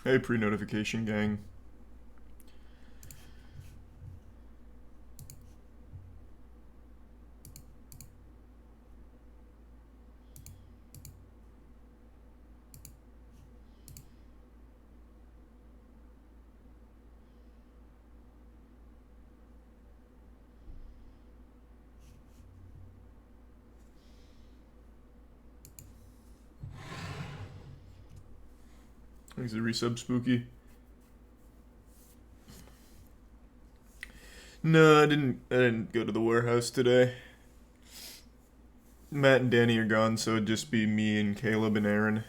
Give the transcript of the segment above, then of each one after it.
Hey, pre-notification gang. Thanks to resub spooky. No, I didn't go to the warehouse today. Matt and Danny are gone, so it'd just be me and Caleb and Aaron.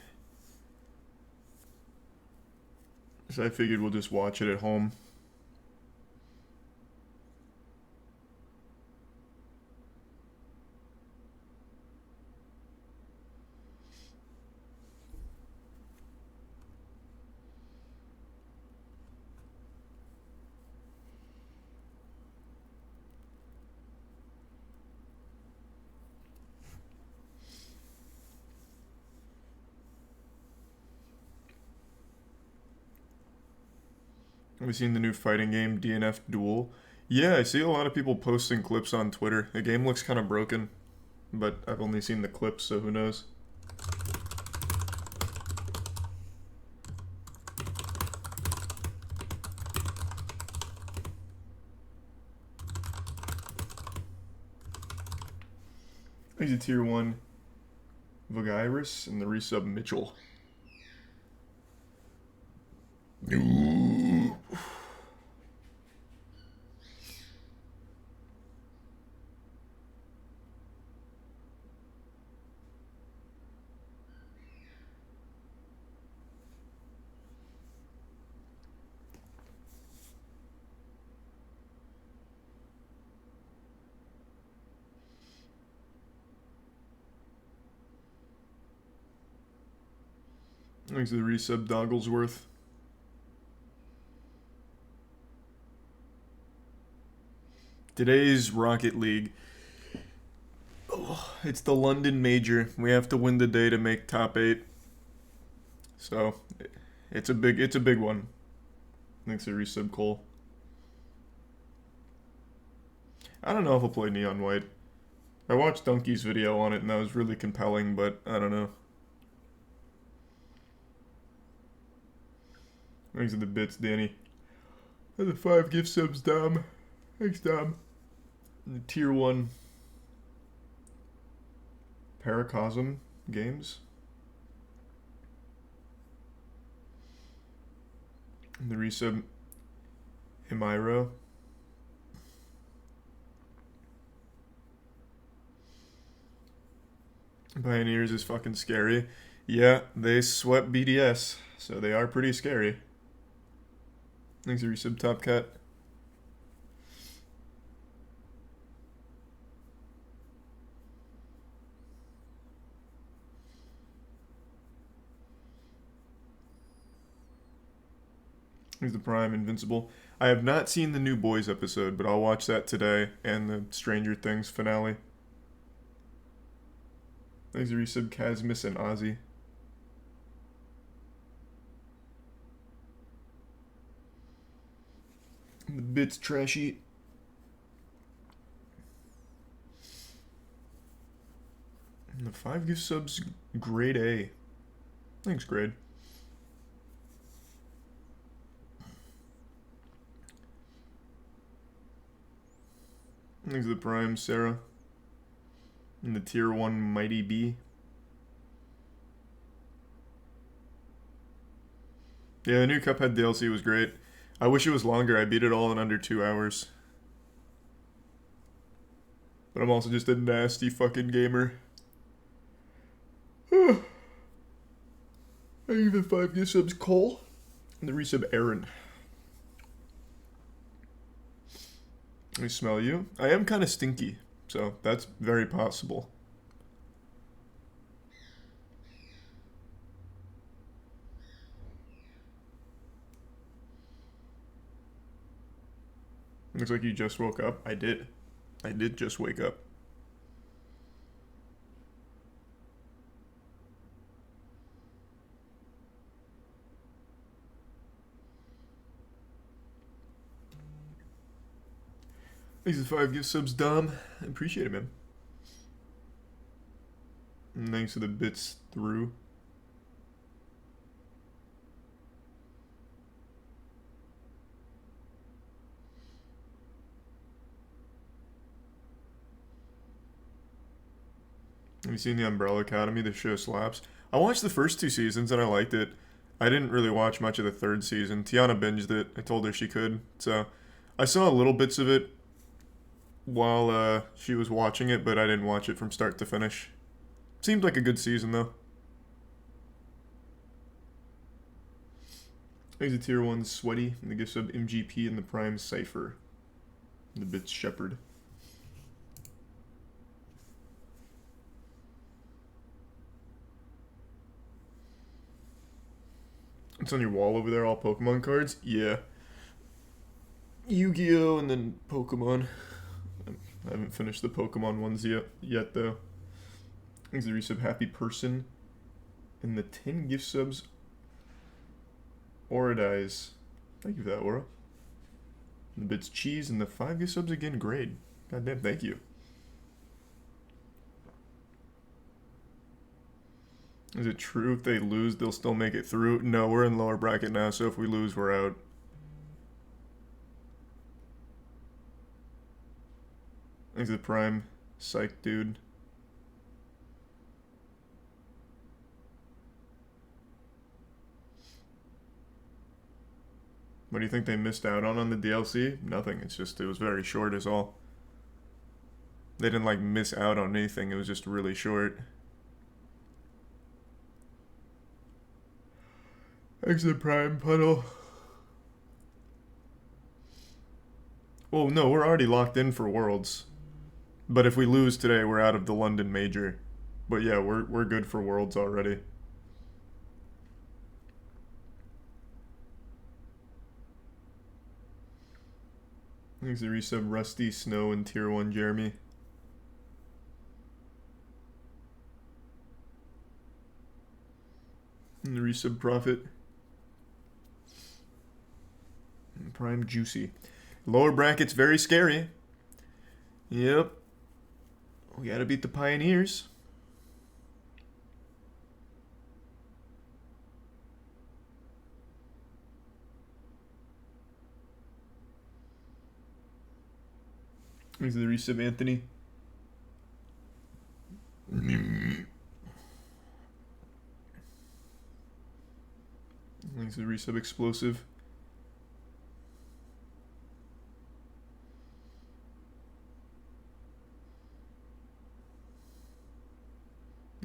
So I figured we'll just watch it at home. Have you seen the new fighting game, DNF Duel? Yeah, I see a lot of people posting clips on Twitter. The game looks kind of broken, but I've only seen the clips, so who knows? He's a tier 1 Vagirus and the resub Mitchell. Ooh. Thanks to the resub Dogglesworth. Today's Rocket League. Oh, it's the London Major. We have to win the day to make top 8. So it's a big one. Thanks to resub Cole. I don't know if I'll play Neon White. I watched Donkey's video on it and that was really compelling, but I don't know. Thanks to the bits, Danny. And the 5 gift subs, Dom. Thanks, Dom. And the tier 1 Paracosm games. And the resub Himiro. Pioneers is fucking scary. Yeah, they swept BDS, so they are pretty scary. Thanks for resub Top Cat. He's the Prime Invincible. I have not seen the new Boys episode, but I'll watch that today and the Stranger Things finale. Thanks to resub Casmus and Ozzy. The bits trashy. And the 5 gift subs grade A. Thanks, grade. Thanks to the Prime, Sarah. And the tier 1 Mighty B. Yeah, the new Cuphead DLC was great. I wish it was longer. I beat it all in under 2 hours. But I'm also just a nasty fucking gamer. I give it 5 gift subs Cole. And the resub Aaron. I smell you. I am kind of stinky, so that's very possible. Looks like you just woke up. I did. I did just wake up. Thanks for the 5 gift subs, Dom. I appreciate it, man. And thanks for the bits through. Have you seen The Umbrella Academy? The show slaps. I watched the first 2 seasons and I liked it. I didn't really watch much of the 3rd season. Tiana binged it. I told her she could. So I saw little bits of it while she was watching it, but I didn't watch it from start to finish. Seemed like a good season, though. There's a tier 1 Sweaty, and the gift sub MGP and the Prime Cypher. And the bits Shepherd. It's on your wall over there, all Pokemon cards? Yeah. Yu-Gi-Oh! And then Pokemon. I haven't finished the Pokemon ones yet though. Thanks to the resub Happy Person. And the 10 gift subs. Auradize. Thank you for that, Aura. And the bits Cheese and the 5 gift subs again, grade. Goddamn, thank you. Is it true if they lose, they'll still make it through? No, we're in lower bracket now, so if we lose, we're out. Thanks to the Prime Psych dude. What do you think they missed out on the DLC? Nothing. It's just, it was very short is all. They didn't like miss out on anything. It was just really short. Thanks to the Prime Puddle. Well, no, we're already locked in for Worlds. But if we lose today, we're out of the London Major. But yeah, we're good for Worlds already. Thanks to resub Rusty, Snow, and Tier 1 Jeremy. And the resub Profit. And Prime Juicy. Lower bracket's very scary. Yep. We gotta beat the Pioneers. Thanks to the resub Anthony. Thanks to the resub Explosive.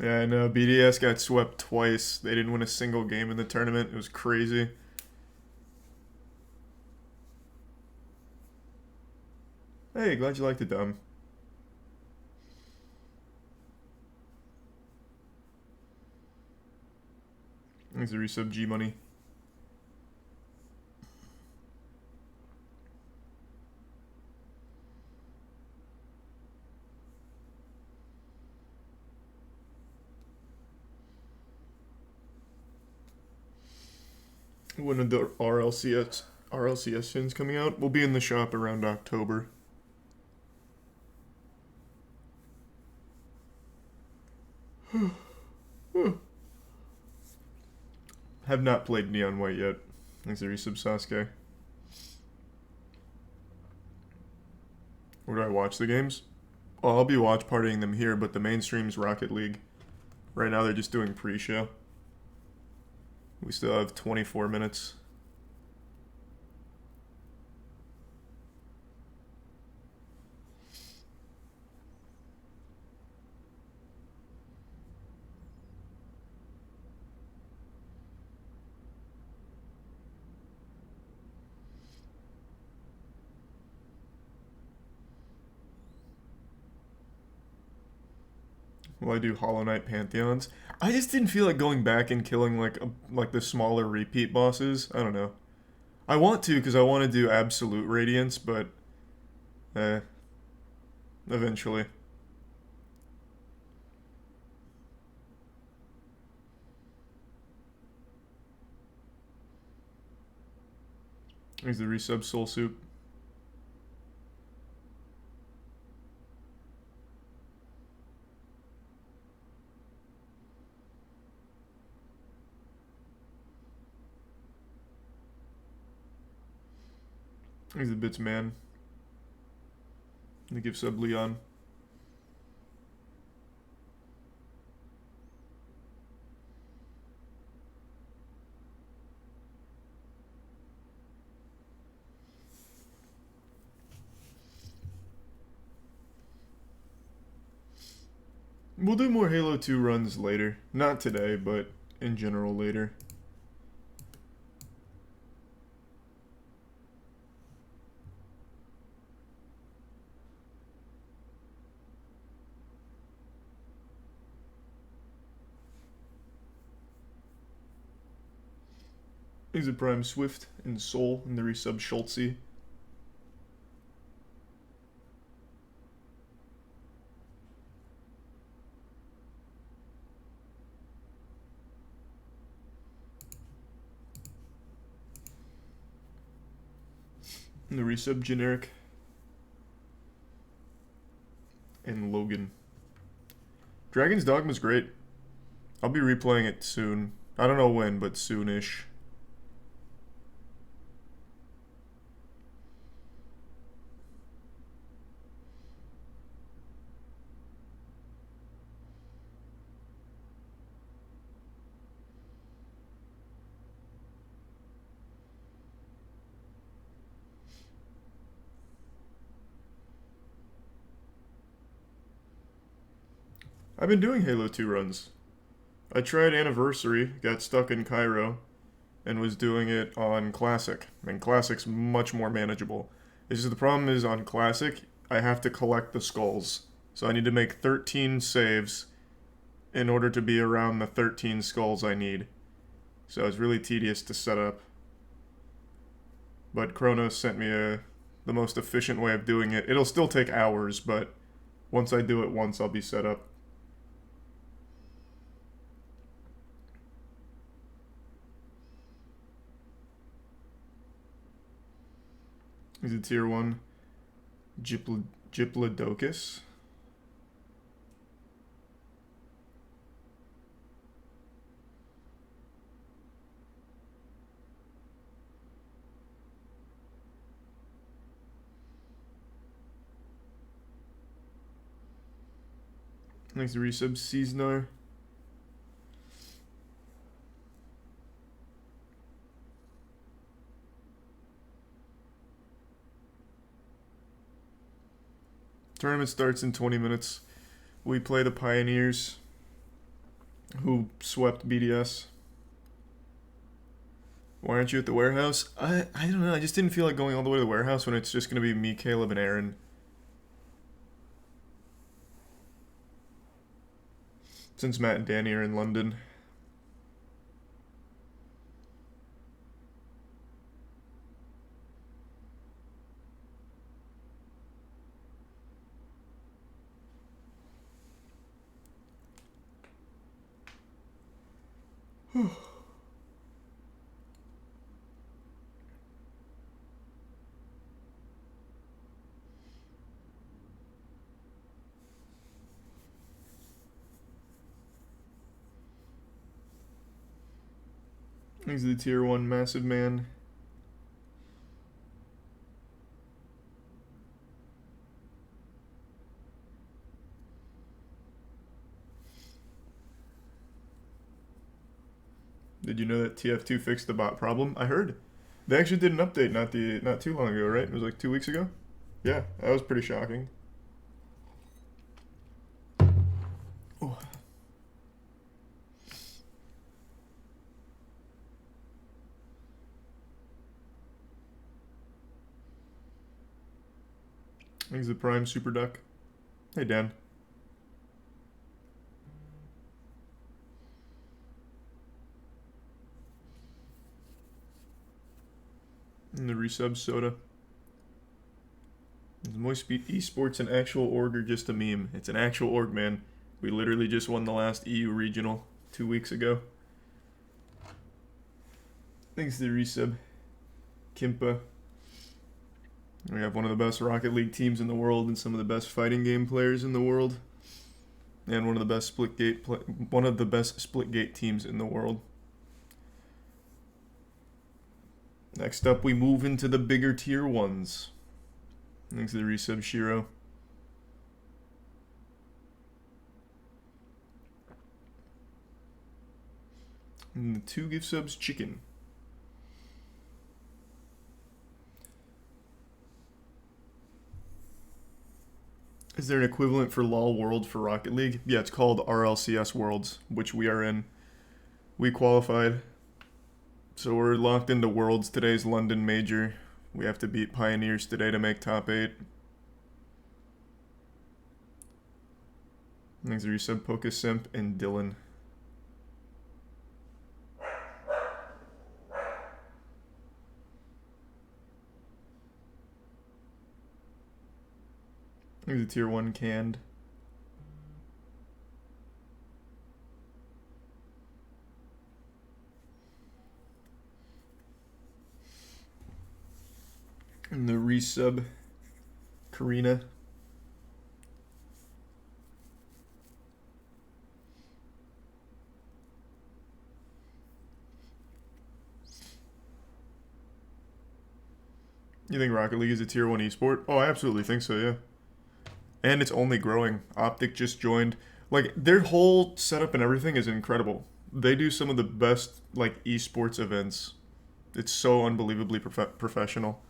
Yeah, I know. BDS got swept twice. They didn't win a single game in the tournament. It was crazy. Hey, glad you liked it, Dom. Thanks to resub G Money. When are the RLCS skins coming out? We'll be in the shop around October. Have not played Neon White yet. Thanks to resub Sasuke. Where do I watch the games? Oh, I'll be watch partying them here, but the mainstream's Rocket League. Right now they're just doing pre-show. We still have 24 minutes. Will I do Hollow Knight Pantheons? I just didn't feel like going back and killing like the smaller repeat bosses. I don't know. I want to because I want to do Absolute Radiance, but eventually. Here's the resub Soul Soup. He's the bits man. They give sub Leon. We'll do more Halo 2 runs later. Not today, but in general later. He's a Prime Swift and Soul in the resub Schultzy. And the resub Generic. And Logan. Dragon's Dogma's great. I'll be replaying it soon. I don't know when, but soonish. I've been doing Halo 2 runs. I tried Anniversary, got stuck in Cairo, and was doing it on Classic. And Classic's much more manageable. It's just the problem is on Classic, I have to collect the skulls. So I need to make 13 saves in order to be around the 13 skulls I need. So it's really tedious to set up. But Kronos sent me the most efficient way of doing it. It'll still take hours, but once I do it once, I'll be set up. He's a tier 1 Diplodocus. Thanks to resub Seasnar. Tournament starts in 20 minutes. We play the Pioneers, who swept BDS. Why aren't you at the warehouse? I don't know. I just didn't feel like going all the way to the warehouse when it's just going to be me, Caleb, and Aaron. Since Matt and Danny are in London. He's the tier 1 massive man. Did you know that TF2 fixed the bot problem? I heard. They actually did an update not too long ago, right? It was like 2 weeks ago? Yeah, that was pretty shocking. Oh. He's the Prime Super Duck. Hey, Dan. And the resub Soda. Is MoistEsports an actual org or just a meme? It's an actual org, man. We literally just won the last EU regional 2 weeks ago. Thanks to the resub. Kimpa. We have one of the best Rocket League teams in the world and some of the best fighting game players in the world. And one of the best Splitgate teams in the world. Next up, we move into the bigger tier ones. Thanks to the resub, Shiro. And the 2 gift subs, Chicken. Is there an equivalent for LoL World for Rocket League? Yeah, it's called RLCS Worlds, which we are in. We qualified. So we're locked into Worlds. Today's London Major. We have to beat Pioneers today to make top 8. Thanks to resub, Poca Simp and Dylan. Here's a tier 1 canned. And the resub, Karina. You think Rocket League is a tier 1 esport? Oh, I absolutely think so, yeah. And it's only growing. Optic just joined. Like, their whole setup and everything is incredible. They do some of the best, like, esports events. It's so unbelievably professional.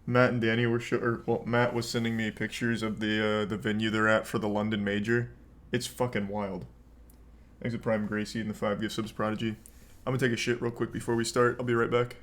Matt and Danny were Matt was sending me pictures of the venue they're at for the London Major. It's fucking wild. Thanks to Prime Gracie and the 5 gift subs Prodigy. I'm gonna take a shit real quick before we start. I'll be right back.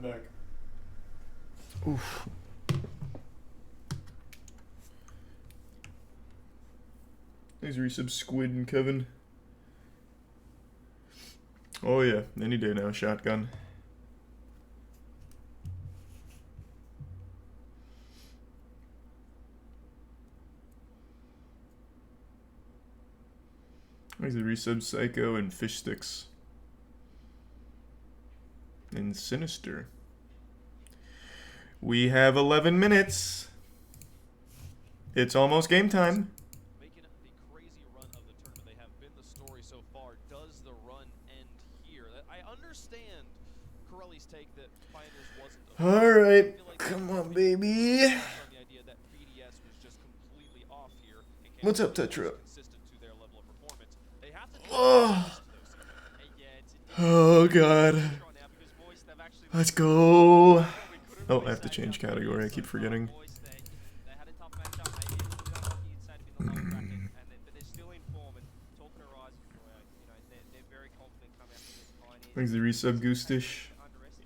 back. Oof. Thanks for resub, Squid and Kevin. Oh yeah, any day now, shotgun. Thanks for resub, Psycho and Fish Sticks. And Sinister. We have 11 minutes. It's almost game time. Making the crazy run of the tournament, they have been the story so far. Does the run end here? I understand Corelli's take that Pioneers wasn't. All right, come on, baby. The idea that BDS was just completely off here. What's up, Tetra? Consistent to their level of performance. They have to Oh God. Let's go. Oh, I have to change category. I keep forgetting. Thanks to resub, Goostish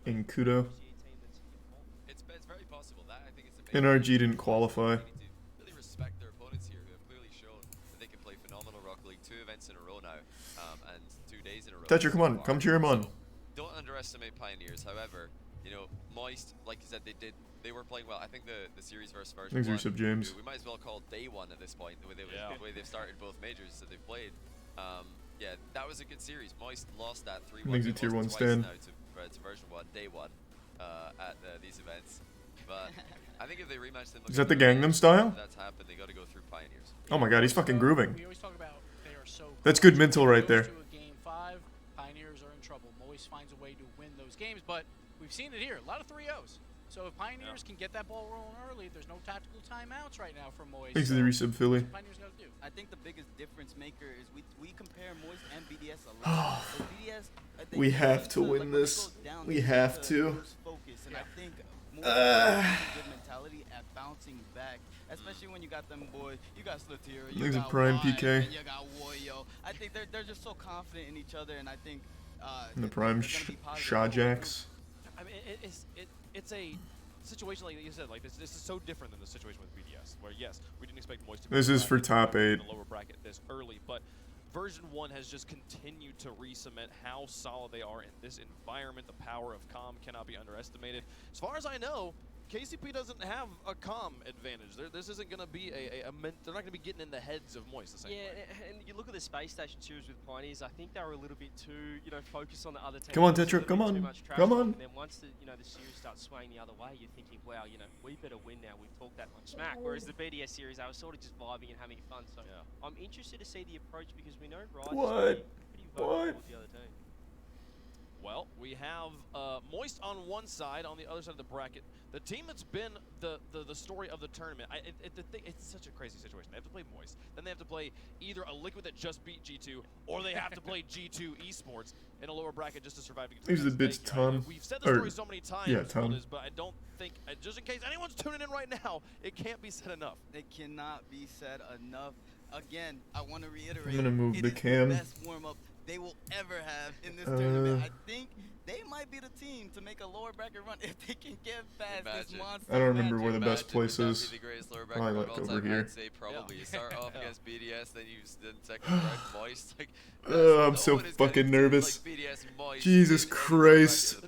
and Kudo. It's very possible that I think it's NRG didn't qualify. Really respect their opponents here who have clearly shown that they can play phenomenal Rocket League 2 events in a row now, and 2 days in a row. Tetra, come on, come cheer him on. So, don't underestimate Pioneers. However, you know, Moist, like you said, they were playing well. I think the series versus version Thanks, resub, James. we might as well call day one at this point, the way they've started both majors that they've played. Yeah, that was a good series. Moist lost that 3-1. Thanks to tier 1 stand. Now to version 1, day 1, at these events. But I think if they rematch them, Is that the Gangnam Style? That's happened. They got to go through Pioneers. Oh my God, he's fucking grooving. We always talk about they are so That's good mental right there. to a game 5, Pioneers are in trouble. Moist finds a way to win those games, but we've seen it here. A lot of 3-0s. So if Pioneers can get that ball rolling early, there's no tactical timeouts right now for Moist. Thanks to the resub, Philly. Pioneers got to do. I think the biggest difference maker is we compare Moist and BDS a lot. So BDS, We have to win this. We have to. Focus, and I think Moist has a good mentality at bouncing back, especially when you got them boys. You got Slateria, you Thanks to got Prime Wine, PK. and you got Wario. I think they're just so confident in each other, and I think And the Prime Shawjacks. I mean, it's a situation like you said. Like this is so different than the situation with BDS, where yes, we didn't expect Moist to be This is for in top 8. the lower bracket this early, but version 1 has just continued to re-cement how solid they are in this environment. The power of comm cannot be underestimated. As far as I know, KCP doesn't have a comm advantage. This isn't going to be they're not going to be getting in the heads of Moist the same way. And you look at the Space Station series with Pioneers, I think they were a little bit too, focused on the other team. Come on, Tetra, come on. Come on. And then once the series starts swaying the other way, you're thinking, wow, we better win now. We've talked that much smack. Whereas the BDS series, I was sort of just vibing and having fun. So I'm interested to see the approach because we know Riot is pretty vocal towards the other team. Well, we have Moist on one side, on the other side of the bracket. The team that's been the story of the tournament. It's such a crazy situation. They have to play Moist, then they have to play either a Liquid that just beat G2, or they have to play G2 Esports in a lower bracket just to survive. These are the bits, Tom. We've said the story so many times, yeah, Tom. but I don't think, just in case anyone's tuning in right now, it can't be said enough. It cannot be said enough. Again, I want to reiterate. I'm gonna move the cam. The best warm-up they will ever have in this tournament. I think they might be the team to make a lower bracket run if they can get past this monster. I don't remember where the best place is. Probably like over here. I'd say probably. You start off against BDS, then second round Moist. Like, I'm so fucking nervous. Jesus Christ.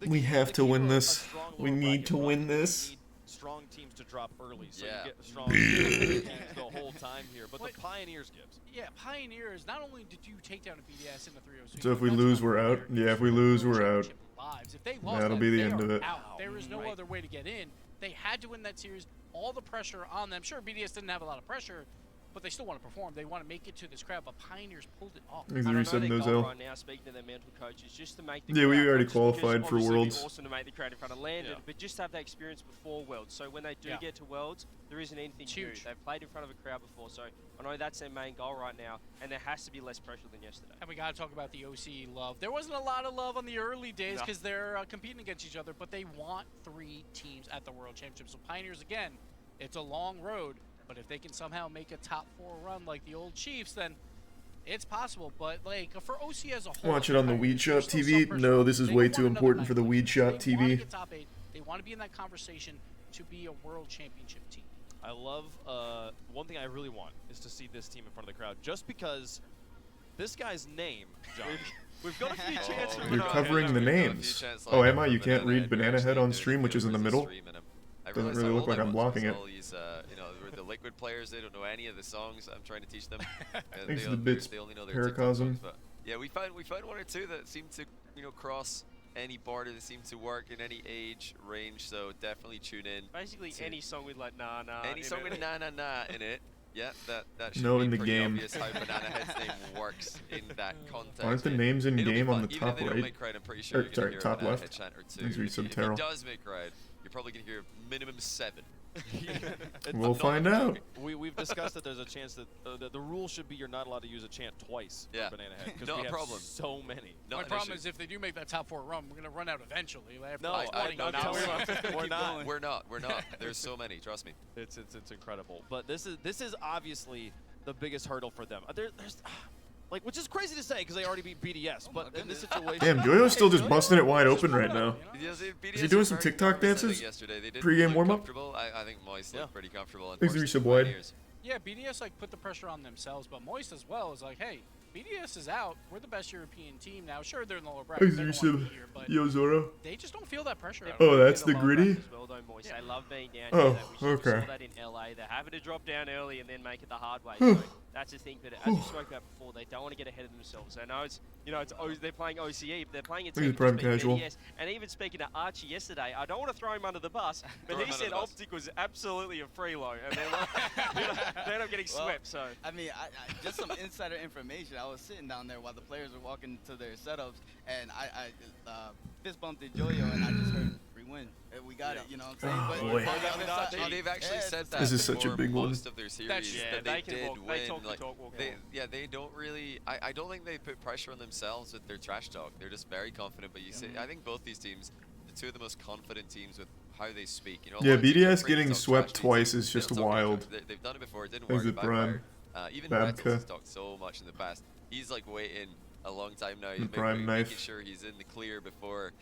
We have to win this. We need to win this. Strong teams to drop early, so Yeah. you get strong teams the whole time here. But the Pioneers gives. Yeah, Pioneers, not only did you take down a BDS in the 3-0 So if we lose, we're out? Yeah, if we lose, we're out. Lives. If they lost, That'll be the they end are of it. Out. There is no other way to get in. They had to win that series. All the pressure on them. Sure, BDS didn't have a lot of pressure, but they still want to perform. They want to make it to this crowd, but Pioneers pulled it off. Thanks I to don't know resub, their goal Nozel. right now, speaking to their mental coaches, just to make the Yeah, we crowd already focus, qualified because for obviously Worlds. It'd be awesome to make the crowd in front of Landon, but just to have that experience before Worlds. So when they do get to Worlds, there isn't anything new. They've played in front of a crowd before, so I know that's their main goal right now, and there has to be less pressure than yesterday. And we got to talk about the OC love. There wasn't a lot of love on the early days because they're competing against each other, but they want 3 teams at the World Championship. So Pioneers, again, it's a long road, but if they can somehow make a top 4 run like the old Chiefs, then It's possible, but like for OC as a whole, Watch it on the Pioneers, Weed Shot there's still some TV. pressure. No, this is They way want too another important for the night. Weed Shot They want to TV. get top 8. They want to be in that conversation to be a world championship team. I love, one thing I really want is to see this team in front of the crowd, just because this guy's name, John. We've got a few chances. You're covering the names. Oh, am I? You can't read Banana Head on stream, which is in the middle? Doesn't really look like I'm blocking it. You know, the Liquid players, they don't know any of the songs I'm trying to teach them. Thanks to the bits, they only know their TikTok Paracosm. songs, but yeah, we found one or two that seem to, you know, cross any border, that seem to work in any age range. So definitely tune in. Basically, any song with like nah nah. Any song with nah nah nah in it. Yeah, that should No, be in the pretty game. obvious how Banana Head's name works in that context. Aren't the names in It'll be game on fun. the Even if top they don't right? make crowd, I'm pretty sure Or, you're sorry, gonna hear a top Banana left. Head chant or two. Thanks, Reese If it Subterrell. does make crowd, you're probably gonna hear minimum 7. We'll find out. We've discussed that there's a chance that the rule should be you're not allowed to use a chant twice Yeah. for Banana Head, because Not we a have problem. so many. Not My an problem issue. is if they do make that top 4 run, we're gonna run out eventually. After No, like 20 I'm now telling we're you, up to we're keep not. going. We're not. There's so many. Trust me. It's incredible. But this is obviously the biggest hurdle for them. There's like, which is crazy to say because they already beat BDS, but in this situation, Damn, Joyo's still just busting it wide open right now. Is he doing some TikTok dances? Pre-game warm-up? I think Moist looked pretty comfortable. Thanks to Reese Wide. Yeah, BDS like put the pressure on themselves, but Moist as well is like, hey, BDS is out. We're the best European team now. Sure, they're in the lower bracket. Thanks They to don't wanna Reese be here, but Yo Zoro. they just don't feel that pressure. out Oh, of it. that's the gritty? As well, though, Moist. Yeah. They love being down Oh, here. We okay. saw that in LA. They're having to drop down early and then make it the hard way. So that's the thing. But as we spoke about before, they don't want to get ahead of themselves. I know it's they're playing OCE, but they're playing a Look at team the prime that's beating casual. BDS. And even speaking to Archie yesterday, I don't want to throw him under the bus, but Throw him he under said the bus. Optic was absolutely a freeload, and they're like, they end up getting Well, swept. So I mean, I just some insider information. I was sitting down there while the players were walking to their setups, and I fist bumped at Joyo, and I just heard free win. We got it, you know what I'm saying? Oh, boy. on the other side- They've actually said that. This is such a before big one. Most of their series yeah, that they they can did walk- win. they talk the like, talk, walk they, yeah, they don't really. I don't think they put pressure on themselves with their trash talk. They're just very confident. But you see, I think both these teams, the two of the most confident teams with how they speak. You know, a Yeah, lot of teams are BDS afraid to getting talk swept trash. twice These is just teams don't talk wild. trash. They've done it before. It didn't Thanks work. to It Prime. backfired. Even Babka. Rettles has talked so much in the past. He's like waiting a long time now. He's The Prime making knife. sure he's in the clear before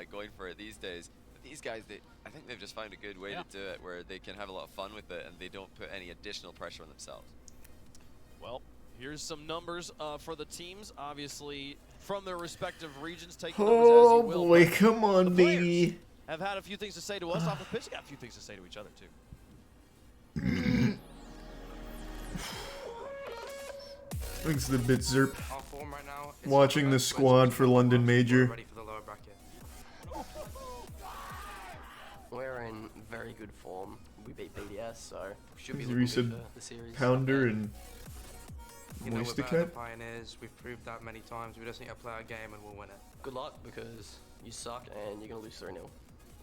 going for it these days. But these guys, I think they've just found a good way to do it where they can have a lot of fun with it and they don't put any additional pressure on themselves. well, here's some numbers for the teams. Obviously, from their respective regions, take the numbers as you Oh will. boy, but come the on, players baby. have had a few things to say to us off the pitch. Got a few things to say to each other too. Thanks to the bit Zerp. Our form right now is Watching the squad for London Major. ready for the lower bracket. We're in very good form. We beat BDS, so should be Thanks to looking Reese good for the series. Pounder and You know, we're better than Moisticat. Pioneers. We've proved that many times. We just need to play our game and we'll win it. Good luck because you suck and you're gonna lose 3-0.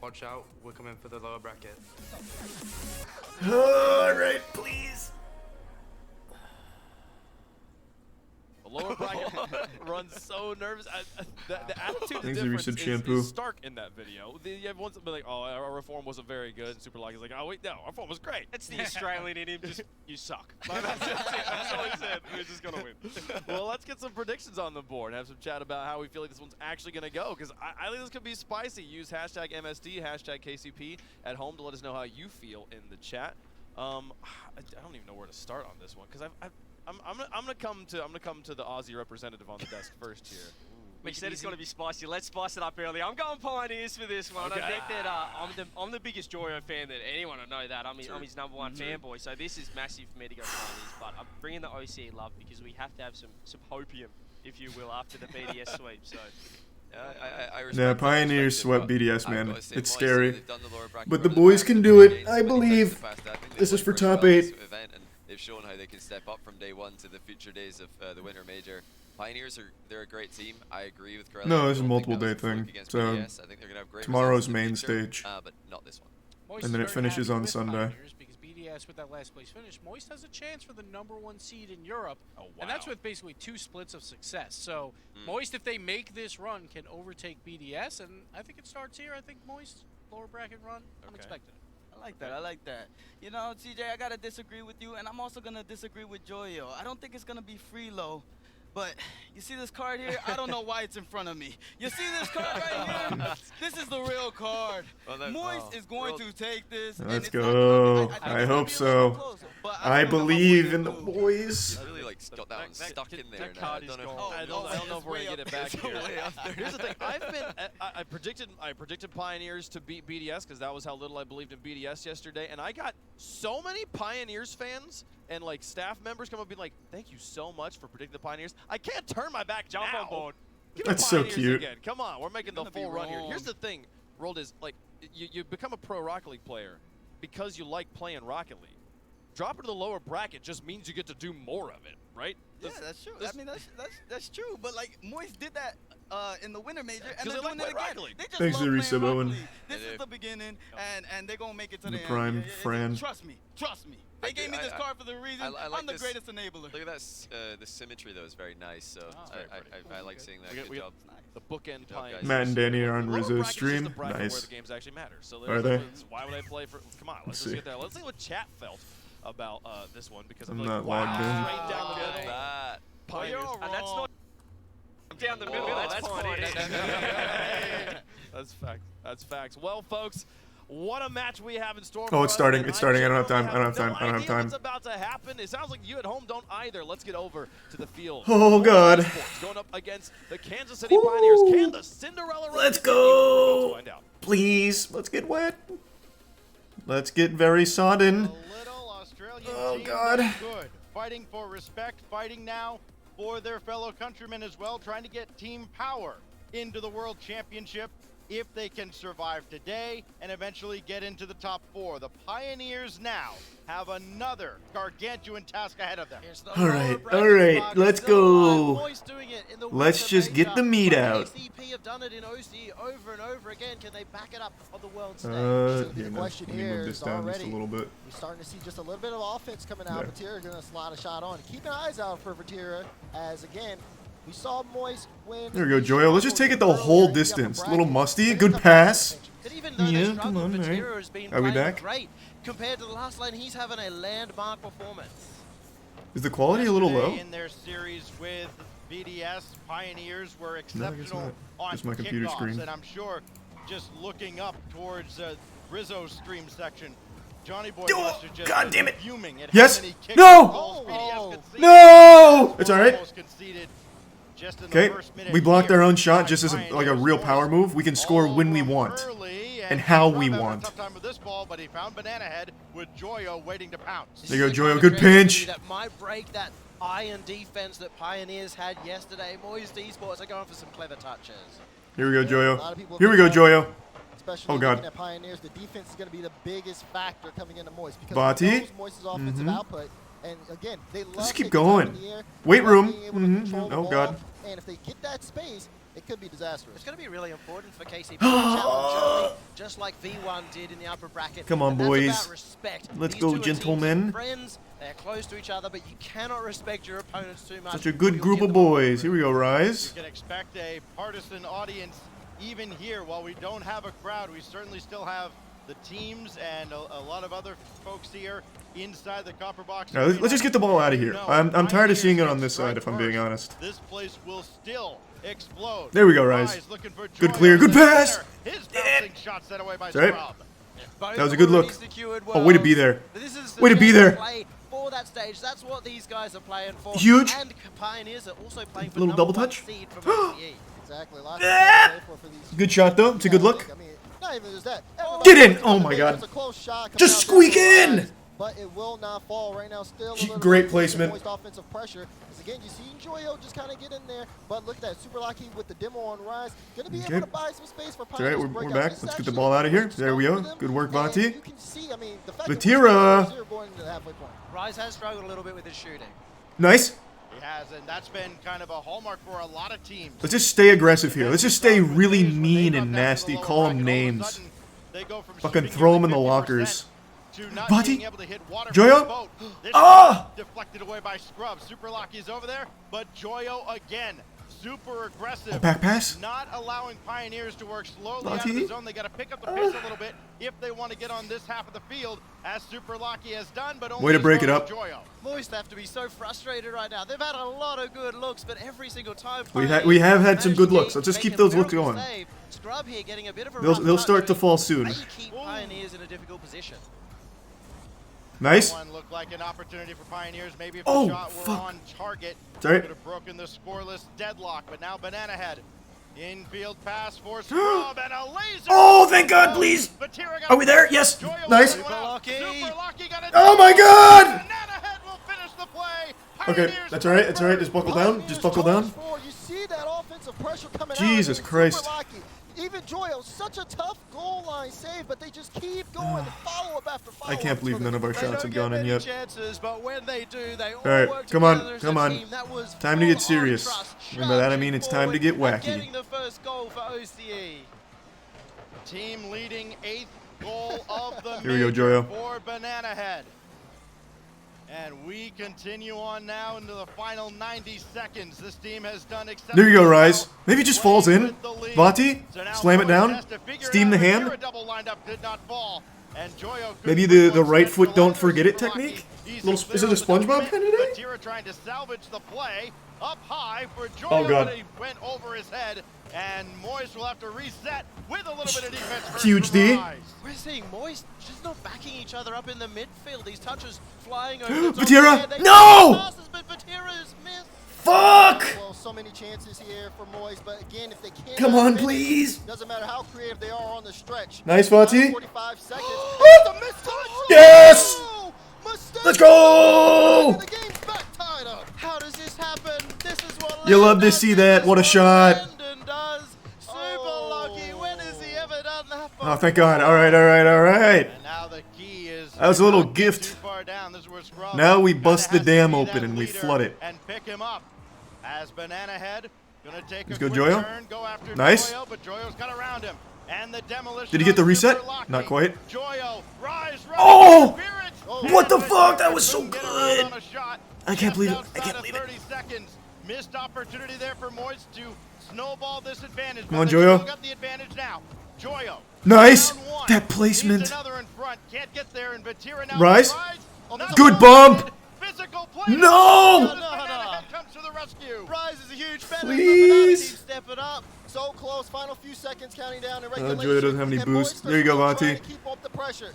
Watch out, we're coming for the lower bracket. Alright, please. The lower bracket runs so nervous. The attitude Thanks to difference Reset Shampoo. is stark in that video. You have ones that be like, oh, our reform wasn't very good. And Super Lock is like, oh, wait, no, our form was great. it's the Australian in him. Just you suck. Like, that's it. That's all he said. We're just gonna win. Well, let's get some predictions on the board. Have some chat about how we feel like this one's actually going to go. Because I think this could be spicy. Use hashtag MSD, hashtag KCP at home to let us know how you feel in the chat. I don't even know where to start on this one. Because I'm gonna come to the Aussie representative on the desk first here. We said it's going to be spicy. Let's spice it up early. I'm going Pioneers for this one. Okay. I think that I'm the biggest Joyo fan that anyone will know that. I'm his number one fanboy. So this is massive for me to go Pioneers. But I'm bringing the OCE love because we have to have some hopium, if you will, after the BDS sweep. So. I respect Nah, that Pioneers perspective, swept but BDS, I've man. gotta say, It's Moist, scary. they've done the lower bracket But the really boys well. can do it. Against I many times in believe. the past. I think they've This is played for very top well 8. this event, and they've shown how they can step up from day one to the future days of the Winter Major. Pioneers they're a great team. I agree with Corelli. No, I this is a don't think multiple that was day a fluke thing. against So, BDS. I think they're gonna have great tomorrow's results in the main future, stage. but not this one. Moist And is then it very finishes happy on with Sunday. Pioneers because BDS with that last place finish, Moist has a chance for the #1 seed in Europe, Oh, and that's wow. with basically 2 splits of success. So Moist, if they make this run, can overtake BDS, and I think it starts here. I think Moist lower bracket run. I'm Okay. expecting it. I like that. I like that. You know, CJ, I gotta disagree with you, and I'm also gonna disagree with Joyo. I don't think it's gonna be Freelo. But you see this card here? I don't know why it's in front of me. You see this card right here? This is the real card. Moist is going to take this. Let's go. I hope so. I believe in the boys. He's really like got that one stuck in there. I don't know if we're gonna get it back here. Here's the thing: I predicted Pioneers to beat BDS because that was how little I believed in BDS yesterday, and I got so many Pioneers fans and like staff members come up being like, "Thank you so much for predicting the Pioneers." I can't turn my back. Jump on board. That's so cute. Again. Come on, we're making the full run here. Here's the thing, Rolled, is like you become a pro Rocket League player because you like playing Rocket League. Dropping to the lower bracket just means you get to do more of it, right? Yeah, that's true. I mean, that's true. But like Moist did that in the winter major, and they're they doing it again. They just Thanks love to the playing resub, Rocket Owen. League. This is the beginning, and they're gonna make it to the end. Prime friend. Trust me. They gave me this card for the reason. I'm the greatest enabler. Look at that. The symmetry though is very nice. So I like seeing that. Good job. The bookend Pioneers. Matt and Danny are on Lower Rizzo's bracket is stream. the bracket Nice. where the games actually matter. So Are they? Why would I play for? Come on, let's just get there. Let's see what chat felt about this one because I'm I'm not like, logged in. wow, straight down the middle. That. Pioneers. And that's not down the middle. Oh, that's fine. That's facts. That's facts. Well, folks, what a match we have in store. Oh, for it's us, starting. and It's starting. I don't have time. no I don't have time. I don't have idea time. What's about to happen? It sounds like you at home don't either. Let's get over to the field. Oh, God. MoistEsports going up against the Kansas City Pioneers. Can the Cinderella? Let's run continue? go. Let's find out. Please, let's get wet. Let's get very sodden. Little Australian Oh, team God. that's good. Fighting for respect, fighting now for their fellow countrymen as well, trying to get team power into the World Championship if they can survive today and eventually get into the top 4. The Pioneers now have another gargantuan task ahead of them. All right, let's go. Let's just get the meat out. ACP have done it in OC over and over again. Can they back it up on the world stage? Yeah, the no, question let me here move this is down just a already little bit. we're starting to see just a little bit of offense coming out. There. Vatira going to slide a shot on. Keep an eyes out for Vatira as, again, we saw Moist win. There we go, Joyo. Let's just take it the whole distance. A little musty. Good pass. But even though Yeah, they come struggled, on, Vatira alright. has been Are we playing back? great. Compared to the last lane, he's having a landmark performance. Is the quality a little low? Yesterday in their series with BDS, Pioneers were No, I guess exceptional not. on Just my computer kickoffs, screen. and I'm sure just looking up towards Rizzo's stream section, Johnny Boy Oh, must have just God been damn it. fuming at Yes. how many kickoff No. goals BDS could see. No! It's all right. Almost conceded just in the Okay, first minute we blocked here our own shot by just as like a Pioneers. real power move. We can score when we want. Early, and how we Rob having a want. tough time with this ball, but he found Banana Head with Joyo waiting to pounce. There you go, This is the Joyo. kind of Good pinch. creativity that might break that iron defense that Pioneers had yesterday. MoistEsports are going for some clever touches. Here we go, A lot of Joyo. people Here we go, think Joyo. Especially Oh, God. looking at Pioneers, the defense is going to be the biggest factor coming into Moist because Bati. it knows Moist's offensive output. And again, they love Just keep taking time going. in the air, Weight love room. being able to control the Oh, ball, God. And if they get that space, it could be disastrous. It's going to be really important for KCP to challenge early, just like V1 did in the upper bracket. Come on, And that's boys. about respect. Let's These go, two are teams gentlemen. Friends, they're close to each other, but you cannot respect your opponents too much. Such a or good you'll group get of them all boys. Here we go, Rise. You can expect a partisan audience even here. While we don't have a crowd, we certainly still have the teams and a lot of other folks here inside the copper box. Now, let's just get the ball out of here. I'm tired of seeing it on this side, if I'm being honest. This place will still explode. There we go, Rise. Looking for Good Joyo clear. Good in the pass. center. His bouncing shot set away by That's right. Scrub. Both That was a good already look. secured Oh, way to be worlds. there. This is the Way to be chance there. Play for that stage. That's what these guys are playing for. Huge. And Pioneers are also playing for Little double #1 touch. seed from OCE. Exactly. A lot of things to play for these Good shot, though. It's a good look. I mean, not even just that. Get in. Oh, my God. It's a close shot coming Just out there squeak from in. Rise, but it will not fall right now. Still a little Great bit placement. Moist offensive pressure. Because again, you see Joyo just kind of get in there, but look at that Super Lucky with the demo on Rise. Gonna be Okay. able to buy some space for It's all right. Pioneers to We're break back. out. It's Let's get the actually ball out of here. good There we stuff go. for them. Good work, And Vati. you can see, I mean, the fact that Vatira. Moist are going to the halfway point. Rise has struggled a little bit with his shooting. Nice. He has, and that's been kind of a hallmark for a lot of teams. Let's just stay aggressive here. Let's just stay really mean and nasty. Call them names. Fucking throw them in the lockers. Vati? Joyo? Ah! Deflected away by Scrub. Super Lucky's over there, but Joyo again super aggressive. Oh, back pass? Not allowing Pioneers to work slowly Lucky? out of the zone. They got to pick up the pace a little bit if they want to get on this half of the field, as Super Lucky has done, but only Way to as break it far up. as Joyo. Moist have to be so frustrated right now. They've had a lot of good looks, but every single time We have had some good looks. Let's just keep those looks going. Scrub here getting a bit of a They'll start to fall soon. May keep Pioneers in a difficult position. Nice. One looked like an opportunity for Pioneers. Maybe if Oh, the shot were fuck. on target, Sorry. could have broken the scoreless deadlock. But now Banana Head. Infield pass for Scrub and a laser. Oh, thank God, please. Are we there? Yes. Nice. Super Lucky got it. Oh my God. Banana Head will finish the play. Okay, that's all right. That's all right. Just buckle down. Just buckle down. You see that offensive pressure coming Jesus out. Christ. Even Joyo, such a tough goal line save, but they just keep going. Follow up after follow I up. can't believe none of our shots have gone in yet. Chances, but when they do, they all All right, work come on, together as a come on. team. That was Time to get full-on serious. trust, And by that I mean it's time to get charging wacky. forward and getting the first goal for OCE. Team leading 8th goal of the Here we go, major Joyo. for Banana Head. And we continue on now into the final 90 seconds. This team has done There you go, exceptionally Rise. well Maybe it just falls in. with the lead. Vati, So now slam it Moist down. has to figure Steam it the out. hand. Here a double lined up did not fall. And Joyo could Maybe put the one right step foot to don't ladder. forget it Super technique? lucky. He's Little- clear is it a on the SpongeBob document. kinda day? Batira trying to salvage the play. Up high for Joyo. Oh, God. But he went over his head. And Moist will have to reset with a little bit of defense. first Huge from D. Rise. We're seeing Moist just not backing each other up in the midfield. These touches flying over the top. Batira, there. They no! get passes, but Batira's missed. Fuck! Well, so many chances here for Moist, but again, if they can't. Come on, please. Doesn't matter how creative they are on the stretch. Nice, Vati. 45 seconds. It's a missed touch. Yes! Oh, mistake. Let's go! The game's back tied up. How does this happen? This is what You love to see that. What a shot. Landon does. Super lucky. When has he ever done that before? Oh, thank God. All right, all right, all right. And now the key is That was a little not get gift. too far down. This is where Scrub Now we kinda bust the has to dam be open that and we leader flood it. and pick him up. As Banana Head gonna take Let's a go, quick Joyo. turn, go after Nice. Joyo, but Joyo's got around him. And the demolition. Did he get the on reset? Super Lucky. Not quite. Joyo, rise, Oh! Spirit. What the And fuck? That was so couldn't get good. around on a shot. I can't Just believe it. I outside can't of believe it. 30 seconds. Missed opportunity there for Moist to snowball this advantage. Come but on, they Joyo. still got the advantage now. Joyo. Nice. down one. That placement. Needs another in front. Can't get there, and Batira now Rise. Not Good ball. bump. Physical play. No! Banana Head comes to the rescue. Rise is a huge benefit. Please. Step it up. So close, final few seconds counting down in Joyo regulation. doesn't have any And boost. Moist There you go, are still trying Vati. to keep up the pressure.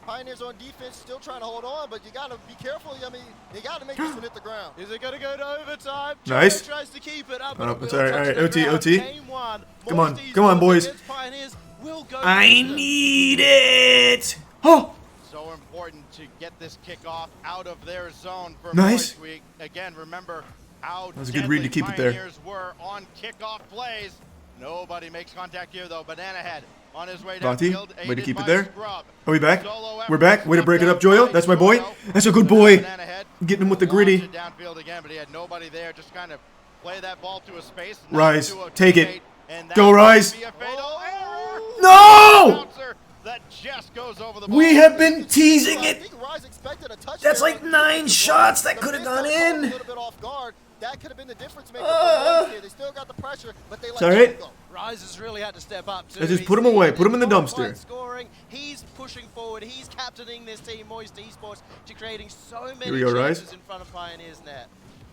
Pioneers on defense still trying to hold on, but you got to be careful. I mean, you got to make this one hit the ground. Is it going to go to overtime? Nice. Joyo tries to keep it up. Oh, but it's it will all right, touch all right. the OT, ground. OT. Game one. Come on, Moist come on, Esports boys. against Pioneers will go I distance. need it. Oh. So important to get this kickoff out of their zone for Nice. Moist Week. Again, remember how That was a good read to keep it there. Pioneers were on kickoff plays. Nobody makes contact here though. Banana Head on his way Vati, downfield. way to aided keep it by there. Scrub. Are we back? Solo We're effort back. Way to snuffed break it out up, Joyo. by That's my boy. Joyo. That's a good So now boy. Banana Head Getting him with the launched gritty. it downfield again, but he had nobody there. Just kind of play that ball to a space. Rise, To a take it. teammate, and that Go, would Rise. be a fatal error. No! Bouncer that just goes over the ball. We have been teasing I it. think Rise expected a touch. That's there, like but 9 shots that the could have miss gone got caught in. A little bit off guard. That could have been the difference maker. For Moist here. They still got the pressure, but they let all right. it go. Rise has really had to step up too. Let's just He's put him away. leading Put him in the goal dumpster. line Scoring. He's pushing forward. He's captaining this team, Moist Esports, to creating so many Here we go, Rise. chances in front of Pioneers net.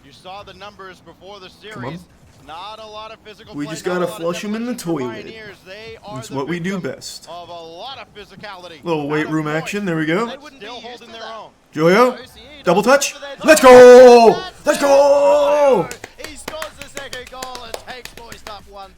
You saw the numbers before the series. Come on. Not a lot of physical We play, just not gotta a lot of flush 'em in the demolition for toilet. Pioneers. They are That's the what we do victim best. Of a lot of physicality. Little weight Out of room Moist, action. There we go. They wouldn't Still be used holding to their that. own. Joyo. OCE Double touch. for their Let's goal. go. That's Let's it. go. He scores the second goal and takes Moist up 1-0.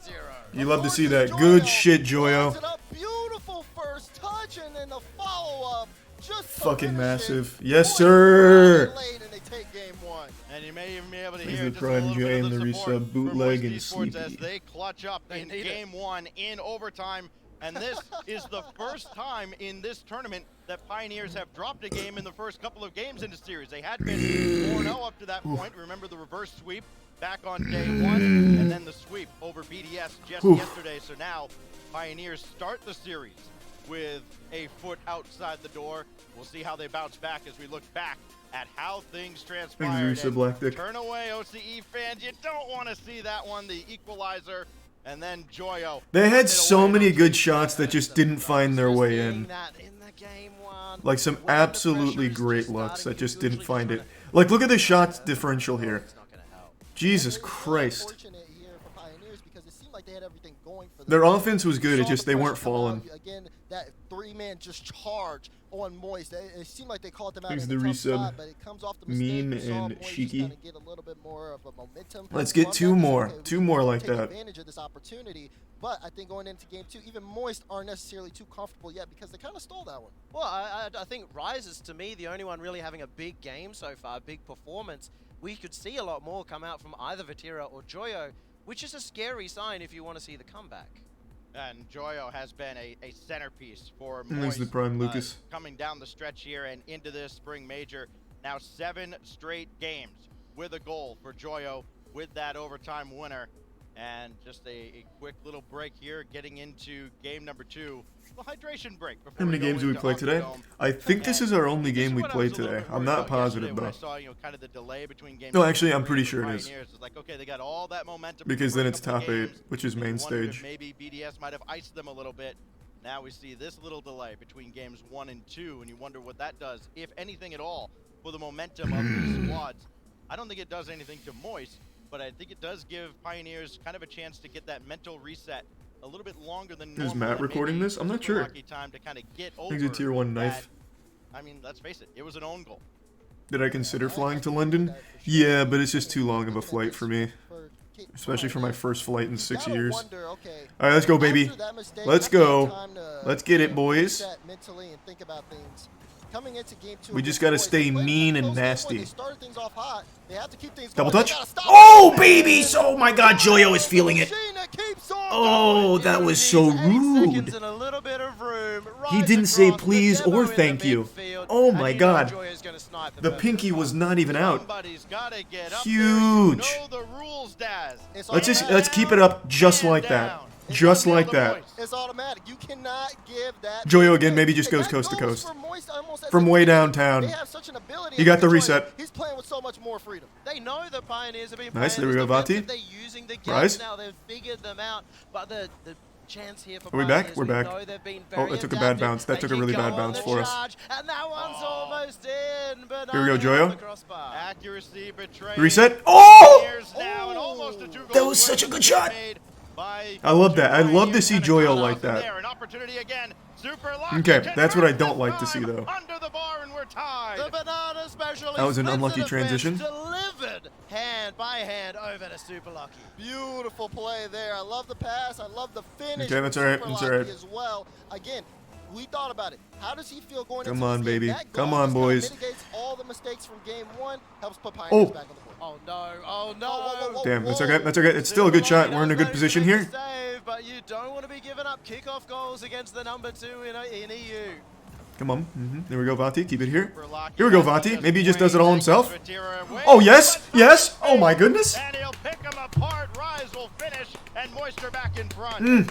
You love to see that. Good shit, Joyo. Lines it up, beautiful first touch, and then the follow-up. Just to Fucking finish it. massive. Yes, Moist sir. run late, and they take game one. And you may even be able to Thanks hear for just Prime a little J bit of and the the support resub, from bootleg, Moist and Esports as Sleepy. they clutch up in game one in overtime. And this is the first time in this tournament that Pioneers have dropped a game in the first couple of games in the series. They had been 4-0 up to that point. Remember the reverse sweep back on day one, and then the sweep over BDS just yesterday. So now Pioneers start the series with a foot outside the door. We'll see how they bounce back as we look back at how things Thanks, transpired. Rusa Black Dick. Turn away, OCE fans. You don't want to see that one. The equalizer, and then Joyo. They had so many good shots that just didn't find their way in. Like some absolutely great looks that just didn't find it. Like, look at the shot differential here. Jesus Christ. Their offense was good, it just they weren't falling. Again, that three-man just charge on Moist. It seemed like they called them out Thanks in the a tough resub. spot, but it comes off the mistake. Mean We saw and Moist Shiki. just kinda get a little bit more of a momentum Let's get from two that. more. Okay, Two we more can like take that. advantage of this opportunity, but I think going into game 2, even Moist aren't necessarily too comfortable yet because they kind of stole that one. Well, I think Rise is, to me, the only one really having a big game so far, big performance. We could see a lot more come out from either Vatira or Joyo, which is a scary sign if you want to see the comeback. And Joyo has been a centerpiece for Thanks Moist to the Prime Lucas. coming down the stretch here and into this spring major. Now 7 straight games with a goal for Joyo with that overtime winner. And just a quick little break here, getting into game number 2. A hydration break. How many games do we play today? I think this is our only game we played today. I'm not positive though. No, actually, I'm pretty sure it is. Like, okay, they got all that momentum Because then it's couple top 8, games. which is main You wondered if stage. Maybe BDS might have iced them a little bit. Now we see this little delay between games 1 and 2, and you wonder what that does, if anything at all, for the momentum of these squads. I don't think it does anything to Moist, but I think it does give Pioneers kind of a chance to get that mental reset a little bit longer than normal. Is Matt recording this? I'm not sure. Time to kind of get Thanks to Tier 1 Knife. I mean, let's face it, it was an own goal. Did I consider flying to London? Yeah, but it's just too long of a flight for me. Especially for my first flight in 6 years. Alright, let's go, baby. Let's go. Let's get it, boys. We just gotta stay mean and nasty. Double touch. Oh, babies! Oh my god, Joyo is feeling it. Oh, that was so rude. He didn't say please or thank you. Oh my god. The pinky was not even out. Huge. Let's keep it up just like that. Just like that. It's automatic. You cannot give that. Joyo again, maybe just goes coast to coast. From way downtown. You got the reset. He's playing with so much more freedom. They know the Pioneers have been nice, there we go, Vati. They're using the Rise. now. They've figured them out, but the chance here for Are we back? Pioneers, We're back. know they've been Oh, very it took a bad bounce. That took a really bad bounce for us. And that one's almost in. But Here we go, Joyo. Accuracy betrayed. Reset. Oh! Now, and almost a 2-goal That was such a good shot. I love that. I love to see Joyo like that. Okay, that's what I don't like to see though. That was an unlucky transition. Delivered hand by hand over to Super Lucky. Beautiful play there. I love the pass. I love the finish. Okay, that's alright. Super That's Lucky alright. as well. Again, we thought about it. How does he feel going Come into on, this game? baby. That Come goal on, just kinda boys. mitigates all the mistakes from game 1. Helps put Pioneers back on the board. Oh no! Oh no! Damn, that's okay. That's okay. It's still a good shot. We're in a good position here. Save, but you don't want to be giving up kickoff goals against the number 2 in EU. Come on. There we go, Vati. Keep it here. Here we go, Vati. Maybe he just does it all himself. Oh, yes. Yes. Oh, my goodness. And he'll pick them apart. Rise will finish, and Moister back in front.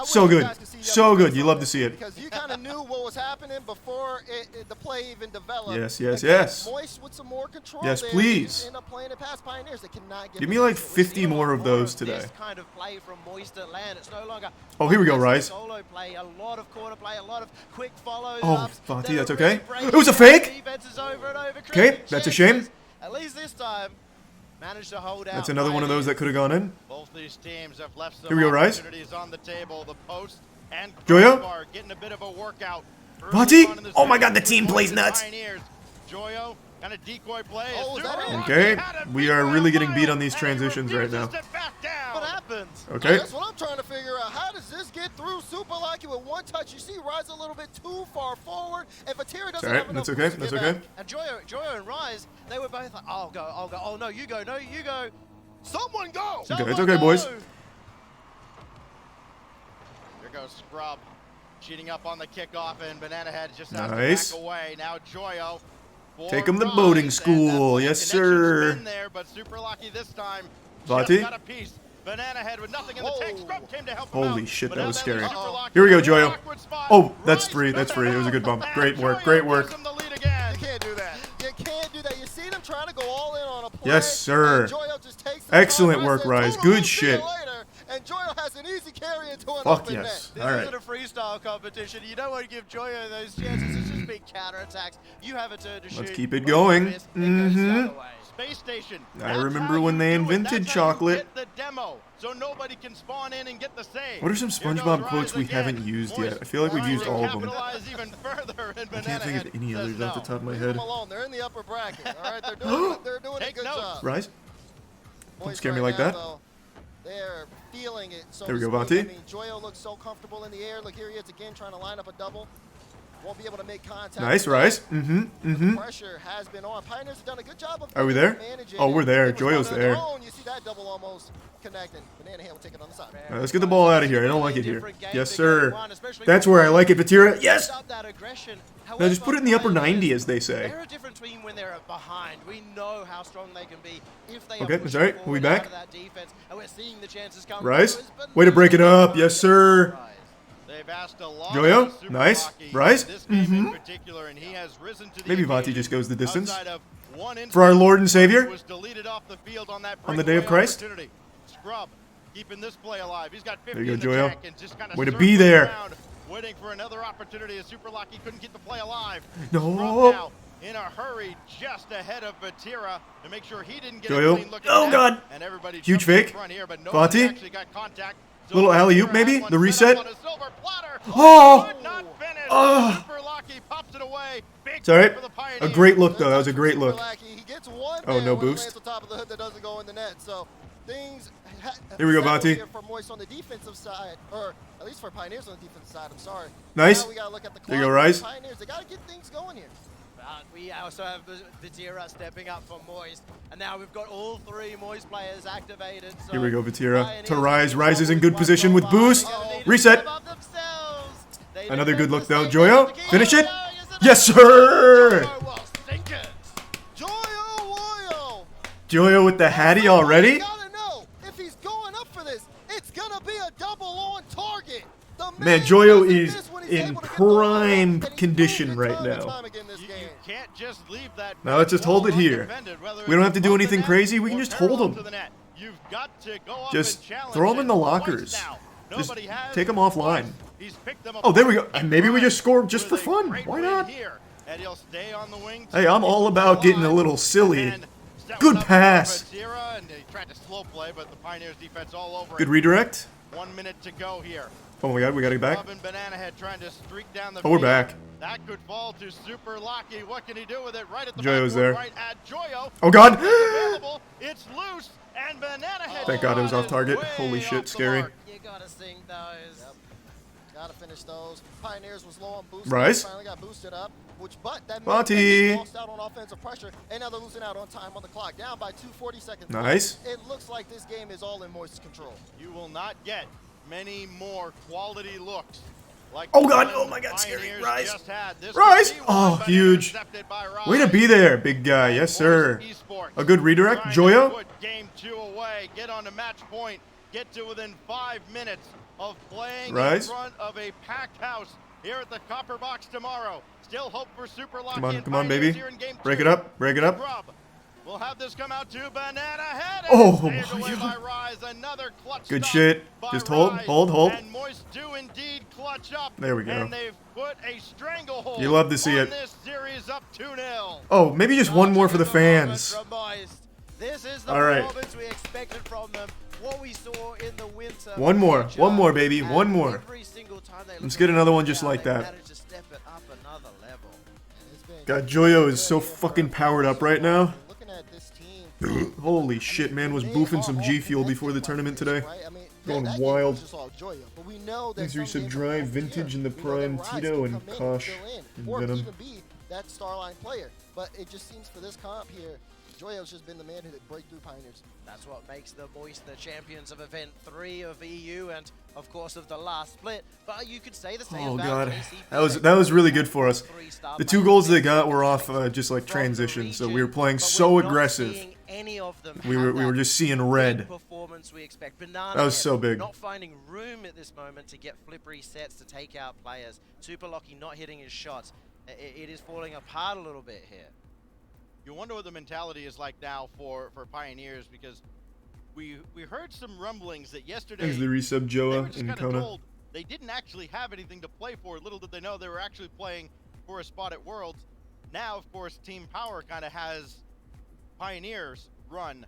So good. So good. You love to see it. Because you kind of knew what was happening before the play even developed. Yes, yes, yes. Moist with some more control. Yes, there. please. End up playing it past Pioneers. They cannot get Give me like 50 more of those today. This kind of play from Moist land. It's no longer Oh, here we go, Rise. solo play, a lot of corner play, a lot of quick follows. Oh, Vati, that's okay. It was a fake. Okay, that's a shame. At least this time, managed to hold out. That's another one of those that could have gone in. Both these teams have left some Here we go, Rise. opportunities on the table. The post and Joyo. crossbar getting a bit of a workout. Vati. Oh my god, the team plays nuts. Joyo, kind of decoy play. Okay, we are really getting beat on these transitions right now. What happened? Okay. That's what I'm trying to figure out. How does this get through Super Lucky with one touch? You see Rise a little bit too far forward. If Vatira doesn't have enough that's okay. boost to That's get okay. back. And Joyo and Rise, they were both like, I'll go. Oh, no, you go. No, you go. Someone go! Okay, it's okay, boys. Here goes Scrub. Cheating up on the kickoff, and Banana Head just has Nice. to back away. Now Joyo. Take him to boating school. Yes, sir. Been there, but super lucky this time. Vati. Just got a piece. Banana Head with nothing in the tank. Scrub came to help him Holy out, shit, but that now was that scary. Super Lucky Here we go, in an Joyo. awkward spot. Oh, that's Rise free. That's free. It was a good bump. and Great work. Joyo Great does work. him the lead again. You can't do that. You can't see them trying to go all in on a play. Yes, sir. And Joyo just takes the Excellent shot, work, Rise. total, Good see you shit. later, and Joyo has an easy carry into an Fuck open yes. net. All This right. isn't a freestyle competition. You don't want to give Joyo those chances. It's just big counterattacks. You have a turn to shoot. Let's keep it but going. risk, it goes the other way. Space station. I That's remember how when you they do it. invented That's how you chocolate. get the demo, so nobody can spawn in and get the save. What are some Here goes SpongeBob Rise quotes we again. haven't used Moist yet? I feel like we've trying used to all of them. capitalize even further, and I can't think of Banana any Head others says off the no. top of my Leave head. them alone. They're in the upper bracket. All right, they're doing a Take good notes. job. Rise. Don't Moist scare me right like now, that. though, they're feeling it. So There we to go, speak. Vontae. I mean, Joyo looks so comfortable in the air. Look, here he is again trying to line up a double. Won't be able to make contact. Nice, with Rise. that. Mm-hmm. The pressure has been on. Pioneers have done a good job of Are we there? managing Oh, we're it. there. They responded Joyo's on their there. own. You see that double almost connecting. Banana Head will take it on the side. All right, let's get the ball out of here. I don't like it here. Yes, sir. That's where I like it, Vatira. Yes. Now just put it in the upper 90, as they say. They're a different team when they're behind. We know how strong they can be if they Okay, are that's pushing all right. We'll be forward out back. of that defense, and we're seeing the chances come Rise. through. It's Way to break it up. Yes, sir. They've asked a lot Joyo, of Super nice. Rocky Rise. in this game in particular, and he has risen to the Maybe occasion. Vati just goes the distance. Outside of one For our Lord and instance, he Savior. was deleted off the field on that On the day of breakaway Christ. opportunity. Scrub keeping this play alive. He's got 50 There you in go, the Joyo. tank and just kind of Way to be there. waiting for another opportunity as Super Lucky couldn't keep the play alive. No. Scrub now in a hurry just ahead of Vatira to make sure he didn't get Joyo. a clean look at Oh, that. God. And everybody Huge jumped in fake. front here, but nobody Vati. actually got contact. So Little alley-oop, Vatira maybe? had one The set reset? up on a silver platter. Oh. Could not finish. Oh. Super Lucky pops it away. Big It's all right. for the A Pioneers. great look, though. That was a great look. He gets one Oh, man no when it boost. lands on top of the hood that doesn't go in the net. So things Here we go, settled Vontae. here for Moist on the defensive side, or at least for Pioneers on the defensive side. I'm sorry. Nice. Now we gotta look at the There you go, clock. Rise. Pioneers, they gotta get things going here. We also have Vatira stepping up for Moist, and now we've got all three Moist players activated. So Here we go, Vatira. Pioneers To Rise. are Rise is in with good one position goal with behind. boost. They're gonna need to Reset. step up themselves. They Another defend good look, the though. same Joyo, again. finish it. Joyo, yes, it Yes, is. sir. Joyo will sink it. Joyo! Joyo with the Hattie already? You gotta know, if he's going up for this, it's gonna be a double on target. The Man, Joyo doesn't is miss when he's in able to get the ball prime up, and he's condition proven right time and now. time again this game. Can't just leave that Now let's just hold it wall here. undefended, whether We don't it's have to do above the anything net crazy. We can or just hold parallel them. to the net. You've got to go up Just and challenge throw them in the it. lockers. Moist now. Just Nobody has take them offline. He's picked them Oh, there we go. apart And maybe we in just score front just for with a fun. great Why win not? here. And he'll stay on the wing Hey, to I'm keep all the about ball getting a alive. little silly. And set Good one up for pass. Vatira, and they tried to slow play, but the Pioneers defense all over Good it. redirect. 1 minute to go here. Oh my god, we gotta get back. Scrub and Banana Head trying to streak down the Oh, we're field. back. That could fall to Super Lucky. What can he do with it? Right at the Joyo's backboard, there. right at Joyo. Oh god! It's available. It's loose, and Banana Head. Thank God it was off is target. way Holy off shit, the scary. mark. You gotta sing those. Yep. Gotta finish those. Pioneers was low on boost. Rise. Finally got boosted up, but that Vati. they lost out on offensive pressure, and now they're losing out on time on the clock. Down by 2:40 seconds. Nice. It looks like this game is all in Moist's control. You will not get many more quality looks. Like Oh the god, one oh my god, scary. Pioneers Rise. just had. This Rise. could be Oh, one, but huge. intercepted by Way to Rise. be there, big guy. Yes, sir. MoistEsports A good redirect. trying to Joyo. put game 2 away, get on to match point, get to within 5 minutes of playing Rise. in front of a packed house here at the Copper Box tomorrow. Still hope for Super Lucky. Come on, and come on, Pioneers baby. here in game Break 2. it up. Break it up. Scrub. We'll have this come out to Banana Head. Oh, and it's saved my away God. by Rise. Another clutch Good stop shit. by Just hold, Rise. hold, hold. And Moist do indeed clutch up. There we go. And they've put a stranglehold You love to see on it. this series up 2-0. Oh, maybe just one more for the fans. This is the All right. performance we expected from them. What we saw in the winter. One more. major, One more, baby. and One more. every single time they Let's look get at another the one just down, like they that. managed to step it up another level. It's been God, Joyo is so fucking powered up right now. Looking at this team, Holy shit, man. Was boofing some G Fuel before the tournament today. right? I mean, Going that game wild. was just all Joyo, but we know that These are some games dry like vintage here, in the we know that prime Rise Tito can and come in Kosh fill in, and or Venom. even be that Starline player. But it just seems for this comp here, Joyo's just been the man who did break through Pioneers. That's what makes the Moist the champions of Event 3 of EU and, of course, of the last split. But you could say the same Oh about god, KCP. that was really good for us. Three-star The 2 players goals they making got were the off difference just like from the transition, so we were region, playing but so we're not aggressive. seeing any of them We have were that just seeing big red. performance we expect. Banana That was Head so big. Not finding room at this moment to get flip resets to take out players. Super Lucky not hitting his shots. It is falling apart a little bit here. You wonder what the mentality is like now for Pioneers, because we heard some rumblings that yesterday There's the resub they were Joa just in kind of Kona. told they didn't actually have anything to play for. Little did they know they were actually playing for a spot at Worlds. Now, of course, Team Power kind of has Pioneers run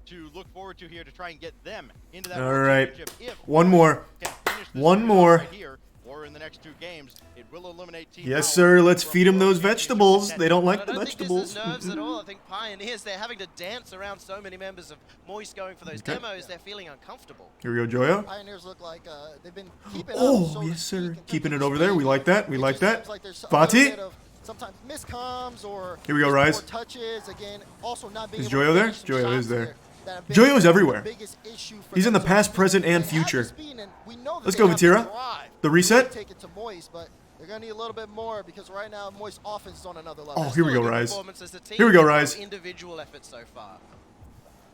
to look forward to here to try and get them into that All World right. Championship. If One more. can finish this One series more. right here, or in the next 2 games, it will eliminate Team Yes, Power sir. Let's from feed them World those Championship vegetables. contention. They don't like I the don't vegetables. think this is nerves at all. I think Pioneers, they're having to dance around so many members of Moist going for those Okay. demos. They're feeling uncomfortable. Here we go, Joya. Pioneers look like they've been keeping up. Oh, so to yes, speak, sir. in terms Keeping of it over there. We speed. like that. We It like just that. seems like there's a little Vati. bit of sometimes miscoms or Here we go, just Rise. more touches. Again, also not being Is able to Joyo there? finish some Joyo shots is there. here that have been Joyo is the everywhere. biggest issue for He's in them. the So past, present, they and have the future. speed, and we know that Let's they go, have the Vatira. drive The to reset. take it to Moist, but they're gonna need a little bit more because right now Moist offense is on another level. Oh, here we go, Still a good Rise. performance as a team. Here we go, No Rise. individual effort so far.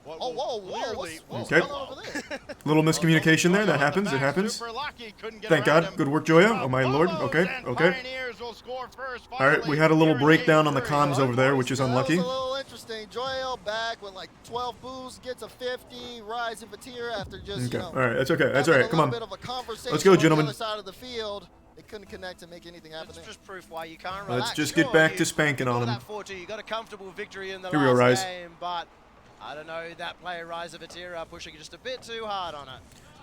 What Oh, will whoa, clearly- what's Okay. going on over there? Little miscommunication there. That happens. It happens. Super lucky, couldn't get Thank around God. him. Good work, Joya. Oh, my lord. Okay. And Okay. Pioneers will score first. All right. We had a little breakdown on the comms over there, which is unlucky. That was a little interesting. Joyo back with like 12 boosts, gets a 50. Rise and Vatira after just, Okay. you know, All right. That's okay. That's having all right. Come a on. little bit of a conversation Let's go, on gentlemen. The other side of the field. They couldn't connect and make anything happen That's there. just proof why you can't Let's relax. just get Sure, back you to spanking on got them. that 4-2. You got a comfortable victory in the Here we go, Rise. last game, but I don't know, that player Rise of Atira pushing just a bit too hard on it.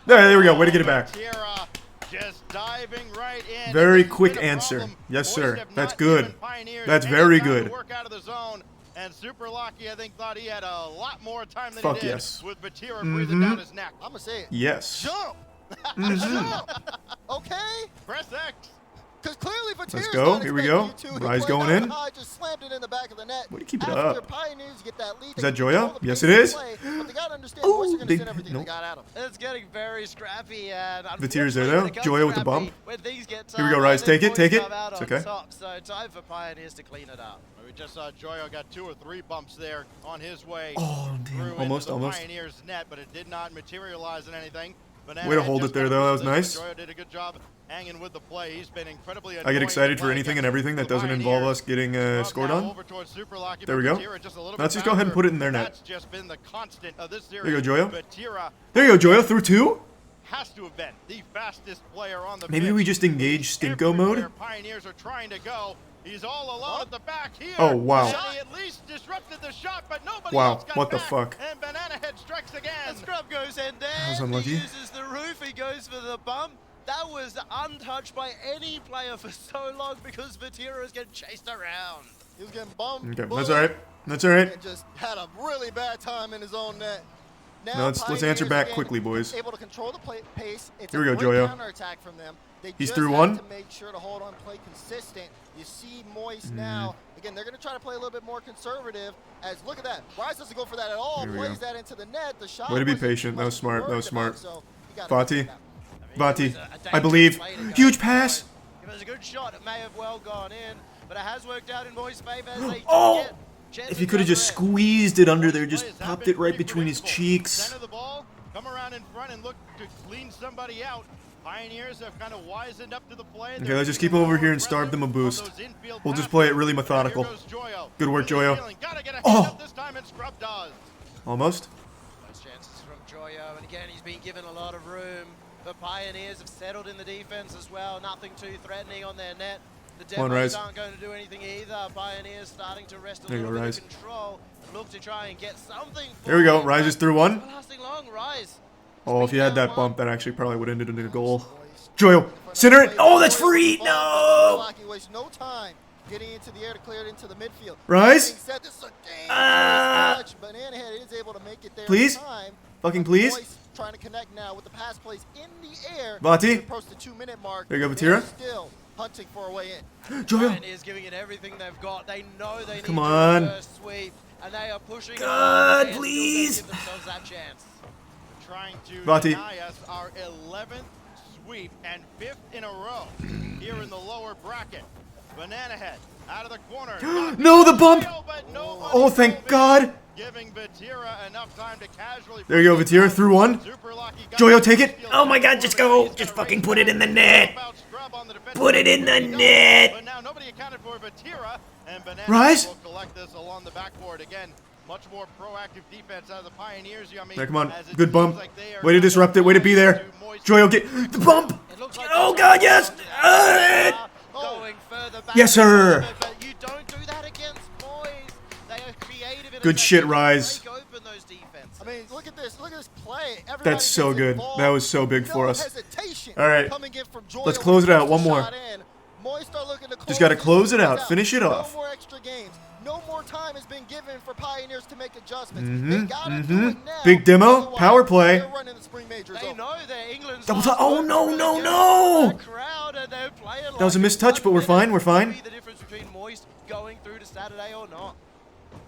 There we go. Way to get it back. Tira just diving right in. Very This has quick been a answer. problem. Yes, Moist sir. have That's not good. given Pioneers That's any very time to good. work out of the zone. And Super Lucky, I think, thought he had a lot more time than Fuck he did yes. with Batira breathing down his neck. I'm going to say it. Yes. Jump! Jump! Okay? Press X. Because clearly Vatira's Let's go. not Here we expecting go. you to. He Rise played going that in. high, just slammed it in the back of the net. Way to keep it After up. Pioneers get that lead, Is that they control Joya? the Yes, pace it of is. play, but they got to understand, Ooh, Moist are going they- to send everything nope. they got at them. It's getting very scrappy, and Vatira's there, unfortunately, though. when it comes Joya with the scrappy, bump. when things get Here we go, tough, Rise. I Take think it, take Moist it. come out It's on okay. top, so time for Pioneers to clean it up. We just saw Joyo got 2 or 3 bumps there on his way Oh, damn. through Almost, into the almost. Pioneers net, but it did not materialize in anything. Way to hold it there, though. That was nice. Joyo did a good job hanging with the play. He's been incredibly I annoying get excited to for play anything and against everything that the doesn't involve Pioneers. us getting Up scored now on. over towards Super Lucky, There we but go. Vatira just a little Let's bit just go ahead and faster. put it in their net. That's just been the constant of this series. There you go, Joyo. Vatira There you go, Joya. Through 2. has to have been the fastest player on the Maybe pitch. we just engage Stinko Everywhere mode. Pioneers are trying to go. He's all alone at the back here. Oh, wow. And he at least disrupted the shot, but nobody Wow, else got what the back. fuck? And Banana Head strikes again. And Scrub goes in there. was unlucky. He uses the roof. He goes for the bump. That was untouched by any player for so long because Vatira is getting chased around. He was getting bumped. Okay, that's all right. That's all right. And just had a really bad time in his own net. Now Now let's answer Pioneers, back again, quickly, boys. Able to control the pace. It's Here we a go, great Joyo. counterattack from them. They He's just through have one. to make sure to hold on, play consistent. You see Moist now. Again, they're going to try to play a little bit more conservative. As look at that, Rise doesn't go for that at all. Here we Plays go. that into the net. The shot. Way to be wasn't patient. That was much smart. That worried was smart. about, so you gotta Vati. respect that. Vati. It was a I dangerous believe. play to go Huge for pass. it. It was a good shot. It may have well gone in, but it has worked out in Moist's favor as they Oh! get chances If he could have just over it. squeezed it under there, Players just have popped been it right pretty between his predictable. cheeks. Center the ball, come around in front and look to clean somebody out. Pioneers have kind of wisened up to the play. Okay, let's just keep him over here and starve them a boost. We'll just play it really methodical. Good work, Joyo. Oh! This time and Scrub does. Almost. Those chances from Joyo, and again, he's been given a lot of room. But Pioneers have settled in the defense as well. Nothing too threatening on their net. The Come on, demos Rise. aren't going to do anything either. Pioneers starting to rest a There you little go, bit Rise. of control. And look to try and get something. There we go. forward, Rise but is through one. not lasting long. Rise. Oh, if you had that bump, that actually probably would have ended in a goal. Joyo, center it. Oh, that's free. No. Lucky wastes no time getting into the air to clear it into the midfield. Rise. That being said, this is a dangerous touch. Banana Head is able to make it there Please? in time. Fucking please. Moist trying to connect now with the pass plays in the air. Vati. To approach the 2-minute mark. There you go, They're Vatira. still hunting for a way in. Joyo. Pioneers giving it everything they've got. They know they need Come to on. reverse sweep, and they are pushing. God, hard. They are still gonna please. Give themselves that chance. Trying to Vati. deny us our 11th sweep and 5th in a row here in the lower bracket. Banana Head out of the corner. No, the bump. But nobody Oh, thank drove in, God. Giving Vatira enough time to casually. There you go, Vatira through one. Super lucky got Joyo, the take it. steal. Oh my God, just go. Just fucking put it in the net. Put it in the net. But now nobody accounted for Vatira, And Banana Rise. will collect this along the backboard again. Much more proactive defense out of the Pioneers, Yummy. There, come on. as it Good seems bump. like they are Way to disrupt it. Way to be there. to Moist. Joyo, get the bump. Oh, God, yes. Going further back. Yes, sir. But you don't do that against Moist. They are creative in Good attacking shit, to Rise. break open those defenses. I mean, look at this play. Everybody That's so gets good. involved. That was so big No for us. hesitation All right. coming in from Joyo. Let's close it out. One Puts the more. shot in. Moist are looking to Just got to this close it series out. Finish it off. No more extra games. No more time has been given for Pioneers to make adjustments. Mm-hmm, They gotta do it now. Big demo. Otherwise, Power play. they're running the spring majors They over. know they're England's Double last touch. Oh, hope. no, They're no, getting no. that crowd and they're playing That was a like missed touch, but we're fine. We're fine. Be the difference between Moist going through to Saturday or not.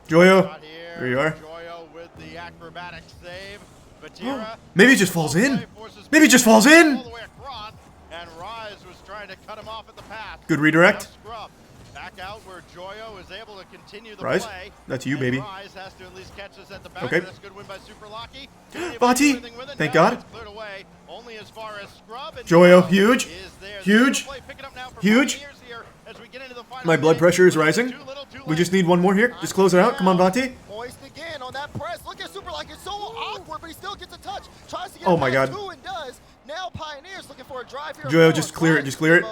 Joyo. Not here. There you are. Joyo with the acrobatic save. Batira. Maybe it just falls in. Maybe it just falls All in. the way across, and Rise was trying to cut him off at the path. Good redirect. Now Scrub back out where Joyo is able to continue the Rise. play. That's you, And baby. Rise has to at least catch us at the back. Okay. That's a good win by Super Lucky. Vati. Thank God. It's cleared away. Only as far as Scrub. And Joyo, Joyo huge. is there. Huge. The play picking up now for Huge. Pioneers here as we get into the final My blood minute. pressure is rising. Too little, too We late. just need one more here. Just close it out. Come on, Vati. Moist again on that press. Look at Super Like it's so awkward, but he still gets a touch. Tries to get Oh it my past God. two and does. Now Pioneers looking for a drive here. Joyo, just clear it. Just clear it.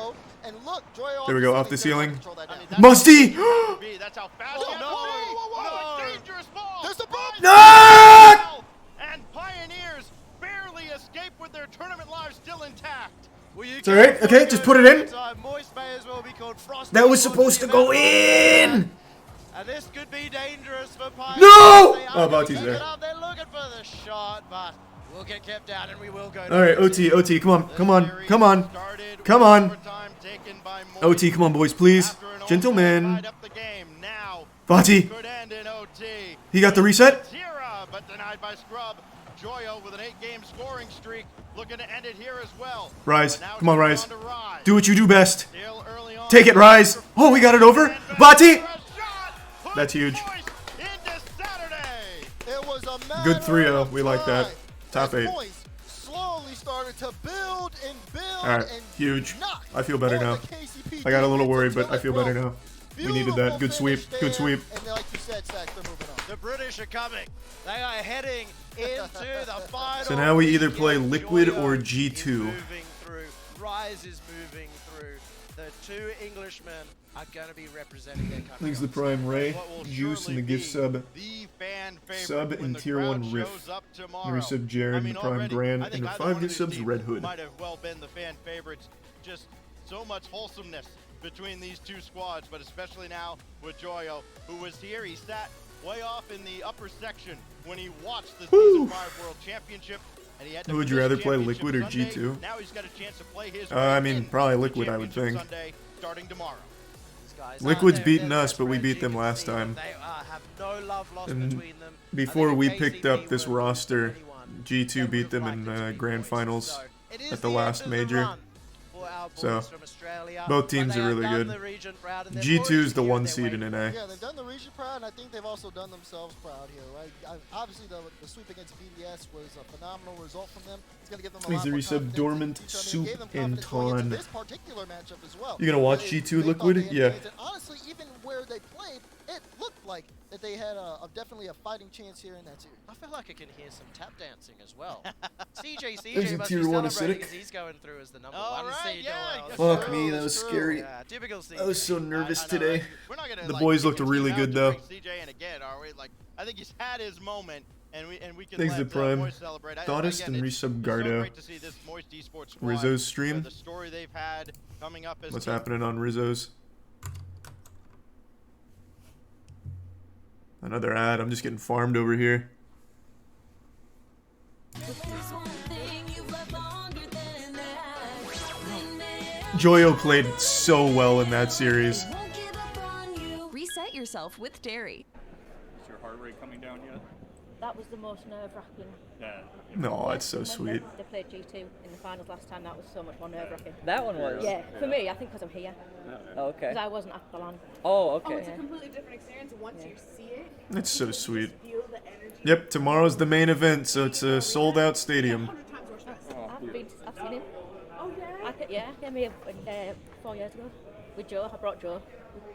And look, Joyo There we go. Off the ceiling. Control that down. Musty. That's how fast. Oh, he no. Whoa, dangerous ball. There's a bump. No! And Pioneers barely escape with their tournament lives still intact. It's all right. Okay, just put it in. Moist may as well be called Frost. That was supposed to go in. And this could be dangerous for Pioneers. No! They are Oh, gonna Vati's keep there. it up. They're looking for the shot, but we'll get kept out and we will go. All right, OT, OT. Come on. Come on. Come on. Come on. OT, come on, boys, please. Gentlemen. Vati. He got the reset. But denied by Scrub. Joyo with an 8-game scoring streak, looking to end it here as well. Rise. But now Come on, she's Rise. on to Rise. Do what you do best. Still early on. Take it, Rise. Oh, we got it over. Vati. That's huge. Into Saturday. It was a matter Good 3-0. of We like that. time Top as 8. Moist slowly started to build and build. All right, and huge. knock I feel better on now. the KCP I got a little defense worried, but until I feel it better broke. now. We needed that. Good sweep. Beautiful Good finish sweep. there, And like you said, Sax, they're moving on. The British are coming. They are heading into the final. So now we either play weekend. Liquid Joyo or is G2. moving through. Rise is moving through. The two Englishmen are going to be representing their country. Thanks to Prime Ray, What will Juice, and surely the gift be sub. the fan favorite Sub when and the Tier crowd 1 Riff. shows up tomorrow. And resub Jared, I mean, the Prime already, Brand, I and think the either 5 one of gift these subs teams Red Hood. might have well been the fan favorites. Just so much wholesomeness between these two squads, but especially now with Joyo, who was here. He sat way off in the upper section when he watched the Season 5 World Championship. And he had to Who would you miss rather play, Championship Liquid or Sunday. G2? Now he's got a chance to play his I way mean, in probably the Liquid, I would Championship think. Sunday, starting tomorrow. Liquid's beaten us, but we beat them last time. They have no love lost And between them. before I we think picked KCP up this were roster, 21. G2 beat them in Grand Finals at the last major. So, both teams are really good. G2's the 1 seed in NA. Yeah, they've done the region proud, and I think they've also done themselves proud here, right? Obviously, the sweep against BDS was a phenomenal result from them. It's going to give them a Thanks lot to more resub confidence. Dormant, Each other. It Soup, gave them and confidence going into Ton. this particular matchup as well. You gonna watch They G2 thought Liquid? they had Yeah. a chance, and honestly, even where they played, it looked like that they had definitely a fighting chance here in that series. I feel like I can hear some tap dancing as well. CJ There's a must Tier be 1 celebrating acidic. as he's going through as the number All 1 right, seed. yeah, Oh, yes, well. Fuck me, that was scary. Yeah, typical CJ. I was so nervous today. We're not gonna, The like, boys kick looked him really out good, to though. bring CJ in again, are we? Like, I think he's had his moment, and we can Thanks let to Prime. Moist celebrate. Thoughtest Again, and it's resub so Gardo. great to see this Moist Esports squad, Rizzo's stream. the story they've had coming up as What's team. happening on Rizzo's? Another ad. I'm just getting farmed over here. Joyo played so well in that series. Reset yourself with dairy. Is your heart rate coming down yet? That was the most nerve-wracking. Yeah. No, that's so sweet. They played G2 in the finals last time. That was so much more nerve-wracking. That one was? Yeah, for me, I think because I'm here. Oh, okay. Because I wasn't at the LAN. Oh, okay. Oh, it's a completely different experience once you see it. That's so sweet. Feel the energy. Yep, tomorrow's the main event, so it's a sold-out stadium. I've seen him. Oh, yeah? I came here 4 years ago with Joe. I brought Joe.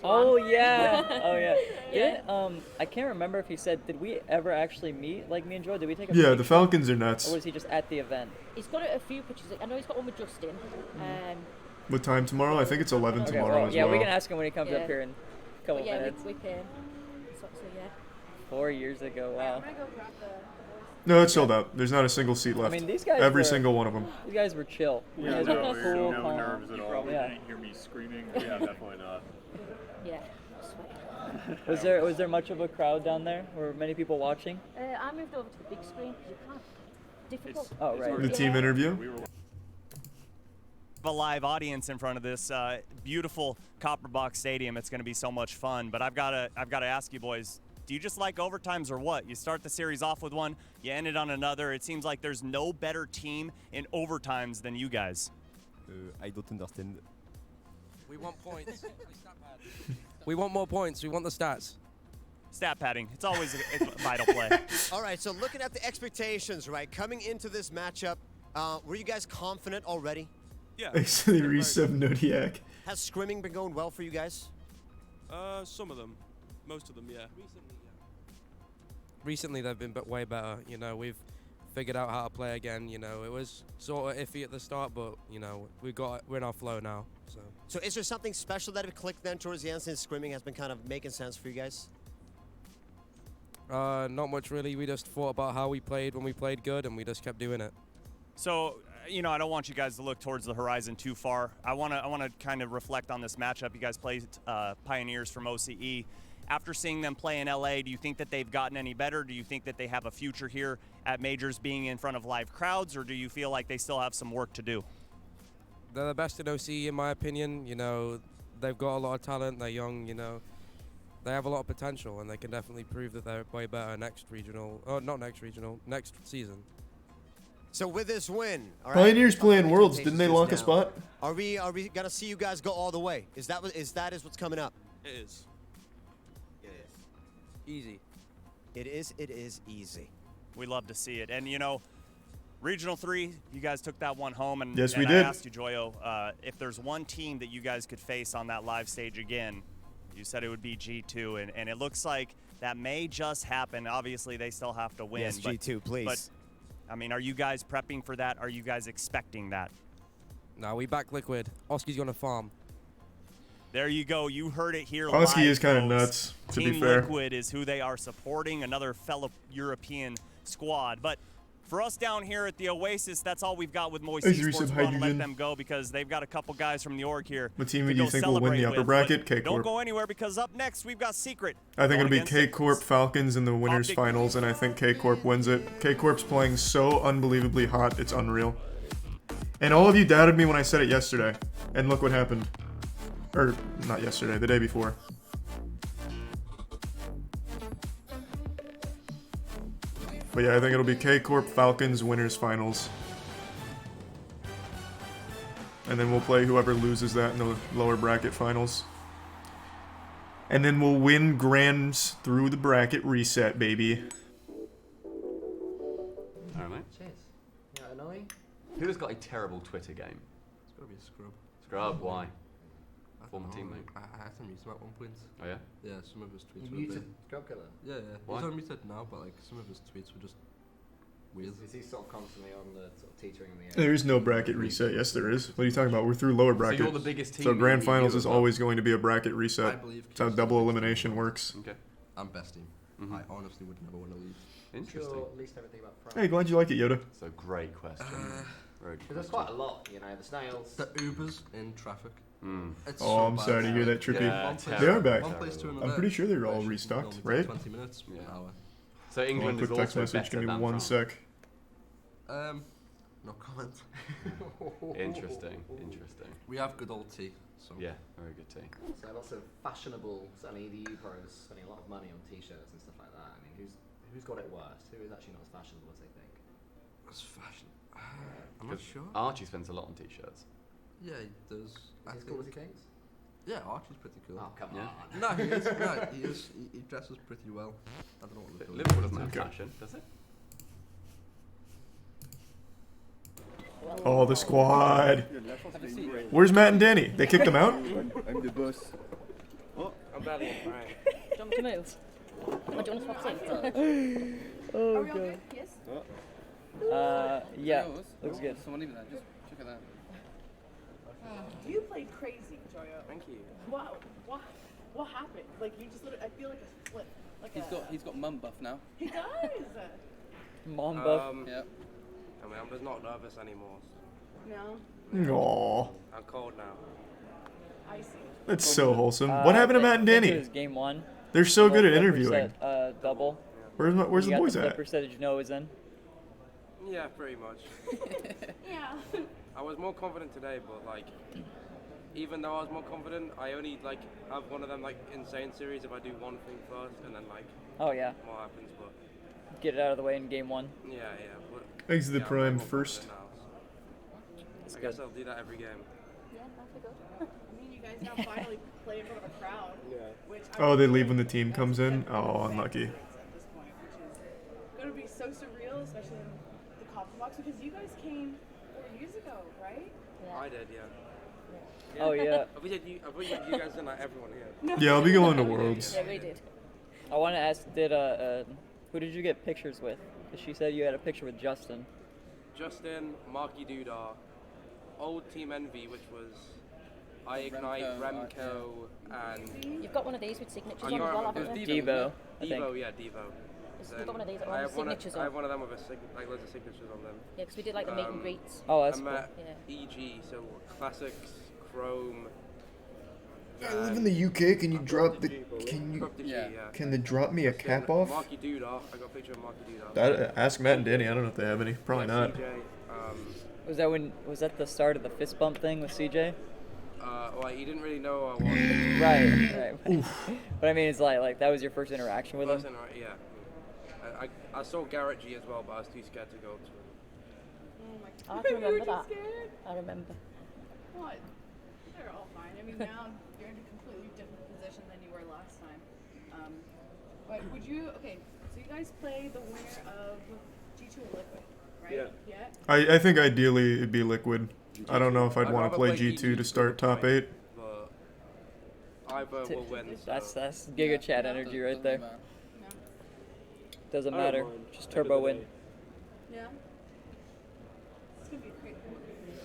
Oh yeah, oh yeah. Didn't I can't remember if he said. Did we ever actually meet? Like me and Joy, did we take a? Yeah, picture? the Falcons are nuts. Or was he just at the event? He's got a few pictures. I know he's got one with Justin. What time tomorrow? I think it's 11 Okay, tomorrow well, as yeah, well. we can ask him when he comes up here in a couple But yeah, minutes. we came. So yeah. 4 years ago, wow. I'm gonna go grab the. No, it's sold out. There's not a single seat left. I mean, these guys Every were, single one of them. These guys were chill. These Yeah, guys no, were cool, no calm. nerves at all. Probably, You yeah. didn't hear me screaming. Yeah, definitely not. Yeah. Was there much of a crowd down there? Were many people watching? I moved over to the big screen because you can't. Difficult. Oh right. The team interview. A live audience in front of this beautiful Copper Box Stadium. It's going to be so much fun. But I've got to ask you boys, do you just like overtimes or what? You start the series off with one, you end it on another. It seems like there's no better team in overtimes than you guys. I don't understand. We want points. We want more points. We want the stats. Stat padding. It's always a vital play. All right, so looking at the expectations, right, coming into this matchup, were you guys confident already? Yeah. Actually, Reese Nodiak. Has scrimming been going well for you guys? Some of them. Most of them, yeah. Recently, they've been way better. You know, we've figured out how to play again. You know, it was sort of iffy at the start, but you know, we're in our flow now. So is there something special that have clicked then towards the end since scrimming has been kind of making sense for you guys? Not much really. We just thought about how we played when we played good, and we just kept doing it. So, you know, I don't want you guys to look towards the horizon too far. I want to kind of reflect on this matchup. You guys played Pioneers from OCE. After seeing them play in LA, do you think that they've gotten any better? Do you think that they have a future here at Majors being in front of live crowds, or do you feel like they still have some work to do? They're the best in OCE, in my opinion. You know, they've got a lot of talent. They're young. You know, they have a lot of potential, and they can definitely prove that they're way better next regional. Oh, not next regional. Next season. So with this win, all right, Pioneers playing Worlds. Didn't they lock a now, spot? Are we gonna see you guys go all the way? Is that what's coming up? It is. It is. Easy. It is easy. We love to see it. And, you know, Regional 3, you guys took that one home. And, yes, we I did. asked you, Joyo, if there's one team that you guys could face on that live stage again, you said it would be G2. And it looks like that may just happen. Obviously, they still have to win. Yes, G2, please. But, I mean, are you guys prepping for that? Are you guys expecting that? No, we back Liquid. Oski's gonna farm. There you go. You heard it here. Oski live, is kind of folks. nuts, to Team be fair. Liquid is who they are supporting, another fellow European squad. But for us down here at the Oasis, that's all we've got with Moist Hey, Zuri, Esports. some We're going to let hydrogen. them go because they've got a couple guys from the org here. What team to do you go think will win the celebrate upper with. bracket? But K-Corp. Don't go anywhere because up next we've got Secret. I think going it'll be against K-Corp Falcons in the winners finals, and I think K-Corp wins it. K-Corp's playing so unbelievably hot, it's unreal. And all of you doubted me when I said it yesterday, and look what happened. Or, not yesterday, the day before. But yeah, I think it'll be K-Corp Falcons winners finals. And then we'll play whoever loses that in the lower bracket finals. And then we'll win Grands through the bracket reset, baby. Alright, mate. Cheers. Yeah, annoying. Who has got a terrible Twitter game? It's got to be a scrub. Scrub, why? I Former don't know, teammate. I had to mute him at one point. Oh, yeah? Yeah, some of his tweets You were muted a bit... Scrub Killer? Yeah, yeah. Why? He's unmuted now, but like some of his tweets were just weird. Is he sort of constantly on the sort of teetering in the air? There is no bracket reset. Yes, there is. What are you talking about? We're through lower bracket. you're the biggest team So grand in finals Europe, is huh? always going to be a bracket reset. I believe That's how double elimination works. Okay. I'm best team. Mhm. I honestly would never want to leave. Interesting. Your least favorite thing about France? Hey, glad you like it, Yoda. So great question. Very good Because there's question. quite a lot, you know, the snails. The Ubers in traffic. Mm. It's Oh, so I'm bad. sorry to hear that, Trippy. Yeah, One place- They are back. One place to I'm another. pretty sure they're all Should restocked, only take right? 20 minutes, Yeah. an hour. So Hold on, England quick is text also message. better Give me than one France. sec. No comment. Interesting, interesting. We have good old tea, so. Yeah, very good tea. So lots of fashionable, certainly the EU pros spending a lot of money on t-shirts and stuff like that. I mean, who's got it worst? Who is actually not as fashionable as they think? It's fashion. I'm not 'Cause sure. Archie spends a lot on t-shirts. Yeah, he does. Is he as cool as he thinks? Yeah, Archie's pretty cool. Oh, come Yeah. on. No, he is. No, he is. He dresses pretty well. I don't know what the Liverpool doesn't have fashion, does it? Oh, the squad. Where's Matt and Danny? They kicked them out? I'm the boss. badly in Brian. Do you want me to move? Or do you want to swap seats? Oh, Are we all God. good? Yes? Yeah, looks good. Someone leave that. Just check it out. You played crazy, Joyo. Thank you. What happened? Like you just I feel like a flip. Like He's got mum buff now. He does. Mom buff. Yep. I mean, I'm just not nervous anymore. No. Aww. I'm cold now. I see. That's so wholesome. What happened to Matt and I think Danny? It was game 1. They're so good at Flipper interviewing. Set, double. Where's You the got boys the at? flipper set. Did you know it was in? Yeah, pretty much. Yeah. I was more confident today, but like, even though I was more confident, I only like have one of them like insane series if I do one thing first and then like. Oh yeah. More happens, but. Get it out of the way in game 1. Yeah, but. Exit the yeah, I'm prime more first. confident now, That's I guess good. I'll do that every game. Yeah, that's good. I mean, you guys now finally play in front of a crowd. Yeah. Which Oh, they leave when the team comes in? Oh, unlucky. At this point, which is going to be so surreal, especially in the Copper Box, because you guys came 4 years ago, right? I did, yeah. Oh yeah. I thought you guys did like everyone here. Yeah, I'll be going to Worlds. Yeah, we did. I want to ask, who did you get pictures with? 'Cause she said you had a picture with Justin. Justin, Marky Dudar, old Team Envy, which was I Ignite, Remco, and You've got one of these with signatures I on as can't well, remember. haven't you? Devo, I think. Devo, yeah, Devo. You've got one of these that I have have one. signatures I on. have one of them with like loads of signatures on them. Yeah, because we did like the meet and greets. Oh, that's I cool. met Yeah. EG, so classics, Chrome. I live in the UK. Can you drop the? Can you? Drop the G, yeah. Can they drop me a cap off? Marky Dudar. I got a picture of Marky Dudar. Ask Matt and Danny. I don't know if they have any. Probably not. CJ, Was that the start of the fist bump thing with CJ? well, he didn't really know who I was. Right. But I mean, it's like that was your first interaction with him. Yeah. I saw Garrett G as well, but I was too scared to go to him. Oh my I God. can You were remember too that. scared? I remember. What? They're all fine. I mean, now you're in a completely different position than you were last time. But would you? Okay, so you guys play the winner of G2 and Liquid, right? Yeah. I think ideally it'd be Liquid. I don't know if I'd want to play rather play G2 to start top 8. But either will win. So. That's Giga Chat energy right there. No. Doesn't I don't matter. mind. Just End of turbo the win. day. Yeah. It's gonna be great.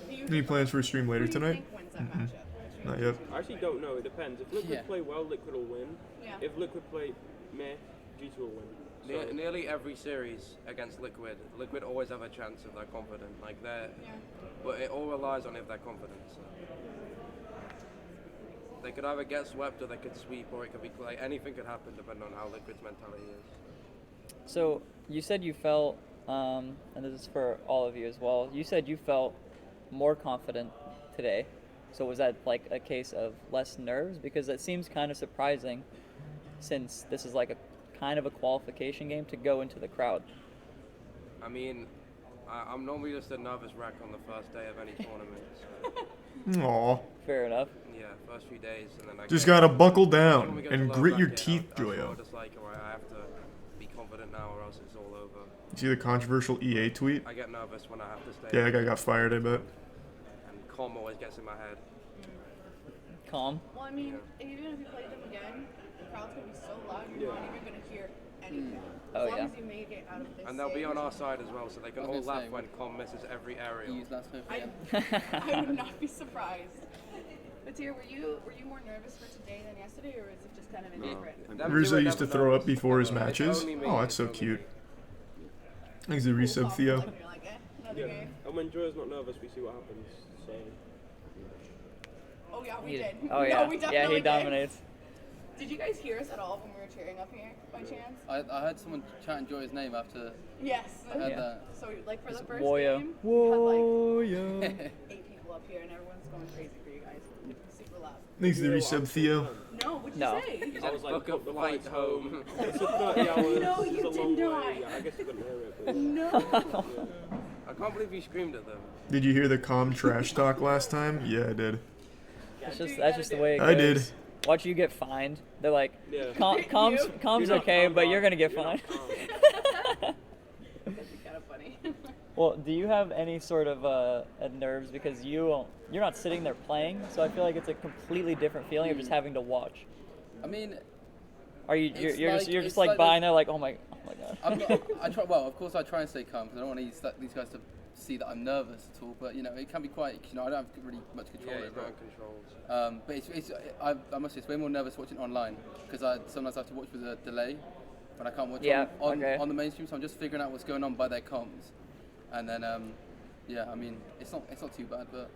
Do you- Any plans for a stream later who do you tonight? think wins that Mm-mm. matchup? Not yet. I actually don't know. It depends. If Liquid Yeah. play well, Liquid will win. Yeah. If Liquid play meh, G2 will win. So, Nearly every series against Liquid always have a chance if they're confident. Like they're, but it all relies on if they're confident. So. They could either get swept or they could sweep, or it could be like anything could happen depending on how Liquid's mentality is. So you said you felt, and this is for all of you as well. You said you felt more confident today. So was that like a case of less nerves? Because it seems kind of surprising, since this is like a kind of a qualification game to go into the crowd. I mean, I'm normally just a nervous wreck on the first day of any tournament. So. Aw. Fair enough. Yeah, first few days, and then I Just get- gotta buckle when down we get to and low grit your bracket, teeth, I sort Joyo. of just like, alright, I have to be confident now, or else it's all over. You see the controversial EA tweet? I get nervous when I have to stay. Yeah, that guy got fired, I bet. And calm always gets in my head. Calm. Well, I mean, even if you play them again, the crowd's gonna be so loud you're not even gonna hear anything. Oh, As long yeah. as you make it out of this. And they'll be stage. on our side as well, so they can I all was gonna laugh say, when Calm misses every aerial. I would not be surprised. But Tyr, were you more nervous for today than yesterday, or is it just kind of indifferent? Rizzo used to throw up before his It's matches. only me, Oh, that's so it's only cute. me. Thanks to resub, Theo. yeah. And when Joe's not nervous, we see what happens. So. Oh yeah, we He- did. Oh yeah. No, we Yeah, definitely he dominates. Did you guys hear us at all when we were cheering up here, by chance? I heard someone chanting Joy's name after. Yes. I heard that. So like for the first Woyo. game, we had Woyo. like 8 people up here, and everyone's going crazy for you guys. Super loud. Thanks to the resub, Theo. No, what'd you No. say? I was like, Book a book the flight flight home. home. It's a 30 hours. No, it's you a did long not. way. Yeah, I guess you couldn't hear it. But No. I can't believe you screamed at them. Did you hear the calm trash talk last time? Yeah, I did. That's just the way it goes. I did. Watch you get fined. They're like, Yeah. calm's You're not okay, calm, but dog. you're gonna get You're not fined. calm. That'd be kind of funny. Well, do you have any sort of nerves because you're not sitting there playing, so I feel like it's a completely different feeling of just having to watch. I mean, Are you it's you're it's just like buying the- there like, oh my god. I'm not, I try. Well, of course, I try and stay calm because I don't want these guys to see that I'm nervous at all. But you know, it can be quite. You know, I don't have really much control Yeah, over not it. controls. But I must say, it's way more nervous watching online because I sometimes have to watch with a delay when I can't watch Yeah, on okay. the mainstream. So I'm just figuring out what's going on by their comms, and then yeah, I mean, it's not too bad, but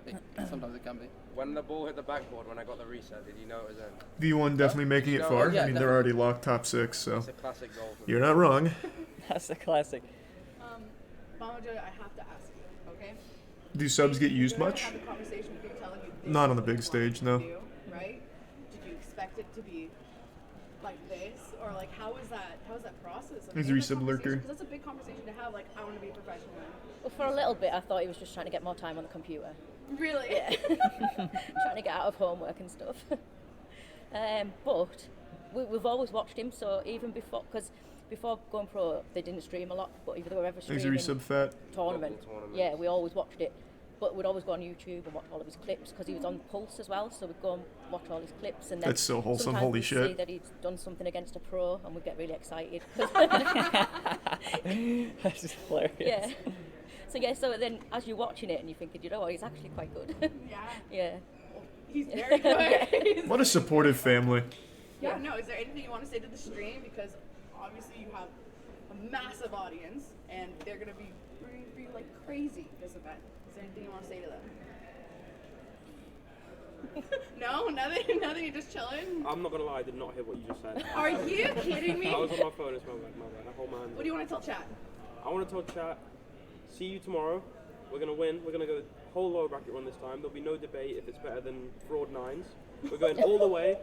sometimes it can be. When the ball hit the backboard, when I got the reset, did you notice it? V1 definitely making it No, far. yeah, I mean, they're already locked top 6, so It's a classic goal for you're me. not wrong. That's a classic. Mama Joy, I have to ask you, okay? Do subs get used You're gonna much? have a conversation with you telling you this Not is on the what big you stage, want no. to do, right? Did you expect it to be like this, or like how is that process? Like, He's a in the resub lurker. conversation, 'cause that's a big conversation to have. Like, I want to be a professional. Well, for a little bit, I thought he was just trying to get more time on the computer. Really? Yeah. Trying to get out of homework and stuff. But we've always watched him, so even before, because before going pro, they didn't stream a lot, but if they were ever He's a streaming resub fat. tournament, Football tournaments. yeah, we always watched it. But we'd always go on YouTube and watch all of his clips because he was on Pulse as well, so we'd go and watch all his clips. And then That's so wholesome, sometimes holy we'd shit. see that he'd done something against a pro, and we'd get really excited. That's just hilarious. Yeah. So yeah, so then as you're watching it and you're thinking, you know what, he's actually quite good. Yeah. Yeah. He's very good. What a supportive family. Yeah, no, is there anything you want to say to the stream? Because obviously you have a massive audience and they're going to be rooting for you like crazy this event. Is there anything you want to say to them? No? Nothing? You're just chilling? I'm not gonna lie, I did not hear what you just said. Are you kidding me? I was on my phone, it's my bad. I hold my hand. What do you want to tell chat? I want to tell chat, see you tomorrow. We're going to win. We're going to go the whole lower bracket run this time. There'll be no debate if it's better than Fraud 9s. We're going all the way.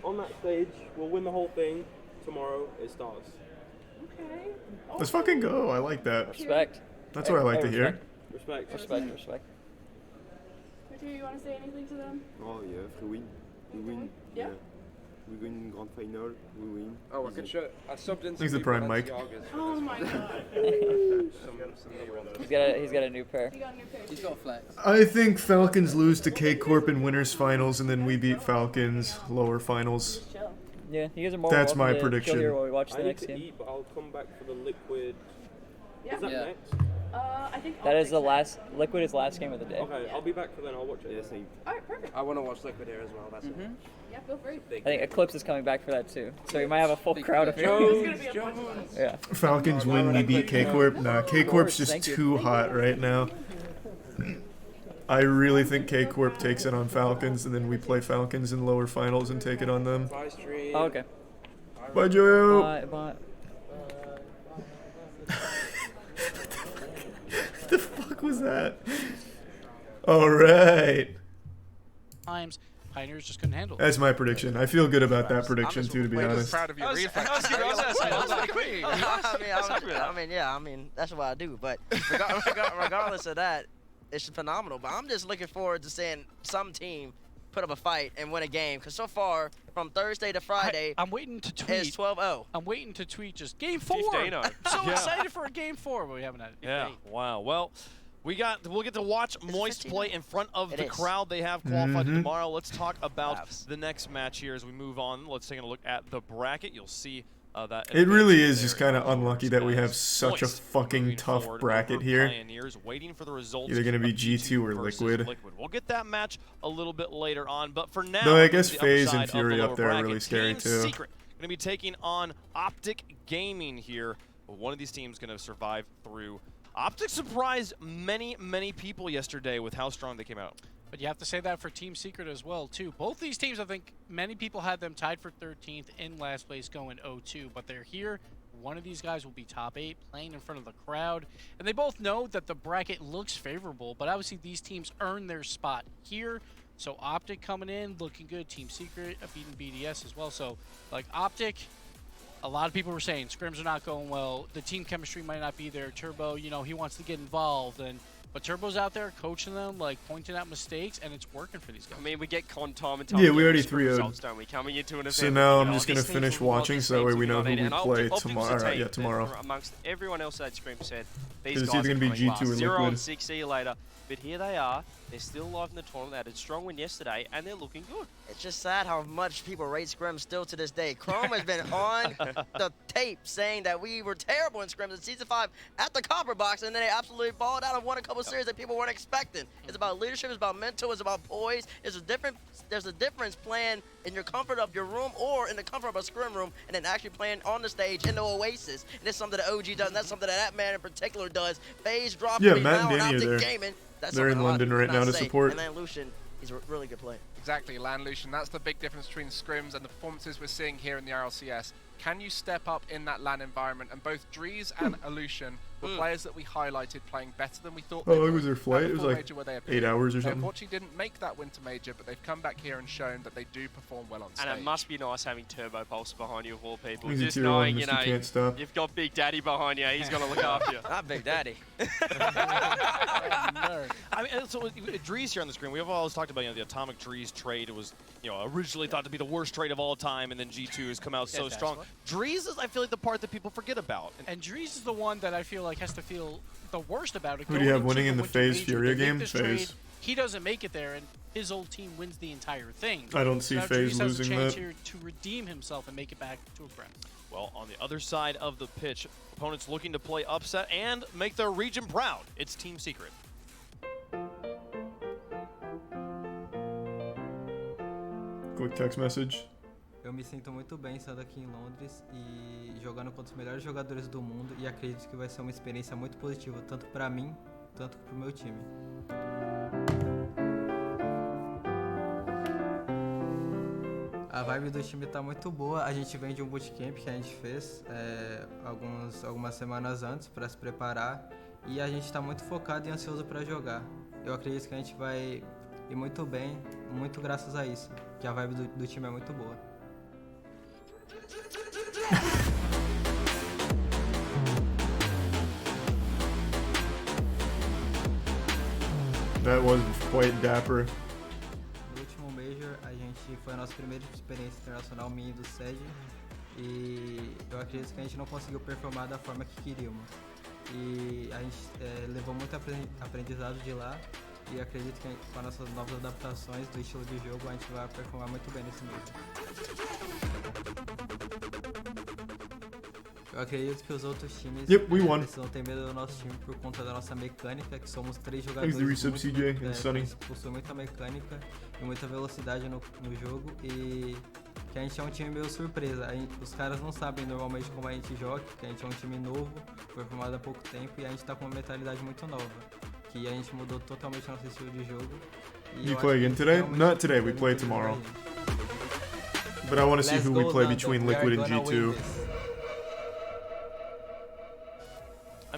On that stage, we'll win the whole thing. Tomorrow, it starts. Okay. Let's fucking go. I like that. Respect. That's what I like to hear. Respect. Respect. Matthew, you want to say anything to them? Oh yeah, if we win. We win. Yeah. We win grand final. We win. Oh, I could show. I subbed in. He's the prime mic. Oh my god. He's got a new pair. You got a new pair. He's got flex. I think Falcons lose to K Corp in winners finals, and then we beat Falcons lower finals. Yeah, you guys are more That's welcome my to prediction. chill here while we watch I the need next to game. eat, but I'll come back for the liquid. Yeah. Is that Yeah. next? I think That is Optics the next. last liquid is last game of the day. Okay, I'll be back for then. I'll watch it. Yes, same. Alright, perfect. I want to watch Liquid here as well. That's it. Yeah, feel free. I think Eclipse is coming back for that too, so we might have a full Big crowd of fan. here. There's gonna be a bunch of us. Yeah. Falcons win, we beat K Corp. Nah, K Corp's just Thank you. too hot right now. I really think K Corp takes it on Falcons, and then we play Falcons in lower finals and take it on them. Bye, stream. Oh, okay. Bye, Joe. Bye. What the fuck was that? All right. Times Pioneers just couldn't handle it. That's my prediction. I feel good about that prediction too, to be honest. Proud of you. I mean, that's what I do. But regardless of that, it's phenomenal. But I'm just looking forward to seeing some team put up a fight and win a game. Because so far, from Thursday to Friday, I'm waiting to tweet. It's 12-0. I'm waiting to tweet just game 4. 15-0. So Yeah. excited for a game 4, but we haven't had it. Yeah. Wow. Well, we'll get to watch Moist play in front of It the is. crowd. They have qualified Mhm. tomorrow. Let's talk about the next match here as we move on. Let's take a look at the bracket. You'll see that It really advantage is just there kind of in unlucky that we have such a Moist fucking moving tough forward bracket over here. Pioneers waiting for the results. Either gonna be of G2 or versus Liquid. We'll get that match a little bit later on, but for now, Though I we'll guess move to the FaZe upper and side of the Fury up lower there are bracket. really scary Team too. Secret going to be taking on Optic Gaming here. One of these teams going to survive through. Optic surprised many people yesterday with how strong they came out. But you have to say that for Team Secret as well, too. Both these teams, I think many people had them tied for 13th in last place going 0-2, but they're here. One of these guys will be top 8, playing in front of the crowd. And they both know that the bracket looks favorable, but obviously these teams earn their spot here. So Optic coming in, looking good. Team Secret beating BDS as well. So, like, Optic, a lot of people were saying scrims are not going well. The team chemistry might not be there. Turbo, you know, he wants to get involved. And But Turbo's out there coaching them, like pointing out mistakes, and it's working for these guys. I mean, we get con time and Yeah, we already screw 3-0'd. results, don't we? Coming into an event. So now I'm you know, just gonna these teams finish will be watching, these so that way teams we will know be who we and play Optic tomorrow. was a team Yeah, that tomorrow. Amongst everyone else that Scream said, these 'Cause it's guys either are gonna be coming G2 or last. 0 Liquid. and 6, see you later. But here they are. They're still alive in the tournament. They had a strong win yesterday, and they're looking good. It's just sad how much people rate Scrim still to this day. Chrome has been on the tape saying that we were terrible in Scrims in Season 5 at the Copper Box, and then they absolutely balled out and won a couple series that people weren't expecting. It's about leadership, it's about mental, it's about poise. There's a difference playing in your comfort of your room or in the comfort of a Scrim room and then actually playing on the stage in the Oasis. And it's something that OG does, and that's something that Matt in particular does. FaZe dropping Yeah, me Matt now and on Danny are Optic there. Gaming. That's They're in something a lot of London people right now cannot to say. support. And then Lucian, he's a really good player. Exactly, Lan Lucian. That's the big difference between scrims and the performances we're seeing here in the RLCS. Can you step up in that LAN environment? And both Drees and Illusion were players that we highlighted playing better than we thought. How they long would was their at flight? the It was full like major where they 8 appeared. hours or They something. unfortunately didn't make that winter major, but they've come back here and shown that they do perform well on stage. And it must be nice having Turbo Pulse behind you of all people. He's a Just tier 1, knowing, you Mr. know, Can't Stop. you've got Big Daddy behind you. He's going to look after you. Not Big Daddy. I mean, so Drees here on the screen. We have always talked about the Atomic Drees trade. It was originally thought to be the worst trade of all time, and then G2 has come out so that's strong. what- Drees is, I feel like, the part that people forget about. And Drees is the one that I feel like has to feel the worst about it. Who do you have Going winning into in the winter FaZe major, Furia they make game? this FaZe. trade, he doesn't make it there, and his old team wins the entire thing. I don't see Now FaZe Drees has a losing chance that. here to redeem himself and make it back to a crown. Well, on the other side of the pitch, opponents looking to play upset and make their region proud. It's Team Secret. Quick text message. Eu me sinto muito bem estando aqui em Londres e jogando contra os melhores jogadores do mundo e acredito que vai ser uma experiência muito positiva, tanto para mim, tanto para o meu time. A vibe do time tá muito boa, a gente vem de um bootcamp que a gente fez algumas semanas antes para se preparar e a gente está muito focado e ansioso para jogar. Eu acredito que a gente vai ir muito bem, muito graças a isso, que a vibe do time é muito boa. That was quite dapper. No último Major, a gente foi a nossa primeira experiência internacional minha do SED e eu acredito que a gente não conseguiu performar da forma que queríamos. E a gente levou muito aprendizado de lá e acredito que com as nossas novas adaptações do estilo de jogo a gente vai performar muito bem nesse Major. Eu acredito que os outros times precisam ter medo do nosso time por conta da nossa mecânica, que somos 3 jogadores que possuem muita mecânica e muita velocidade no jogo e que a gente é um time meio surpresa. Os caras não sabem normalmente como a gente joga, que a gente é um time novo, foi formado há pouco tempo e a gente está com uma mentalidade muito nova, que a gente mudou totalmente nosso estilo de jogo. You play again today? Not today, we play tomorrow. But I want to see who we play between Liquid and G2.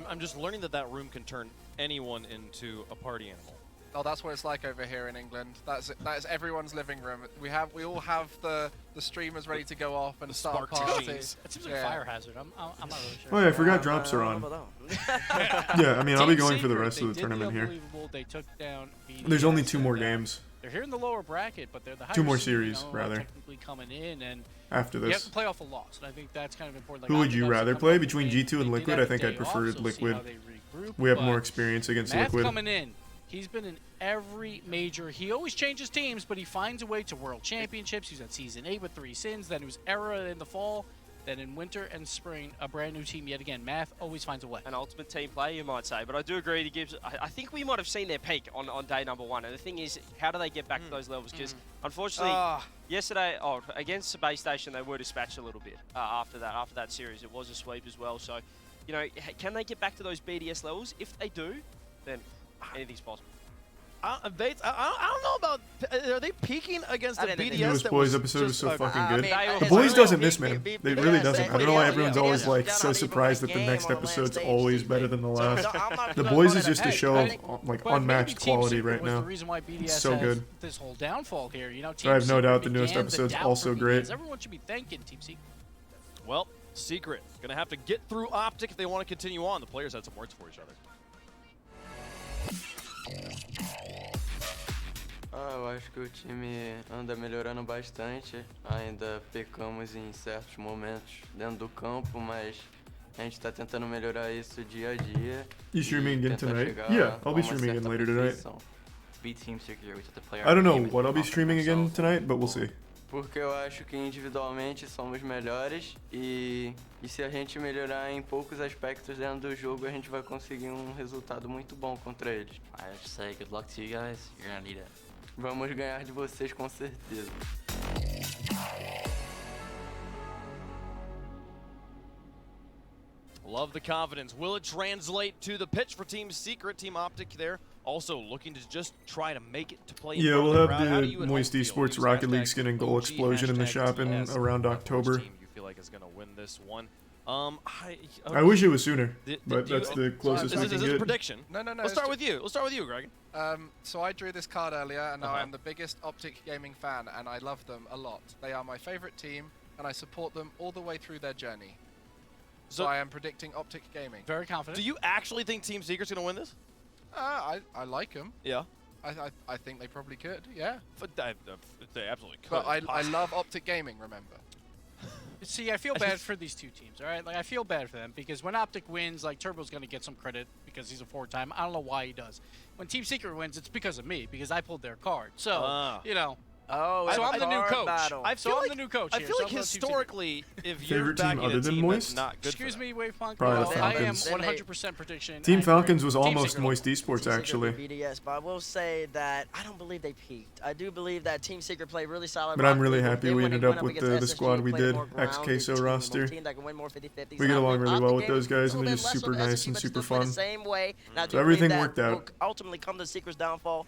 I'm just learning that room can turn anyone into a party animal. Oh, that's what it's like over here in England. That is everyone's living room. We all have the streamers ready to go off and start parties. It seems like a fire hazard. I'm not really sure. Oh yeah, I forgot drops are on. Yeah, I mean I'll be going for the rest of the They did tournament here. unbelievable. They took down BDS. There's only 2 more games. They're here in the lower bracket, but they're the higher 2 more seed, series, you know, rather. Technically coming in, and After you have this. to play off a loss, and I think that's kind of important. Who would you rather play between G2 and Liquid? I think I'd prefer Liquid. We have more experience against Math Liquid. coming in. He's been in every major. He always changes teams, but he finds a way to World Championships. He was at Season 8 with 3 sins. Then he was Era in the fall. Then in winter and spring, a brand new team yet again. Math always finds a way. An ultimate team player, you might say. But I do agree he gives... I think we might have seen their peak on day number 1. And the thing is, how do they get back to those levels? Because unfortunately, yesterday, against Space Station, they were dispatched a little bit after that series. It was a sweep as well. So, you know, can they get back to those BDS levels? If they do, then anything's possible. I don't know about... Are they peaking against the BDS? The newest Boys episode was so fucking good. The The Boys doesn't miss, man. It really doesn't. I don't know why everyone's always like so surprised that the next episode's always better than the last. The Boys is just a show of like unmatched quality right now. The reason why BDS It's so good. This whole downfall here, you know. I have no Team doubt the Secret newest began episode's doubt also for great. BDS. Everyone should be thanking Team Secret. Well, Secret going to have to get through Optic if they want to continue on. The players had some words for each other. Eu acho que o time anda melhorando bastante. Ainda pecamos em certos momentos dentro do campo, mas a gente está tentando melhorar isso dia a dia. You streaming again tonight? Yeah, I'll be streaming again later tonight. To beat Team Secret, we have to play I don't know what I'll be streaming again tonight, but we'll see. Porque eu acho que individualmente somos melhores e se a gente melhorar em poucos aspectos dentro do jogo, a gente vai conseguir resultado muito bom contra eles. I have to say good luck to you guys. You're gonna need it. Vamos ganhar de vocês com certeza. Love the confidence. Will it translate to the pitch for Team Secret? Team Optic there also looking to just try to make it to play. Yeah, we'll have the MoistEsports Rocket League skin and goal explosion in the shop in around October. You feel like is going to win this one? I wish it was sooner, but that's the closest we can Is get. this a prediction? No. Let's start with you. Let's start with you, Greg. So I drew this card earlier, and now I'm the biggest Optic Gaming fan, and I love them a lot. They are my favorite team, and I support them all the way through their journey. So I am predicting Optic Gaming. Very confident. Do you actually think Team Secret's going to win this? I like them. Yeah. I think they probably could, yeah. But they absolutely could. But I love Optic Gaming, remember. See, I feel bad for these two teams, all right? Like, I feel bad for them because when Optic wins, like, Turbo's going to get some credit because he's a four-time. I don't know why he does. When Team Secret wins, it's because of me, because I pulled their card. So, you know. Oh, so I'm the new coach. I'm the new coach I here, feel so like I'm on Team Secret. historically, if Favorite you're team backing other a than team Moist? that's not good Excuse me, Wavepunk. Probably the I am Falcons. 100% prediction. Team I Falcons was Team almost Secret. MoistEsports, actually. BDS, but I will say that I don't believe they peaked. I do believe that Team Secret played really solid. But I'm really happy we Then when ended they up went with against the SSG, squad we played did, more grounded ex-queso team, roster. a team that can win more 50-50s. We get along really well with Optic those guys, and a they're little just bit super less nice and but super still play fun. the same way. And I do So everything believe worked that out. will ultimately come to Secret's downfall.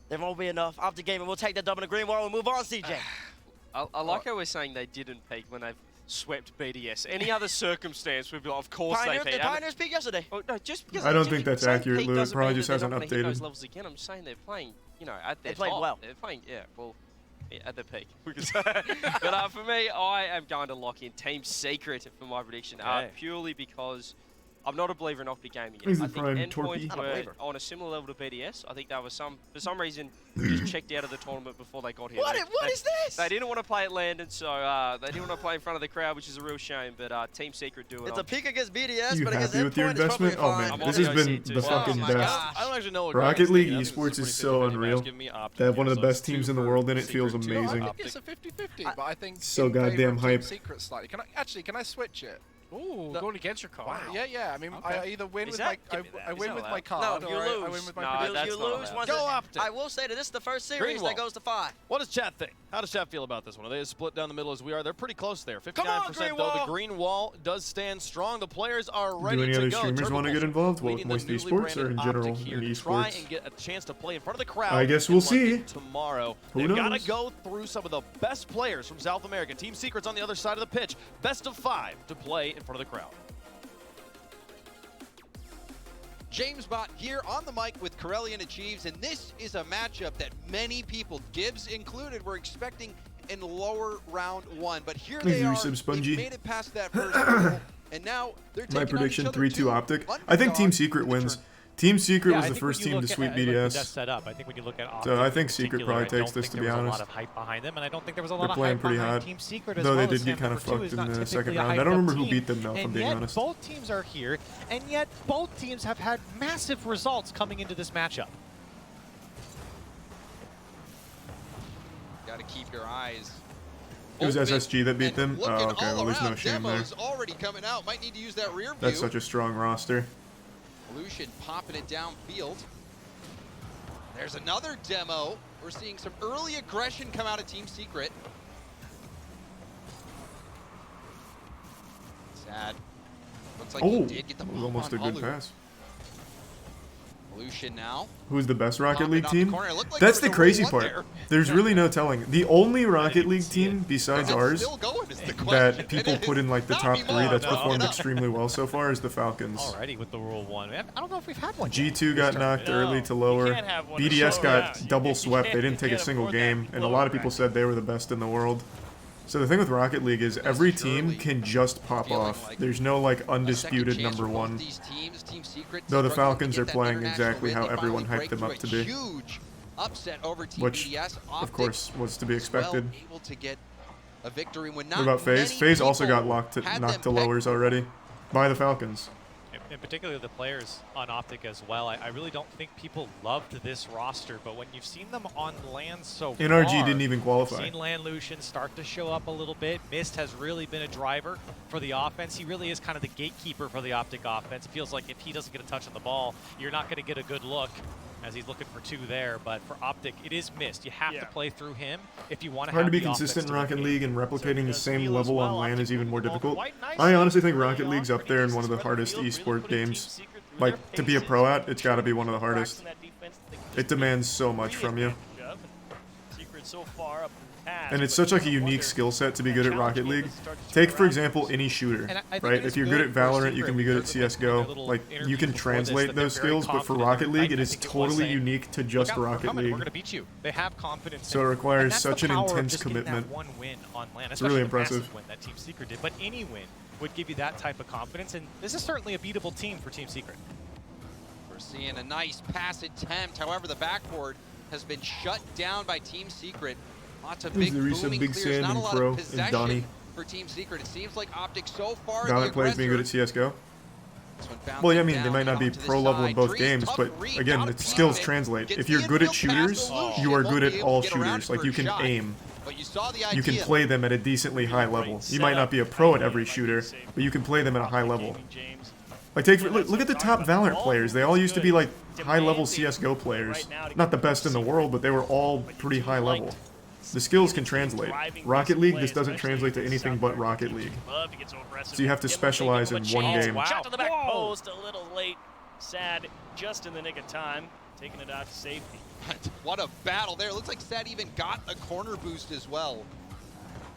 There won't be enough. Optic Gaming will take that dub in the green wall and move on, CJ. I like how we're saying they didn't peak when they've swept BDS. Any other circumstance, we'd be like, of course they peaked. The Pioneers peaked yesterday. Oh, no, just because I don't think that's saying accurate, peak Lou. It doesn't probably mean just that they're hasn't not gonna hit those updated. levels again. I'm just saying they're playing, you know, at their They played top. well. They're playing, yeah, well, yeah, at their peak. We could say. But for me, I am going to lock in Team Secret for my prediction, purely because I'm not a believer in Optic Gaming. He's I the think prime endpoints torpy. were on a similar level to BDS. I think they were for some reason just checked out of the tournament before they got here. What is this? They didn't want to play at Landon, so they didn't want to play in front of the crowd, which is a real shame. But Team Secret do it. It's a peak against BDS, You but against happy with your Endpoint, it's probably investment? Oh fine. man, this has been the fucking best. I don't actually know what Rocket Greg's League thinking. I think Esports this is a so pretty unreal. Give me Optic They have here, one of the so best teams in the world, and it feels Secret, too. amazing. I think it's a 50-50, but I think So in favor goddamn of Team hype. Secret slightly. Can I switch it? Ooh, going against your card. Yeah. I mean, Okay. I either win Is with that- my give me that. I Is win that with allowed? my card, No, you or lose. I win with my No, prediction. that's You not lose allowed. once. Go Optic. I will say that this is the first series Greenwall. that goes to 5. What does chat think? How does chat feel about this one? Are they as split down the middle as we are? They're pretty close there. 59% though. The green wall does stand strong. The players are ready Do any to other go. streamers want to get involved? Well, with leading the Moist newly Esports or branded in general Optic here in to try esports? and get a chance to play in front of the crowd. I guess in we'll London see. tomorrow. Who They've got to knows? go through some of the best players from South America. Team Secret's on the other side of the pitch. Best of 5 to play in front of the crowd. James Bott here on the mic with Corellian Achieves, and this is a matchup that many people, Gibbs included, were expecting in lower round 1. But here Thanks they for are. your sub, Spongy. They've made it past that first hurdle, and now they're taking My on prediction: each other 3-2 too. Optic. I think Team Secret wins. Team Secret was I the think when first you team to look sweep at, like, the BDS. best setup, I think when you look at Optic So I in think Secret particular, probably I don't takes this, think to there be was honest. a lot of hype behind them, and I don't think there was a They're lot of playing hype pretty behind hot. Team Secret as Though well. they as did get them. kind of Number 2 fucked is in not the typically second a round. I don't hyped-up remember who team. beat them though, if I'm And being yet, honest. both teams are here, and yet both teams have had massive results coming into this matchup. Got to keep your eyes. It was open SSG that beat them. and Oh, looking okay. all Well, there's no around. shame there. Demos already coming out. Might need to use that rear view. That's such a strong roster. Lucian popping it downfield. There's another demo. We're seeing some early aggression come out of Team Secret. Sad. Looks like he Oh, did get the that was ball almost a on good Halu. pass. Lucian now. Who's the best Rocket Popping League off the team? corner. It looked like That's there the was a crazy roll-up part. there. There's really no telling. The only Rocket League team besides Is it ours still going is the question. that people It put in like the not top 3 anymore. that's No, performed no. extremely well so far is the Falcons. Alrighty with the Rule 1. I don't know if we've had one. G2 got knocked early to lower. can't have one BDS so got bad. double You swept. They can't- didn't take you a can't single afford that game, and a lower lot of people said they were the best in the world. So the thing with Rocket League is every team can just pop off. There's no like undisputed number one. These teams, Team Secret, Though the struggling to Falcons get are that playing international exactly win. how They everyone finally hyped them break up to through a be. Huge upset over Team which, BDS. of course, was to be expected. Well able to get a victory when What not about FaZe? many FaZe also people got had knocked them to lowers already by the Falcons. And particularly the players on Optic as well. I really don't think people loved this roster, but when you've seen them on LAN so far, NRG didn't even qualify. Seen LAN Lucian start to show up a little bit. Mist has really been a driver for the offense. He really is kind of the gatekeeper for the Optic offense. It feels like if he doesn't get a touch on the ball, you're not going to get a good look, as he's looking for 2 there. But for Optic, it is Mist. You have to play through him if you want to have Hard to be the offense consistent in to Rocket win. League, and replicating the same level on LAN is even more difficult. I honestly think Rocket League's up there in one of the hardest esport games. Like, to be a pro at, it's got to be one of the hardest. It demands so much from you. And it's such like a unique skill set to be good at Rocket League. Take, for example, any shooter, right? If you're good at Valorant, you can be good at CSGO. Like, you can translate those skills, but for Rocket League, it is totally unique to just Rocket League. We're going to beat you. They have confidence. So it requires such an intense commitment. One win on LAN, it's really especially impressive. The win that Team Secret did, but any win would give you that type of confidence, and this is certainly a beatable team for Team Secret. We're seeing a nice pass attempt. However, the backboard has been shut down by Team Secret. Lots of big booming Big clears, Sand not a and lot Pro of and possession Donnie. for Team Secret. It seems like Optic so far Valorant players being good at CSGO. Well, yeah, I mean, they might not be pro level in both games, but again, the skills translate. If you're good at shooters, you are good at all shooters. Like, you can aim. You can play them at a decently high level. You might not be a pro at every shooter, but you can play them at a high level. Like, look at the top Valorant players. They all used to be, like, high-level CSGO players. Not the best in the world, but they were all pretty high level. The skills can translate. Rocket League, this doesn't translate to anything but Rocket League. So you have to specialize in one game. Shot to the back post, a little late. Sad, just in the nick of time, taking it out to safety. What a battle there. Looks like Sad even got a corner boost as well.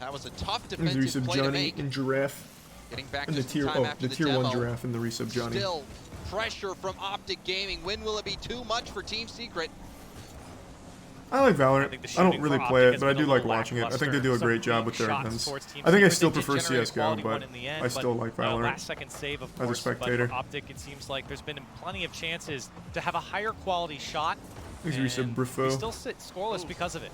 That was a tough defensive play to make. And Giraffe. Getting back and to the tier, after the tier demo. 1 Giraffe and the resub Johnny. Still pressure from Optic Gaming. When will it be too much for Team Secret? I like Valorant. I don't really play it, but I do like watching it. I think they do a great job with their events. I think I still prefer CSGO, but I still like Valorant Last second save, of course, as a spectator. But for Optic, it seems like there's been plenty of chances to have a higher quality shot. He's resub Brifo. We still sit scoreless because of it.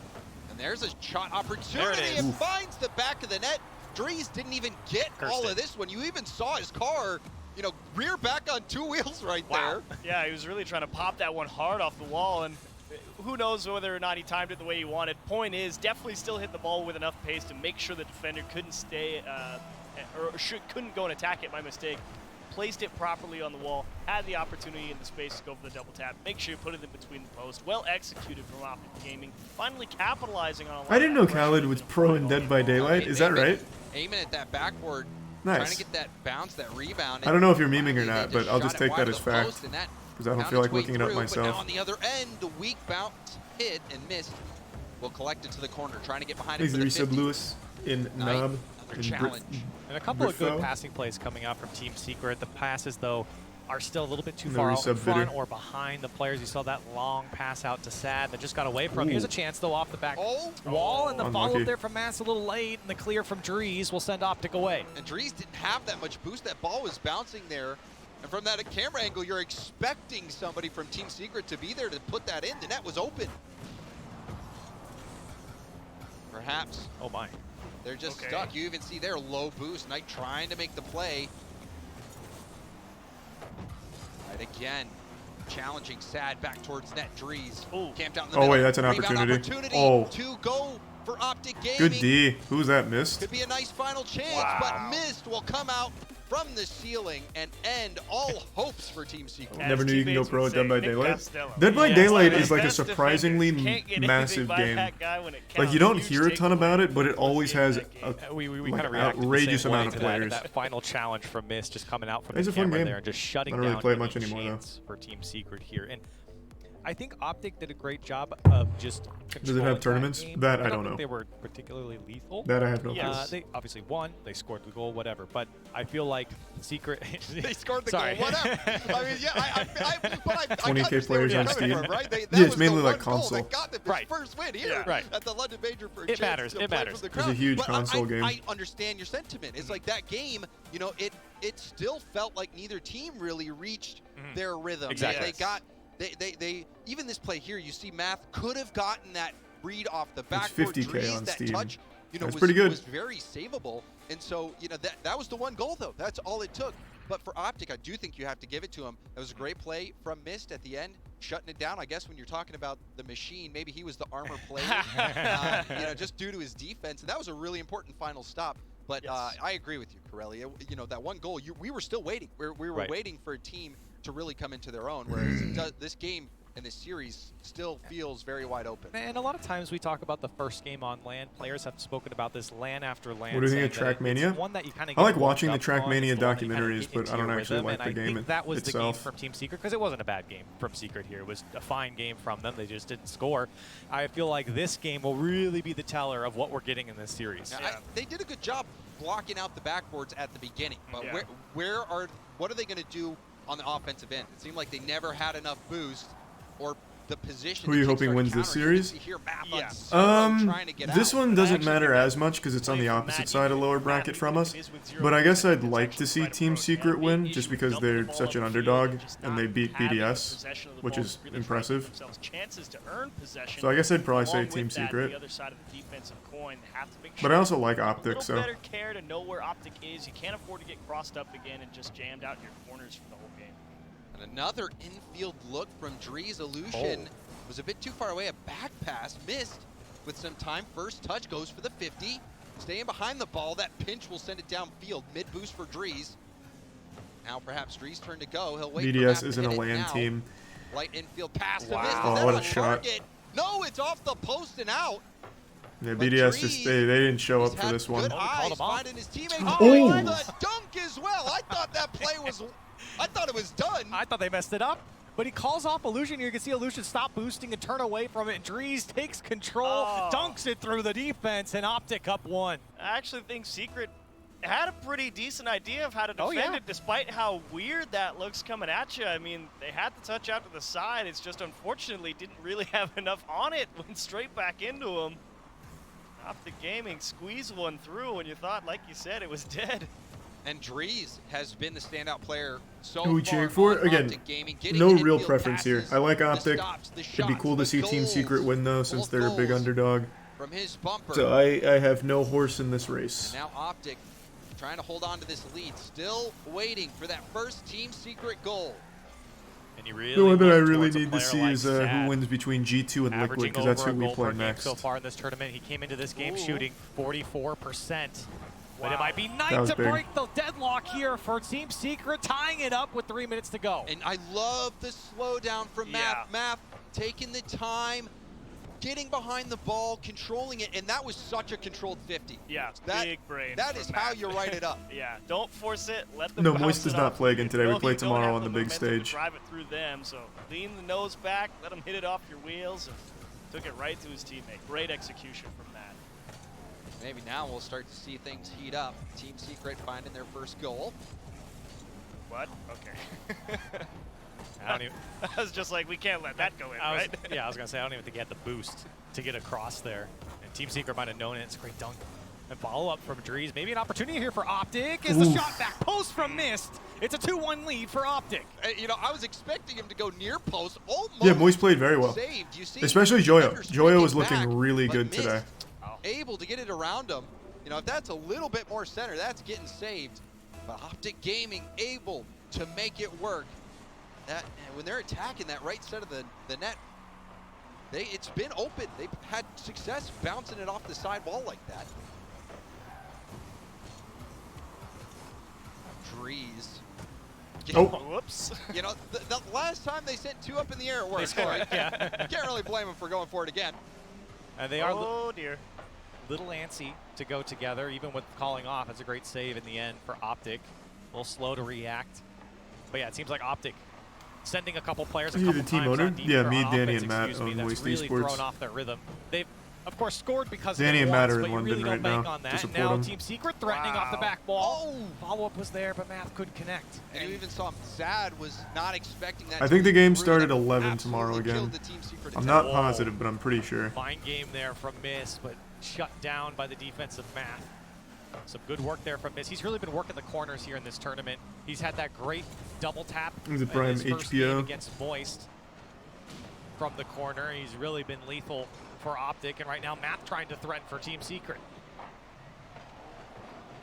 And there's a shot opportunity. It finds the back of the net. Dries didn't even get all of this one. You even saw his car, you know, rear back on 2 wheels right there. Yeah, he was really trying to pop that one hard off the wall, and who knows whether or not he timed it the way he wanted. Point is, definitely still hit the ball with enough pace to make sure the defender couldn't stay, couldn't go and attack it by mistake. Placed it properly on the wall, had the opportunity in the space to go for the double tap. Make sure you put it in between the posts. Well executed from Optic Gaming. Finally capitalizing on a lot I didn't know Khaled was pro in Dead by Daylight. Is that right? Aiming at that backboard, Nice. trying to get that bounce, that rebound. I don't know if you're memeing or not, but I'll just take that as fact, because I don't feel like looking it up But now myself. on the other end, the weak bounce hit and missed. Will collect it to the corner, trying to get behind it He's for the resub 50. Lewis in Knob. challenge. And a couple of good Brifo. passing plays coming out from Team Secret. The passes, though, are still a little bit too No far out in resub front bidder. or behind the players. You saw that long pass out to Sad that just got away from. Ooh. Here's a chance, though, off the back wall, and the Unlucky. follow-up there from Mass a little late, and the clear from Dries will send Optic away. And Dries didn't have that much boost. That ball was bouncing there. And from that camera angle, you're expecting somebody from Team Secret to be there to put that in. The net was open. Perhaps. Oh, my. They're just stuck. You even see their low boost. Knight trying to make the play. Right again. Challenging Sad back towards net. Dries camped out in the middle. Oh, wait, that's an Rebound opportunity. Oh. to go for Optic Gaming. Good D. Who's that missed? Could be a nice final chance, but missed will come out from the ceiling and end all hopes for Team Secret. Never knew you can go pro at Dead by Daylight. Dead by Daylight is like a surprisingly massive game. Like, you don't hear a ton about it, but it always has a We like, kind of reacted the outrageous same way amount of to that, players. that final challenge from Mist just coming out from It's the a fun camera game. there and just shutting I don't really down play it any much anymore, though. chance for Team Secret here. And I think Optic did a great job of just Does it have tournaments? game. That I I don't don't think know. they were particularly lethal. That I have no clue. They obviously won. They scored the goal, whatever. But I feel like Secret. They scored the Sorry. goal, whatever. I mean, yeah, I 20K players on Steam. From, right? Yeah, it's mainly like console. That got them his first win here at the London Major for a It chance matters. to It play matters. from the It's a crowd. huge But console game. I understand your sentiment. It's like that game, you know, it still felt like neither team really reached their rhythm. Exactly. They got They even this play here, you see Math could have gotten that read off the It's backboard. 50K Drees, on that Steam. touch, That's pretty good. was very savable. And so, that was the one goal, though. That's all it took. But for Optic, I do think you have to give it to him. It was a great play from Mist at the end, shutting it down. I guess when you're talking about the machine, maybe he was the armor player, just due to his defense. And that was a really important final stop. But I agree with you, Corelli. That one goal, we were still waiting. We were waiting for a team to really come into their own, whereas this game and this series still feels very wide open. And a lot of times we talk about the first game on LAN. Players have spoken about this LAN after LAN. What do you think of Trackmania? I like watching the Trackmania documentaries, but I don't actually like the game itself. That was the game from Team Secret, because it wasn't a bad game from Secret here. It was a fine game from them. They just didn't score. I feel like this game will really be the teller of what we're getting in this series. They did a good job blocking out the backboards at the beginning, but what are they going to do on the offensive end? It seemed like they never had enough boost or the position. Who are you hoping wins this series? This one doesn't matter as much because it's on the opposite side of lower bracket from us. But I guess I'd like to see Team Secret win just because they're such an underdog and they beat BDS, which is impressive. So I guess I'd probably say Team Secret. But I also like Optic, so. Better care to know where Optic is. You can't afford to get crossed up again and just jammed out in your corners for the whole game. And another infield look from Drees. Illusion was a bit too far away. A back pass missed with some time. First touch goes for the 50. Staying behind the ball. That pinch will send it downfield. Mid boost for Drees. Now perhaps Drees' turn to go. He'll wait. BDS isn't a LAN team. Light infield pass to Wow. Mist. Oh, what a shot. No, it's off the post and out. Yeah, BDS just they didn't show up for this one. Good eyes finding his teammates. Oh! The dunk as well. I thought that play was. I thought it was done. I thought they messed it up. But he calls off Illusion here. You can see Illusion stop boosting and turn away from it. And Drees takes control, dunks it through the defense, and Optic up one. I actually think Secret had a pretty decent idea of how to defend it, despite how weird that looks coming at you. I mean, they had the touch out to the side. It's just unfortunately didn't really have enough on it. Went straight back into him. Optic Gaming squeezed one through when you thought, like you said, it was dead. And Drees has been the standout player so Who we far cheering for? on Again, Optic Gaming. no real preference here. I like Optic. It'd be cool to see Team Secret win, though, since they're a big underdog. From his bumper. So I have no horse in this race. Now Optic trying to hold on to this lead. Still waiting for that first Team Secret goal. And you really The one that I really towards a need to player see like is Sad, who wins between G2 and Liquid, averaging because that's over who a we goal play per game next. so far in this tournament. He came into this game shooting 44%. But Wow. it might be That night was to big. break the deadlock here for Team Secret, tying it up with 3 minutes to go. And I love the slowdown from Math. Math taking the time, getting behind the ball, controlling it, and that was such a controlled 50. Yeah, that, big brain. That is how you write it up. Yeah, don't force it. Let them No, bounce Moist does it not off. play again today. We You play don't tomorrow have on the big momentum to stage. drive it through them, so lean the nose back, let him hit it off your wheels, and took it right to his teammate. Great execution from that. Maybe now we'll start to see things heat up. Team Secret finding their first goal. What? Okay. I don't even. I was just like, we can't let that go in, right? Yeah, I was going to say, I don't even think he had the boost to get across there. And Team Secret might have known it. It's a great dunk. And follow-up from Drees. Maybe an opportunity here for Optic is the Oof. shot back post from Mist. It's a 2-1 lead for Optic. I was expecting him to go near post. Almost Yeah, Moist played very well. saved. You see Especially Joyo. defenders Joyo was streaking looking back, really but good Mist today. able to get it around him. If that's a little bit more center, that's getting saved. But Optic Gaming able to make it work. That when they're attacking that right side of the net, it's been open. They've had success bouncing it off the side wall like that. Drees. Oh. Whoops. The last time they sent two up in the air, it worked. They scored, yeah. Can't really blame them for going for it again. And they are Oh, dear. little antsy to go together, even with calling off. It's a great save in the end for Optic. A little slow to react. But yeah, it seems like Optic sending a couple players a Are you couple the team times owner? on defense, Yeah, or me, on Danny, offense, and Matt excuse me, own that's Moist really Esports. thrown off their rhythm. They've, of course, scored because Danny of and the Matt once, are but in you London really right don't bank now on to that. And support now them. Team Secret threatening off the back ball. Follow-up was there, but Math couldn't connect. And you even saw Sad was not expecting that. I think the game to started really 11 tomorrow absolutely again. killed the Team Secret I'm attack. not positive, but I'm pretty sure. Fine game there from Miss, but shut down by the defensive Math. Some good work there from Miss. He's really been working the corners here in this tournament. He's had that great double tap He's a in prime his first HPO. game against Moist. from the corner. He's really been lethal for Optic, and right now Matt trying to threaten for Team Secret.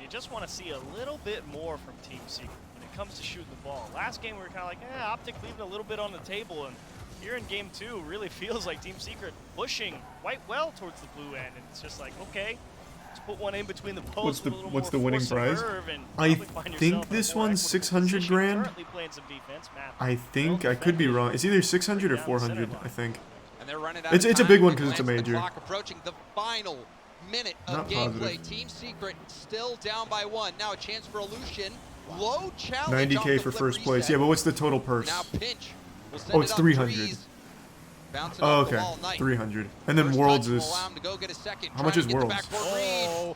You just want to see a little bit more from Team Secret when it comes to shooting the ball. Last game we were kind of like, Optic leaving a little bit on the table, and here in game 2 really feels like Team Secret pushing quite well towards the blue end, and it's just like, okay, let's put one in between the posts. What's the winning prize? I think this one's 600 grand. I think I could be wrong. It's either 600 or 400. I think. And they're running out it's a big one because it's a major. Clock approaching the final minute of gameplay. Team Secret still down by 1. Now a chance for Illusion. Low challenge. 90K for first place. Yeah, but what's the total purse? Now Pinch. Oh, it's 300. Oh, okay, 300. And then Worlds is... How much is Worlds?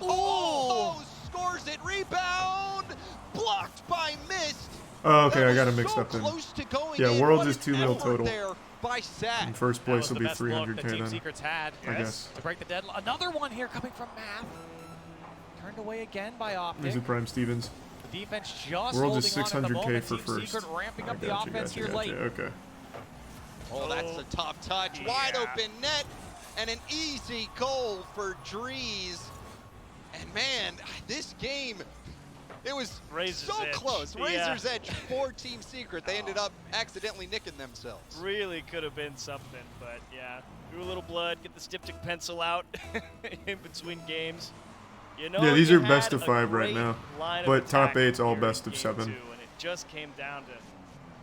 Oh, scores it. Rebound. Blocked by Mist. Oh, okay, I got it mixed up then. Yeah, Worlds is 2 mil total. By Sad. And first place will be 300K Team then. Secret's had, I guess. to break the deadline. Another one here coming from Math. Turned away again by Optic. There's a Prime Stevens. The defense just Worlds is holding on at the 600K moment. for Team first. Secret ramping up the offense here late. Okay. Oh, that's a top touch. Wide open net and an easy goal for Drees. And man, this game, it was so close. Razor's Edge for Team Secret. They ended up accidentally nicking themselves. Really could have been something, but yeah. Drew a little blood, get the styptic pencil out in between games. You know, yeah, these are best of 5 right now. But top 8's all best of 7. And it just came down to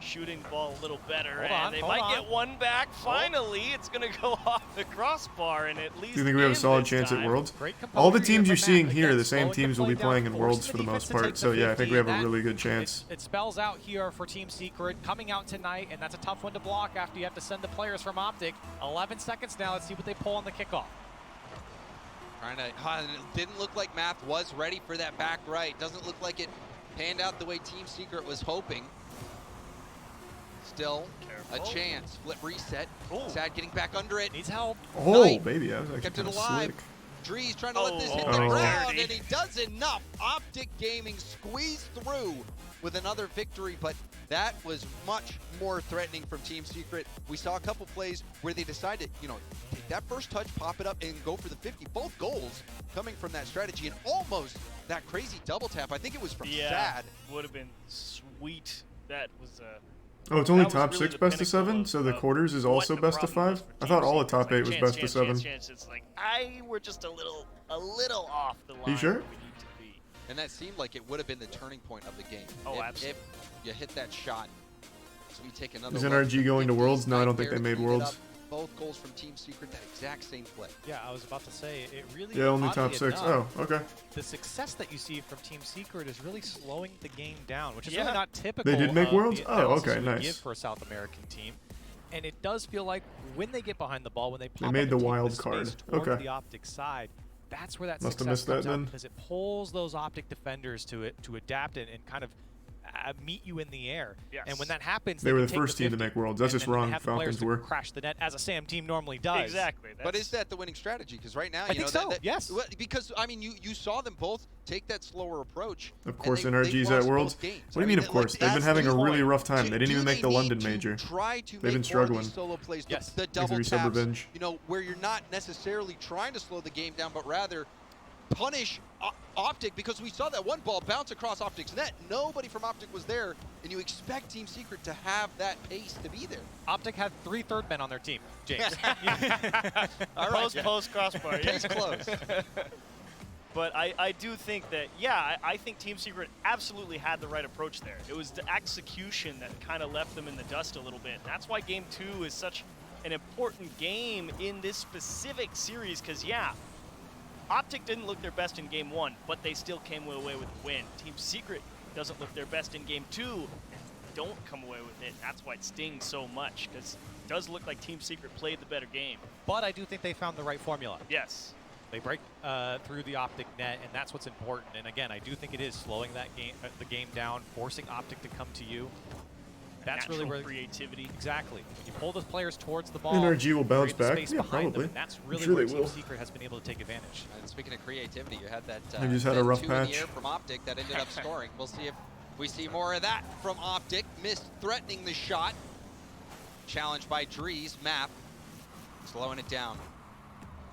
shooting the ball a little better, and they might get one back. Finally, it's going to go off the crossbar, and at least. Do you think we have a solid chance at Worlds? All the teams you're seeing here, the same teams will be playing in Worlds for the most part. So yeah, I think we have a really good chance. It spells out here for Team Secret coming out tonight, and that's a tough one to block after you have to send the players from Optic. 11 seconds now. Let's see what they pull on the kickoff. It didn't look like Math was ready for that back right. Doesn't look like it panned out the way Team Secret was hoping. Still a chance. Flip reset. Sad getting back under it. Needs help. Oh, baby, I was actually kept it kind of alive. slick. Drees trying to let this hit the ground, and he does enough. Optic Gaming squeezed through with another victory, but that was much more threatening from Team Secret. We saw a couple plays where they decided, take that first touch, pop it up, and go for the 50. Both goals coming from that strategy, and almost that crazy double tap. I think it was from Sad. Would have been sweet. That was Oh, it's only top 6 best of 7, so the quarters is also best of 5? I thought all the top 8 was best of 7. It's like, we're just a little off the line. Are you sure? Where we need to be. And that seemed like it would have been the turning point of the game. Oh, absolutely. If you hit that shot. So we take another Is NRG going to Worlds? No, I don't think they made Worlds. Both goals from Team Secret, that exact same play. Yeah, I was about to say, it really... Yeah, only top 6. Enough, oh, okay. The success that you see from Team Secret is really slowing the game down, which is really not typical. They did make Worlds? Oh, okay, nice. Give for a South American team. And it does feel like when they get behind the ball, when they pop made up the wild card. Okay. Okay. The Optic side, that's where that Must success comes out then. because it pulls those Optic defenders to adapt and kind of meet you in the air. Yes. And when that happens, they were the first team to make Worlds. That's just wrong. Falcons were. Crash the net as a SAM team normally does. Exactly. But is that the winning strategy? Because right now, I think so. Yes. Because I mean, you saw them both take that slower approach. Of course, NRG's at Worlds. What do you mean? Of course, they've been having a really rough time. They didn't even make the London major. They've been struggling. Solo plays, yes. The double taps. Where you're not necessarily trying to slow the game down, but rather punish Optic, because we saw that one ball bounce across Optic's net. Nobody from Optic was there, and you expect Team Secret to have that pace to be there. Optic had 3 third men on their team, James. All right, post crossbar. Case closed. But I do think that, I think Team Secret absolutely had the right approach there. It was the execution that kind of left them in the dust a little bit. And that's why Game 2 is such an important game in this specific series, because, Optic didn't look their best in Game 1, but they still came away with the win. Team Secret doesn't look their best in Game 2, and don't come away with it. That's why it stings so much, because it does look like Team Secret played the better game. But I do think they found the right formula. Yes. They break through the Optic net, and that's what's important. And again, I do think it is slowing that game, the game down, forcing Optic to come to you. That's really where creativity. Exactly. When you pull those players towards the ball, NRG will bounce back. Yeah, probably. Them, that's really sure where they Team will. Secret has been able to take advantage. And speaking of creativity, you had that. They just had a rough 2 patch in the air from Optic that ended up scoring. We'll see if we see more of that from Optic. Missed threatening the shot. Challenged by Drees. Map slowing it down.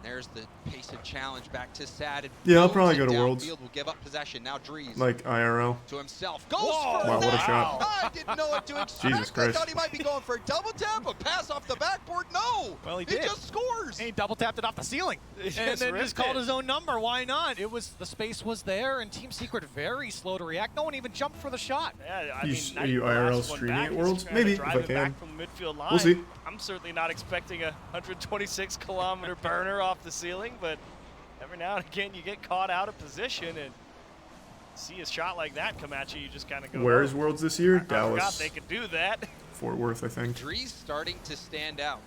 There's the pace of challenge back to Sad. Yeah, I'll probably go to Worlds. Will give up possession. Now Drees. Like IRL. To himself. Goes Whoa. for Wow, that. what a shot. I didn't know what to expect. Jesus Christ. I thought he might be going for a double tap, a pass off the backboard. No. Well, he did. just scores. And he double tapped it off the ceiling. And then just called his own number. Why not? It was, the space was there, and Team Secret very slow to react. No one even jumped for the shot. Yeah, I Are mean, you IRL streaming at Worlds? Maybe, if I can. From the midfield line. We'll see. I'm certainly not expecting a 126-kilometer burner off the ceiling, but every now and again you get caught out of position and see a shot like that come at you, you just kind of go, Where is Worlds this year? I forgot Dallas. they could do that. Fort Worth, I think. Drees starting to stand out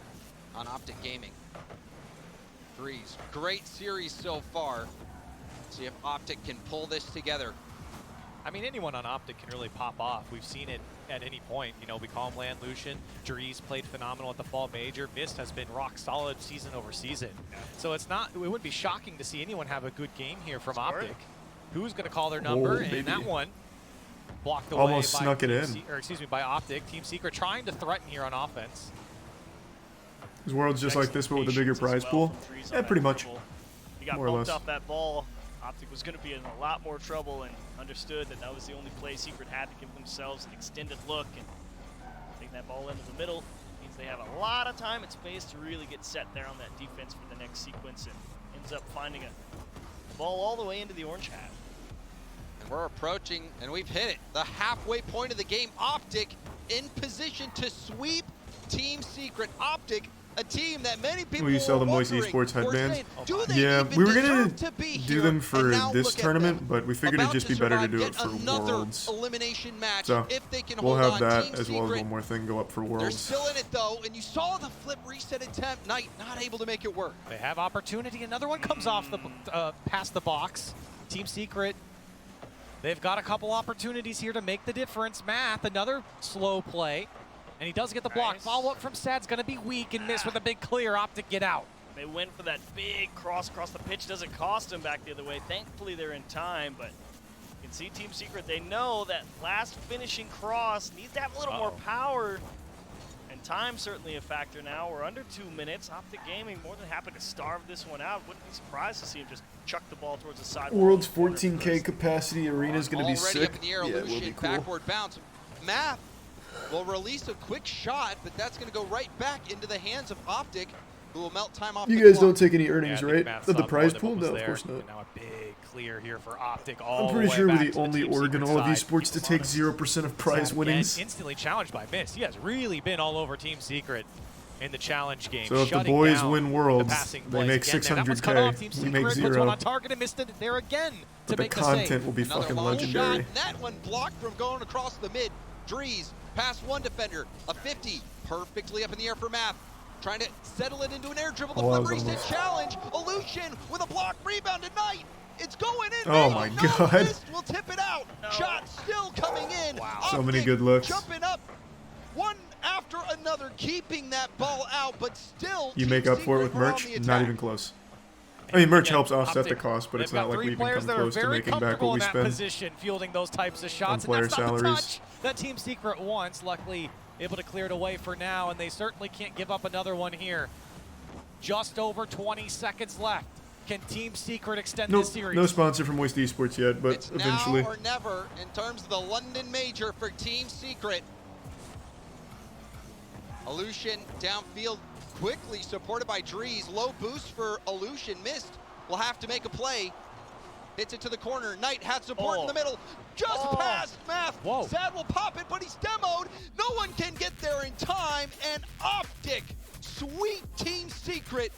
on Optic Gaming. Drees, great series so far. See if Optic can pull this together. I mean, anyone on Optic can really pop off. We've seen it at any point. You know, we call him Land Lucian. Drees played phenomenal at the Fall Major. Mist has been rock solid season over season. So it's not, it wouldn't be shocking to see anyone have a good game here from Optic. Who's going to call their number? And that one blocked away Almost by snuck it in. by Optic. Team Secret trying to threaten here on offense. Is Worlds just like this, but with a bigger prize pool? Yeah, pretty much. He got More or bumped less. off that ball. Optic was going to be in a lot more trouble and understood that that was the only play Secret had to give themselves an extended look and take that ball into the middle. Means they have a lot of time and space to really get set there on that defense for the next sequence and ends up finding a ball all the way into the orange hat. And we're approaching, and we've hit it, the halfway point of the game. Optic in position to sweep Team Secret. Optic, a team that many people Will you sell the were Moist wondering, Esports were headbands? saying, do they Yeah, even we were gonna deserve to be do here? them And for now this look at tournament, them, but we figured it'd about just to be better to survive do it yet for another Worlds. elimination match. So if they can we'll hold have on. that Team as well as Secret, one more thing go up for they're Worlds. still in it though, and you saw the flip reset attempt. Knight not able to make it work. They have opportunity. Another one comes off the past the box. Team Secret, they've got a couple opportunities here to make the difference. Math, another slow play, and he does get the block. Follow up from Sad's going to be weak and miss with a big clear. Optic get out. They went for that big cross across the pitch. Doesn't cost them back the other way. Thankfully, they're in time, but you can see Team Secret, they know that last finishing cross needs to have a little more power, and time certainly a factor now. We're under 2 minutes. Optic Gaming more than happy to starve this one out. Wouldn't be surprised to see him just chuck the ball towards the side. World's 14K capacity arena is going to be Already sick. up in the air, Yeah, it will Illusion, be cool. backward bounce. Math will release a quick shot, but that's going to go right back into the hands of Optic, who will melt time off You the guys clock. don't take any earnings, Yeah, I think right? Matt Of the saw prize more than pool? what was No, of there. course not. And now a big clear here for Optic all I'm the pretty way sure we're back the to only Team org in Secret all of side. esports to take 0% of prize Sad winnings. again, instantly challenged by Mist. He has really been all over Team Secret in the challenge game. So if the shutting boys down win the Worlds, passing they plays make again there. That one's cut off. Team 600K. We Secret make puts one 0. on target and missed it there again to But the make the content save. will be Another fucking long legendary. shot, and that one blocked from going across the mid. Drees, past one defender, a 50, perfectly up in the air for Math. Trying to settle it into an air dribble. The Oh, that flip was reset almost- challenge. Illusion with a block rebound tonight. It's going in. Oh Mist. my No, God. Mist will tip it out. Shot still coming in. Wow. So many good looks. Jumping up one after another, keeping that ball out, but still. You Team make up for it Secret with were on merch? the Not attack. even close. I mean, merch Again, helps offset the Optic, cost, but it's they've not got like three we even players come that are close to very making back comfortable what we in that spend. position, fielding those types of shots, and player that's not the salaries. touch that Team Secret wants. Luckily, able to clear it away for now, and they certainly can't give up another one here. Just over 20 seconds left. Can Team Secret extend Nope, this series? no sponsor from Moist Esports yet, but It's eventually. now or never in terms of the London Major for Team Secret. Illusion downfield quickly supported by Drees. Low boost for Illusion. Mist will have to make a play. Hits it to the corner. Knight had support in the middle. Just past Math. Sad will pop it, but he's demoed. No one can get there in time. And Optic, sweet Team Secret.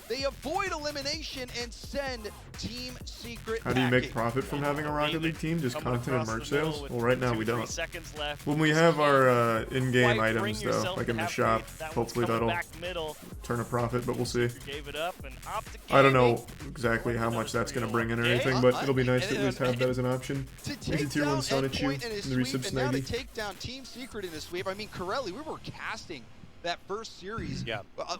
They avoid elimination and send Team Secret How do you make packing. profit from having a Rocket League team? Just Coming content and across merch the middle sales? with Well, right now 2-3 we don't. seconds left. When we have our in-game Quite items, bring though, yourself like to in the halfway. shop, That one's hopefully coming that'll back middle. turn a profit, but we'll see. Gave it up, and Optic I don't know exactly how much that's going to bring in or anything, but it'll be nice to at least have that as an option. To Easy take tier 1 down Sonic you Endpoint in his in the sweep, resub and now to snaggy. take down Team Secret in a sweep. I mean, Corelli, we were casting that first series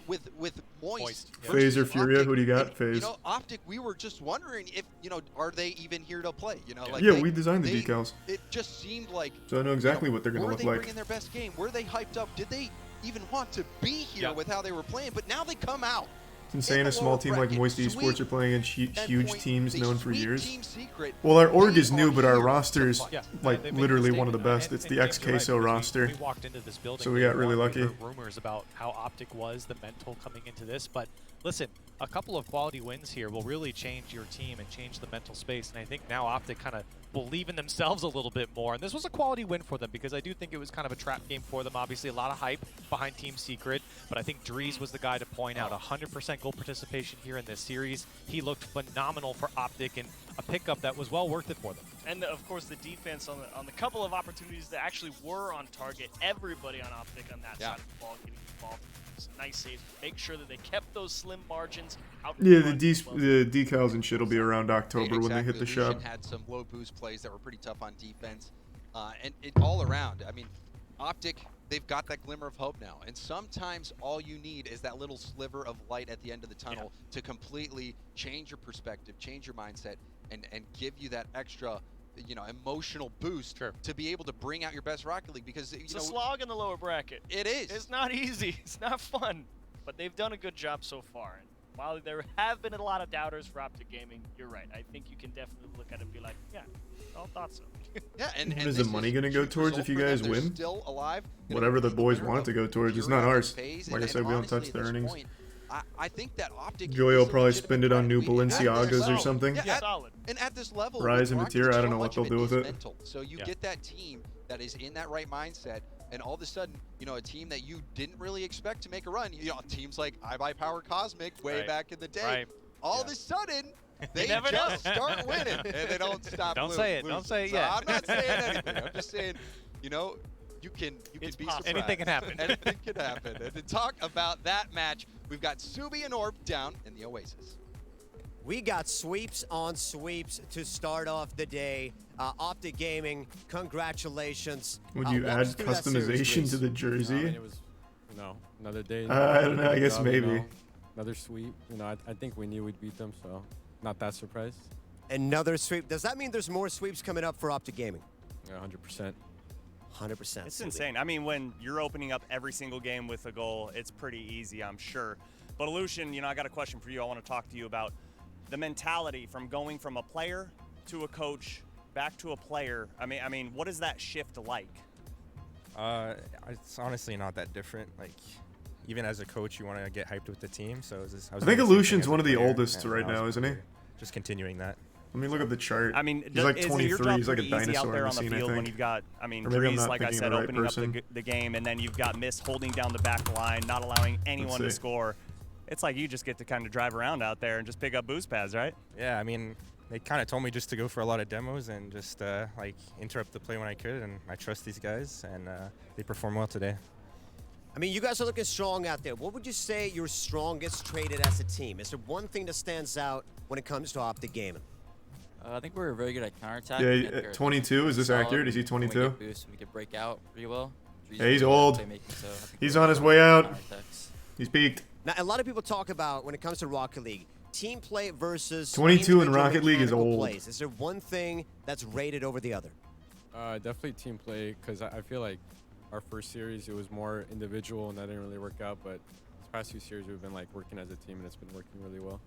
with Moist. Phaser Furia, who do you got? You Phase. know, Optic, we were just wondering if, you know, are they even here to play? You know, like Yeah, we designed the they- decals. It just seemed like. So I know exactly what they're going to Were look they like. bringing their best game? Were they hyped up? Did they even want to be here with how they were playing, but now they come out. It's insane a small team like MoistEsports are playing against huge teams known for years. Team Secret. Well, our org is new, but our roster is like they made literally the one of the statement, best. It's and the James, you're right, ex-Queso because roster. We walked into this building, So we got really we lucky. heard rumors about how Optic was, the mental coming into this, but listen, a couple of quality wins here will really change your team and change the mental space, and I think now Optic kind of believe in themselves a little bit more, and this was a quality win for them because I do think it was kind of a trap game for them. Obviously, a lot of hype behind Team Secret, but I think Dries was the guy to point out 100% goal participation here in this series. He looked phenomenal for Optic and a pickup that was well worth it for them. And of course, the defense on the couple of opportunities that actually were on target. Everybody on Optic on that side of the ball getting involved. Nice saves. Make sure that they kept those slim margins out. Yeah, the decals and shit will be around October when they hit the shop. Lucian had some low boost plays that were pretty tough on defense, and it all around. I mean, Optic, they've got that glimmer of hope now, and sometimes all you need is that little sliver of light at the end of the tunnel to completely change your perspective, change your mindset, and give you that extra, emotional boost to be able to bring out your best Rocket League, because It's a slog in the lower bracket. It is. It's not easy. It's not fun, but they've done a good job so far. And while there have been a lot of doubters for Optic Gaming, you're right. I think you can definitely look at it and be like, yeah, I thought so. Yeah, and what is the money going to go towards if you guys win? Still alive. Whatever the boys want it to go towards. It's not ours. Like I said, we don't touch the earnings. I think that Optic. Joey will probably spend it on new Balenciagas or something. Yeah, solid. And at this level, Rise and Mateer, I don't know what they'll do with it. Mental. So you get that team that is in that right mindset, and all of a sudden, a team that you didn't really expect to make a run. Teams like iBuyPower Cosmic way back in the day. All of a sudden, they just start winning, and they don't stop. Don't say it. Don't say it yet. I'm not saying anything. I'm just saying, you can be surprised. Anything can happen. Anything can happen. And to talk about that match, we've got Subi and Orb down in the Oasis. We got sweeps on sweeps to start off the day. Optic Gaming, congratulations. Would you add customization to the jersey? No, I mean, it was, another day. I don't know. I guess maybe. Another sweep. I think we knew we'd beat them, so not that surprised. Another sweep. Does that mean there's more sweeps coming up for Optic Gaming? Yeah, 100%. 100%. It's insane. I mean, when you're opening up every single game with a goal, it's pretty easy, I'm sure. But Lucian, I got a question for you. I want to talk to you about the mentality from going from a player to a coach back to a player. I mean, what is that shift like? It's honestly not that different. Like, even as a coach, you want to get hyped with the team. So I think Illusion's one of the oldest right now, isn't he? Just continuing that. Let me look at the chart. I mean, he's like 23. He's like a easy dinosaur out there in on the the scene, I field think. when you've got, Or maybe I'm Dries, not like I thinking said, of the right opening person. up the game, and then you've got Mist holding down the back line, not allowing anyone to see. score. It's like you just get to kind of drive around out there and just pick up boost pads, right? Yeah, I mean, they kind of told me just to go for a lot of demos and just interrupt the play when I could, and I trust these guys, and they perform well today. I mean, you guys are looking strong out there. What would you say your strongest traded as a team? Is there one thing that stands out when it comes to Optic Gaming? I think we're very good at counterattack. Yeah, 22. Is this accurate? Is he 22? We get boost, we can break out pretty well. Yeah, he's old. He's on his way out. He's peaked. Now, a lot of people talk about, when it comes to Rocket League, team play versus 22 in individual Rocket League is mechanical old. plays. Is there one thing that's rated over the other? Definitely team play, because I feel like our first series, it was more individual, and that didn't really work out. But these past few series, we've been working as a team, and it's been working really well.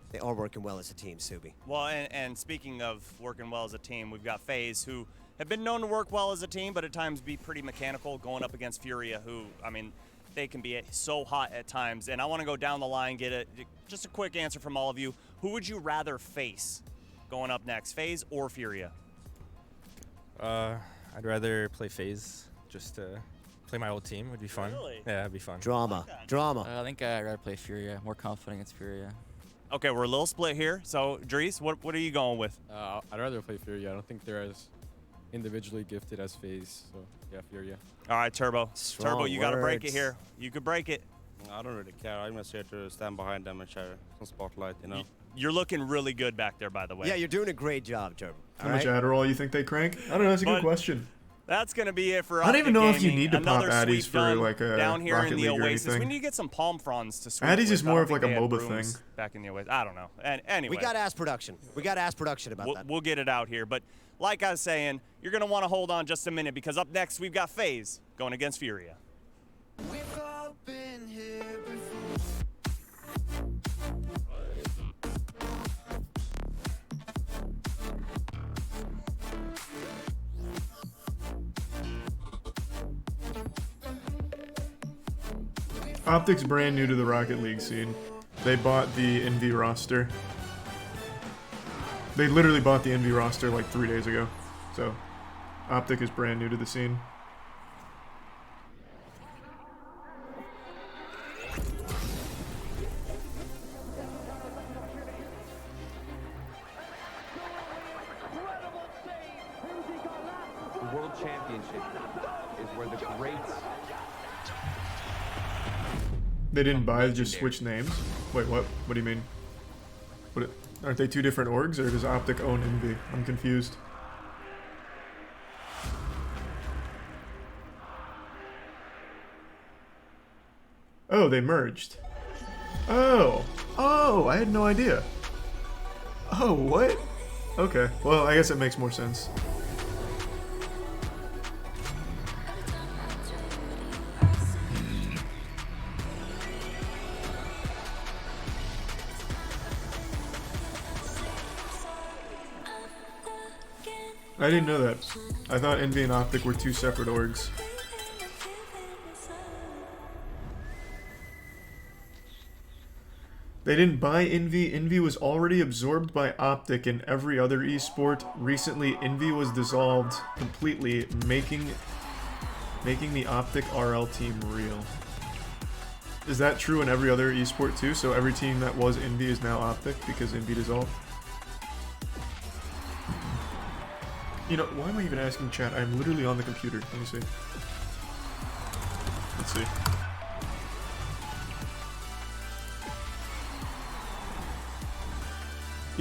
They are working well as a team, Subi. Well, and speaking of working well as a team, we've got FaZe, who have been known to work well as a team, but at times be pretty mechanical, going up against Furia, who, I mean, they can be so hot at times. And I want to go down the line, get just a quick answer from all of you. Who would you rather face going up next, FaZe or Furia? I'd rather play FaZe, just to play my old team. Would be fun. Really? Yeah, it'd be fun. Drama. I think I'd rather play Furia. More confident against Furia. Okay, we're a little split here. So, Dries, what are you going with? I'd rather play Furia. I don't think they're as individually gifted as FaZe. So, yeah, Furia. All right, Turbo. Strong Turbo, you got to break it words. here. You could break it. I don't really care. I'm just here to stand behind them and share some spotlight, You're looking really good back there, by the way. Yeah, you're doing a great job, Turbo. How much Adderall you think they crank? I don't know. That's a good question. That's going to be it for I don't even Optic know if you Gaming. need to pop Another Addies sweep for done like a down here Rocket in the League or Oasis. We anything. need to get some palm fronds to sweep Addies with. is more I of don't like think a they had MOBA brooms thing. Back in the Oasis. I don't know. And anyway. We got ass production. We got ass production about that. We'll get it out here. But like I was saying, you're going to want to hold on just a minute, because up next we've got FaZe going against Furia. Optic's brand new to the Rocket League scene. They bought the Envy roster. They literally bought the Envy roster like 3 days ago. So, Optic is brand new to the scene. The World Championship is where the greats... They didn't buy, just switch names? Wait, what? What do you mean? Aren't they two different orgs, or does Optic own Envy? I'm confused. Oh, they merged. Oh! Oh, I had no idea. Oh, what? Okay, well, I guess it makes more sense. I didn't know that. I thought Envy and Optic were two separate orgs. They didn't buy Envy. Envy was already absorbed by Optic and every other esport. Recently, Envy was dissolved completely, making the Optic RL team real. Is that true in every other esport too? So every team that was Envy is now Optic because Envy dissolved? You know, why am I even asking chat? I'm literally on the computer. Let me see. Let's see.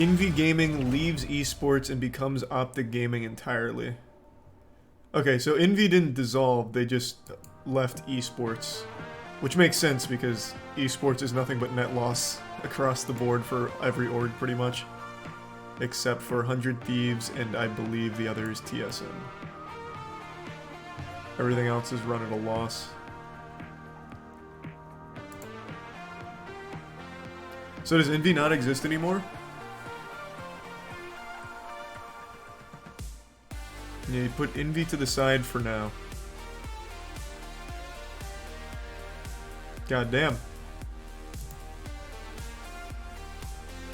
Envy Gaming leaves esports and becomes Optic Gaming entirely. Okay, so Envy didn't dissolve, they just left esports. Which makes sense because esports is nothing but net loss across the board for every org pretty much. Except for 100 Thieves and I believe the other is TSM. Everything else is run at a loss. So does Envy not exist anymore? Yeah, you put Envy to the side for now. God damn.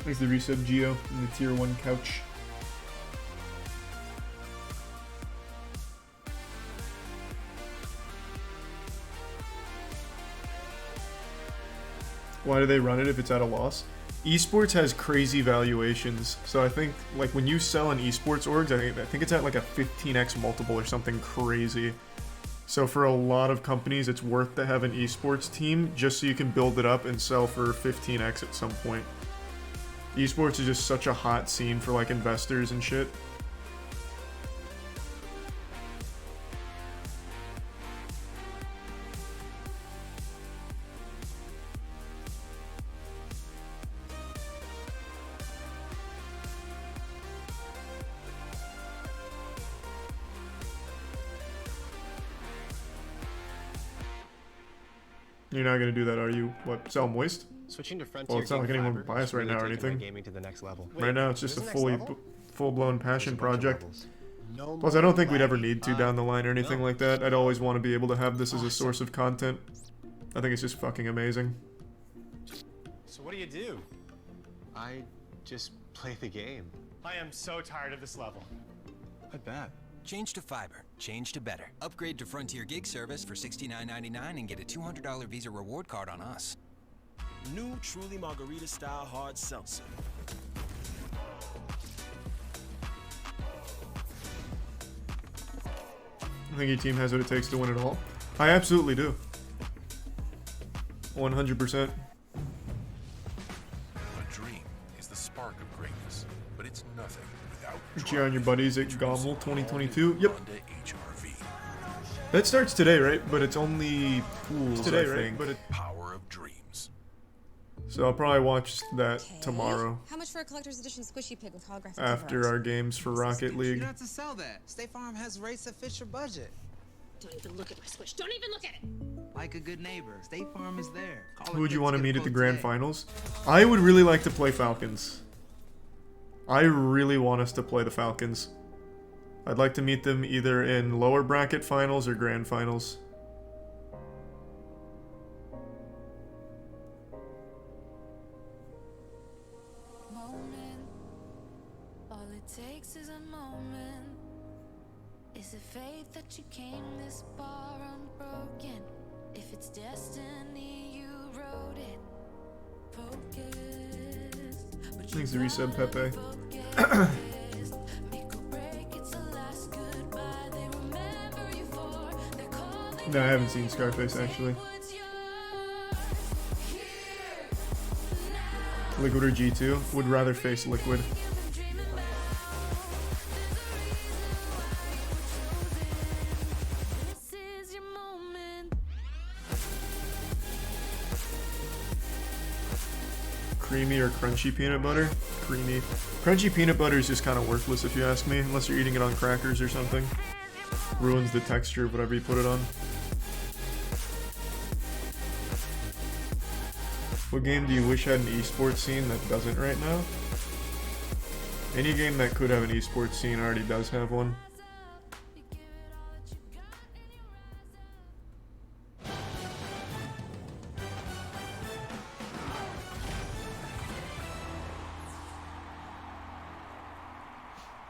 Thanks to the resub Geo in the tier 1 couch. Why do they run it if it's at a loss? Esports has crazy valuations, so I think like when you sell an esports orgs, I think it's at like a 15x multiple or something crazy. So for a lot of companies, it's worth to have an esports team just so you can build it up and sell for 15x at some point. Esports is just such a hot scene for like investors and shit. You're not gonna do that, are you? What, sell Moist? Switching to Frontier. Well, it's not like anyone biased right now or anything. Gaming to the next level. Right now, it's just a full-blown passion project. Plus, I don't think we'd ever need to down the line or anything like that. I'd always want to be able to have this as a source of content. I think it's just fucking amazing. So what do? I just play the game. I am so tired of this level. I bet. Change to fiber. Change to better. Upgrade to Frontier Gig Service for $69.99 and get a $200 Visa reward card on us. New Truly Margarita Style Hard Seltzer. I think your team has what it takes to win it all. I absolutely do. 100%. A dream is the spark of greatness, but it's nothing without Cheer on your buddies at Gommel 2022. Yep. That starts today, right? But it's only pools today, right? But Power of Dreams. So I'll probably watch that tomorrow. How much for a collector's edition squishy pig with holographic After our games for Rocket League. You don't have to sell that. State Farm has raised the Fisher budget. Don't even look at my squish. Don't even look at it. like a good neighbor. State Farm is there. Who would you want to meet at the grand finals? I would really like to play Falcons. I really want us to play the Falcons. I'd like to meet them either in lower bracket finals or grand finals. All it takes is a moment. Is it faith that you came this far unbroken? If it's destiny, you wrote it. Focus. Thanks to resub Pepe. No, I haven't seen Scarface actually. Liquid or G2? Would rather face Liquid. Creamy or crunchy peanut butter? Creamy. Crunchy peanut butter is just kind of worthless if you ask me, unless you're eating it on crackers or something. Ruins the texture of whatever you put it on. What game do you wish had an esports scene that doesn't right now? Any game that could have an esports scene already does have one.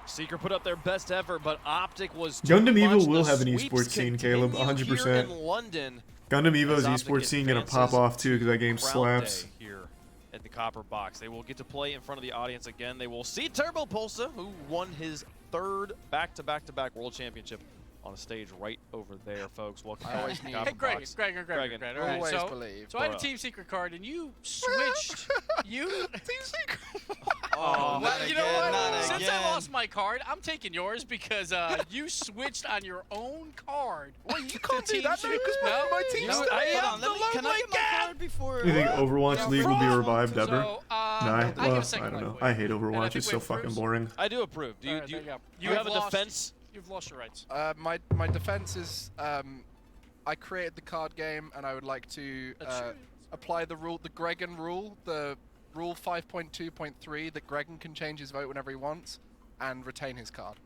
Seeker put up their best effort, but Optic was too Gundam much. Evo will The have an sweeps esports scene, Caleb, continue 100%. here in London. Gundam Evo's as Optic esports scene gonna pop advances off too because that game to Crowd slaps. Day here at the Copper Box. They will get to play in front of the audience again. They will see Turbo Pulsa, who won his third back-to-back-to-back World Championship on a stage right over there, folks. Welcome back to the Copper Hey, Greg, Box. Greg. All right, Always so, believe. so I had a Team Secret card, and you switched. you Team Secret. Oh, well, you know what? Since again. I lost my card, I'm taking yours because you switched on your own card. Well, you can't do that, man, because my team's still Can I get my card before? Do you think Overwatch League will be revived ever? So, Nah, I well, I don't know. I hate Overwatch. It's so wait, fucking first- boring. I do approve. Do you, Alright, do you, there you go. you have a lost- defense? You've lost your rights. My defense is I created the card game and I would like to apply the Gregan rule, the rule 5.2.3 that Gregan can change his vote whenever he wants and retain his card.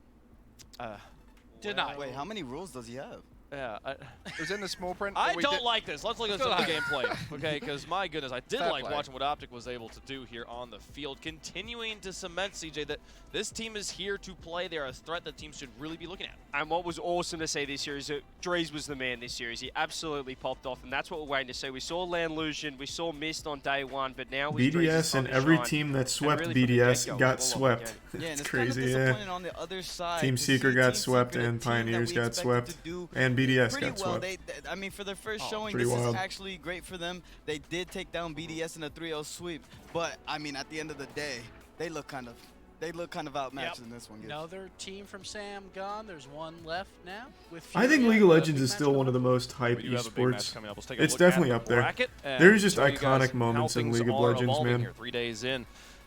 Denied. Wait, how many rules does he have? Yeah, it was in the small print. I but we don't did- like this. Let's look at some of the gameplay, okay? Because my goodness, I did Fair like play. watching what Optic was able to do here on the field, continuing to cement, CJ, that this team is here to play. They're a threat that teams should really be looking at. And what was awesome to see this year is that Drees was the man this series. He absolutely popped off, and that's what we're waiting to see. We saw Landlusion, we saw Mist on day one, but now with BDS and every team that swept BDS got swept. Yeah, and It's it's crazy, kind of yeah. disappointing on the other side. Team to Seeker see got Team swept Secret, a and team that Pioneers we got expected swept to do and BDS pretty got well. swept. I mean, for their first showing, pretty this wild. is actually great for them. They did take down BDS in a 3-0 sweep, but I mean, at the end of the day, they look kind of outmatched in this one. Gibbs. Another team from Sam gone. There's one left now. With I think Furia, League of the Legends big is match still coming one of up. the most hyped We do have a big match esports. coming up. Let's take a It's look at definitely the up there. bracket and There's just show you guys iconic moments how in things League of are Legends, evolving man. Here. 3 days in,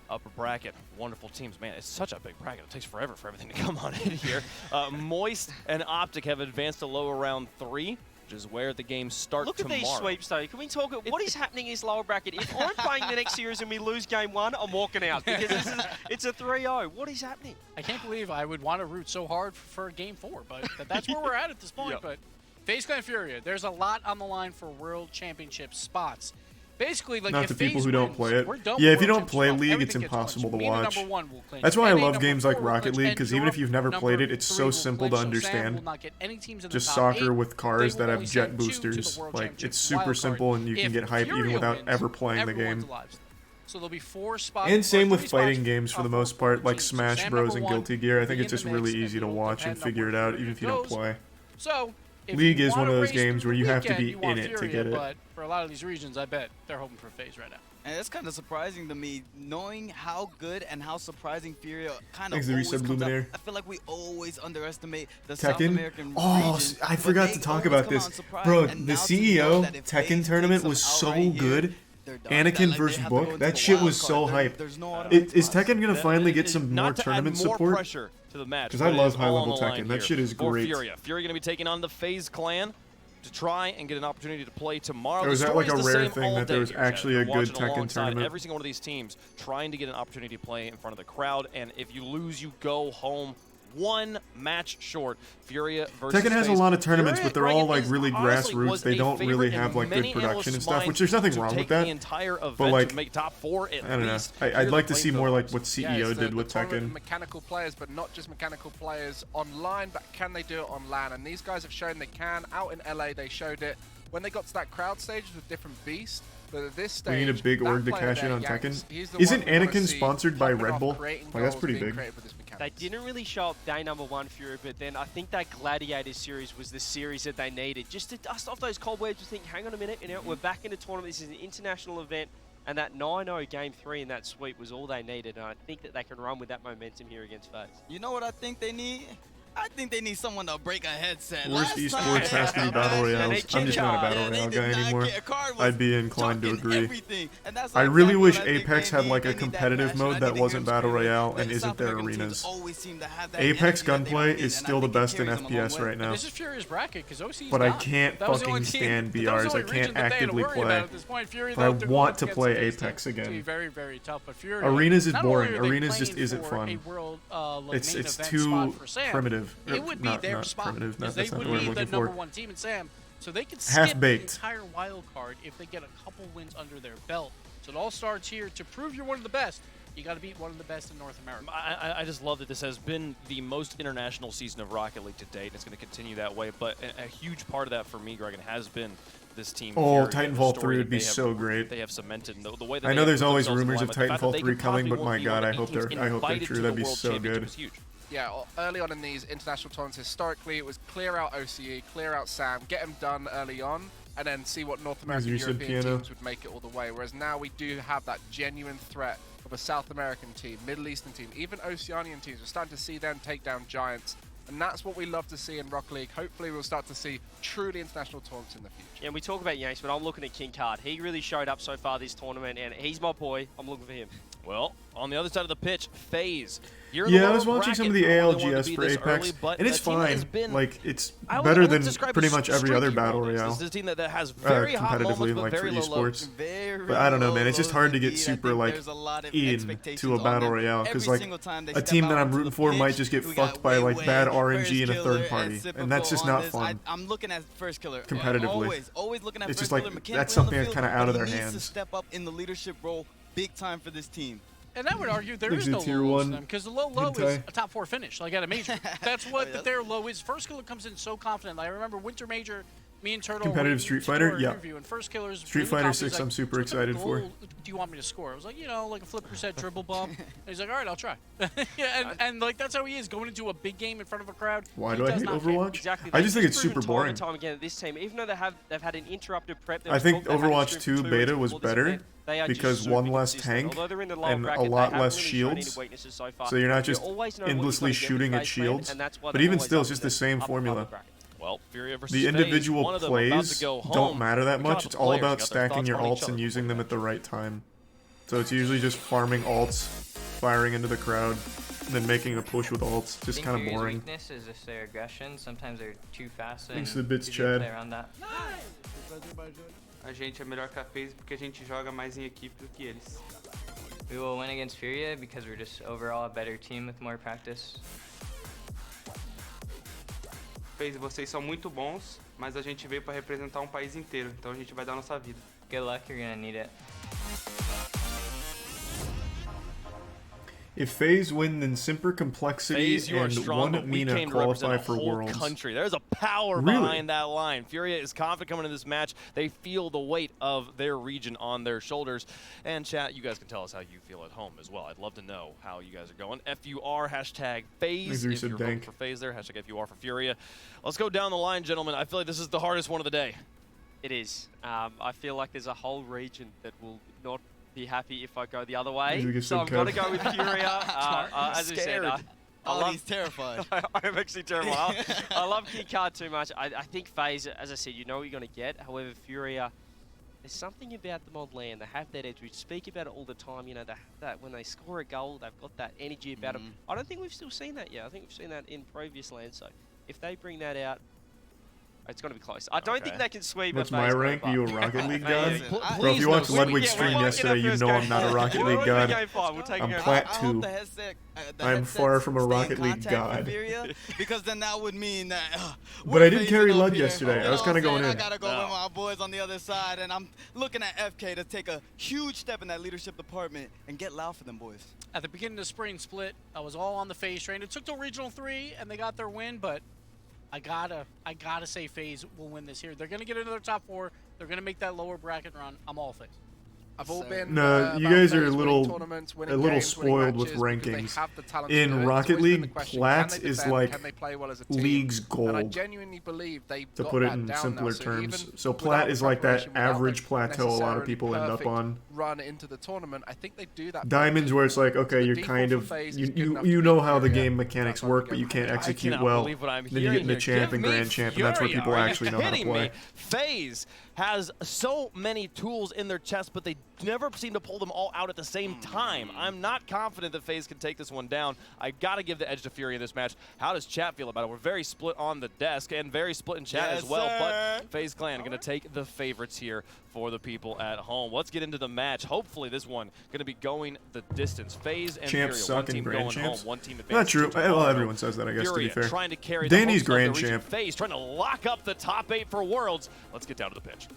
upper bracket, wonderful teams. Man, it's such a big bracket. It takes forever for everything to come on in here. Moist and Optic have advanced to lower round 3, which is where the game starts Look at tomorrow. these sweeps, though. Can we talk? What is happening in this lower bracket? If I'm playing the next series and we lose game 1, I'm walking out because it's a 3-0. What is happening? I can't believe I would want to root so hard for game 4, but that's where we're at this point. Yep. But FaZe Clan Furia, there's a lot on the line for World Championship spots. Basically, like Not if to people FaZe who don't wins, play it. we're done Yeah, with if you World don't play Championship League, spots. it's Everything gets impossible to clinched. Me and watch. number 1 will clinch. That's why I NA love number games 4 like will Rocket clinch, League, and because even if Europe you've never number played it, it's 3 so will simple to clinch, so Sam understand. will not get any teams in the Just top soccer 8. with cars They that will have only jet send 2 to the boosters. World Like, Championship it's super wildcard. simple and you can If get hype Furia even without wins, ever playing the everyone's game. alive. So there'll be 4 spots. And or same 3 with spots fighting games for the most part, like teams. So Smash Sam Bros number and 1 Guilty Gear. I will think be it's in just the really mix, easy to and it'll watch and depend on figure where it out, Furia even if you don't goes. play. So if League you is one wanna of those race through games where the you have to weekend, be you want in it to Furia, get it. But for a lot of these regions, I bet they're hoping for FaZe right now. And it's kind of surprising to me, knowing how good and how surprising Furia kind of Thanks to always Resub comes out. Luminaire. I feel like we always underestimate the South Tekken? American Oh, region, I but forgot they to talk always about come this. out surprised, Bro, and the now to know CEO that if Tekken FaZe tournament takes was them so outright here, good. they're done. Anakin Like, versus they have to go Book, into that the shit wild was so card. hype. There's no automatic Is spots. Tekken gonna finally get some more Not to tournament add more support? pressure to the match. Because I but it love is high all level on the line Tekken. That here shit is for great. Furia. Furia going to be taking on the FaZe clan. to try and get an opportunity to play tomorrow. Or is The that like story's a the rare same thing all that day there's here, Chad. actually You're a good watching Tekken alongside tournament? every single one of these teams trying to get an opportunity to play in front of the crowd, and if you lose, you go home one match short. Furia versus Tekken has a FaZe. lot of tournaments, Furia, but they're all Greg, like is really honestly grassroots. was They a don't really favorite in have like good many production and analysts' stuff, which minds there's nothing to wrong with take that. the entire event But like, to make top 4 at I don't know. least. I'd like to see more like what CEO Yeah, it's did the with tournament of Tekken. mechanical players, but not just mechanical players online, but can they do it on LAN? And these guys have shown they can. Out in LA, they showed it. When they got to that crowd stage with different beast, but at this stage, We need a big that org to player cash in there, on Yanks, Tekken. he's the Isn't one we wanna Anakin see sponsored by popping Red off, Bull? creating Like that's goals, pretty being big. creative with this mechanic. They didn't really show up day number 1, Fury, but then I think that Gladiator series was the series that they needed. Just to dust off those cobwebs and think, hang on a minute, we're back in the tournament. This is an international event. And that 9-0 Game 3 in that sweep was all they needed. And I think that they can run with that momentum here against FaZe. You know what I think they need? I think they need someone to break a headset. Worst esports has to be battle royales. I'm just not a battle royale guy anymore. I'd be inclined to agree. I really wish Apex had like a competitive mode that wasn't battle royale and isn't their arenas. Apex gunplay is still the best in FPS right now. This is Furia's bracket because OC's But I not. can't That was the only fucking team- stand that was BRs. the I only region can't that they had to actively worry about play. at this point. Fury, But though, I they're going want up to against play FaZe team. Apex It's gonna be again. very, very tough. But Fury, Arenas is not only boring. are they Arenas just playing isn't for fun. a world, like, It's main event too spot for Sam, primitive. It would be Not their spot primitive. because That's they not would the word I'm be the looking number for. 1 team in Sam. So they could skip the Half-baked. entire wild card if they get a couple wins under their belt. So it all starts here. To prove you're one of the best, you got to beat one of the best in North America. I just love that this has been the most international season of Rocket League to date. It's going to continue that way, but a huge part of that for me, Greg, has been this team. Oh, Fury, the Titanfall story 3 that would be they have- so great. They have cemented and the way that I they know have there's put always themselves in rumors of line, the fact that Titanfall they 3 could coming, possibly but my be God, one I of hope the teams they're invited true. to That'd the be World so Championship good. is huge. Yeah, early on in these international tournaments, historically, it was clear out OCE, clear out SAM, get them done early on, and then see what North American, you said European piano. teams would make it all the way. Whereas now we do have that genuine threat of a South American team, Middle Eastern team, even Oceanian teams. We're starting to see them take down giants, and that's what we love to see in Rocket League. Hopefully, we'll start to see truly international tournaments in the future. Yeah, and we talk about Yanks, but I'm looking at King Card. He really showed up so far this tournament, and he's my boy. I'm looking for him. Well, on the other side of the pitch, FaZe. Yeah, I was watching some of the ALGS for Apex, and it's fine. Like, it's better than pretty much every other battle royale. This is a team that has very hot moments, competitively, but like for very low lows. esports. But I don't know, man. It's just hard to get super like into a battle royale because like a team that I'm rooting for might just get fucked by like bad RNG in a third party, and that's just not fun. I'm looking at First Killer competitively. Always looking at it's First just Killer like mechanically that's on the something that's field, kind of out of but their he needs to hands. step up in the leadership role big time for this team. And I would argue there There's is a no tier low one to them because the low is hentai. a top 4 finish, like at a major. That's what their low is. First Killer comes in so confident. I remember Winter Major, me and Turtle Competitive were Street to Fighter? do our Yeah. interview, and First Killer's Street really Fighter confident. 6 He's like, I'm super "What kind of excited for. goal do you want me to score?" I was like, like a flip percent dribble bump. And he's like, all right, I'll try. Yeah, and like that's how he is going into a big game in front of a crowd. Why He do I does hate not care. Overwatch? Exactly. I just think They've it's proven super time boring. and time again that this team, even though they've had an interrupted prep. there I was think talk they had Overwatch to 2 stream 2 beta weeks was before this better event. They are just because super one less consistent. tank Although they're in the lower and bracket, a they lot haven't less really shown shields. any weaknesses so far. So you're not You just always know what you're endlessly gonna get with shooting at FaZe players, shields. and that's why But they're even always still, up it's just in the same upper formula. bracket. Well, Furia versus The FaZe, individual one of them about plays to go home. don't matter that We got much. the It's all players, about we got their stacking thoughts your on each ults other. and using them at the right time. So it's usually just farming ults, firing into the crowd, and then making a push with ults. Just kind of boring. Weakness is just their aggression. Sometimes they're too fast. Thanks and to the bits, easy to Chad. play around that. A gente é melhor que a FaZe porque a gente joga mais em equipe do que eles. We will win against Furia because we're just overall a better team with more practice. FaZe, vocês são muito bons, mas a gente veio para representar um país inteiro, então a gente vai dar nossa vida. Good luck, you're gonna need it. If FaZe win, then Simper Complexity FaZe, you are and strong, but one we Mina came to represent qualify a for whole Worlds. country. There's a power Really? behind that line. Furia is confident coming into this match. They feel the weight of their region on their shoulders. And chat, you guys can tell us how you feel at home as well. I'd love to know how you guys are going. FUR, hashtag FaZe. Maybe If you're voting dank. for FaZe there, hashtag FUR for Furia. Let's go down the line, gentlemen. I feel like this is the hardest one of the day. It is. I feel like there's a whole region that will not be happy if I go the other way. Maybe So I've got to go with Furia. As I said, Scared. I love, he's terrified. I'm actually terrified. I love King Card too much. I think FaZe, as I said, you know what you're going to get. However, Furia, there's something about them on land. They have that edge. We speak about it all the time. You know, that when they score a goal, they've got that energy about them. I don't think we've still seen that yet. I think we've seen that in previous lands. So if they bring that out, It's going to be close. I don't think they can sweep. What's a my FaZe rank? but- Are you a Rocket League god? Listen, Bro, if you watched Ludwig's Yeah, stream we're yesterday, looking you at know first I'm not a game. Rocket We're League looking at god. game 5. We're taking I'm game plat I hope 2. the headset, I'm far from a Rocket League god. Furia, because then that would mean that. But I did carry Lud yesterday. I was kind of going I in. gotta go with my boys on the other side, and I'm looking at FK to take a huge step in that leadership department and get loud for them boys. At the beginning of the spring split, I was all on the FaZe train. It took till Regional 3, and they got their win, but I gotta say FaZe will win this here. They're gonna get into their top 4. They're gonna make that lower bracket run. I'm all FaZe. I've all been. No, you about guys are FaZe a winning little tournaments, winning little games, winning spoiled with matches because they rankings. have the talent to do In it. It's Rocket always been the League, question, plat can they is defend? like Can they play well as a team? league's And I gold. genuinely believe they've To got put it that in down simpler now. So terms. even So without plat the is like that preparation, without average the plateau a lot of necessarily people end up perfect on. Run into the tournament. I think they do that. Diamonds, where it's like, okay, The you're default kind for of FaZe you is good you, enough you to know beat how the Furia. game mechanics work, but you can't execute cannot well. believe what I'm Then you get hearing into here. champ Give and me grand champ, and that's where Furia. people Are you actually know how to kidding play. me? FaZe has so many tools in their chest, but they never seem to pull them all out at the same time. I'm not confident that FaZe can take this one down. I got to give the edge to Fury in this match. How does chat feel about it? We're very split on the desk and very split in chat Yes, as well, sir. but FaZe Clan going to take the favorites here for the people at home. Let's get into the match. Hopefully this one going to be going the distance. FaZe and Champs Furia, one suck in team grand going champs. home, one team Not advances true. to tomorrow. Well, everyone says that, I guess, to be Furia fair. trying to carry Danny's the host of grand the region. champ. FaZe trying to lock up the top 8 for Worlds. Let's get down to the pitch.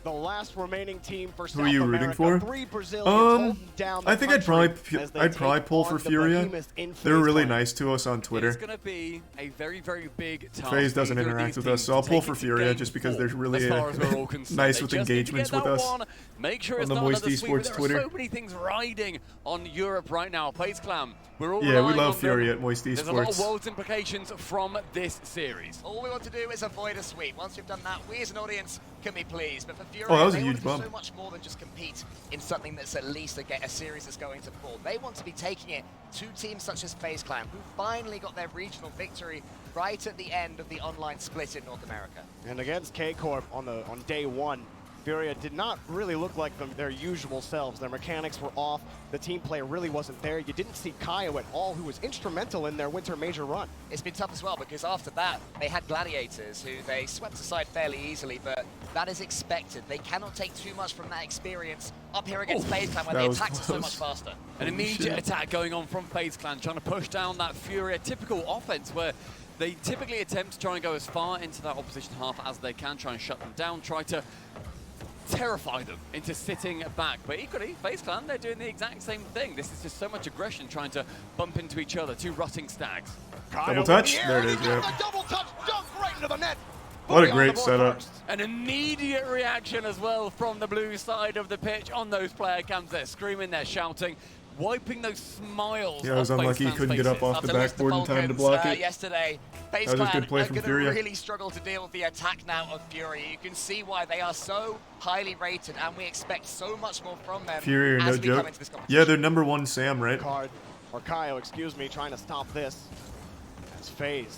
The last remaining team for Who South are you America, rooting for? 3 Brazilians holding down the I think I'd country as they probably take pull on for the Furia. behemoth in They're FaZe really Clan. nice to us on Twitter. It's going to be a very, very big task. FaZe doesn't for either of interact these with us, teams so I'll to pull take for it to Furia game just because 4, they're really as far as we're all concerned. nice They with just need to engagements get with that us. one, make sure On it's the not another MoistEsports sweep. There Twitter. are so many things riding on Europe right now. FaZe Clan, we're all Yeah, we relying love on Fury them. at Moist There's a lot of Esports. world's implications from this series. All we want to do is avoid a sweep. Once we've done that, we as an audience can be pleased. But for Fury, Oh, that was a they huge want to do bump. so much more than just compete in something that's at least a series that's going to fall. They want to be taking it to teams such as FaZe Clan, who finally got their regional victory right at the end of the online split in North America. And against K-Corp on day 1, Furia did not really look like their usual selves. Their mechanics were off. The team play really wasn't there. You didn't see Kaio at all, who was instrumental in their winter major run. It's been tough as well because after that, they had Gladiators who they swept aside fairly easily, but that is expected. They cannot take too much from that experience up here against FaZe Clan where that the was attacks are so close. much faster. An immediate attack going on from FaZe Clan, trying to push down that Fury, a typical offense where they typically attempt to try and go as far into that opposition half as they can, try and shut them down, try to terrify them into sitting back. But equally, FaZe Clan, they're doing the exact same thing. This is just so much aggression trying to bump into each other, two rutting stags. Double touch? There it is, yeah. Double touch, dunk right into the net. What a great setup. An immediate reaction as well from the blue side of the pitch on those player cams. They're screaming, they're shouting, wiping those smiles. Yeah, I was off FaZe unlucky he fans' couldn't get up faces. off the After losing backboard in time to Vulcans, block it. Yesterday, FaZe That was a Clan good play are from going to Furia. really struggle to deal with the attack now of Fury. You can see why they are so highly rated, and we expect so much more from them Fury, as no we joke. come into this competition. Yeah, they're number 1 Sam, right? Kaio, excuse me, trying to stop this. As FaZe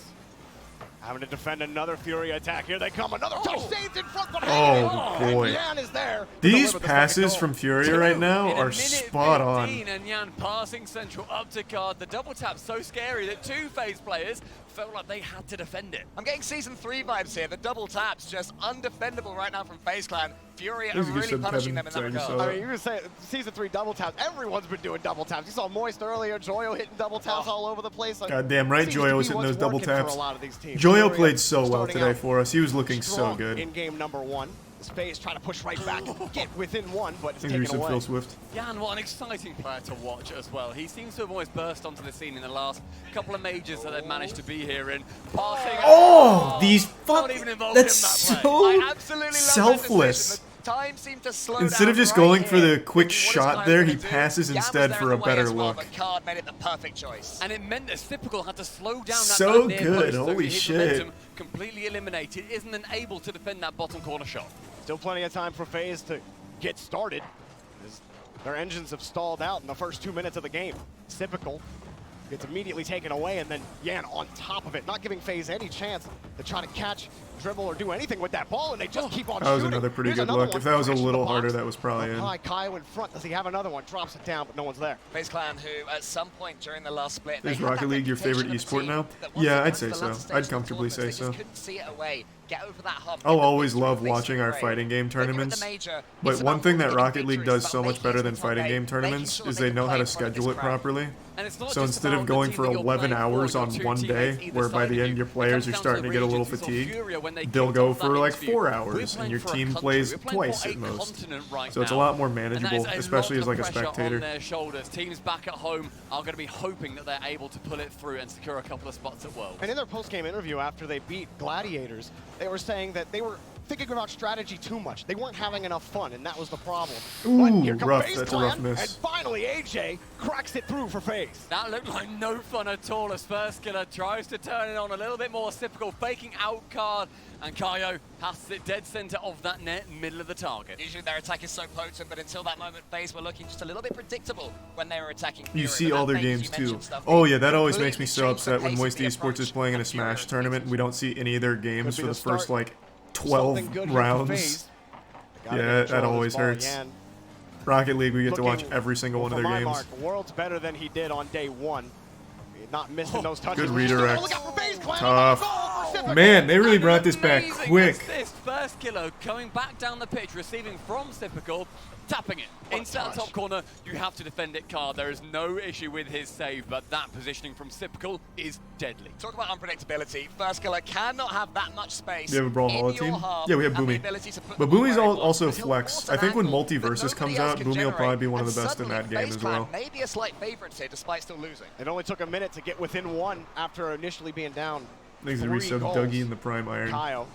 having to defend another Fury attack. Here they come, another touch saved in front, but Oh, boy. and Yan is there. to These deliver the passes second from goal. Furia right now In a are minute spot 15, on. and Yan passing central up to card. The double tap so scary that 2 FaZe players felt like they had to defend it. I'm getting Season 3 vibes here. The double taps just undefendable right now from FaZe Clan. Fury are This is good really sub, punishing Kevin. them in that Sorry, regard. just I mean, you were saying Season 3 double taps. Everyone's been doing double taps. You saw Moist earlier, Joyo hitting double taps all over the place. Like, Goddamn right, seems to Joyo be was hitting what's those double working for taps. a lot of these teams. Joyo Furia played so well starting today out for us. He was looking so strong good. in game number 1. FaZe trying to push right back, get within 1, but it's Injuries taken of away. Phil Swift. Yan, what an exciting player to watch as well. He seems to have always burst onto the scene in the last couple of majors that they've managed to be here in. Passing. Oh, these Not fuck. even involved That's in that play. so I absolutely love selfless. that decision. The time seemed to slow Instead down of just right going for here. the quick What is shot Kyle there, gonna he do? passes Yan was instead there for in a the way better as well, look. but Card made it the perfect choice. And it meant that Typical had to slow down that So near good, post, so holy his shit. momentum completely eliminated, isn't then able to defend that bottom corner shot. Still plenty of time for FaZe to get started. As their engines have stalled out in the first 2 minutes of the game. Typical gets immediately taken away, and then Yan on top of it, not giving FaZe any chance to try to catch, dribble, or do anything with that ball, and they just keep on shooting. That was another pretty good look. If that was a little harder, that was probably in. High, Kyle in front. Does he have another one? Drops it down, but no one's there. FaZe Clan, who at some point during the last split, Is Rocket League your favorite esport now? Yeah, I'd say so. I'd comfortably say so. Couldn't see it away. Get over that hump. I'll always love watching our fighting game tournaments, but one thing that Rocket League does so much better than fighting game tournaments is they know how to schedule it properly. So instead of going for 11 hours on one day, where by the end your players are starting to get a little fatigued, they'll go for like 4 hours, and your team plays twice at most. So it's a lot more manageable, especially as like a spectator. On their shoulders. Teams back at home are going to be hoping that they're able to pull it through and secure a couple of spots at Worlds. And in their post-game interview after they beat Gladiators, they were saying that they were thinking about strategy too much. They weren't having enough fun, and that was the problem. Ooh, here comes rough. FaZe That's a rough Clan, miss. And finally, AJ cracks it through for FaZe. That looked like no fun at all as First Killer tries to turn it on a little bit more. Typical faking out card, and Kaio passes it dead center of that net, middle of the target. Usually their attack is so potent, but until that moment, FaZe were looking just a little bit predictable when they were attacking. You see all their games too. Oh yeah, that always makes me so upset when MoistEsports is playing in a Smash tournament and we don't see any of their games for the first like 12 rounds. Yeah, that always hurts. Rocket League, we get to watch every single one of their games. World's better than he did on day one. Not missing those touches. Good redirect. Tough. Man, they really brought this back quick. This First Killer coming back down the pitch, receiving from Typical, tapping it into that top corner. You have to defend it, Card. There is no issue with his save, but that positioning from Typical is deadly. Talk about unpredictability. First Killer cannot have that much space. Do you have a Brawlhalla team? Yeah, we have Boomy. But Boomy's also flex. I think when Multiversus comes out, Boomy will probably be one of the best in that game as well. Maybe a slight favorite here, despite still losing. It only took a minute to get within one after initially being down. Thanks to reset Dougie in the prime iron. Kyle.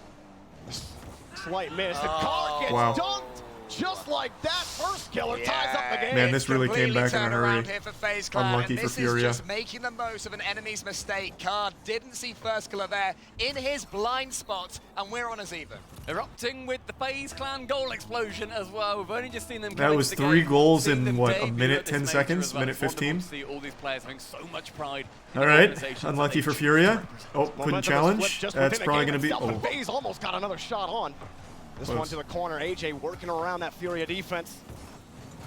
Slight miss. The card gets dunked. Just like that, First Killer ties up the game. Man, this really came back in a hurry. Unlucky for Furia. This is just making the most of an enemy's mistake. Card didn't see First Killer there in his blind spot, and we're on as even. Erupting with the FaZe Clan goal explosion as well. We've only just seen them. That was 3 goals in what, a minute, 10 seconds, minute 15. See all these players having so much pride. All right, unlucky for Furia. Oh, couldn't challenge. That's probably going to be. Oh. FaZe almost got another shot on. This one to the corner, AJ working around that Furia defense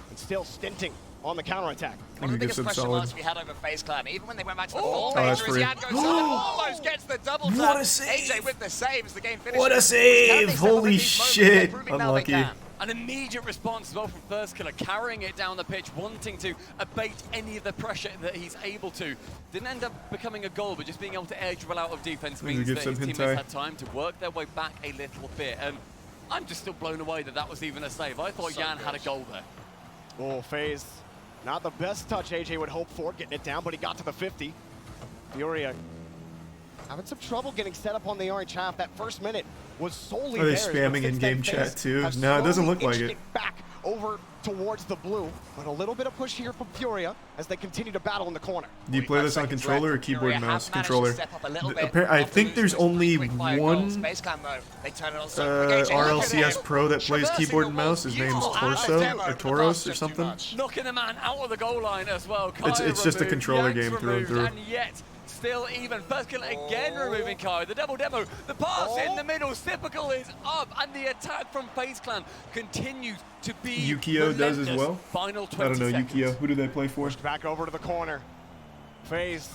and still stinting on the counterattack. One of the biggest question marks we had over FaZe Clan, even when they went back to the full that's major, free. Yan goes almost gets the double tap. What a save! AJ with the save as the game finishes. What a save! Holy shit! Unlucky. An immediate response as well from First Killer, carrying it down the pitch, wanting to abate any of the pressure that he's able to. Didn't end up becoming a goal, but just being able to edge well out of defense means that his teammates had time to work their way back a little bit. And I'm just still blown away that that was even a save. I thought Yan had a goal there. Oh, FaZe. Not the best touch AJ would hope for, getting it down, but he got to the 50. Furia having some trouble getting set up on the orange half. That first minute was solely Are they theirs, spamming in-game chat too? No, it doesn't look like it. Back over towards the blue, but a little bit of push here from Furia as they continue to battle in the corner. Do you play this on controller or keyboard and mouse? Controller. I think there's only one RLCS pro that plays keyboard and mouse. His name's Torso or Toros or something. Knocking the man out of the goal line as well. It's just a controller game through and through. And yet, still even. First Killer again removing Kai. The double demo. The pass in the middle. Typical is up. And the attack from FaZe Clan continues to be Yukio does as well. Final 20 I don't know, seconds. Yukio. Who do they play for? Back over to the corner. FaZe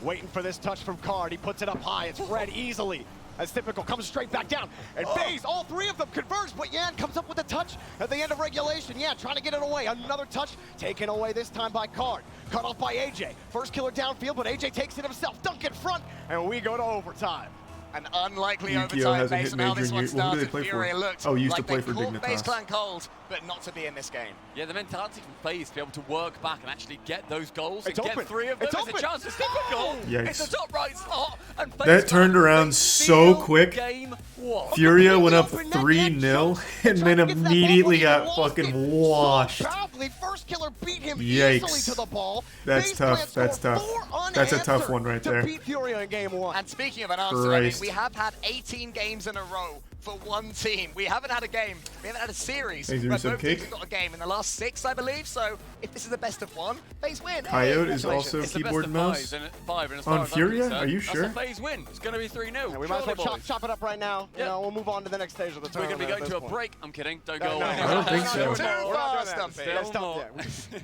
waiting for this touch from Card. He puts it up high. It's read easily. As Typical comes straight back down. And FaZe, all 3 of them converge, but Yan comes up with a touch at the end of regulation. Yan trying to get it away. Another touch taken away this time by Card. Cut off by AJ. First Killer downfield, but AJ takes it himself. Dunk in front, and we go to overtime. An unlikely Yukio overtime hasn't base, hit and how major this in one years. Well, who do they started. play for? Furia looked Oh, used to like play they for caught FaZe Dignitas. Clan cold, but not to be in this game. Yeah, the mentality from FaZe to be able to work back and actually get those goals It's and open. get 3 of them. It's It's a open. chance to Typical. Yikes. It's the top right slot. And FaZe That turned Clan around can so seal quick. Game 1. Furia went up 3-0 and then immediately got fucking washed. Proudly, First Killer beat him Yikes. easily to the ball. That's FaZe tough. Clan That's scored tough. 4 That's a tough unanswered one right to there. beat Furia in game 1. And speaking of an answer, I mean, Christ. we have had 18 games in a row for one team. We haven't had a game. We haven't had a series Thanks, where Russo both teams Cake. have got a game in the last 6, I believe. So if this is the best of one, FaZe win. Coyote Hey, is also It's the best keyboard of mouse. five, and as far On as I'm Furia? concerned, Are you that's sure? a FaZe win. It's going to be 3-0. Yeah, we might as well Surely, boys. chop it up right now. Yeah. You know, we'll move on to the next stage of the We're going tournament. to be going at to a this point. break. I'm kidding. Don't No, go no, away. no, I don't think so. We're not doing that. Stumpy. Yeah, Still stop more.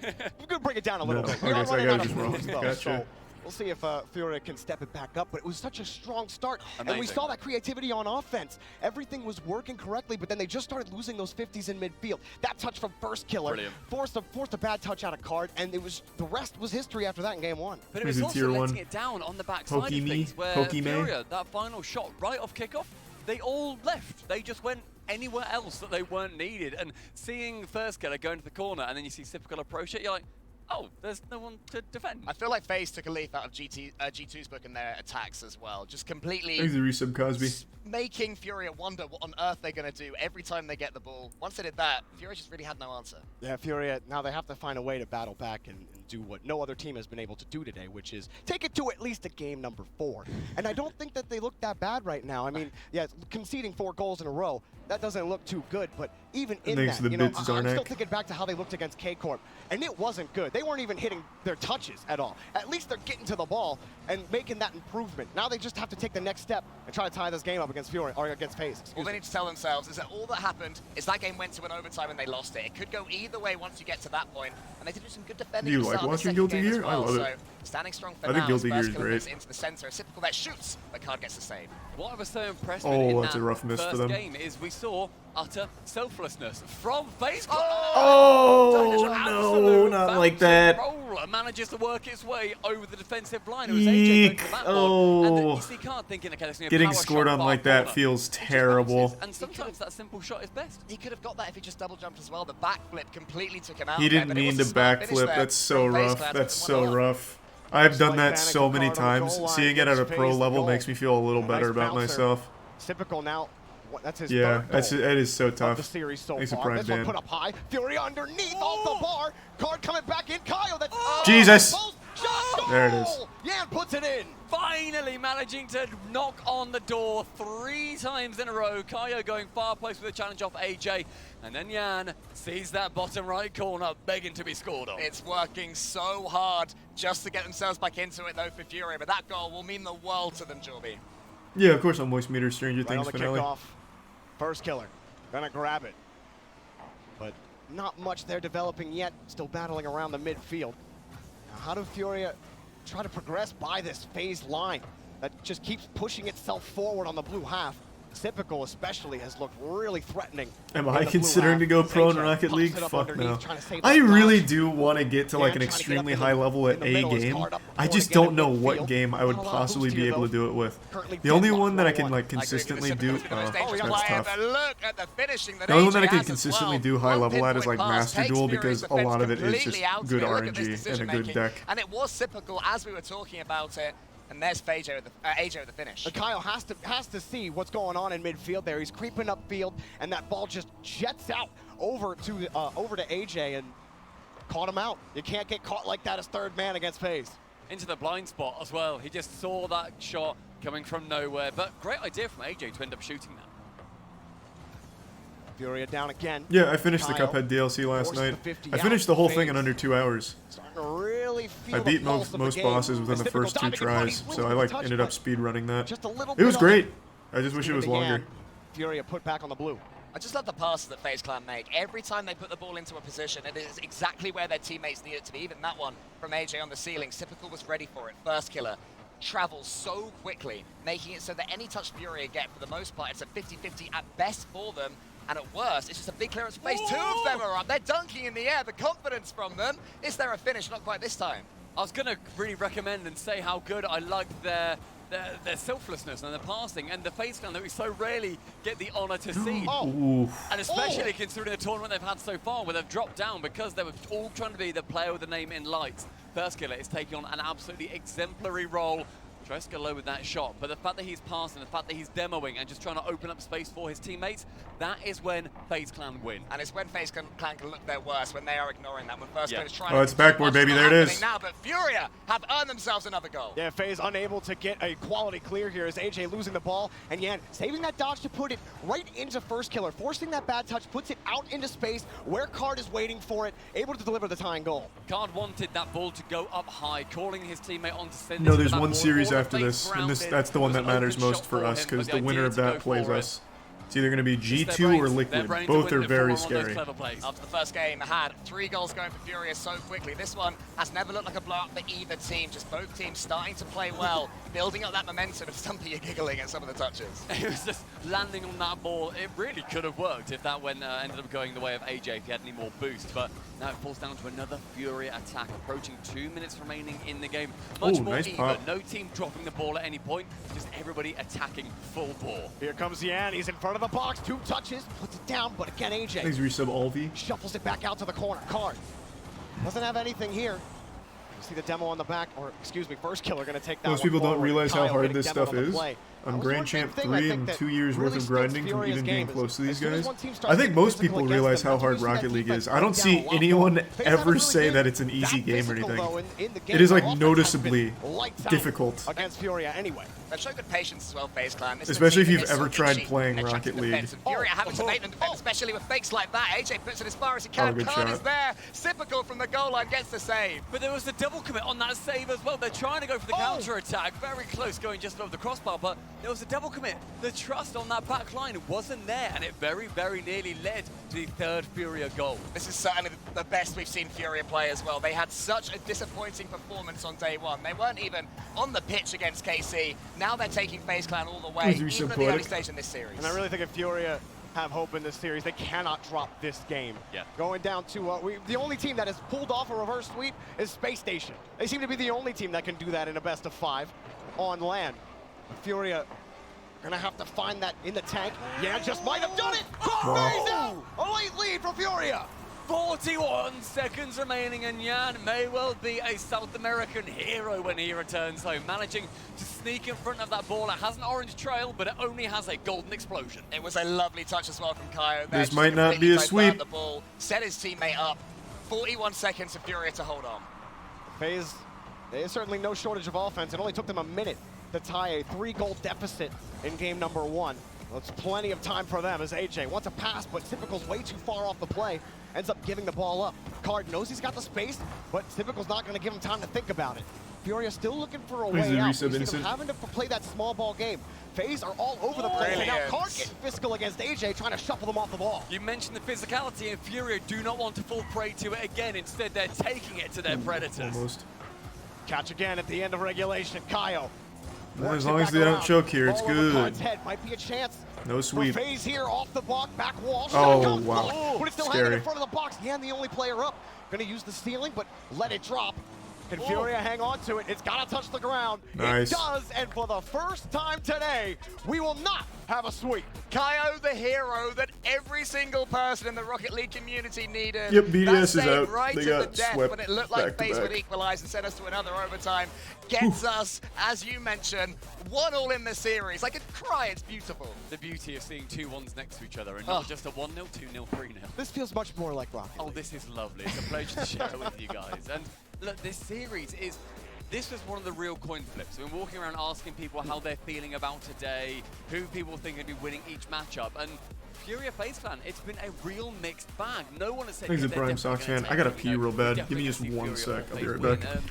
there. We're going to break it down a little No. bit. We Okay, are so I running got out it of just wrong. moves, though, Gotcha. so we'll see if Furia can step it back up. But it was such a strong start. And we Amazing. saw that creativity on offense. Everything was working correctly, but then they just started losing those 50s in midfield. That touch from first killer Brilliant. forced a bad touch out of card, and it was the rest was history after that in game one. But it Who's was in also tier letting one? it down on the backside of Pokey-me? things, where Pokey-me? Furia, that final shot right off kickoff, they all left. They just went anywhere else that they weren't needed. And seeing first killer go into the corner, and then you see Typical approach it, you're like, oh, there's no one to defend. I feel like FaZe took a leaf out of G2's book in their attacks as well. Just completely Thanks, the resub Cosby. making Furia wonder what on earth they're going to do every time they get the ball. Once they did that, Furia just really had no answer. Yeah, Furia, now they have to find a way to battle back and do what no other team has been able to do today, which is take it to at least a game number 4. And I don't think that they look that bad right now. I mean, yeah, conceding 4 goals in a row, that doesn't look too good, but even in Thanks that, to the you know, bits, I'm still Zarnak. thinking back to how they looked against K-Corp, and it wasn't good. They weren't even hitting their touches at all. At least they're getting to the ball and making that improvement. Now they just have to take the next step and try to tie this game up against Furia, or against FaZe. All they need to tell themselves is that all that happened is that game went to an overtime and they lost it. It could go either way once you get to that point, and they did do some good defending. You at the like start of the watching second Guilty game as Gear? I well, love so it. standing strong for I think now. Guilty Gear First is killer great. gets into the center. It's typical that shoots, but card gets the save. What I was so impressed Oh, with in that's that a rough miss for first them. game is we saw utter selflessness from FaZe. Oh, no, not like that. Roller manages to work its way over the defensive line. It was AJ going for that one. And then you see Card thinking, okay, this is Getting power scored shot on far like that corner. feels terrible. And sometimes that simple shot is best. He could have got that if he just double jumped as well. The backflip completely took him out. He there, didn't but it mean was to a smart finish backflip. there That's so from FaZe rough. Clan. That's Took them so 1-0. rough. I've done Slight that panic so of many Card on the times. goal line Seeing it at a against pro FaZe, level goal. makes me feel a little Nice better about bouncer. myself. Typical now. That's his Yeah, third that's goal it is so of the tough. series so Thanks for far. Prime This one Dan. put up high. Fury underneath off the bar. Card coming back in. Kyle. That's Jesus. Post shot, There it is. goal! Yan puts it in. Finally managing to knock on the door 3 times in a row. Kaio going far post with a challenge off AJ. And then Yan sees that bottom right corner begging to be scored on. It's working so hard just to get themselves back into it though for Fury, but that goal will mean the world to them, Jorby. Yeah, of course, on Moist Meter Stranger Right on Things the finale. kickoff. First killer. Gonna grab it. But not much there developing yet. Still battling around the midfield. Now, how do Furia try to progress by this FaZe line that just keeps pushing itself forward on the blue half? Typical especially has looked really threatening. Am in I the blue considering half. to go pro in AJ Rocket pops League? it up Fuck underneath, no. trying to save I that really flash. do want to get to like an Dan trying to get extremely up in high the- level at in the a middle, his game. guard up I forward just again don't in know midfield. what game I would Not a lot of possibly boost be here, able to though. do it with. Currently The only deadlocked one that I 1-1. can like I agree with consistently the do. most dangerous That's player, tough. but look at the finishing that The only one AJ that I can has as consistently well. do high One level at is pinpoint like pass Master takes Duel Fury's because a lot of it is defense just completely out of good it. Look at this RNG and a decision-making. good deck. And it was typical as we were talking about it. And there's AJ with the finish. Kyle has to see what's going on in midfield there. He's creeping upfield, and that ball just jets out over to AJ and caught him out. You can't get caught like that as third man against FaZe. Into the blind spot as well. He just saw that shot coming from nowhere. But great idea from AJ to end up shooting that. Furia down again. Yeah, I finished the Kyle Cuphead DLC last forces night. the 50 I out. finished the whole thing in FaZe under 2 hours. starting to really feel I the beat pulse of the most game. bosses within It's the first 2 difficult diving in tries, front, so I with like the touch, ended up but speed running that. just a little It was bit on great. it. I just wish it was Even longer. Yan, Furia put back on the blue. I just love the passes that FaZe Clan make. Every time they put the ball into a position, it is exactly where their teammates need it to be. Even that one from AJ on the ceiling, Typical was ready for it. First killer travels so quickly, making it so that any touch Furia get, for the most part, it's a 50-50 at best for them. And at worst, it's just a big clearance for FaZe. 2 of them are up. They're dunking in the air. The confidence from them. Is there a finish? Not quite this time. I was going to really recommend and say how good I liked their selflessness and their passing and the FaZe Clan that we so rarely get the honor to see. Ooh. And especially considering the tournament they've had so far, where they've dropped down because they were all trying to be the player with the name in lights. First killer is taking on an absolutely exemplary role, Tries to go low with that shot, but the fact that he's passing, the fact that he's demoing and just trying to open up space for his teammates, that is when FaZe Clan win. And it's when FaZe Clan can look their worst, when they are ignoring that, when first is trying Oh, it's backboard, baby, there it is. Now, but Furia have earned themselves another goal. Yeah, FaZe unable to get a quality clear here as AJ losing the ball, and Yan saving that dodge to put it right into first killer, forcing that bad touch, puts it out into space where Card is waiting for it, able to deliver the tying goal. Card wanted that ball to go up high, calling his teammate on to send No, it to there's that one ball. series All after the this, FaZe and grounded. that's the one It that was an matters open most shot for us, him, because but the winner idea of to that go plays for it. us. It's either going to be It's their G2 or brains. Their Liquid. brains Both winning are the very 4-1 on those scary. clever plays. After the first game, had 3 goals going for Furia so quickly. This one has never looked like a blowout for either team. Just both teams starting to play well, building up that momentum. Stumpy, you're giggling at some of the touches. It was just landing on that ball. It really could have worked if that ended up going the way of AJ if he had any more boost. But now it falls down to another Furia attack, approaching 2 minutes remaining in the game. Much more nice even. pop. No team dropping the ball at any point. Just everybody attacking full ball. Here comes Yan, he's in front of the box, 2 touches, puts it down, but again AJ Thanks, resub Alvi. shuffles it back out to the corner. Card doesn't have anything here. You see the demo on the back, or excuse me, first killer gonna take that Most one people don't forward. realize how Kyle hard getting this demoed stuff on the is. play. I'm That was Grand one Champ big thing I 3 think in that 2 years really worth of stinks grinding from Furia's even game being is close to these as soon as guys. one team starts I think getting most physical people against realize them, how that's hard usually that Rocket League defense is. I don't breaks see down a lot anyone more. FaZe ever haven't really say been that it's an easy that game or physical, anything. though, in the game. It is like Their offense has noticeably been lights out difficult. against Furia anyway. They've shown good patience as well, FaZe Clan. This is a Especially team if that you've is ever so tried itchy playing in their Rocket chance to League. defend. And Furia having to make them defend, especially with fakes like that. AJ puts it as far as he Oh, can. good Khan shot. is there. Typical from the goal line, gets the save. But there was the double commit on that save as well. They're trying to go for the counter attack. Very close, going just above the crossbar, but there was a double commit. The trust on that back line wasn't there, and it very, very nearly led to the 3rd Furia goal. This is certainly the best we've seen Furia play as well. They had such a disappointing performance on day 1. They weren't even on the pitch against KC. Now they're taking FaZe Clan all the way, These are so even at the early poetic. stage in this series. And I really think if Furia have hope in this series, they cannot drop this game. Yeah. Going down to, the only team that has pulled off a reverse sweep is Space Station. They seem to be the only team that can do that in a best of 5 on land. Furia gonna have to find that in the tank. Yeah, just might have done it! FaZe out! A late lead for Furia! 41 seconds remaining, and Yan may well be a South American hero when he returns home, managing to sneak in front of that ball. It has an orange trail, but it only has a golden explosion. It was a lovely touch as well from Kaio. This might not be a sweep. The ball, set his teammate up. 41 seconds for Furia to hold on. FaZe, there's certainly no shortage of offense. It only took them a minute to tie a 3-goal deficit in game number 1. Well, it's plenty of time for them as AJ wants a pass, but Typical's way too far off the play. Ends up giving the ball up. Card knows he's got the space, but Typical's not going to give him time to think about it. Furia still looking for a way out. We see them having to play that small ball game. FaZe are all over the place, and now Card getting physical against AJ, trying to shuffle them off the ball. You mentioned the physicality, and Furia do not want to fall prey to it again. Instead, they're taking it to their predators. Almost. Catch again at the end of regulation. Kaio. Well, as long as they don't choke here, it's good. Card's head might be a chance. No sweep. For FaZe here off the block, back wall. Oh, wow. But it's still hanging in front of the box. Yan, the only player up. Gonna use the ceiling, but let it drop. Can Furia hang on to it? It's gotta touch the ground. Nice. It does, and for the first time today, we will not have a sweep. Kaio, the hero that every single person in the Rocket League community needed. Yep, BDS that is save out. Right They to got the death swept when it looked like back to FaZe would back. equalize and send us to another overtime. Gets us, as you mentioned, 1-1 in the series. I could cry, it's beautiful. The beauty of seeing 2-1s next to each other and not just a 1-0, 2-0, 3-0. This feels much more like Rocket Oh, this is lovely. It's a pleasure to share it with you guys. And look, this series is... This was one of the real coin flips. We've been walking around asking people how they're feeling about today, who people think are going to be winning each matchup, and Furia FaZe Clan, it's been a real mixed bag. No one has said... Thanks, yeah, a they're Prime definitely Sox gonna fan. I take gotta it. pee You know, real bad. definitely Give me just gonna see 1 Furia sec. or I'll be FaZe right back. win.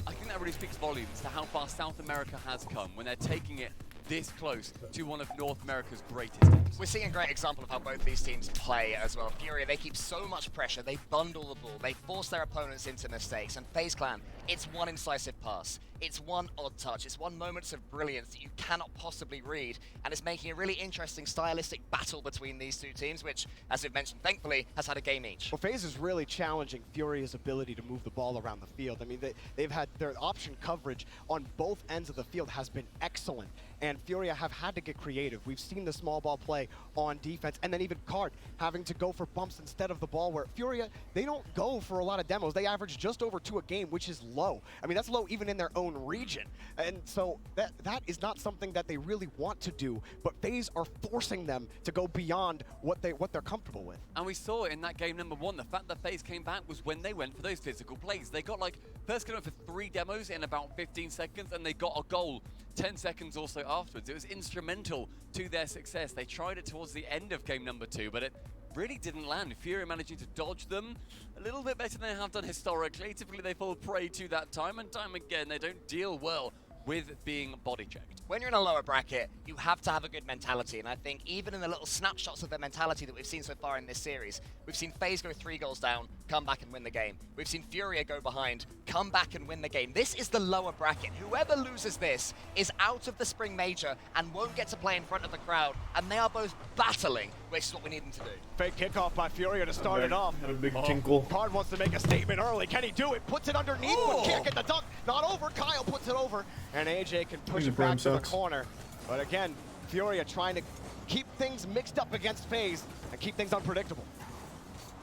I think that really speaks volumes to how far South America has come when they're taking it this close to one of North America's greatest teams. We're seeing a great example of how both these teams play as well. Furia, they keep so much pressure, they bundle the ball, they force their opponents into mistakes, and FaZe Clan, it's one incisive pass. It's one odd touch. It's one moment of brilliance that you cannot possibly read, and it's making a really interesting stylistic battle between these two teams, which, as we've mentioned, thankfully, has had a game each. Well, FaZe is really challenging Furia's ability to move the ball around the field. I mean, they've had their option coverage on both ends of the field has been excellent, and Furia have had to get creative. We've seen the small ball play on defense, and then even Card having to go for bumps instead of the ball, where Furia, they don't go for a lot of demos. They average just over 2 a game, which is low. I mean, that's low even in their own region. And so that is not something that they really want to do, but FaZe are forcing them to go beyond what they're comfortable with. And we saw in that game number 1, the fact that FaZe came back was when they went for those physical plays. They got like first kill for 3 demos in about 15 seconds, and they got a goal 10 seconds or so afterwards. It was instrumental to their success. They tried it towards the end of game number 2, but it really didn't land. Furia managing to dodge them a little bit better than they have done historically. Typically they fall prey to that time and time again. They don't deal well with being body checked. When you're in a lower bracket, you have to have a good mentality, and I think even in the little snapshots of their mentality that we've seen so far in this series, we've seen FaZe go 3 goals down, come back and win the game. We've seen Furia go behind, come back and win the game. This is the lower bracket. Whoever loses this is out of the Spring Major and won't get to play in front of the crowd, and they are both battling, which is what we need them to do. Fake kickoff by Furia to start it off. Had a big tinkle. Card wants to make a statement early. Can he do it? Puts it underneath, but can't get the dunk. Not over. Kyle puts it over, and AJ can push it back to the corner. But again, Furia trying to keep things mixed up against FaZe and keep things unpredictable.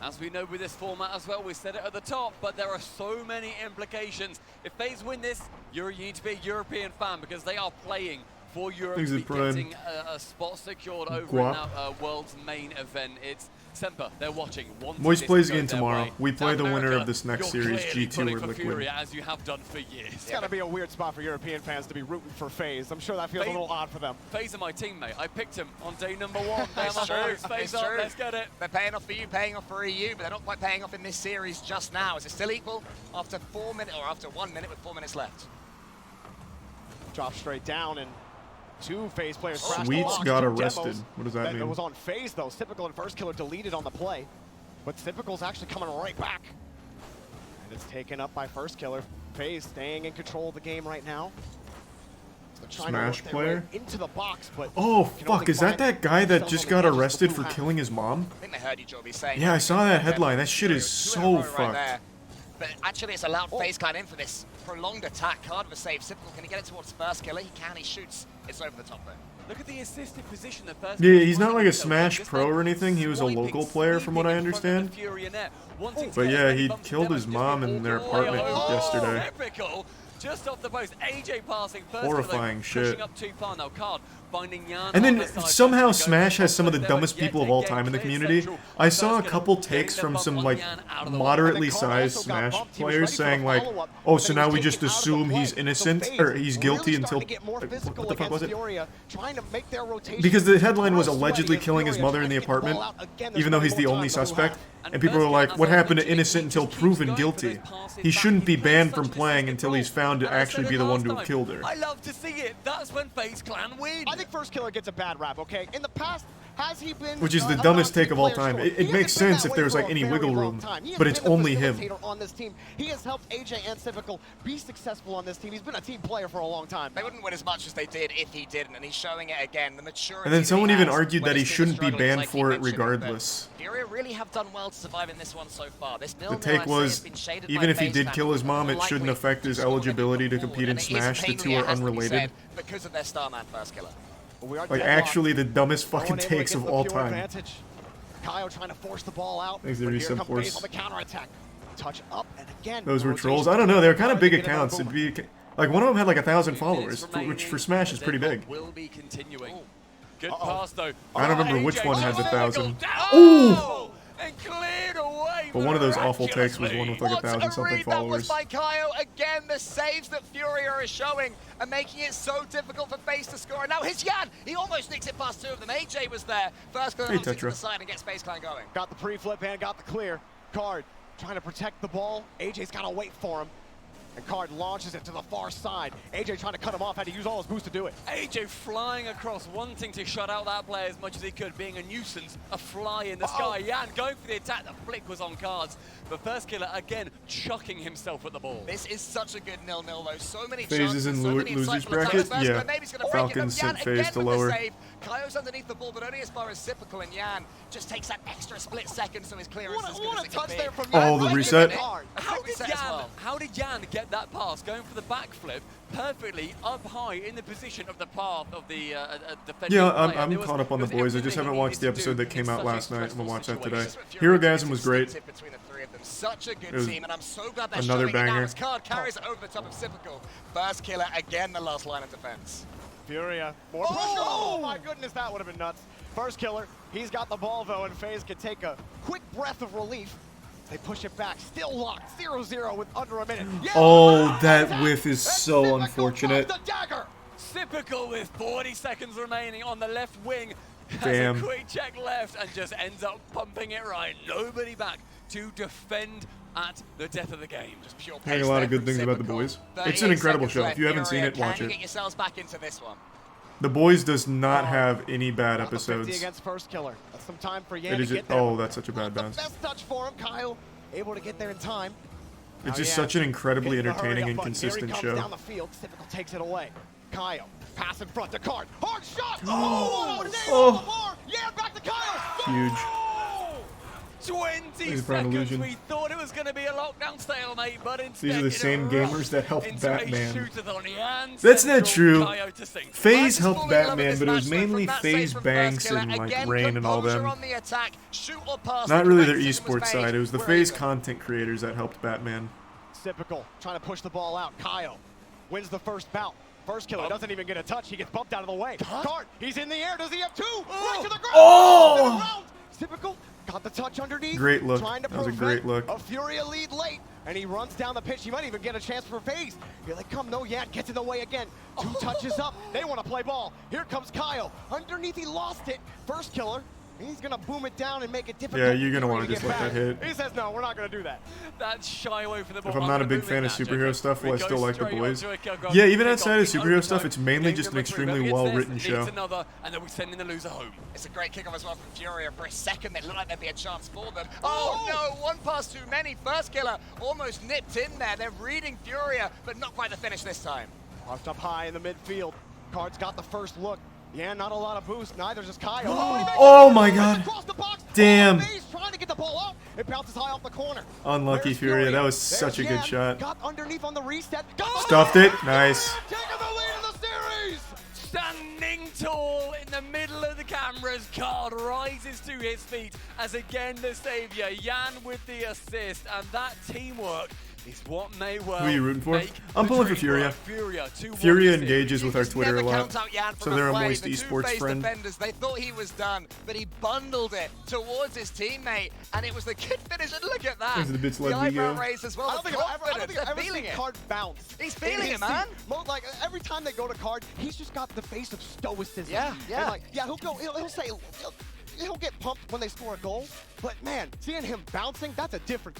As we know with this format as well, we said it at the top, but there are so many implications. If FaZe win this, you need to be a European fan because they are playing for Europe to be getting a spot secured over in that world's main event. It's Semper, they're watching. Moist plays again tomorrow. We play the winner of this next series, G2 or Liquid. Furia, as you have done for years. It's got to be a weird spot for European fans to be rooting for FaZe. I'm sure that feels a little odd for them. FaZe are my teammate. I picked him on day number 1. It's true. FaZe up, let's get it. They're paying off for you, paying off for EU, but they're not quite paying off in this series just now. Is it still equal after 4 minutes, or after 1 minute with 4 minutes left? Drop straight down, and 2 FaZe players crashed. Sweets got arrested. What does that mean? It was on FaZe though. Typical and First Killer deleted on the play, but Typical's actually coming right back. And it's taken up by First Killer. FaZe staying in control of the game right now. Smash player? Into the box, but oh fuck, is that guy that just got arrested for killing his mom? I think they heard you, Joby, saying. Yeah, I saw that headline. That shit is so fucked. But actually, it's allowed FaZe Clan in for this prolonged attack. Card of a save. Simple. Can he get it towards First Killer? He can. He shoots. It's over the top though. Look at the assisted position the First. Yeah, he's not like a Smash pro or anything. He was a local player from what I understand. But yeah, he killed his mom in their apartment yesterday. Just off the post, AJ passing first. Horrifying shit. Pushing up too far now. Card finding Yan. And then somehow Smash has some of the dumbest people of all time in the community. I saw a couple takes from some like moderately sized Smash players saying like, oh, so now we just assume he's innocent or he's guilty until what the fuck was it? Because the headline was allegedly killing his mother in the apartment, even though he's the only suspect. And people were like, what happened to innocent until proven guilty? He shouldn't be banned from playing until he's found to actually be the one to have killed her. I love to see it. That's when FaZe Clan win. I think First Killer gets a bad rap, okay? In the past, has he been... Which is the dumbest take of all time. It makes sense if there's like any wiggle room, but it's only him. On this team. He has helped AJ and Typical be successful on this team. He's been a team player for a long time. They wouldn't win as much as they did if he didn't, and he's showing it again. The maturity. And then someone even argued that he shouldn't be banned for it regardless. Furia really have done well to survive in this one so far. This the take was, even if he did kill his mom, it shouldn't affect his eligibility to compete in Smash. The two are unrelated. Because of their Starman First Killer. Like actually the dumbest fucking takes of all time. Kyle trying to force the ball out. Thanks, there some force. On the counterattack. Touch up and again. Those were trolls. I don't know. They were kind of big accounts. It'd be like one of them had like 1,000 followers, which for Smash is pretty big. Will be continuing. Good pass though. I don't remember which one has 1,000. Ooh! And cleared away. But one of those awful takes was one with like 1,000 something followers. That was by Kyle. Again, the saves that Furia are showing are making it so difficult for FaZe to score. And now here's Yan. He almost nicks it past 2 of them. AJ was there. First Killer to the side and gets FaZe Clan going. Got the pre-flip and got the clear. Card trying to protect the ball. AJ's got to wait for him. And Card launches it to the far side. AJ trying to cut him off, had to use all his boost to do it. AJ flying across, wanting to shut out that player as much as he could, being a nuisance, a fly in the sky. Yan going for the attack, the flick was on Cards. But First Killer, again, chucking himself at the ball. This is such a good 0-0 though. So many FaZe is in losers bracket? Yeah. Falcons sent FaZe to lower. Kyo's underneath the ball, but only as far as Typical, and Yan just takes that extra split second so his clearance is good as it can be. Oh, the reset. How did Yan get that pass, going for the backflip, perfectly up high in the position of the path of the defending Yeah, player? I'm caught up on the boys. I just haven't watched the episode that came out last night. I'm gonna watch that today. Hero Gasm was great. Such a It good was team, and I'm so glad they're another showing it now banger. as Card carries it over the top of Typical. First killer, again, the last line of defense. Furia, more pressure. Oh my goodness, that would have been nuts. First killer, he's got the ball though, and FaZe can take a quick breath of relief. They push it back, still locked, 0-0 with under a minute. Yeah, Oh, that whiff is so unfortunate. The dagger. Typical with 40 seconds remaining on the left wing. Has Damn. a quick check left and just ends up pumping it right. Nobody back to defend at the death of the game. Just pure pace. Hearing a lot of good things about The Boys. It's an incredible show. If you haven't seen it, watch Can you it. get yourselves back into this one? The Boys does not have any bad Got the 50 episodes. against first killer. That's some time for Yan It to is get just, there. oh, that's such a bad bounce. Best touch for him, Kyle. Able to get there in time. It's Now just Yan such an incredibly hitting the hurry entertaining up and button. Here he consistent comes show. down the field. Typical takes it away. Kyle, pass in front to Card. Hard shot! Oh, Oh. Yeah, back to Kyle! Huge. 20 He's Brown seconds. Illusion. We thought it was going to be a lockdown stalemate, but instead These are the it same erupts gamers that helped into a Batman. shoot-a-thon. Yan That's not Central, true. Kaio to sink. FaZe helped Batman, but it was mainly FaZe Banks and like Rain and all them. On the attack, shoot or pass. Not The really their decision was esports made. side. It was the We're FaZe even. content creators that helped Batman. Typical, trying to push the ball out. Kyle wins the first bout. First killer doesn't even get a touch. He gets bumped out of the way. Card, he's in the air. Does he have two? Right to the ground. Oh! Typical, got the touch underneath. Great look. Trying to That was a prevent great look. A Furia lead late, and he runs down the pitch. He might even get a chance for FaZe. Here they come. No, Yan gets in the way again. Two touches up. They want to play ball. Here comes Kyle. Underneath, he lost it. First killer. He's going to boom it down and make it difficult. Yeah, you're gonna for want to Furia just let get that back. hit. He says, no, we're not going to do that. That's shy away from the ball. If I'm not a big fan of superhero stuff, well, I We still go like The straight Boys. onto a kill grab. Yeah, even Kick outside of off in superhero stuff, overtime. it's mainly Game just an number 3. extremely Whoever gets well-written this show. needs another, and then we're sending the loser home. It's a great kickoff as well from Furia. For a second, they looked like there'd be a chance for them. Oh no, one pass too many. First killer almost nipped in there. They're reading Furia, but not quite the finish this time. Pushed up high in the midfield. Card's got the first look. Yeah, not a lot of boost. Neither does Kyle. Oh my god. Damn. He's trying to get the ball out. It bounces high off the corner. Unlucky Furia. That was such a good shot. Got underneath on the reset. Stuffed it. Nice. Taking the lead in the series. Standing tall in the middle of the cameras, Card rises to his feet as again the savior, Yan with the assist, and that teamwork is what may well Who are you rooting for? make I'm the pulling for dream work. Furia. Furia Furia engages with our Twitter a Never lot, count out Yan so from they're a play. Moist The Esports two-faced friend. defenders, they thought he was done, but he bundled it towards his teammate, and it was the good finish. And look at that. Those are the bits the like eyebrow Vigo. raise as well. I don't the think I've confidence, they're ever feeling seen it. Card bounce. He's feeling in it, his man. team. Like every time they go to Card, he's just got the face of stoicism. Yeah, yeah. And like, yeah, he'll say he'll get pumped when they score a goal, but man, seeing him bouncing, that's a different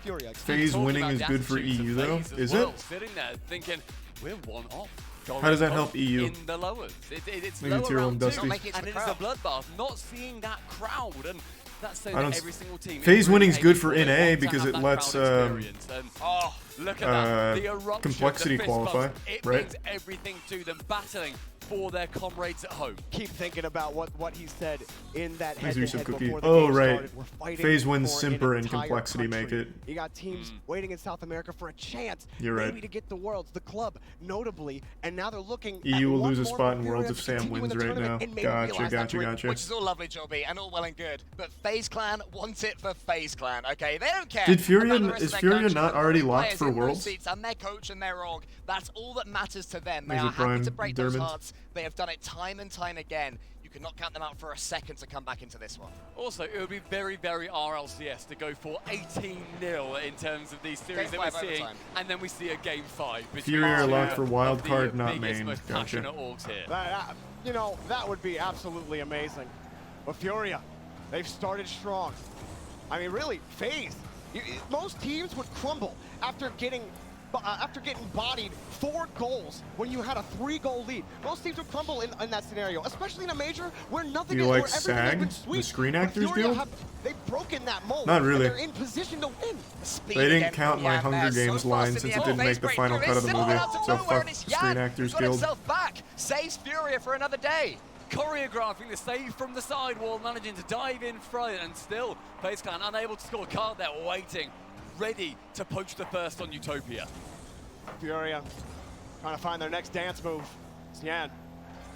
Furia. FaZe winning is good for EU though, is it? Sitting there thinking, we're one off. How does that help EU? In the lowers. It's Maybe lower tier one round 2, Dusty. and it is a bloodbath. Not seeing that crowd, and that's so I don't that every single team. FaZe is winning's really good for able NA to because have it that lets crowd experience. And, oh, look at that. The eruption, complexity the fist qualify, bumps, it right? means everything to them, battling for their comrades at home. Keep thinking about what he said in that Thanks, Yusuf head-to-head Cookie. before the Oh, game right. started. We're fighting FaZe wins for Simper an and entire complexity make country. it. You got teams waiting in South America for a chance, You're maybe right. to get the Worlds, the club, notably, and now they're looking. EU at will one lose a more spot in Furia Worlds if to Sam continue in wins the right tournament now. and maybe Gotcha, realize that gotcha, dream. gotcha. Which is all lovely, Joby, and all well and good. But FaZe Clan wants it for FaZe Clan, okay? They don't care. Did Furia- about the rest is of their Furia country. not The already players locked for in those Worlds? seats and their coach and their org. That's all that matters to them. They There's are a happy prime to break those Dermot. hearts. They have done it time and time again. You cannot count them out for a second to come back into this one. Also, it would be very, very RLCS to go for 18-0 in terms of these series Game that we're 5 seeing, overtime. and then we see a game 5 between Furia are two locked for wild of the card, not biggest, main. most Gotcha. passionate orgs here. You know, that would be absolutely amazing. But Furia, they've started strong. I mean, really, FaZe. Most teams would crumble after getting bodied 4 goals when you had a 3-goal lead. Most teams would crumble in that scenario, especially in a major where nothing You is, like where everything has SAG, been the sweet. Screen But Actors Furia Guild? they've broken that mold. Not really. And they're in position to win. They didn't count my Hunger Games line since it didn't make the final cut of the movie, so fuck the Screen Actors got Guild. himself back. Saves Furia for another day. Choreographing the save from the sidewall, managing to dive in front, and still FaZe Clan unable to score. Card there waiting, ready to poach the first on Utopia. Furia trying to find their next dance move. Yan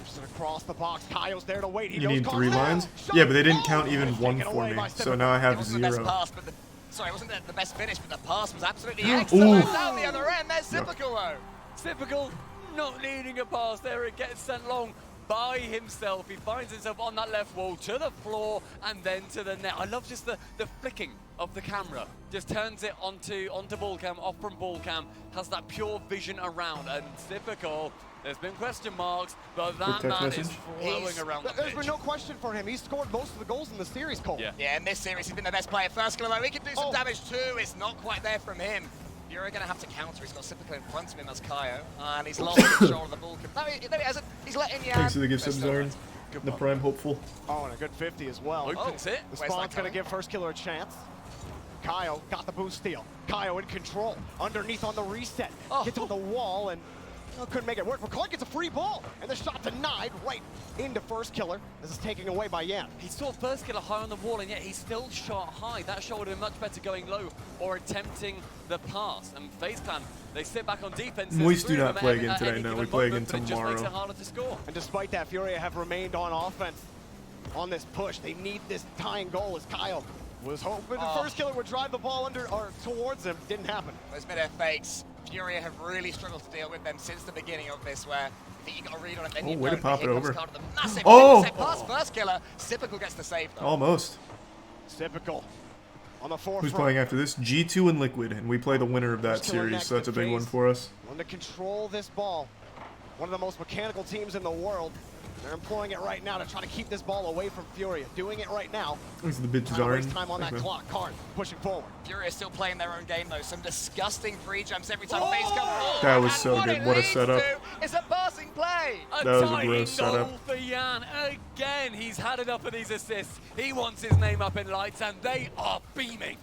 just across the box. Kyle's there to wait. He You knows need Card's 3 there. lines? Shot. Yeah, but they didn't count Oh, even 1 taken for away me, by so Typical. now I It have wasn't the best 0. pass, but Sorry, it wasn't the best finish, but the pass was absolutely Ooh. excellent. Down the other end, there's Typical though. Typical not needing a pass there. It gets sent long by himself. He finds himself on that left wall to the floor and then to the net. I love just the flicking of the camera. Just turns it onto ball cam, off from ball cam, has that pure vision around. And Typical, there's been question marks, but that man is flowing around the pitch. There's been no question for him. He's scored most of the goals in the series, Cole. Yeah, in this series, he's been the best player. First killer, though, he can do some damage too. It's not quite there from him. You're going to have to counter. He's got Typical in front of him as Kaio, and he's lost control of the ball. No, he hasn't. He's letting you Thanks to the gift sub zone. The prime hopeful. Oh, and a good 50 as well. Opens it. The spawn's going to give First Killer a chance. Kaio got the boost steal. Kaio in control. Underneath on the reset. Gets on the wall and couldn't make it work. McCoy gets a free ball, and the shot denied right into First Killer. This is taken away by Yan. He saw First Killer high on the wall, and yet he still shot high. That shot would have been much better going low or attempting the pass. And FaZe Clan, they sit back on defense. Moist do not play again today. No, we play again tomorrow. It just makes it harder to score. And despite that, Furia have remained on offense on this push. They need this tying goal as Kaio was hoping the First Killer would drive the ball under or towards him. Didn't happen. Those mid-air fakes, Furia have really struggled to deal with them since the beginning of this, where I think you got a read on it, then you way to pop it over. Massive pass, First Killer. Typical gets the save though. Almost. Typical on the forefront. Who's playing after this? G2 and Liquid, and we play the winner of that series, so that's a big one for us. Want to control this ball. One of the most mechanical teams in the world. They're employing it right now to try to keep this ball away from Furia. Doing it right now. These are the bits are waste time on that clock. Card pushing forward. Furia is still playing their own game though. Some disgusting free jumps every time FaZe come forward. That was so good. What a setup. It's a passing play. That was a gross setup. Goal for Yan. Again, he's had enough of these assists. He wants his name up in lights, and they are beaming.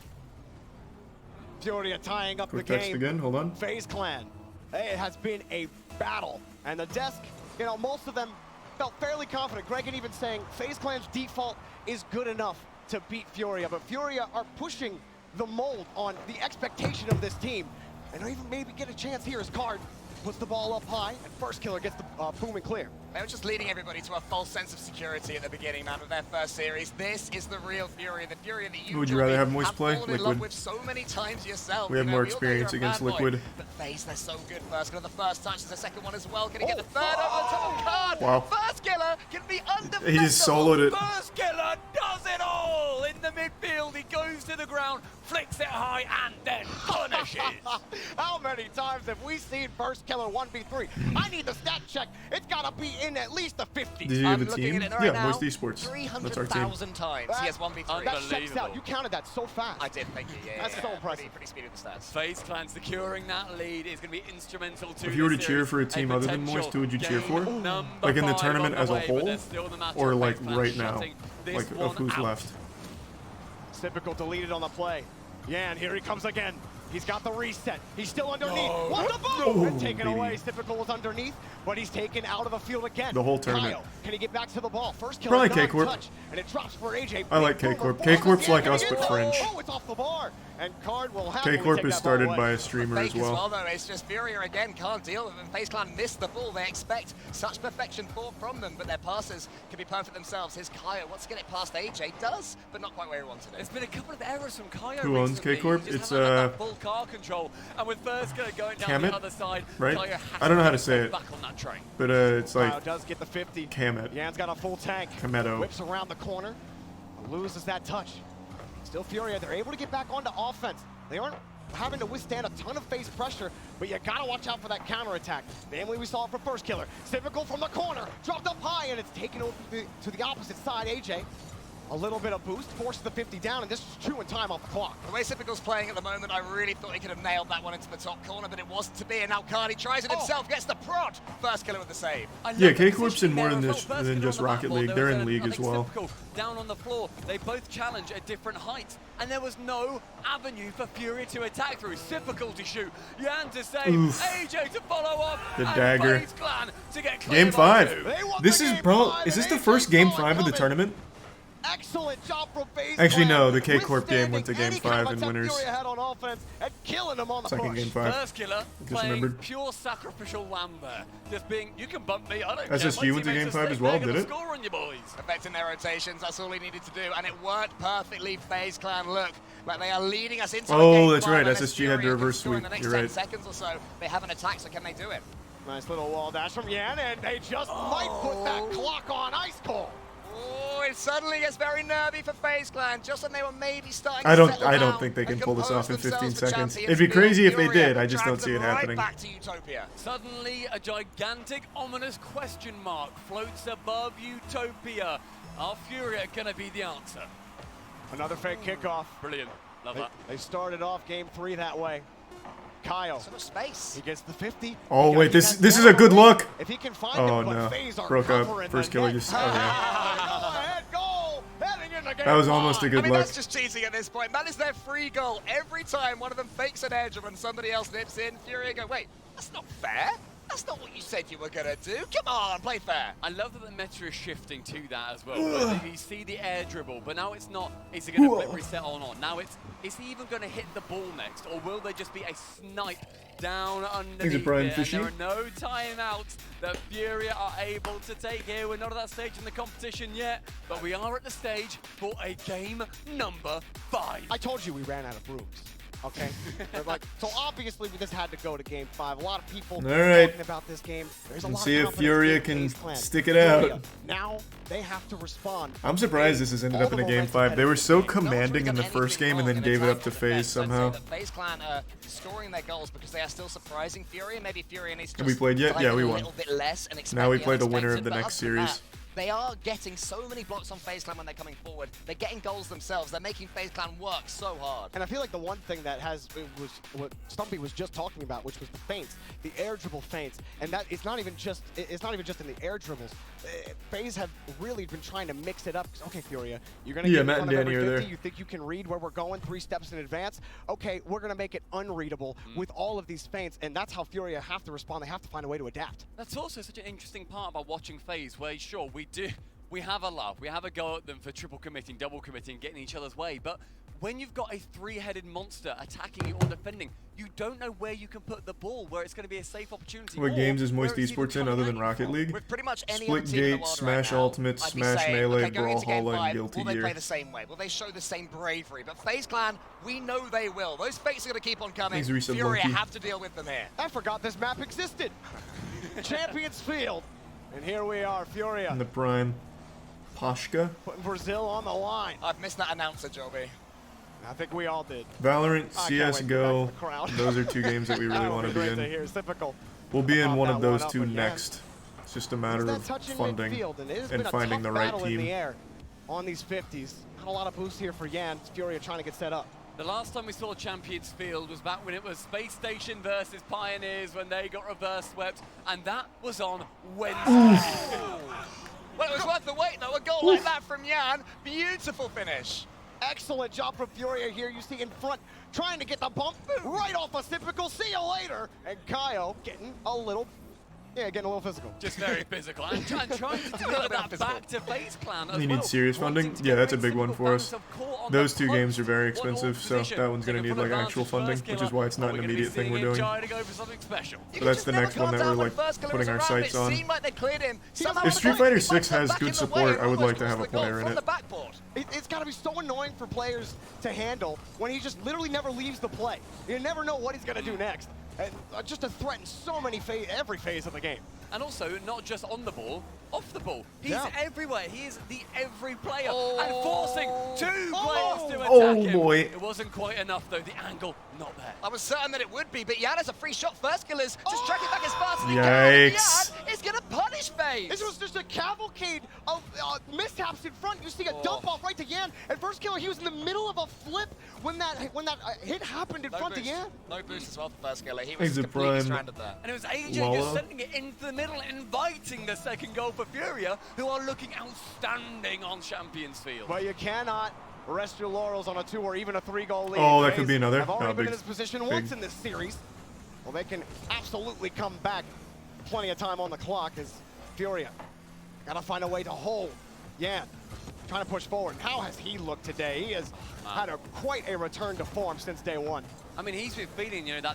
Furia tying up Quick the text game. again. Hold on. FaZe Clan. It has been a battle. And the desk, most of them felt fairly confident. Gregan even saying FaZe Clan's default is good enough to beat Furia, but Furia are pushing the mold on the expectation of this team. And even maybe get a chance here as Card puts the ball up high, and First Killer gets the boom and clear. They were just leading everybody to a false sense of security at the beginning, man, of their first series. This is the real Furia, the Furia that you would you rather have Moist play? fallen in love with so many times yourself. We have more experience against Liquid. But FaZe, they're so good. First Killer, the first touch, the second one as well. Gonna get the third over the top of Card. Wow. First Killer can be undefendable. He just soloed it. First Killer does it all in the midfield. He goes to the ground, flicks it high, and then punishes. How many times have we seen First Killer 1v3? I need the stat check. It's gotta be in at least the 50. Did you have a team? Yeah, MoistEsports. That's our team. 300,000 times he has 1v3. That checks out. You counted that so fast. I did, thank you. Yeah, That's so impressive. Pretty speedy with the stats. FaZe Clan securing that lead is going to be instrumental to If you were to cheer for a team other than Moist, who would you cheer for? Like in the tournament as a whole? Or like right now? Like of who's left? Typical deleted on the play. Yan, here he comes again. He's got the reset. He's still underneath. No. What the boom? And Oh, taken baby. away. Typical was underneath, but he's taken out of the field again. The whole tournament. Kyle, can he get back to the ball? First kill. Probably K-Corp. And it drops for AJ. I like K-Corp. K-Corp's like us, but French. Oh, it's off the bar. And Card will have K-Corp is started by a streamer as Fake well. though. It's just Furia again can't deal with them. FaZe Clan missed the ball. They expect such perfection from them, but their passes can be perfect themselves. Here's Kaio. Wants to get it past AJ. Does, but not quite where he wanted it. There's been a couple of errors from Kaio. Who owns recently. K-Corp? He just It's hasn't had that full car control, and with First going down Kamet? the other side, Right? Kaio has I don't know how to get say it. back on that train. But it's like Kyle does get the 50. Kamet. Yan's got a full tank. Kameto. Whips around the corner. Loses that touch. Still Furia. They're able to get back onto offense. They aren't having to withstand a ton of phase pressure, but you gotta watch out for that counterattack. Namely, we saw it for First Killer. Typical from the corner. Dropped up high, and it's taken over to the opposite side. AJ. A little bit of boost, forces the 50 down, and this is true in time off the clock. The way Typical's playing at the moment, I really thought he could have nailed that one into the top corner, but it wasn't to be, and now Cardi tries it himself, gets the prod. First Killer with the save. Yeah, K-Corp's in more than just Rocket League. They're in League as well. Down on the floor, they both challenge at different heights, and there was no avenue for Fury to attack through. Typical to shoot, Yan to save, Oof. AJ to follow up, The and dagger. FaZe Clan to get clear Game by 5. two. This is, bro, is this the first Game 5 of the tournament? Excellent job from FaZe. Actually, no, the K-Corp game went to Game 5 and winners. Furia had on offense and killing them on the Second push. Game 5. First killer Just playing remembered. pure sacrificial lamb there. Just being, you can bump me, I don't SSG care. went to Game 5 as well, did it? Score on you boys. Affecting their rotations, that's all he needed to do, and it worked perfectly. FaZe Clan look like they are leading us into Oh, the that's right. SSG had the reverse score in sweep. the next You're 10 right. seconds or so. They have an attack, so can they do it? Nice little wall dash from Yan, and they just might put that clock on ice cold. Oh, it suddenly gets very nervy for FaZe Clan, just when they were maybe starting I to don't settle I don't down think they can and pull this compose off in 15 themselves for seconds. Champions It'd be Field. crazy if they Furia did. I just drags don't see it them right happening. back to Utopia. Suddenly, a gigantic, ominous question mark floats above Utopia. Are Furia gonna be the answer? Another fake kickoff. Brilliant. Love that. They started off Game 3 that way. Kyle. So much space. He gets the 50. Oh wait, this is a good look. If he can find Oh him, but no, FaZe are broke up. covering First the killer net. just. Oh yeah. Go-ahead goal, heading into Game That was almost a 5. good I mean, look. that's just cheating at this point. That is their free goal. Every time one of them fakes an edge and somebody else nips in, Furia go, wait, that's not fair. That's not what you said you were going to do. Come on, play fair. I love that the meta is shifting to that as well. Where you see the air dribble, but now it's not, is it going to flip reset or not? Now it's, is he even going to hit the ball next? Or will there just be a snipe down underneath Brian it? Fishy. And there are no timeouts that Furia are able to take here. We're not at that stage in the competition yet, but we are at the stage for a game number 5. I told you we ran out of brooms. Okay, so obviously this had to go to Game 5. A lot of people talking about this game. There's a lot See of if Furia can stick it out. Now they have to respond. I'm surprised this has ended up in a Game 5. They were so commanding in the first game and then gave it up to FaZe somehow. FaZe Clan are scoring their goals because they are still surprising Furia. Maybe Furia needs to Have we played yet? Yeah, we won. a little bit less and Now we expect play the winner unexpected, of the but next other than series. that, they are getting so many blocks on FaZe Clan when they're coming forward. They're getting goals themselves. They're making FaZe Clan work so hard. And I feel like the one thing that was what Stumpy was just talking about, which was the feints, the air dribble feints, and that it's not even just in the air dribbles. FaZe have really been trying to mix it up. Okay, Furia, you're gonna get in Matt front and of Danny every are 50. there. You think you can read where we're going 3 steps in advance? Okay, we're gonna make it unreadable with all of these feints, and that's how Furia have to respond. They have to find a way to adapt. That's also such an interesting part about watching FaZe, where sure, we have a laugh, we have a go at them for triple committing, double committing, getting in each other's way, but when you've got a 3-headed monster attacking you or defending, you don't know where you can put the ball, where it's going to be a safe opportunity. What games is MoistEsports in other than Rocket League? With pretty much any Split other team in the Gate, world Smash right now, Ultimate, I'd be Smash saying, Melee, okay, going into Game Brawlhalla, 5, and Guilty will they Gear. play the same way? Will they show the same bravery? But FaZe Clan, we know they will. Those fakes are going to keep on coming. Thanks, Reset Furia Monkey. have to deal with them here. I forgot this map existed. Champions Field, and here we are, Furia. In the prime. Pashka. Putting Brazil on the line. I've missed that announcer, Joby. I think we all did. Valorant, I can't wait to get back CSGO, to the crowd. those are 2 games that we really That'll want be to be great to in. hear. It's typical. We'll be in Pop one that of those up 2 again. next. It's just a matter It's that of touch in funding midfield, and it has and been a finding tough the right battle in team. the air on these 50s. Not a lot of boost here for Yan. Furia trying to get set up. The last time we saw Champions Field was back when it was Space Station versus Pioneers, when they got reverse swept, and that was on Wednesday. Well, it was worth the wait, though. A goal like that from Yan. Beautiful finish. Excellent job from Furia here. You see in front, trying to get the bump right off a typical. See you later. And Kaio getting a little physical. Just very physical. And trying to deliver that back to FaZe Clan as You well. need serious funding? Yeah, that's a big one for us. Those 2 games are very expensive, so that one's going to need like actual funding, which is why it's not an immediate thing we're doing. So that's the next one that we're like putting our sights on. If Street Fighter 6 has good support, I would like to have a player in it. It's got to be so annoying for players to handle when he just literally never leaves the play. You never know what he's going to do next. And just to threaten so many every phase of the game. And also, not just on the ball, off the ball. He's everywhere. He is the every player. And forcing 2 players to attack him. Boy. It wasn't quite enough, though. The angle, not there. I was certain that it would be, but Yan has a free shot. First killers just tracking back as fast as he Yikes. can. Yan is going to punish FaZe. This was just a cavalcade of mishaps in front. You see a dump off right to Yan. And first killer, he was in the middle of a flip when that hit happened in front of Yan. No boost as well for first killer. He was He's a completely prime stranded there. And it was AJ just sending it into the middle, inviting the second goal for Furia, who are looking outstanding on Champions Field. But you cannot rest your laurels on a 2 or even a 3-goal lead. Oh, that could be another. I've already Oh, been big- in this position big. once in this series. Well, they can absolutely come back. Plenty of time on the clock as Furia gotta find a way to hold Yan. trying to push forward. How has he looked today? He has had quite a return to form since day one. I mean, he's been feeling, you know,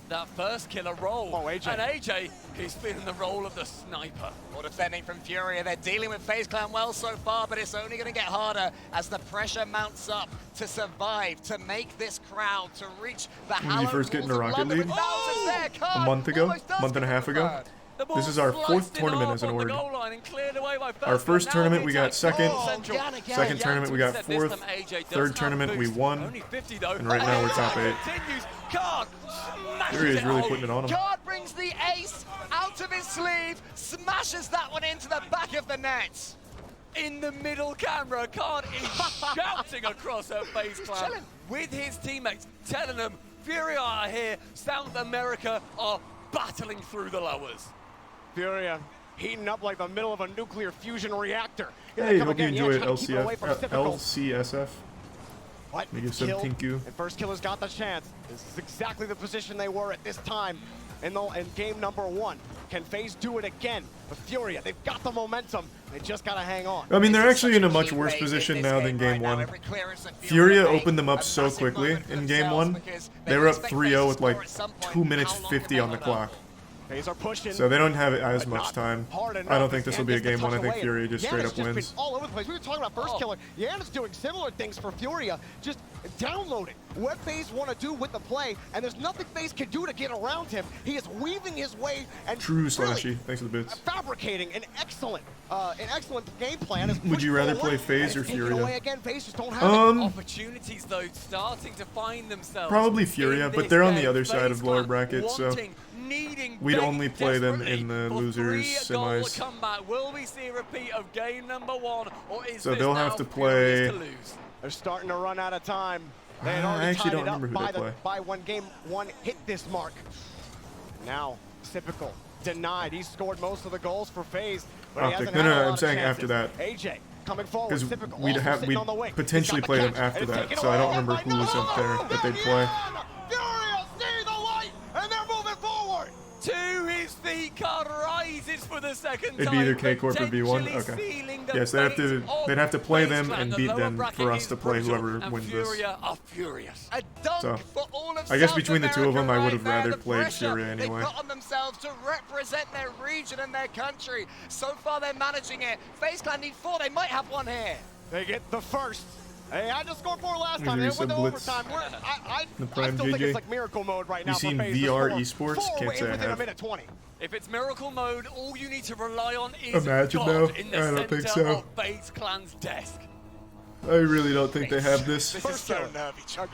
that first killer role. Oh, AJ. And AJ, he's feeling the role of the sniper. Well, defending from Furia, they're dealing with FaZe Clan well so far, but it's only going to get harder as the pressure mounts up to survive, to make this crowd, to reach the When did you hallowed first get into halls of Rocket London League? with thousands there. A Card month ago? almost does Month and a get half the ago? third. This is our fourth tournament as an org. Our first tournament we got second. Second tournament we got fourth. Third tournament we won. And right now we're top 8. Furia is really putting it on him. Card brings the ace out of his sleeve, smashes that one into the back of the net. In the middle camera, Card is shouting across her FaZe Clan with his teammates, telling them Furia are here, South America are battling through the lowers. Furia heating up like the middle of a nuclear fusion reactor. Hey, hope you enjoyed LCSF. What? Let me give some thank you. And first killer's got the chance. This is exactly the position they were at this time in game number 1. Can FaZe do it again? But Furia, they've got the momentum. They just gotta hang on. I mean, they're actually in a much worse position now than game 1. Furia opened them up so quickly in game 1. They were up 3-0 with like 2 minutes 50 on the clock. Are pushing, so they don't have as much time. I don't think this will be a game 1. I think Furia just straight up wins. All over the place. We were talking about first killer. Yan is doing similar things for Furia, just downloading what FaZe want to do with the play, and there's nothing FaZe can do to get around him. He is weaving his way and True Slashy. Thanks for the bits. Fabricating an excellent game plan. Would you rather play FaZe or Furia? Again, FaZe just don't have opportunities though, starting to find themselves. Probably Furia, but they're on the other side of lower bracket, so we'd only play them in the losers semis. Will we see a repeat of game number 1, or is so they'll have to play. They're starting to run out of time. They had I already actually tied don't it remember up who they play. by when game 1 hit this mark. Now, typical. Denied. He scored most of the goals for FaZe, but he hasn't had a lot I'm of saying chances. after that. AJ coming forward. Because Typical. we'd potentially play them after that, so I don't remember who was up there that they'd play. Furia see the light, and they're moving forward. To his feet, Card rises for the second time. It'd be either K Corp or B1. Okay. Yes, they'd have to play them and beat them for us to play whoever wins this. Are furious. A dunk So, for all of I guess South between the two of them, I would have America right rather there, the played pressure Furia anyway. They put on themselves to represent their region and their country. So far, they're managing it. FaZe Clan need 4. They might have 1 here. They get the first. Hey, I just scored 4 last Let time. me They read went to some blitz. overtime. I Prime still think JJ. it's like miracle mode right now. You seen for FaZe. VR There's esports? four Can't say I within a have. minute 20. If it's miracle mode, all you need to rely on is Imagine God though. in the I don't think center so. of FaZe Clan's desk. I really don't think they have this. This is so nervy, Chuck.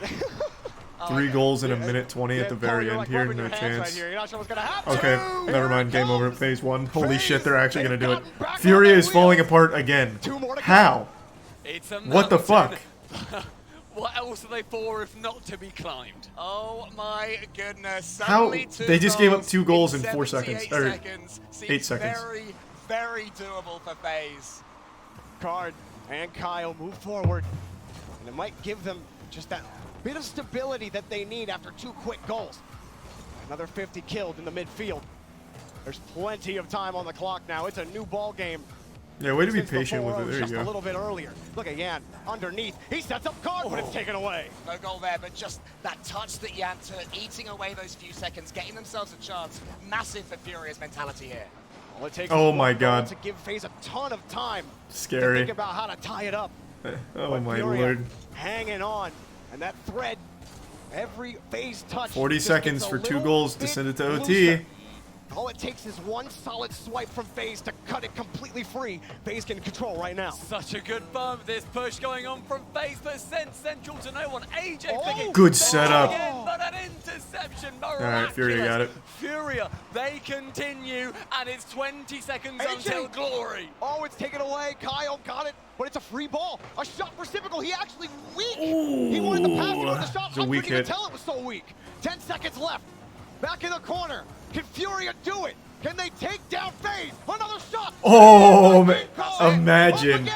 3 goals in a minute 20 at the very end here, no chance. You're not sure what's gonna happen. Okay, never mind. Game over at phase 1. Holy shit, they're actually gonna do it. Furia is falling apart again. How? It's a What the fuck? What else are they for if not to be climbed? Oh my goodness. How? Suddenly 2 They just gave up goals 2 goals in 4 78 seconds. Or seconds. 8 Seems seconds. Very, very doable for FaZe. Card and Kyle move forward, and it might give them just that bit of stability that they need after 2 quick goals. Another 50 killed in the midfield. There's plenty of time on the clock now. It's a new ball game. Yeah, way to be Since the patient with 4-0 it. There you just a go. little bit earlier. Look at Yan underneath. He sets up Card, but it's taken away. No goal there, but just that touch that Yan took, eating away those few seconds, getting themselves a chance. Massive for Furia's mentality here. Well, it takes Oh one my goal God. to give FaZe a ton of time Scary. to think about how to tie it up. Oh But my Furia lord. hanging on, and that thread, every FaZe touch. 40 just seconds gets a for 2 little goals to bit send it to looser. OT. All it takes is one solid swipe from FaZe to cut it completely free. FaZe can control right now. Such a good bump. This push going on from FaZe, but sent central to no one. AJ picking. Good setup. Again, but an interception. Alright, Furia got it. Furia, they continue, and it's 20 seconds AJ. until glory. Oh, it's taken away. Kyle got it, but it's a free ball. A shot for Typical. He actually weak. Ooh. He wanted the pass. He wanted the shot. It's a I'm weak freaking hit. to tell it was so weak. 10 seconds left. Back in the corner. Can Furia do it? Can they take down FaZe? Another shot. Oh, imagine. No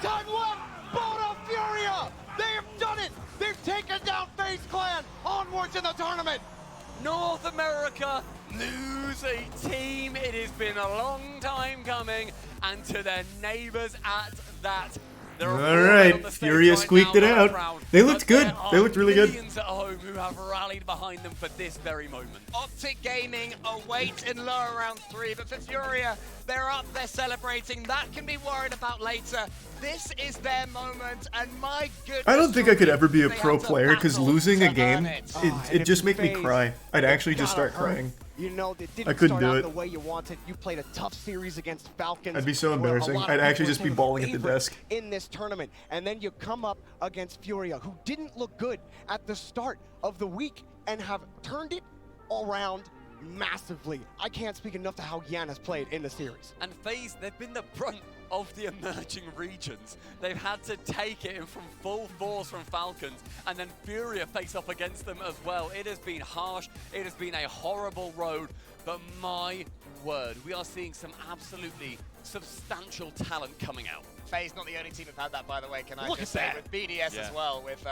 time left. Bono Furia. They have done it. They've taken down FaZe Clan. Onwards in the tournament. North America lose a team. It has been a long time coming, and to their neighbors at that. There are All right, Furia squeaked it out. They looked good. They looked really good. Millions at home who have rallied behind them for this very moment. Optic Gaming await in lower round 3, but for Furia, they're up, they're celebrating. That can be worried about later. This is their moment, and my goodness. I don't think I could ever be a pro player because losing a game, it just make me cry. I'd actually just start crying. You know, it didn't I couldn't start do out it. the way you wanted. You played a tough series against Falcons. I'd be so where a embarrassing. lot of I'd actually people just be became bawling at the favorites desk. in this tournament, and then you come up against Furia, who didn't look good at the start of the week and have turned it around massively. I can't speak enough to how Yan has played in the series. And FaZe, they've been the brunt of the emerging regions. They've had to take it in from full force from Falcons, and then Furia face off against them as well. It has been harsh, it has been a horrible road, but my word, we are seeing some absolutely substantial talent coming out. FaZe not the only team who've had that, by the way, can I Look just at say, that. with BDS Yeah. as well, with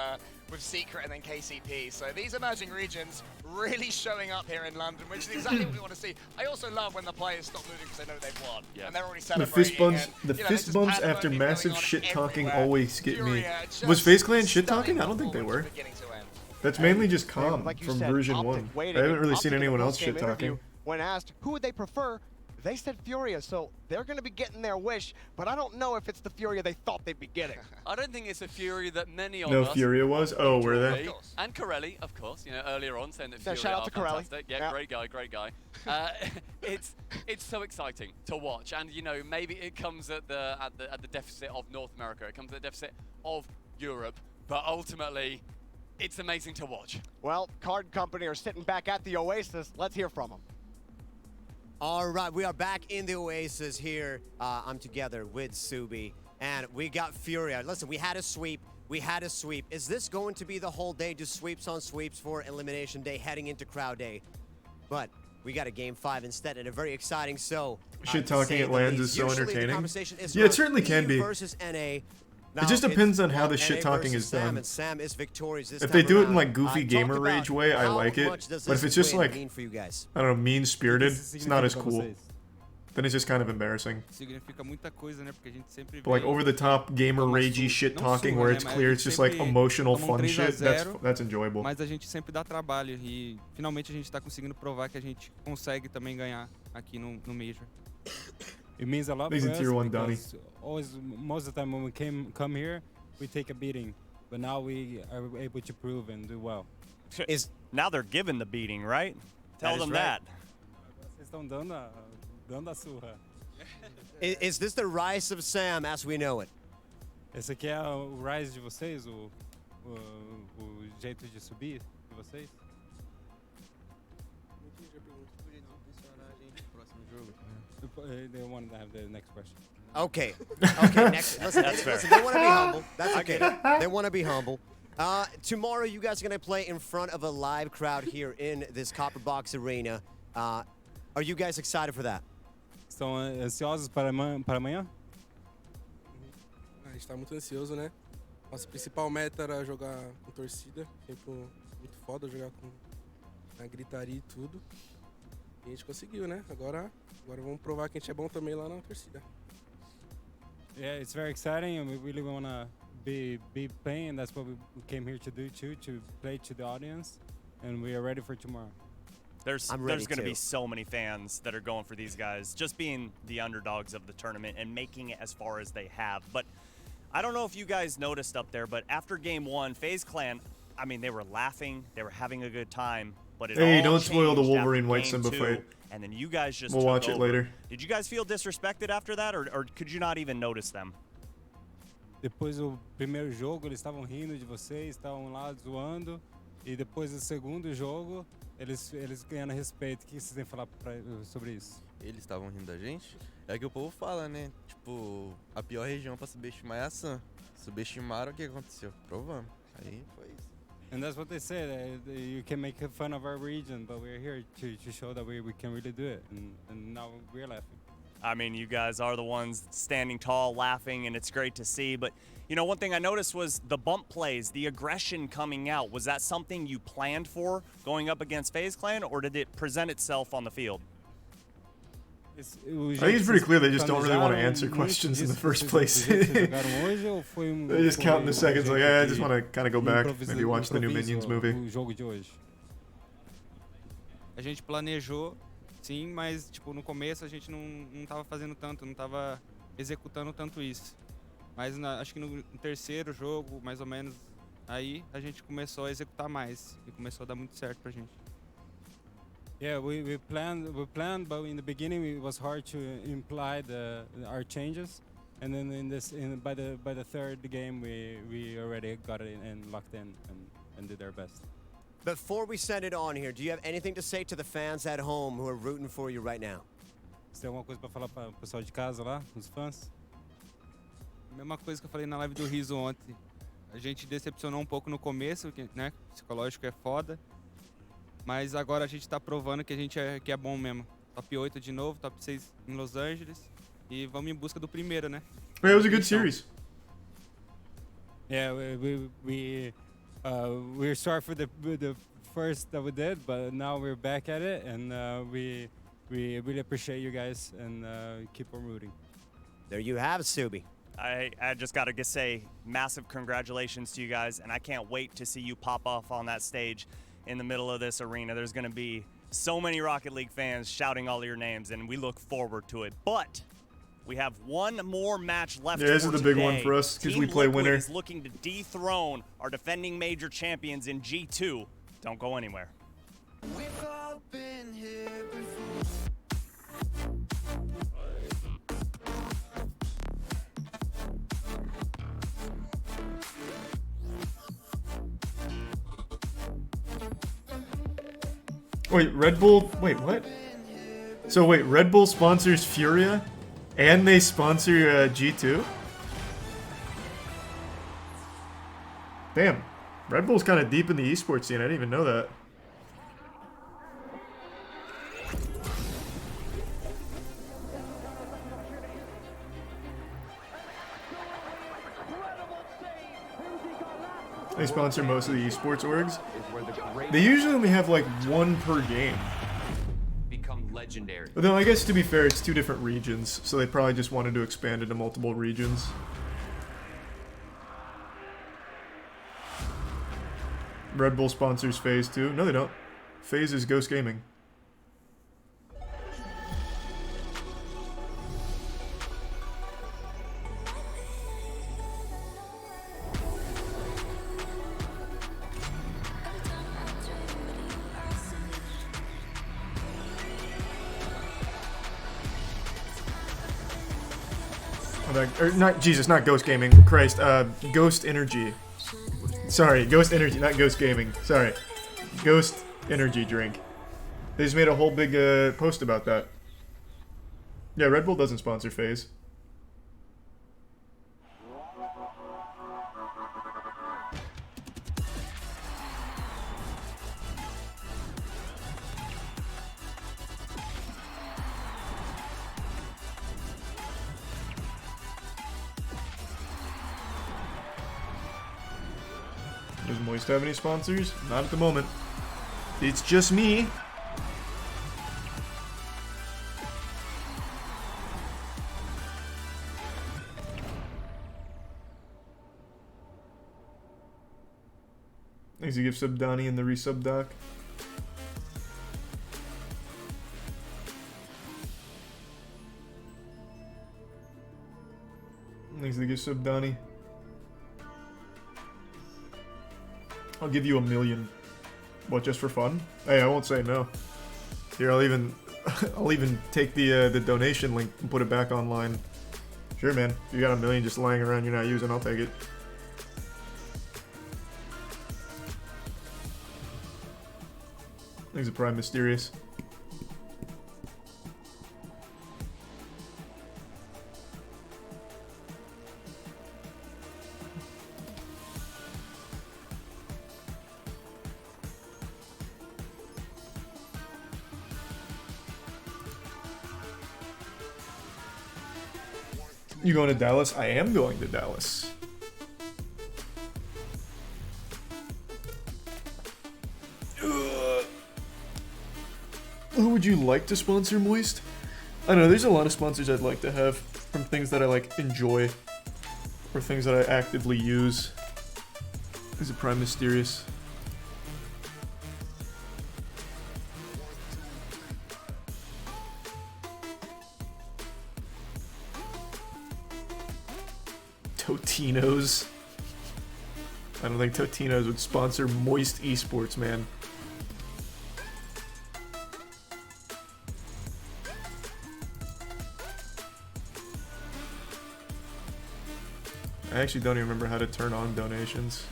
Secret and then KCP. So these emerging regions really showing up here in London, which is exactly what we want to see. I also love when the players stop moving because they know they've won. Yeah. And they're already The celebrating. fist bumps, and, the you know, fist this is bumps after pandemonium massive going on shit talking everywhere. always get me. Furia Was just FaZe Clan shit talking? stunning I don't think they were. performance from beginning to end. That's mainly just calm Like you from said, version Optic 1. I waiting, haven't and really Optic seen in the anyone else post-game shit interview, talking. When asked who would they prefer, they said Furia, so they're going to be getting their wish, but I don't know if it's the Furia they thought they'd be getting. I don't think it's a Fury that many of No, us... Furia was? Oh, were they? And Corelli, of course, you know, earlier on saying that Yeah, Fury shout out are to Corelli. fantastic. Yeah, Yeah. great guy. It's so exciting to watch, and you know, maybe it comes at the deficit of North America, it comes at the deficit of Europe, but ultimately, it's amazing to watch. Well, Card Company are sitting back at the Oasis. Let's hear from them. All right, we are back in the Oasis here. I'm together with Subi, and we got Furia. Listen, we had a sweep. Is this going to be the whole day, just sweeps on sweeps for Elimination Day heading into Crowd Day? But we got a Game 5 instead, and a very exciting Shit talking at lands is so Usually the entertaining. conversation is Yeah, it certainly can EU be. versus NA. It just depends on how the shit talking is done. And Sam is victorious this If time they do it in around. like goofy Talk gamer about rage way, I how like it. much does But if this it's just win like, mean for you guys? I don't know, mean-spirited, Isso it's not as significa pra cool. vocês? Then it's just kind of embarrassing. Significa muita coisa, né? Porque a gente sempre But like vê over-the-top gamer toma ragey surra. shit Não talking surra, where né, it's mas a clear, gente it's just like sempre emotional toma fun 3 a shit. 0, That's enjoyable. Mas a gente sempre dá trabalho e finalmente a gente tá conseguindo provar que a gente consegue também ganhar aqui no Major. It means a lot Thanks for to us Tier 1, Donnie. because always, most of the time when we come here, we take a beating, but now we are able to prove and do well. Now they're given the beating, right? Tell That is them right. that. Vocês estão dando a surra. Is this the rise of Sam as we know it? Esse aqui é o rise de vocês, o jeito de subir de vocês? They wanted to have the next question. Okay, next. Listen, That's fair. listen, they want to be humble. That's okay. They want to be humble. Tomorrow, you guys are going to play in front of a live crowd here in this Copper Box Arena. Are you guys excited for that? Estão ansiosos para amanhã? A gente tá muito ansioso, né? Nossa principal meta era jogar com torcida, sempre muito foda jogar com a gritaria e tudo. E a gente conseguiu, né? Agora vamos provar que a gente é bom também lá na torcida. Yeah, it's very exciting, and we really want to be playing, and that's what we came here to do too, to play to the audience, and we are ready for tomorrow. There's I'm ready going to be too. so many fans that are going for these guys, just being the underdogs of the tournament and making it as far as they have. But I don't know if you guys noticed up there, but after game 1, FaZe Clan, I mean, they were laughing, they were having a good time, but it Hey, all don't spoil the changed after Wolverine White game Simba 2, fight. And then you guys just We'll took watch it over. later. Did you guys feel disrespected after that, or could you not even notice them? Depois do primeiro jogo, eles estavam rindo de vocês, estavam lá zoando, e depois do segundo jogo, eles ganhando respeito. O que vocês têm a falar sobre isso? Eles estavam rindo da gente? É que o povo fala, né? Tipo, a pior região pra subestimar é a Sam. Subestimaram, o que aconteceu? Provamos. Aí foi isso. And that's what they said. You can make fun of our region, but we're here to show that we can really do it. And now we're laughing. I mean, you guys are the ones standing tall, laughing, and it's great to see. But, you know, one thing I noticed was the bump plays, the aggression coming out. Was that something you planned for going up against FaZe Clan, or did it present itself on the field? I think it's pretty clear they just don't really want to answer questions in the first place. They're just counting the seconds like, I just want to kind of go back, maybe watch the new Minions movie. A gente planejou, sim, mas tipo no começo a gente não tava fazendo tanto, não tava executando tanto isso. Mas acho que no terceiro jogo, mais ou menos, aí a gente começou a executar mais e começou a dar muito certo pra gente. Yeah, we planned, but in the beginning it was hard to imply our changes, and then by the third game we already got it and locked in and did our best. Before we send it on here, do you have anything to say to the fans at home who are rooting for you right now? Você tem alguma coisa para falar para o pessoal de casa lá, os fãs? Mesma coisa que eu falei na live do Riso ontem. A gente decepcionou um pouco no começo, né? Psicológico é foda. Mas agora a gente tá provando que a gente que é bom mesmo. Top 8 de novo, top 6 em Los Angeles. E vamos em busca do primeiro, né? It was a good series. Yeah, we're sorry for the first that we did, but now we're back at it, and we really appreciate you guys and keep on rooting. There you have it, Subi. I just got to say massive congratulations to you guys, and I can't wait to see you pop off on that stage in the middle of this arena. There's going to be so many Rocket League fans shouting all your names, and we look forward to it. But we have one more match left. Yeah, this is the big one for us because we play winner. Is looking to dethrone our defending major champions in G2. Don't go anywhere. We've all been here before. Wait, Red Bull, wait, what? So wait, Red Bull sponsors Furia and they sponsor G2? Damn, Red Bull's kind of deep in the esports scene, I didn't even know that. They sponsor most of the esports orgs. They usually only have like one per game. Become legendary. Though I guess to be fair, it's 2 different regions, so they probably just wanted to expand into multiple regions. Red Bull sponsors FaZe too. No, they don't. FaZe is Ghost Gaming. Or not, Jesus, not Ghost Gaming. Christ, Ghost Energy. Sorry, Ghost Energy, not Ghost Gaming. Sorry. Ghost Energy drink. They just made a whole big post about that. Yeah, Red Bull doesn't sponsor FaZe. Does Moist have any sponsors? Not at the moment. It's just me. Thanks to give sub Donnie in the resub doc. Thanks to give sub Donnie. I'll give you $1 million. What, just for fun? Hey, I won't say no. Here, I'll even take the donation link and put it back online. Sure, man. If you got $1 million just lying around you're not using, I'll take it. Things are Prime Mysterious. You going to Dallas? I am going to Dallas. Who would you like to sponsor, Moist? I don't know, there's a lot of sponsors I'd like to have from things that I like enjoy or things that I actively use. Is it Prime Mysterious? Totino's. I don't think Totino's would sponsor MoistEsports, man. I actually don't even remember how to turn on donations.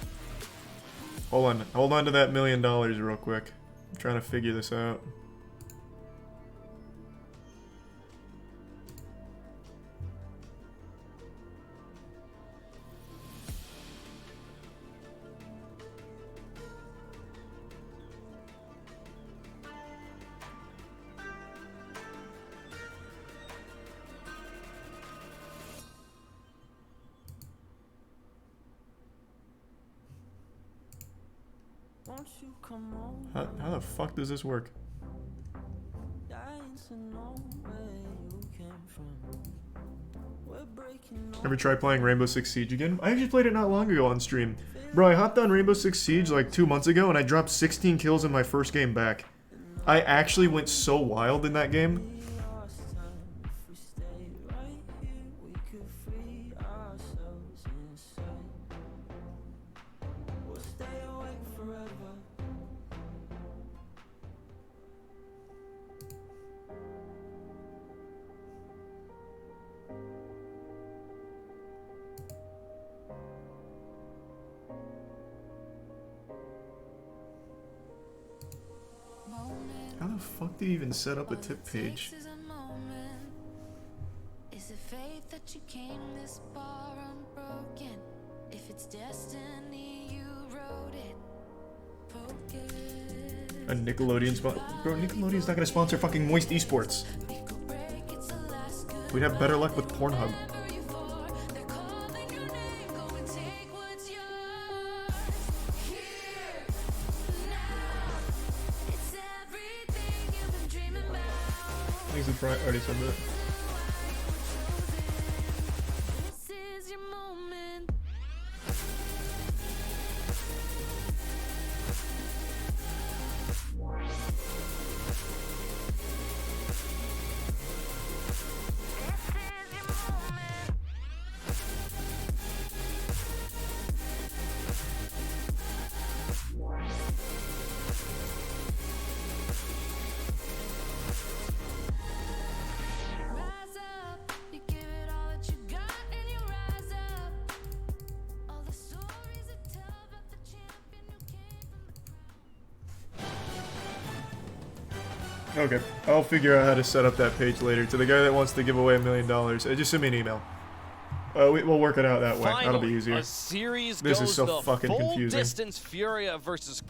Hold on to that $1 million real quick. I'm trying to figure this out. How the fuck does this work? Ever try playing Rainbow Six Siege again? I actually played it not long ago on stream. Bro, I hopped on Rainbow Six Siege like 2 months ago and I dropped 16 kills in my first game back. I actually went so wild in that game. How the fuck do you even set up a tip page? Is it fate that you came this far unbroken? If it's destiny, you wrote it. A Nickelodeon spot? Bro, Nickelodeon's not gonna sponsor fucking MoistEsports. We'd have better luck with Pornhub. I think I already said that. Okay, I'll figure out how to set up that page later. To the guy that wants to give away $1 million, just send me an email. We'll work it out that way. Finally, That'll be easier. A series this goes is so the fucking full confusing. distance Furia versus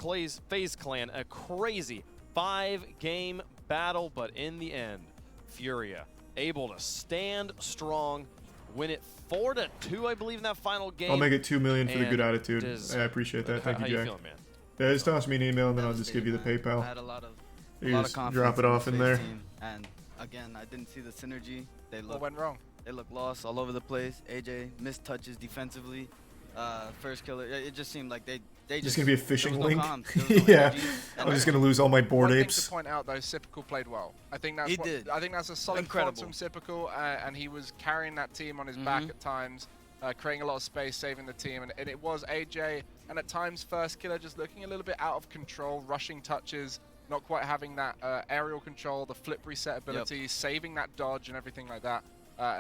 FaZe Clan. A crazy 5-game battle, but in the end, Furia able to stand strong, win it 4-2, I believe, in that final game. I'll make it $2 million for the good and attitude. I appreciate that. Thank you, Jack. How you feeling, man? Yeah, just toss me an email and then I'll just give you the PayPal. I had a lot of just confidence drop it in off this in FaZe there. team, and again, I didn't see the synergy. They look What went wrong? They look lost all over the place. AJ missed touches defensively. First killer. It just seemed like they Just gonna be a fishing there was link. no comms, there was no Yeah, energy. I'm just gonna lose all my board One apes. thing to point out though, Sipical played well. I think that's He did. I think that's a solid Incredible. performance from Sipical, and he was carrying that team on his back at times, creating a lot of space, saving the team, and it was AJ, and at times First Killer just looking a little bit out of control, rushing touches, not quite having that aerial control, the flip reset ability, saving that dodge and everything like that.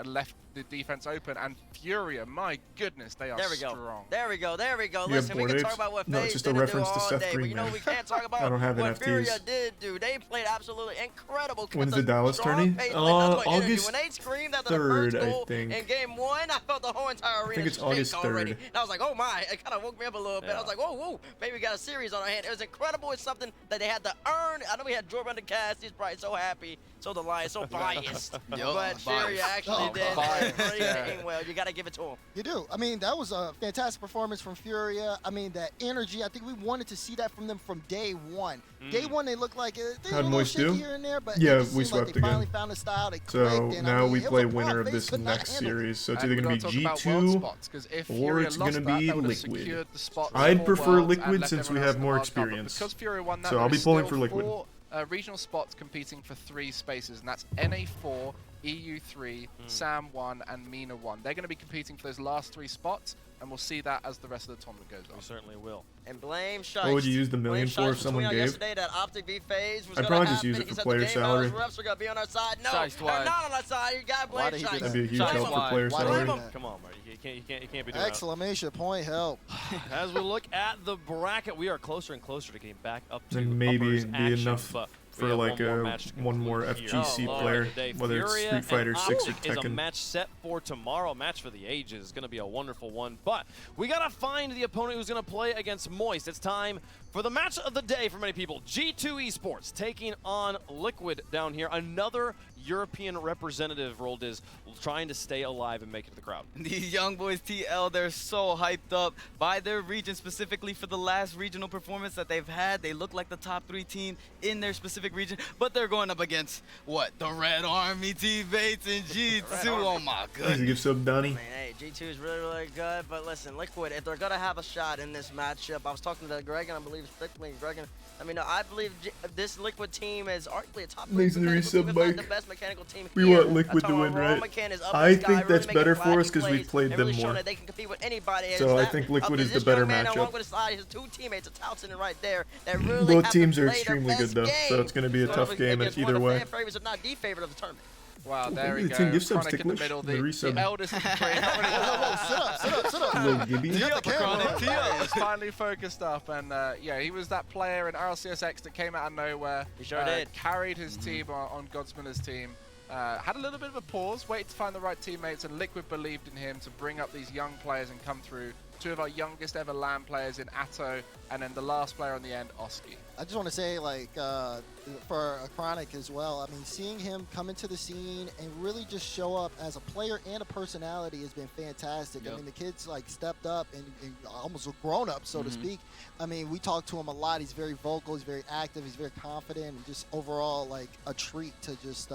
Left the defense open, and Furia, my goodness, they are There we go. strong. There we go. There we go. You have Listen, we board can talk apes? about what No, it's FaZe just a didn't do reference to all Seth day, but Green, you know man. we can't talk about I don't have what NFTs. Furia did do. They played absolutely incredible. When's the Dallas tourney? August When they screamed after 3rd, the first goal I think. in game 1, I felt the whole entire arena think it's shake August already. 3rd. And I was like, oh my, it kind of woke me up a little bit. I was like, whoa, whoa, maybe we got a series on our hand. It was incredible. It's something that they had to earn. I know we had Jordan on the cast. He's probably so happy. So the Lions, so biased. Yo, But Furia actually did. playing well. You got to give it to him. You do. I mean, that was a fantastic performance from Furia. I mean, that energy, I think we wanted to see that from them from day one. Day one, they looked like they were a little shaky here and there, but yeah, it just we seemed like swept they finally again. found a style. They So clicked, and, now I mean, we it was play a winner problem of they this could not next handle. series. So it's And either we going to gotta be talk about world G2 spots, 'cause if or Furia it's lost going to that, be that would've Liquid. secured the spots I'd for prefer Worlds and Liquid left since we everyone else have in the more wild card, but experience. because Furia won that, So I'll be there's pulling still for Liquid. 4 regional spots competing for 3 spaces, and that's NA4, EU3, SAM 1, and MENA 1. They're going to be competing for those last 3 spots, and we'll see that as the rest of the tournament goes on. We certainly will. And blame Shice. What would you use the million for if someone gave? Yesterday that Optic v Phase was I'd gonna probably happen. just use it He for said player the game salary. refs are gonna be on our side. No, Shice, they're why? not on our side. You gotta blame Shice. That'd be a huge help for player salary. Come on, Marty. You can't be doing that. Exclamation point help. As we look at the bracket, we are closer and closer to getting back up to Then maybe uppers it'd be action, enough but for we have like one more a match to conclude here. FGC player, Today, whether it's Furia Street Fighter and 6 or Optic is a Tekken. match set for tomorrow. Match for the ages. It's going to be a wonderful one. But we got to find the opponent who's going to play against Moist. It's time for the match of the day for many people. G2 Esports taking on Liquid down here. Another European representative, Rolled is trying to stay alive and make it to the crowd. These young boys TL, they're so hyped up by their region, specifically for the last regional performance that they've had. They look like the top 3 team in their specific region, but they're going up against, what, the Red Army teammates in G2. Oh my goodness. Give sub Donnie. I mean, hey, G2 is really, really good, but listen, Liquid, if they're going to have a shot in this matchup, I was talking to Greg, and I believe strictly Greg, I mean, I believe this Liquid team is arguably a top 3 mechanical team, if not the best mechanical team We here. want Liquid to win, right? I think that's better for us because we've played them more. They can compete with anybody. So I think Liquid is the better matchup. Along with his side, his 2 teammates are Towson right there. That really Both have teams to are play extremely their good though, best so it's going to be a game. tough game It's one either of the way. fan favorites, if not the favorite of the tournament. Wow, there we the go. team gift sub's Chronic in the ticklish. middle. The The resub. eldest of the three. Not really Sit up. Little Gibby. You got the camera. He's finally focused up, and yeah, he was that player in RLCSX that came out of nowhere. He sure did. Carried his team on Godsmiller's team. Had a little bit of a pause, waited to find the right teammates, and Liquid believed in him to bring up these young players and come through. 2 of our youngest ever LAN players in Atto, and then the last player on the end, Oski. I just want to say, like, for Chronic as well, I mean, seeing him come into the scene and really just show up as a player and a personality has been fantastic. Yep. I mean, the kid's, like, stepped up and almost a grown-up, so to speak. I mean, we talk to him a lot. He's very vocal. He's very active. He's very confident. And just overall, like, a treat to just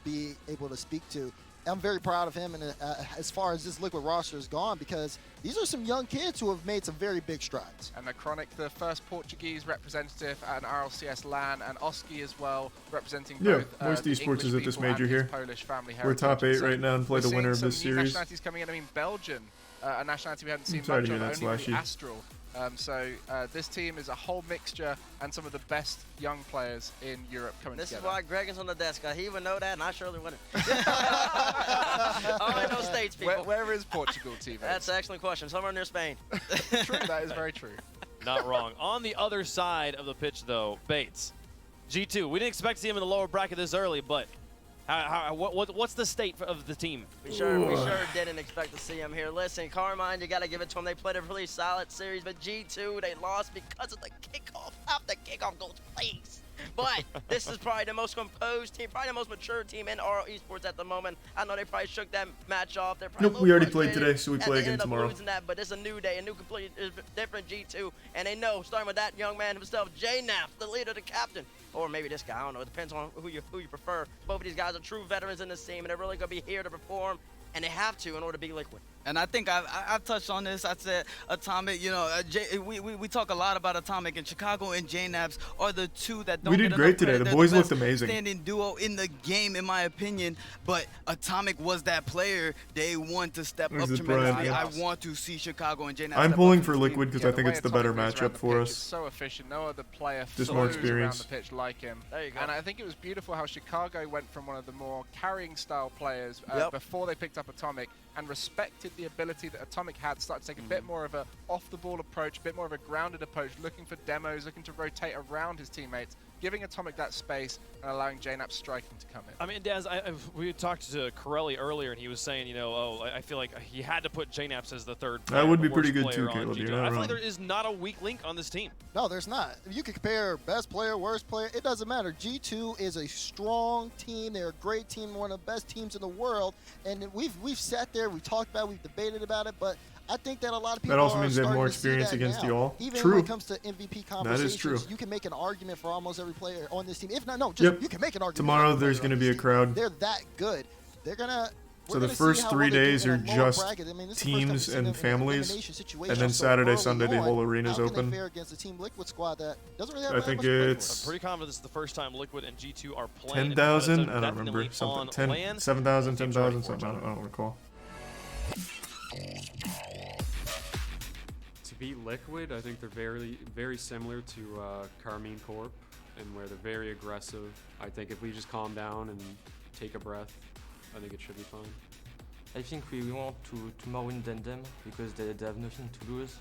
be able to speak to. I'm very proud of him, and as far as this Liquid roster is gone, because these are some young kids who have made some very big strides. And Chronic, the first Portuguese representative at an RLCS LAN, and Oski as well, representing both Moist the Esports English is at this people major and his here. Polish family We're top heritage. 8 right now and play the We're winner of seeing this some new series. nationalities coming in. I mean, Belgian, a nationality we haven't seen sorry much to of, hear that, only really Slashy. Astral. So this team is a whole mixture and some of the best young players in Europe coming This together. is why Greg is on the desk. He would know that, and I surely wouldn't. Only no states, people. Where is Portugal, TV? That's an excellent question. Somewhere near Spain. True, that is very true. Not wrong. On the other side of the pitch, though, Bates. G2. We didn't expect to see him in the lower bracket this early, but what's the state of the team? We sure didn't expect to see him here. Listen, Carmine, you got to give it to him. They played a really solid series, but G2, they lost because of the kickoff. How the kickoff goes, please. But this is probably the most composed team, probably the most mature team in RL Esports at the moment. I know they probably shook that match off. They're probably Nope, we already played today, so we play again tomorrow. That, but it's a new day, a new completely different G2, and they know, starting with that young man himself, J-Naf, the leader, the captain. Or maybe this guy, I don't know. It depends on who you prefer. Both of these guys are true veterans in this team, and they're really going to be here to perform, and they have to in order to be Liquid. And I think I've touched on this. I said Atomic, you know, we talk a lot about Atomic, and Chicago and JNABs are the 2 that don't We get did great enough today. credit. The They're boys best looked amazing. Standing duo in the game, in my opinion. But Atomic was that player they want to step up This is tremendously. Brian, I yeah. want to see Chicago and JNABs. I'm step pulling up for to the Liquid because I think it's the better matchup for us. So efficient. No other player Just flows more around experience. the pitch like him. There you go. And I think it was beautiful how Chicago went from one of the more carrying style players before they picked up Atomic and respected the ability that Atomic had, started to take a bit more of a off the ball approach, a bit more of a grounded approach, looking for demos, looking to rotate around his teammates, giving Atomic that space and allowing JNAP striking to come in. I mean, Daz, we talked to Corelli earlier, and he was saying, you know, I feel like he had to put JNAPS as the third player. That would be the pretty worst good too, player on Caleb. G2. You're not I feel like wrong. there is not a weak link on this team. No, there's not. You can compare best player, worst player. It doesn't matter. G2 is a strong team. They're a great team, one of the best teams in the world. And we've sat there, we've talked about it, we've debated about it, but I think that a lot of people That also are means they have starting more to see experience that against now. you all. Even True. when it comes to MVP conversations, That is true. you can make an argument for almost every player on this team. If not, no, just Yep. you can make an argument. Tomorrow for every there's player going to on be a this crowd. team. They're that good. They're gonna. So the first 3 days are just teams and families, and then Saturday, Sunday the whole arena's open. Against a team Liquid squad that doesn't really have I that think much to play for. it's I'm pretty confident this is the first time Liquid and G2 are playing. 10,000. I don't Definitely remember something. on 10, LAN. 7,000, 10,000, something. I don't recall. To beat Liquid, I think they're very similar to Carmine Corp, and where they're very aggressive. I think if we just calm down and take a breath, I think it should be fine. I think we want to more win than them because they have nothing to lose.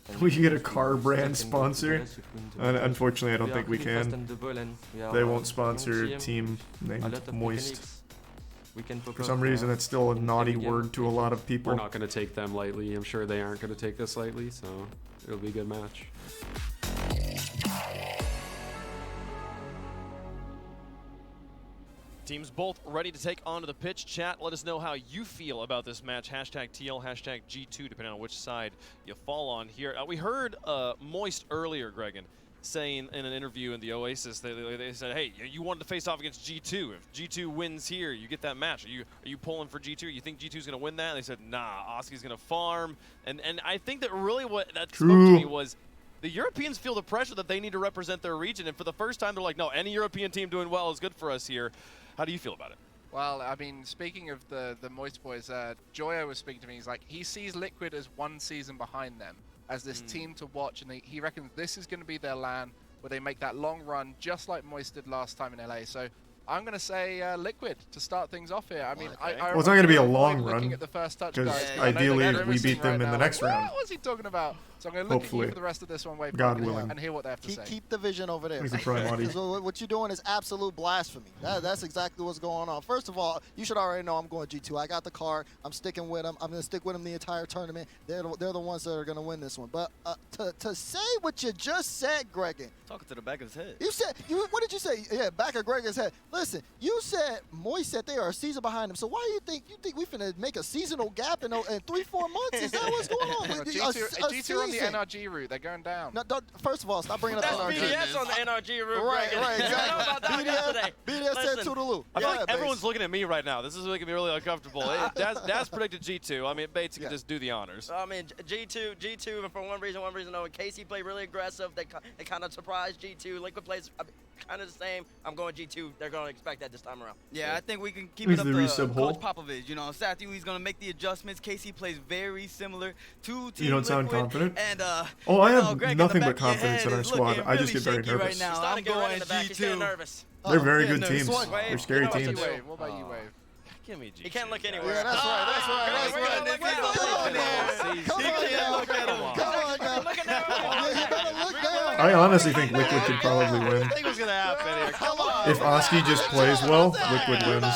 And We get a if car we brand still can go to the sponsor. rest, we win the Unfortunately, I don't We think are we pretty fast can. on the ball and we are They a won't young sponsor a team, team a named lot of Moist. mechanics. We can pop For up, some reason, it's still a naughty every game. word to a lot of people. We're not going to take them lightly. I'm sure they aren't going to take us lightly, so it'll be a good match. Teams both ready to take onto the pitch. Chat, let us know how you feel about this match. Hashtag TL, hashtag G2, depending on which side you fall on here. We heard Moist earlier, Gregan, saying in an interview in the Oasis, they said, hey, you wanted to face off against G2. If G2 wins here, you get that match. Are you pulling for G2? You think G2's going to win that? And they said, nah, Oski's going to farm. And I think that really what that spoke to me was the Europeans feel the pressure that they need to represent their region. And for the first time, they're like, no, any European team doing well is good for us here. How do you feel about it? Well, I mean, speaking of the Moist boys, Joyo was speaking to me. He's like, he sees Liquid as one season behind them, as this team to watch, and he reckons this is going to be their LAN where they make that long run, just like Moist did last time in LA. So I'm going to say Liquid to start things off here. I mean, Well, it's not going to be a long looking run, at the first touch, because guys, ideally we beat them in the next round. What was he talking about? So I'm going to look at Hopefully. you for the rest of this one, wait God willing. and hear what they have to say. Keep the vision over there. He's a primary. Because what you're doing is absolute blasphemy. That's exactly what's going on. First of all, you should already know I'm going G2. I got the card. I'm sticking with them. I'm going to stick with them the entire tournament. They're the ones that are going to win this one. But to say what you just said, Gregan. Talking to the back of his head. You said, what did you say? Yeah, back of Gregan's head. Listen, you said Moist said they are a season behind them. So why do you think we finna make a seasonal gap in 3-4 months? Is that what's going on? G2 on the NRG route. They're going down. No, first of all, stop bringing up That's NRG. BDS on the NRG route. Right, Greg. right. I know about that yesterday. BDS said Listen, Toodaloo. I feel Yeah, like everyone's Bates. looking at me right now. This is making me really uncomfortable. Daz predicted G2. I mean, Bates can just do the honors. I mean, G2, and for one reason no. Casey played really aggressive. They kind of surprised G2. Liquid plays kind of the same. I'm going G2. They're going to expect that this time around. Yeah, I think we can keep Who's it up the to resub hole? Coach Popovich. You know, Sathu, he's going to make the adjustments. Casey plays very similar to Team You don't sound Liquid. confident? And, Oh, I you know, have Greg, in the nothing back but of your confidence head in our is squad. looking I just really get very shaky nervous. Right now. He's starting I'm to get red going in the back. He's getting G2. nervous. They're very good goodness. teams. What? They're scary What about teams. you, Wave? What about you, Wave? Give me G2. He can't look anywhere. Yeah, that's right. Come on now. You better look down. I honestly think Liquid could probably win. I think what's going to happen here. Come on. If Oski just plays well, Liquid wins.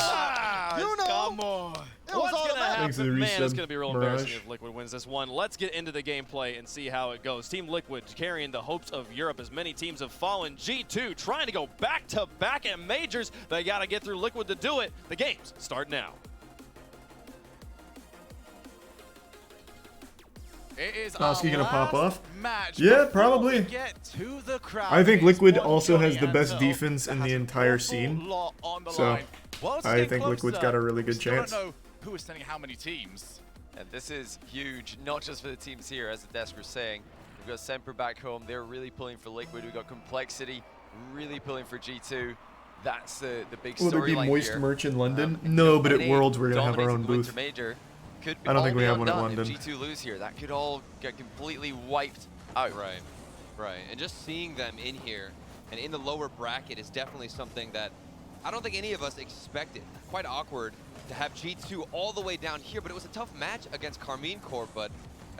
You know. Come on. It was What's going to Thanks to the happen? Man, it's resub, going to be real Mirage. embarrassing if Liquid wins this one. Let's get into the gameplay and see how it goes. Team Liquid carrying the hopes of Europe as many teams have fallen. G2 trying to go back-to-back at majors. They got to get through Liquid to do it. The games start now. It is Oski gonna pop off? match Yeah, before probably. we get to the crowd. I think It's Liquid one also has Johnny the best Antel defense that in has the an entire awful scene. lot on the So, line. Well, it's I getting think Liquid's closer. got a really good Still chance. don't know who is sending how many teams. And this is huge, not just for the teams here, as the desk was saying. We've got Semper back home. They're really pulling for Liquid. We've got Complexity really pulling for G2. That's the big Will there be storyline Moist here. merch in London? No, but at Worlds we're gonna have our own Dominating the booth. Winter Major could I don't think all we be have one at undone London. If G2 lose here, that could all get completely wiped out. Right. And just seeing them in here and in the lower bracket is definitely something that I don't think any of us expected. Quite awkward to have G2 all the way down here, but it was a tough match against Carmine Corp, but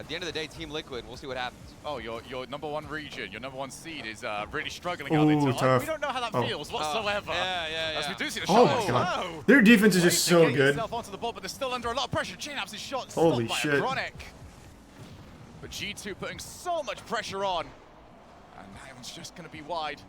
At the end of the day, Team Liquid, we'll see what happens. Oh, your #1 region, your #1 seed is really struggling out Ooh, there. tough. We don't know how that Oh. feels whatsoever. Yeah. As we do see the Oh shot. my god. Oh, Their defense is Wait just to so get good. himself onto the ball, but they're still under a lot of pressure. Jnaps' shot Holy stopped shit. by Chronic. But G2 putting so much pressure on. And that one's just going to be wide.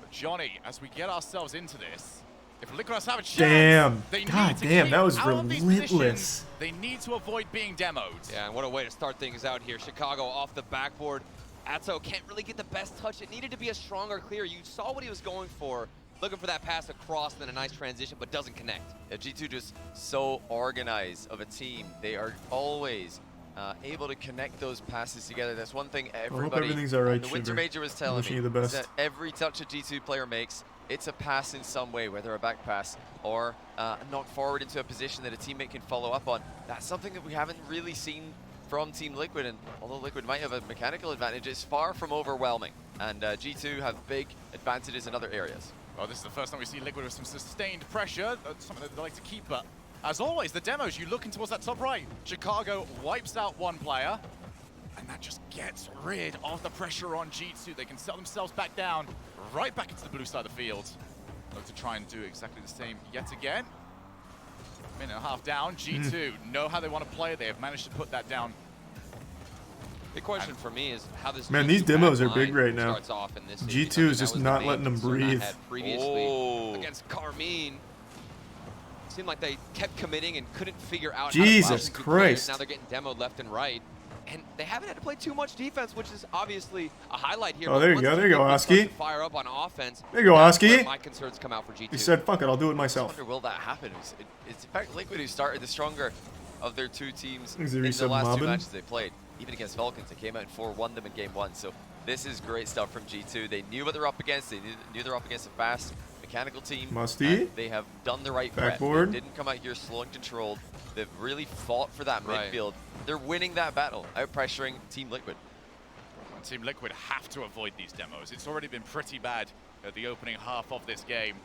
But Johnny, as we get ourselves into this, if Liquid have a chance, Damn. they God need to damn, keep that was out of these relentless. positions. They need to avoid being demoed. Yeah, and what a way to start things out here. Chicago off the backboard. Atto can't really get the best touch. It needed to be a stronger clear. You saw what he was going for. Looking for that pass across, then a nice transition, but doesn't connect. Yeah, G2 just so organized of a team. They are always able to connect those passes together. That's one thing everybody everything's all right, the Winter Sugar. Major was telling Wishing me. you the is best. that every touch a G2 player makes, it's a pass in some way, whether a back pass or a knock forward into a position that a teammate can follow up on. That's something that we haven't really seen from Team Liquid, and although Liquid might have a mechanical advantage, it's far from overwhelming. And G2 have big advantages in other areas. Well, this is the first time we see Liquid with some sustained pressure, something that they like to keep, but as always, the demos, you looking towards that top right. Chicago wipes out one player, and that just gets rid of the pressure on G2. They can settle themselves back down, right back into the blue side of the field. Look to try and do exactly the same yet again. Minute and a half down, G2 know how they want to play. They have managed to put that down. The question for me is how this Man, G2 these demos back are big line right now. starts off in this series. G2 I mean, is that just was the not main letting them concern I breathe. had previously against Carmine. Seemed like they kept committing and couldn't figure out Jesus how to balance Christ. Now they're getting demoed left and right. And they haven't had to play too much defense, which is obviously a highlight here. Oh, but there you once go. Team There you go, Liquid starts Oski. to fire up on offense. There you go, that's where Oski. my concerns come out for G2. He said, fuck it, I'll do it I myself. wonder, will that happen? It's in fact Liquid who started the stronger of their two teams Is in there the some last two mobbing? matches they played. Even against Falcons, they came out and 4-1 them in game 1. So this is great stuff from G2. They knew what they're up against. They knew they're up against a fast mechanical team. Musty. And they have done the right prep. Backboard. They didn't come out here slow and controlled. They've really fought for that Right. midfield. They're winning that battle, out-pressuring Team Liquid. Team Liquid have to avoid these demos. It's already been pretty bad at the opening half of this game.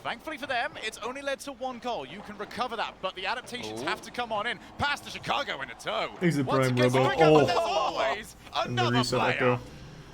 Thankfully for them, it's only led to one goal. You can recover that, but the adaptations have to come on in. Pass to Chicago in a toe. He's the Once prime again, Robo. Striker, but there's Oh. always And the another reset player. echo.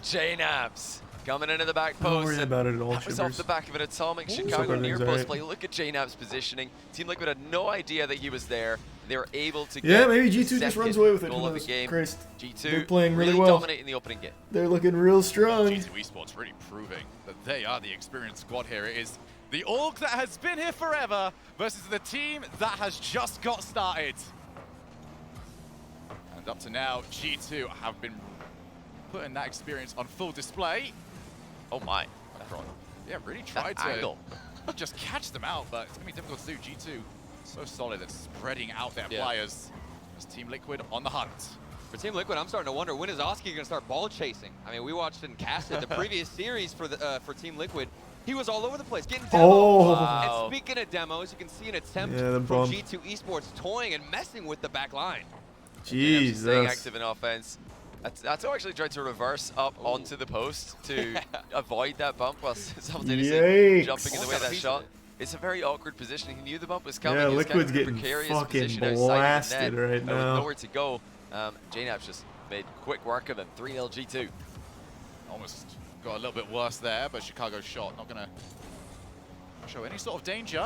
Jnaps coming into the back Don't post. worry and about it at all, that was off Shivers. the back of an atomic Hope Chicago near everything's post alright. play. Look at Jnaps' positioning. Team Liquid had no idea that he was there. They were able to Yeah, get maybe the G2 just second runs away with it. goal Who of the knows? game. Christ. G2 They're playing really well. dominating the opening game. They're looking real strong. G2 Esports really proving that they are the experienced squad here. It is the org that has been here forever versus the team that has just got started. And up to now, G2 have been putting that experience on full display. Oh my. Yeah, really tried to angle. just catch them out, but it's going to be difficult to do. G2 so solid at spreading out their Yeah. players. As Team Liquid on the hunt. For Team Liquid, I'm starting to wonder, when is Oski going to start ball chasing? I mean, we watched in Casted the previous series for Team Liquid. He was all over the place, getting demoed. Oh. And speaking of demos, you can see an attempt Yeah, the from bump. G2 Esports toying and messing with the back line. Staying Jesus. active in offense. That's actually tried to reverse up onto the post to avoid that bump while simultaneously Yikes. jumping in the way of that shot. It's a very awkward position. He knew the bump was coming. Yeah, He was kind Liquid's of in a getting precarious fucking position outside of the blasted net, right With now. nowhere to go. Jnaps just made quick work of him. 3-0 G2. Almost got a little bit worse there, but Chicago's shot not going to show any sort of danger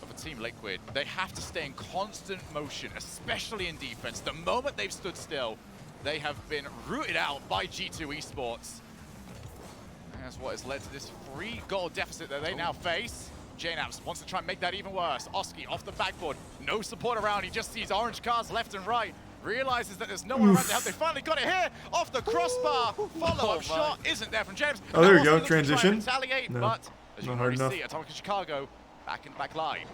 of a Team Liquid. They have to stay in constant motion, especially in defense. The moment they've stood still, they have been rooted out by G2 Esports. And that's what has led to this 3-goal deficit that they now face. Jnaps wants to try and make that even worse. Oski off the backboard, no support around. He just sees orange cars left and right. Realizes that there's no one around to help. They finally got it here off the crossbar. Follow-up shot isn't there from James. Oh, there Now you go. Oski looks to try and Transition. retaliate, No, but as you not can hard already enough. see, Atomic Chicago back in the back line.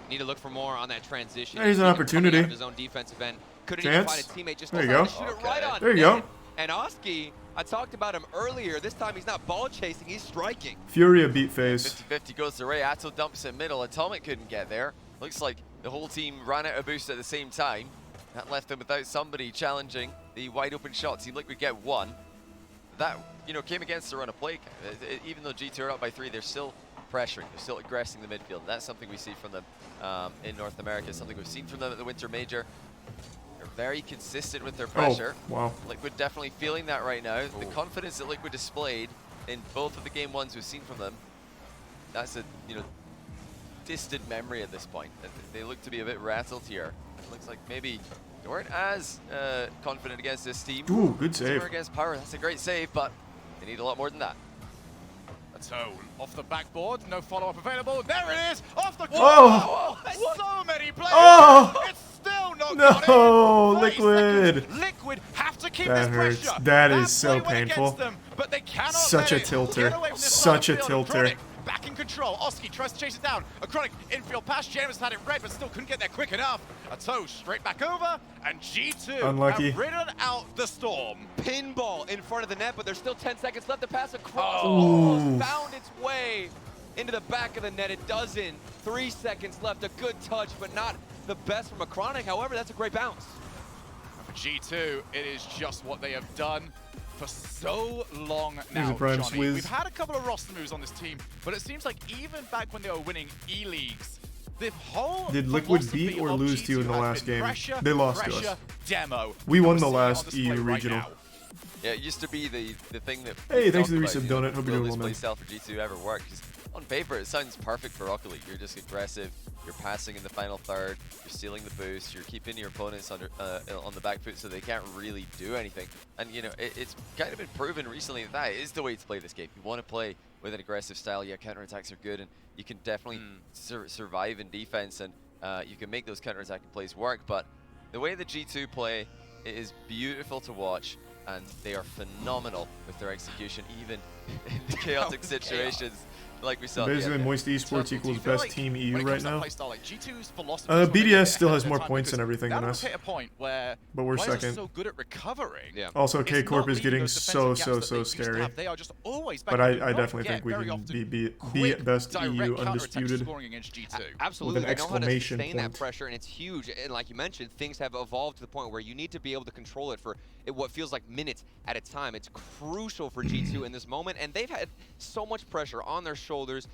Need to look for more on that transition. Yeah, here's an Even coming opportunity. out of his own defensive end. Couldn't even Chance. find a teammate, just There you decided go. to shoot it right on There you go. net. And Oski, I talked about him earlier. This time he's not ball chasing, he's striking. Furia beat phase. 50-50 goes to Ray. Atto dumps it middle. Atomic couldn't get there. Looks like the whole team ran out of boost at the same time. That left them without somebody challenging the wide open shot. Team Liquid get one. That, came against the run of play. Even though G2 are up by 3, they're still pressuring. They're still aggressing the midfield. That's something we see from them in North America. Something we've seen from them at the Winter Major. They're very consistent with their pressure. Oh, wow. Liquid definitely feeling that right now. The confidence that Liquid displayed in both of the game ones we've seen from them, that's a, you know, distant memory at this point. They look to be a bit rattled here. It looks like maybe they weren't as confident against this team. Ooh, good as they save. were against Power. That's a great save, but they need a lot more than that. So, off the backboard, no follow-up available. There it is! Off the Oh! So many players! Oh! It's still not No, got it. 30 Liquid! seconds. Liquid have to keep That this hurts. pressure. That is so play went painful. against them, but they cannot Such a let it tilter. get away from this Such a field. tilter. Chronic back in control. Oski tries to chase it down. A Chronic infield pass. James had it red, but still couldn't get there quick enough. A toe straight back over, and G2 Unlucky. have ridden out the storm. Pinball in front of the net, but there's still 10 seconds left to pass across. Ooh. Almost found its way into the back of the net. It doesn't. 3 seconds left. A good touch, but not the best from a Chronic. However, that's a great bounce. For G2, it is just what they have done for so long Here's now, a prime Johnny. swizz. We've had a couple of roster moves on this team, but it seems like even back when they were winning E-Leagues, the whole Did Liquid philosophy beat or of lose to you in G2 the has last been game? pressure, They lost to pressure, us. demo. We won We're the seeing it on last display EU right regional. now. Yeah, it used to be the thing that Hey, we thanks talked for the Oh, about, resub you know, donut. Hope you're will doing this well, man. playstyle for G2 ever work? 'Cause on paper, it sounds perfect for Rocket League. You're just aggressive, you're passing in the final third, you're stealing the boost, you're keeping your opponents under on the back foot so they can't really do anything. And, you know, it's kind of been proven recently that that is the way to play this game. You want to play with an aggressive style. Yeah, counterattacks are good, and you can definitely survive in defense, and you can make those counterattacking plays work. But the way the G2 play, it is beautiful to watch, and they are phenomenal with their execution, even in chaotic situations like we saw. Basically, Do MoistEsports you equals feel best like team EU when it right comes to that now. playstyle, like G2's philosophy is not really BDS still ahead has of more their time points and because everything than that'll us. hit a point where But we're players are second. so good at recovering. Yeah. Also, It's K-Corp not is leaving getting those so, defensive gaps so, that they so used to scary. have. They are just always back. But You do I not definitely get think we very can often be quick, best direct EU counterattack undisputed. scoring against G2. Absolutely, With an they know how to exclamation sustain that point. pressure, and it's huge. And like you mentioned, things have evolved to the point where you need to be able to control it for what feels like minutes at a time. It's crucial for G2 in this moment, and they've had so much pressure on their shoulders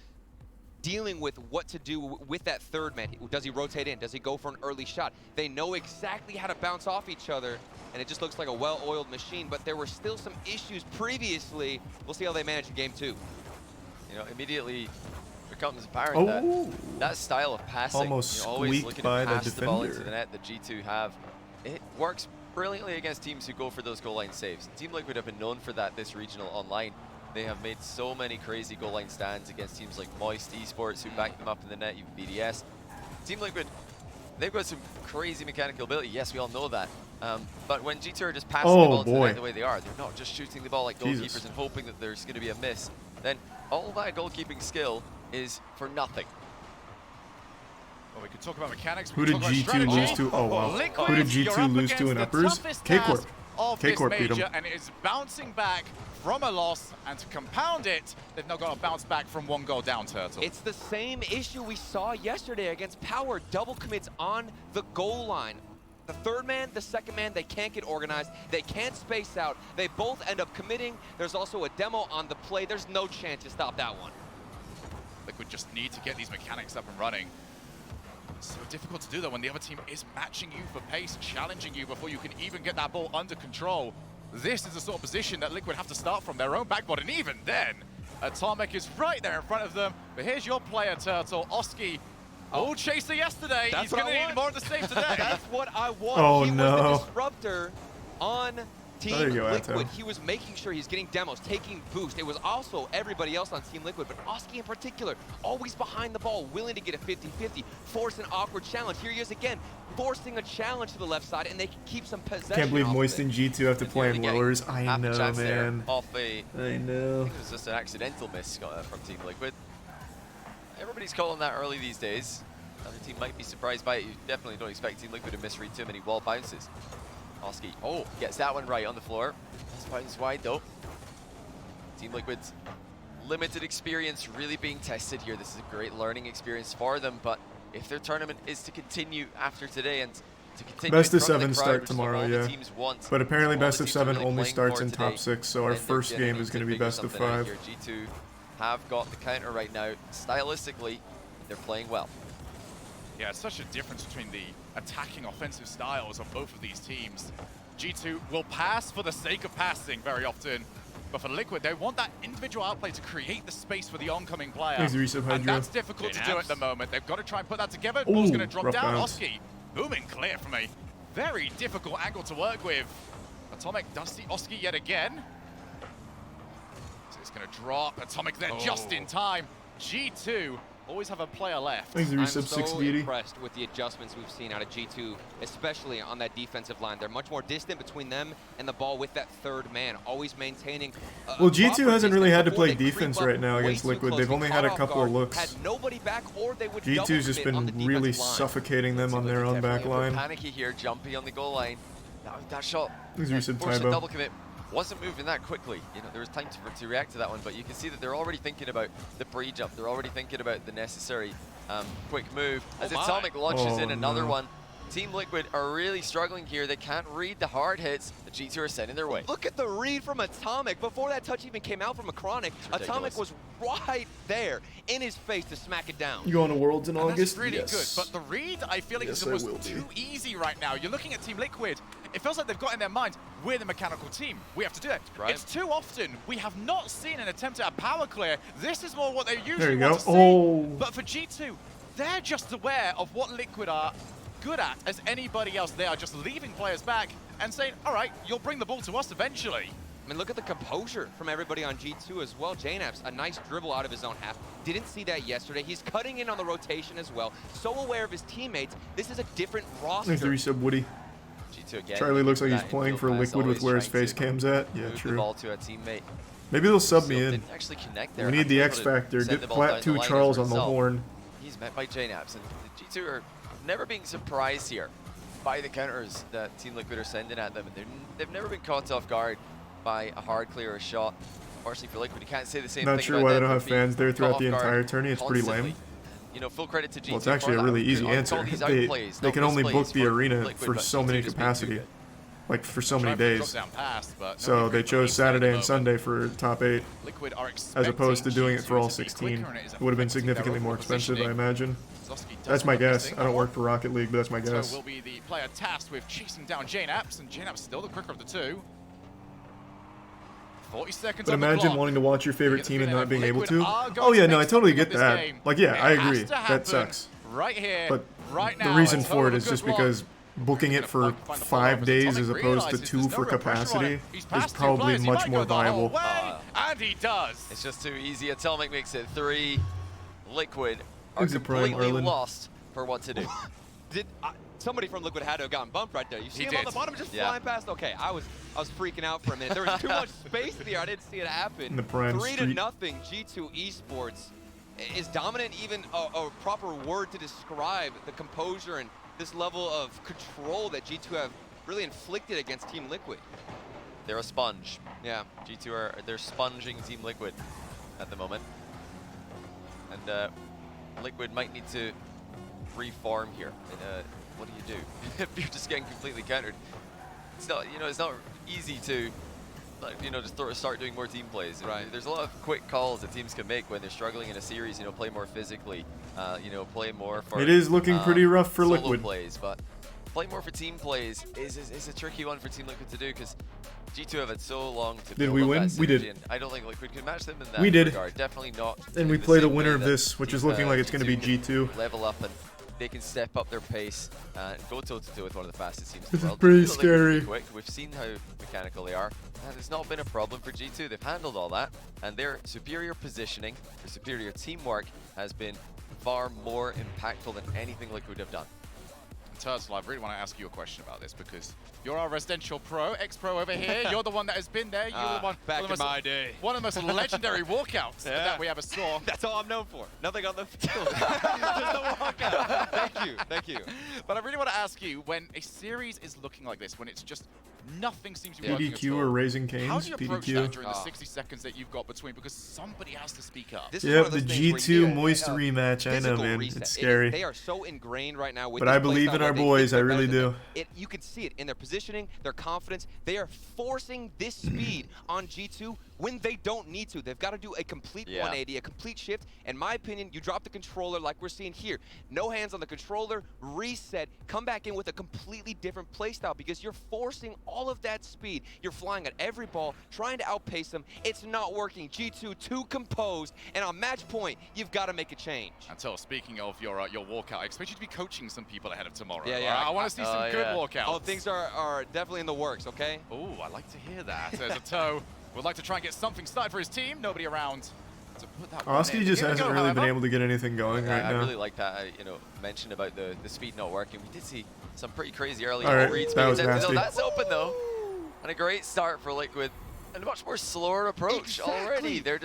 dealing with what to do with that third man. Does he rotate in? Does he go for an early shot? They know exactly how to bounce off each other, and it just looks like a well-oiled machine, but there were still some issues previously. We'll see how they manage in game 2. You know, immediately becomes apparent that style of passing, Almost you know, always squeaked looking by to the pass the ball into defender. the net that G2 have, it works brilliantly against teams who go for those goal line saves. Team Liquid have been known for that this regional online. They have made so many crazy goal line stands against teams like MoistEsports who back them up in the net, even BDS. Team Liquid, they've got some crazy mechanical ability. Yes, we all know that. But when G2 are just passing the ball to the net the way they are, they're not just shooting the ball like goalkeepers and hoping that there's going to be a miss. Then all that goalkeeping skill is for nothing. Well, we could talk about mechanics. Who did G2 lose to? Oh, wow. Who did G2 lose to in uppers? K-Corp. K-Corp beat him. And it is bouncing back from a loss, and to compound it, they've now got to bounce back from 1 goal down, Turtle. It's the same issue we saw yesterday against Power. Double commits on the goal line. The third man, the second man, they can't get organized. They can't space out. They both end up committing. There's also a demo on the play. There's no chance to stop that one. Liquid just need to get these mechanics up and running. It's so difficult to do that when the other team is matching you for pace, challenging you before you can even get that ball under control. This is the sort of position that Liquid have to start from their own backboard, and even then, Atomic is right there in front of them. But here's your player, Turtle. Oski, old chaser yesterday. He's going to need more of the same today. That's what I want. Oh, he no. was the disruptor on Team There you go, Liquid. Ato. He was making sure he's getting demos, taking boost. It was also everybody else on Team Liquid, but Oski in particular, always behind the ball, willing to get a 50-50, force an awkward challenge. Here he is again, forcing a challenge to the left side, and they can keep some possession. Can't believe off of Moist it. and G2 have to play in lowers. I Half a know, chance there man. off a, I know. I think it was just an accidental miss from Team Liquid. Everybody's calling that early these days. Other team might be surprised by it. You definitely don't expect Team Liquid to misread too many wall bounces. Oski, gets that one right on the floor. This bounce wide though. Team Liquid's limited experience really being tested here. This is a great learning experience for them, but if their tournament is to continue after today and to continue Best in of front 7 the crowd, start which is what tomorrow, all the yeah. teams want, But apparently all the best of teams are 7 really only playing starts for in top today, 6, so our then they're first gonna game need is going to be figure best of something out 5. here. G2 have got the counter right now. Stylistically, they're playing well. Yeah, it's such a difference between the attacking offensive styles of both of these teams. G2 will pass for the sake of passing very often, but for Liquid, they want that individual outplay to create the space for the oncoming player. Thanks, Reese of And Hydra. that's difficult to do at the moment. They've got to try and put that together. Ooh, Ball's going to drop rough down. bounce. Oski, booming clear from a very difficult angle to work with. Atomic does see Oski yet again. So it's going to drop. Atomic there just in time. G2 always have a player left. Thanks, I'm Reese of so 680. impressed with the adjustments we've seen out of G2, especially on that defensive line. They're much more distant between them and the ball with that third man, always maintaining. Well, G2 hasn't really had to play before they defense creep up right now way against too Liquid. close. They've We only caught had a off couple of guard, looks. had nobody back, or they would G2's just double been commit on the really defensive line. suffocating them on their own back Definitely a bit line. panicky here, jumpy on the goal line. That shot, Thanks, Reese of unfortunate Tybo. double commit wasn't moving that quickly. You know, there was time to react to that one, but you can see that they're already thinking about the pre-jump. They're already thinking about the necessary quick move. As Atomic launches in another one. Team Liquid are really struggling here. They can't read the hard hits the G2 are sending their way. Look at the read from Atomic. Before that touch even came out from a Chronic, Atomic was right there in his face to smack it down. You going to Worlds in August? That's really Yes. good, but the read, I feel like Yes, it's I almost will be. too easy right now. You're looking at Team Liquid. It feels like they've got in their mind, we're the mechanical team. We have to do it. Right. It's too often we have not seen an attempt at a power clear. This is more what they There usually you want go. to see. Oh. But for G2, they're just aware of what Liquid are good at as anybody else. They are just leaving players back and saying, all right, you'll bring the ball to us eventually. I mean, look at the composure from everybody on G2 as well. JNAPS, a nice dribble out of his own half. Didn't see that yesterday. He's cutting in on the rotation as well. So aware of his teammates. This is a different roster. Thanks, Reese of Woody. G2 again. Charlie looks like he's That playing for infield pass, Liquid with always where his trying face to cam's at. Yeah, move the true. ball to a teammate. Maybe they'll sub So me in. didn't actually connect there. We need the Able X to factor. send Get the ball down Plat the 2 line Charles for on the himself. horn. He's met by JNAPS, and the G2 are never being surprised here by the counters that Team Liquid are sending at them. And they've never been caught off guard by a hard clear or shot. Unfortunately for Liquid, you can't say the same Not thing sure about why they them don't for have being fans there caught throughout off the guard entire tourney. It's pretty constantly. lame. You know, full credit to G2. Well, it's actually for a that. really easy Good on answer. all these They outplays, no can only misplays book the for arena Liquid, for but so G2 many just being too capacity. good. Like, for so many Trying for a days. drop-down pass, but So nobody they can chose release Saturday at the and Sunday for top 8. Liquid are As opposed to doing it for all G2 to be 16. quicker, and it is It would have been affecting their significantly more overall expensive, I positioning. imagine. Zoski does That's my look guess. missing. I don't work for Rocket League, but that's my So guess. will be the player tasked with chasing down JNAPS, and JNAPS still the quicker of the two. 40 seconds But on the imagine clock. wanting to watch your You favorite get the team and feeling not being that able Liquid to. are going Oh yeah, to no, I make totally something get of this that. game. Like, yeah, It I has agree. to That happen sucks. right here, But right the now. reason It's for it a is good just block. because booking it for 5 days as opposed to 2 for capacity is probably much more viable. And he does. It's just too easy. Atomic makes it 3. Liquid are Who's the prime, completely Arlen? lost for what to do. Somebody from Liquid had to have gotten bumped right there. You see He him on did. the bottom just Yeah. flying past? Okay, I was freaking out for a minute. There was too much space there. I didn't see it happen. In the prime 3-0 street. G2 Esports. Is dominant even a proper word to describe the composure and this level of control that G2 have really inflicted against Team Liquid? They're a sponge. Yeah, G2 they're sponging Team Liquid at the moment. And Liquid might need to reform here. And, what do you do if you're just getting completely countered? It's not, it's not easy to, just start doing more team plays. Right. There's a lot of quick calls that teams can make when they're struggling in a series. Play more physically. Play more for. It is looking pretty rough for solo Liquid. plays, but play more for team plays is a tricky one for Team Liquid to do because G2 have had so long to Did build we up win? that We did. synergy, and I don't think Liquid can match them in that We did. regard. Definitely not. And we in the play the same winner way of that this, which is Team, looking like it's going to be G2. Level up and they can step up their pace and go toe-to-toe with one of the fastest teams in This the is world. pretty Liquid can be scary. Quick. We've seen how mechanical they are, and it's not been a problem for G2. They've handled all that, and their superior positioning, their superior teamwork has been far more impactful than anything Liquid have done. Turtle, I really want to ask you a question about this because you're our residential pro, ex-pro over here. You're the one that has been there. You're the one back one of in the my day. One of the most legendary walkouts that we ever saw. That's all I'm known for. Nothing on the field. Just the walkout. Thank you. But I really want to ask you, when a series is looking like this, when it's just Nothing seems to be working at PDQ all. or Raising How Canes? do you approach PDQ. that during the 60 seconds that you've got between? Because somebody has to speak up. Yep, the G2 Moist rematch. I know, man. It's scary. They are so ingrained right now with But I believe in our boys. I really do. You can see it in their positioning, their confidence. They are forcing this speed on G2 when they don't need to. They've got to do a complete 180, a complete shift. In my opinion, you drop the controller like we're seeing here. No hands on the controller, reset, come back in with a completely different playstyle because you're forcing all of that speed. You're flying at every ball, trying to outpace them. It's not working. G2 too composed, and on match point, you've got to make a change. Until speaking of your walkout, I expect you to be coaching some people ahead of tomorrow. Yeah. I want to see some good walkouts. Oh, things are definitely in the works, okay? Oh, I like to hear that. There's a toe. Would like to try and get something started for his team. Nobody around to put that one Oski in. just Here we hasn't go, really been however. able to get anything going right I now. really like that, mention about the speed not working. We did see some pretty crazy early All right, reads. that was No, nasty. that's open though. And a great start for Liquid. And a much more slower approach already. They're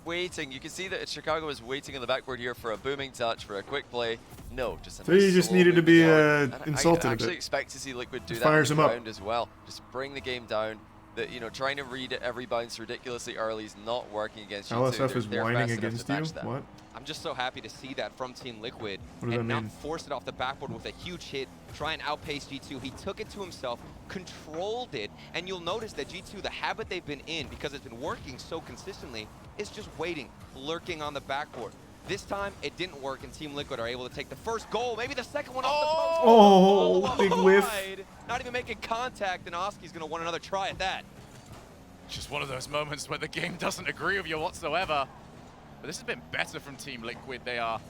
waiting. You can see that Chicago is waiting in the backboard here for a booming touch, for a quick play. No, just a So nice you just slow needed to moving be yard. And insulted I a actually bit. expect to see Liquid do Just that fires on him the up. round as well. Just bring the game down. That trying to read every bounce ridiculously early is not working against G2. LSF is They're whining fast enough against to you? match that. What? I'm just so happy to see that from Team Liquid What does and that not mean? force it off the backboard with a huge hit, try and outpace G2. He took it to himself, controlled it, and you'll notice that G2, the habit they've been in, because it's been working so consistently, is just waiting, lurking on the backboard. This time, it didn't work, and Team Liquid are able to take the first goal, maybe the second one off the post. Oh, big whiff. Wide. Not even making contact, and Oski's going to want another try at that. Just one of those moments where the game doesn't agree with you whatsoever. But this has been better from Team Liquid. They are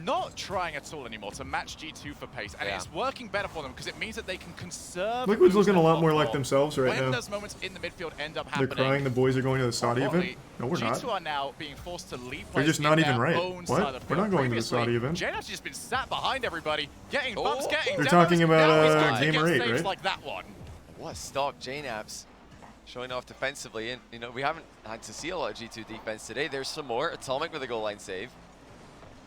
not trying at all anymore to match G2 for pace, and it's working better for them because it means that they can conserve. Liquid's boost looking a and lot block more like more. themselves right when now. those moments in the midfield end up They're happening, crying the boys are going to the Saudi event? Probably, No, we're G2 not. are now being forced to leave They're just players not in even their right. own What? side of the We're not field. going to the Previously, Saudi event. JNF's just been sat behind everybody, getting bumps, getting They're demos. talking about, Now he's got to Gamer get 8, saves right? like that one. What a stop, JNABs showing off defensively. And, we haven't had to see a lot of G2 defense today. There's some more. Atomic with a goal line save.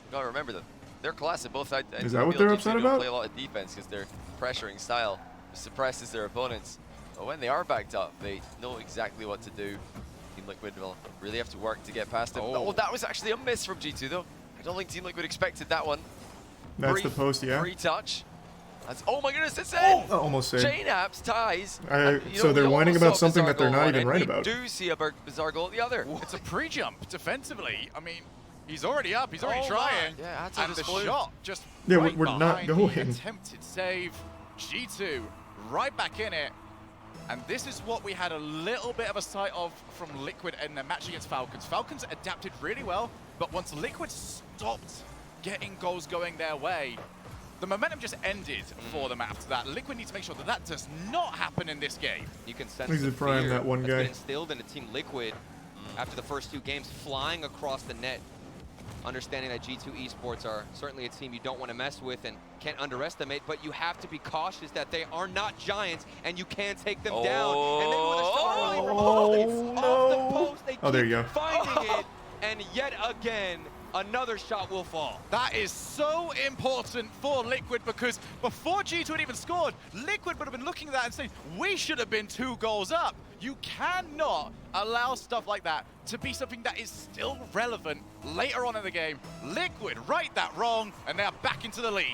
You've got to remember them. They're class at both sides. Is that what they're upset G2 don't about? play a lot of defense because their pressuring style suppresses their opponents. But when they are backed up, they know exactly what to do. Team Liquid will really have to work to get past them. Oh, that was actually a miss from G2 though. I don't think Team Liquid expected that one. That's the post, yeah. Free touch. That's, oh my goodness, it's in! Oh, almost saved. JNAPs ties. So they're whining about something that they're not even right about. We do see a bizarre goal at the other. It's a pre-jump defensively. I mean, he's already up. He's already Oh, trying. yeah, that's and the disappointing. shot just Yeah, right we're not behind the going. attempted save. G2 right back in it. And this is what we had a little bit of a sight of from Liquid in their match against Falcons. Falcons adapted really well, but once Liquid stopped getting goals going their way, the momentum just ended for them after that. Liquid needs to make sure that that does not happen in this game. You can sense He's the prime fear that one that's guy. been instilled into Team Liquid after the first 2 games, flying across the net, understanding that G2 Esports are certainly a team you don't want to mess with and can't underestimate, but you have to be cautious that they are not giants and you can take them down. And then with a shot early from Holly, off the post, they Oh, there you keep go. finding it, and yet again, another shot will fall. That is so important for Liquid because before G2 had even scored, Liquid would have been looking at that and saying, we should have been 2 goals up. You cannot allow stuff like that to be something that is still relevant later on in the game. Liquid right that wrong, and they're back into the lead.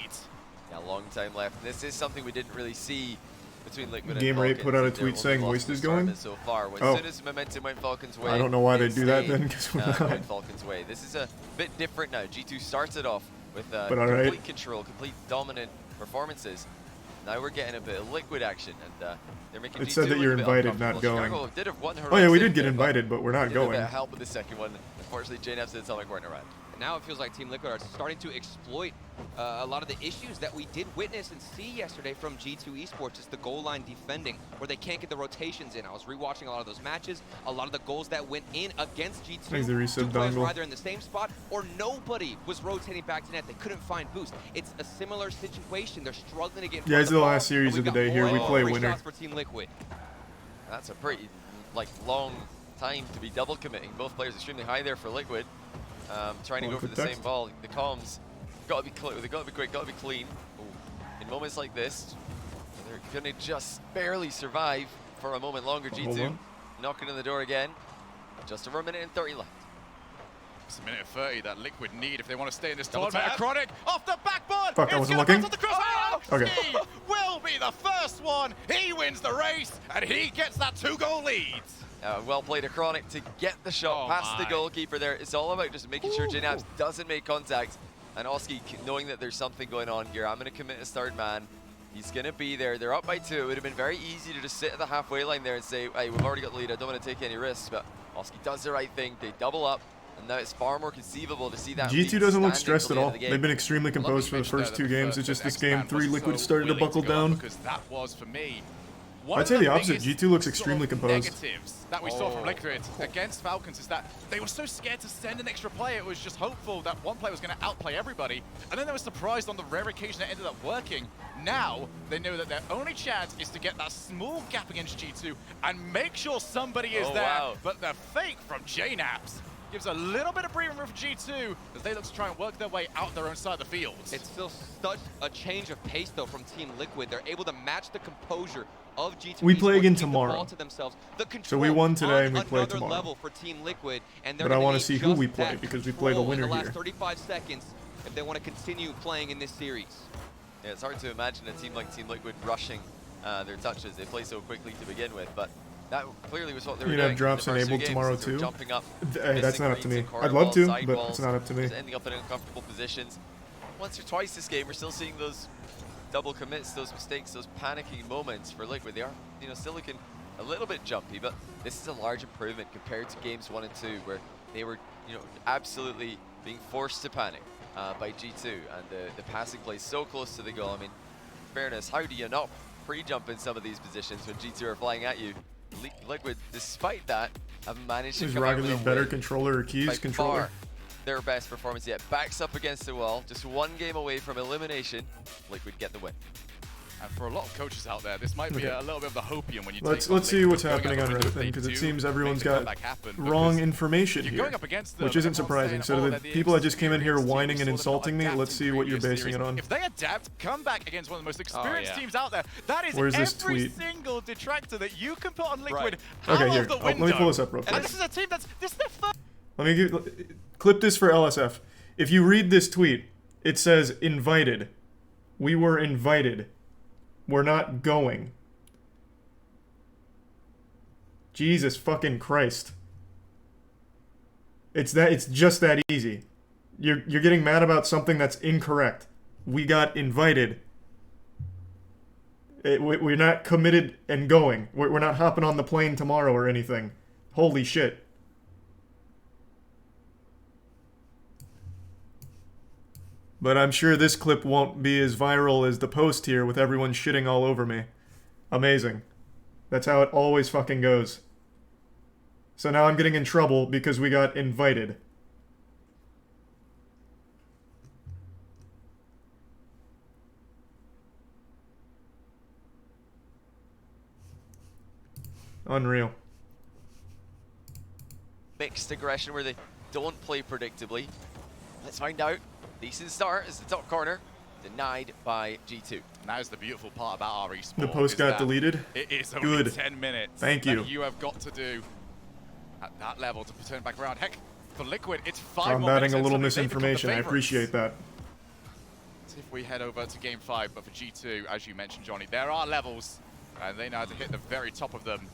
Yeah, long time left. This is something we didn't really see between Liquid and Gamer 8 Falcons. put out a Their tweet only saying loss Moist in is this going? tournament so far. As Oh. soon as momentum went Falcons' way, I don't know why they they do that stayed, then, 'cause we're not. going Falcons' way. This is a bit different now. G2 started off with But all right. complete control, complete dominant performances. Now we're getting a bit of Liquid action, and they're making It G2 said that look you're a bit invited, not uncomfortable. going. Chicago did have one Oh yeah, we heroic did get save there, invited, but we're not needed a bit going. of help with the second one. Unfortunately, JNFs and Atomic weren't around. Now it feels like Team Liquid are starting to exploit a lot of the issues that we did witness and see yesterday from G2 Esports. It's the goal line defending, where they can't get the rotations in. I was rewatching a lot of those matches. A lot of the goals that went in against G2, Thanks, the reset 2 players dongle. were either in the same spot or nobody was rotating back to net. They couldn't find boost. It's a similar situation. They're struggling to get in Yeah, front it's of the ball, last series and of the we've day got here. more We and play more winner. shots for Team Liquid. That's a pretty long time to be double committing. Both players extremely high there for Liquid. Trying to One go for for the text. same ball. The comms got to be they've got to be quick, got to be clean. Ooh. In moments like this, They're going to just barely survive for a moment longer. Hold G2 on. knocking on the door again. Just over a minute and 30 left. It's a minute and 30 that Liquid need if they want to stay in this Double tournament. tap. Acrotic off the backboard. Fuck, I It's wasn't gonna bounce looking. off the crossbar. Okay. He will be the first one. He wins the race, and he gets that 2-goal lead. Well played, Acronic, to get the shot past the goalkeeper there. It's all about just making sure Jnaps doesn't make contact. And Oski, knowing that there's something going on here, I'm going to commit a third man. He's going to be there. They're up by 2. It would have been very easy to just sit at the halfway line there and say, hey, we've already got the lead. I don't want to take any risks. But Oski does the right thing. They double up. And now it's far more conceivable to see that G2 lead doesn't look standing stressed till at the all. end of the game. They've been extremely composed for the first 2 games. It's just this game 3, Liquid started to buckle down. Because that was, for me, one I'd of say the biggest opposite. G2 looks sort extremely of composed. negatives that we saw from Liquid against Falcons is that they were so scared to send an extra player. It was just hopeful that one player was going to outplay everybody. And then they were surprised on the rare occasion it ended up working. Now, they know that their only chance is to get that small gap against G2 and make sure somebody is there. Wow. But the fake from JNaps gives a little bit of breathing room for G2 as they look to try and work their way out their own side of the field. It's still such a change of pace, though, from Team Liquid. They're able to match the composure of G2. We play again keep the ball tomorrow. to themselves. The So we won today and we on play another tomorrow. level for Team Liquid, and they're But I gonna want need to see who just we play that because we play the control winner in the last here. 35 seconds if they want to continue playing in this series. Yeah, it's hard to imagine a team like Team Liquid rushing their touches. They play so quickly to begin with, but that clearly was what they were You'd doing. have drops in the first 2 enabled games. tomorrow They were too. Jumping up, Hey, that's missing not up to reads me. in corner I'd love balls, to, side but balls, it's not up to me. just ending up in uncomfortable positions. Once or twice this game, we're still seeing those double commits, those mistakes, those panicking moments for Liquid. They are, still looking a little bit jumpy, but this is a large improvement compared to games 1 and 2, where they were, absolutely being forced to panic by G2, and the passing play so close to the goal. I mean, in fairness, how do you not pre-jump in some of these positions when G2 are flying at you? Liquid, despite that, have managed to Is come out Rocket with a League better win. controller or By keys controller? far their best performance yet. Backs up against the wall, just 1 game away from elimination. Liquid get the win. And for a lot of coaches out there, this might be a little bit of the hopium when you Let's take on see Liquid what's going happening up on against Reddit then, because it they seems do everyone's make the got comeback happen, wrong because information you're here, going up against them, which isn't everyone's surprising. saying, So "Oh, the they're the people that just came in here inexperienced team. whining We and saw them not insulting me, adapt let's in see what you're previous basing it series." on. If they adapt, come back against one of the most experienced teams out there. That is Where's this every tweet? single detractor that you can put on Liquid Okay, out here. of the Let window. me pull this up real And quick. this is a team this is their first. Let me clip this for LSF. If you read this tweet, it says invited. We were invited. We're not going. Jesus fucking Christ. It's just that easy. You're getting mad about something that's incorrect. We got invited. We're not committed and going. We're not hopping on the plane tomorrow or anything. Holy shit. But I'm sure this clip won't be as viral as the post here with everyone shitting all over me. Amazing. That's how it always fucking goes. So now I'm getting in trouble because we got invited. Unreal. Mixed aggression where they don't play predictably. Let's find out. Decent start as the top corner. Denied by G2. Now's the beautiful part about our esports. The post got deleted? It is only Good. 10 minutes. Thank you. That you have got to do at that level to turn back around. Heck, for Liquid, it's 5 more minutes. Combating a little until they become the misinformation. I favorites. appreciate that. So if we head over to game 5, but for G2, as you mentioned, Johnny, there are levels, and they know how to hit the very top of them.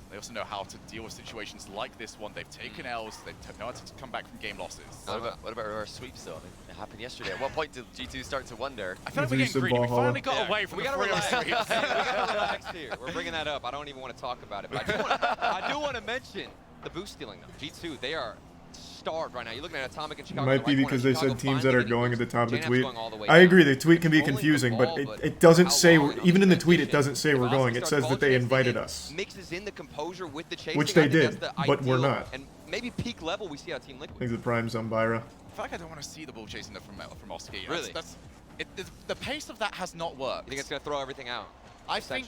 They also know how to deal with situations like this one. They've taken L's. They know how to come back from game losses. What about our sweeps though? I mean, it happened yesterday. At what point did G2 start to wonder? I feel like we're getting greedy. We finally got away from we the gotta free relax. sweeps. We gotta relax here. We're bringing that up. I don't even want to talk about it, but I do want to mention the boost stealing though. G2, they are starved right now. You're looking at Atomic and It Chicago. might be because they Chicago said teams that are finally going at the top of the Janap's tweet. going all the way I down. agree, the tweet can be Controlling the confusing, ball, but it doesn't say, even in the tweet, it doesn't say we're If going. Oski It starts says ball that they chasing invited in, us. Mixes in the composure with the chasing. Which they I think did, that's the but we're ideal not. And maybe peak level we see out of Team Liquid. I think the Prime's Zumbira. I feel like I don't want to see the ball chasing from Oski. Really? The pace of that has not worked. You think it's going to throw everything out? I think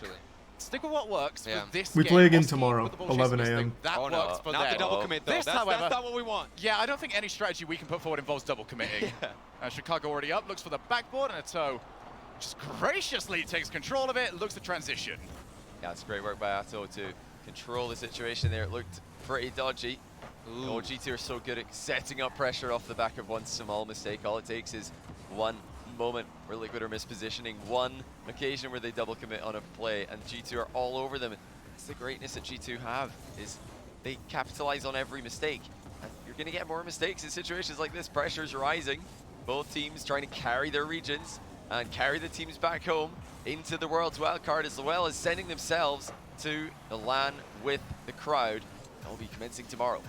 stick with what works for this We game. play again Oski tomorrow, with the ball 11 chasing a.m. That works for Not them. the double commit though. This, That's however, not what we want. Yeah, I don't think any strategy we can put forward involves double committing. Chicago already up, looks for the backboard and a toe. just graciously takes control of it, looks to transition. Yeah, it's great work by Atto to control the situation there. It looked pretty dodgy. Oh, G2 are so good at setting up pressure off the back of one small mistake. All it takes is one moment where Liquid are mispositioning, one occasion where they double commit on a play, and G2 are all over them. That's the greatness that G2 have, is they capitalize on every mistake. And you're going to get more mistakes in situations like this. Pressure's rising. Both teams trying to carry their regions and carry the teams back home into the World's Wildcard, as well as sending themselves to the LAN with the crowd. That will be commencing tomorrow.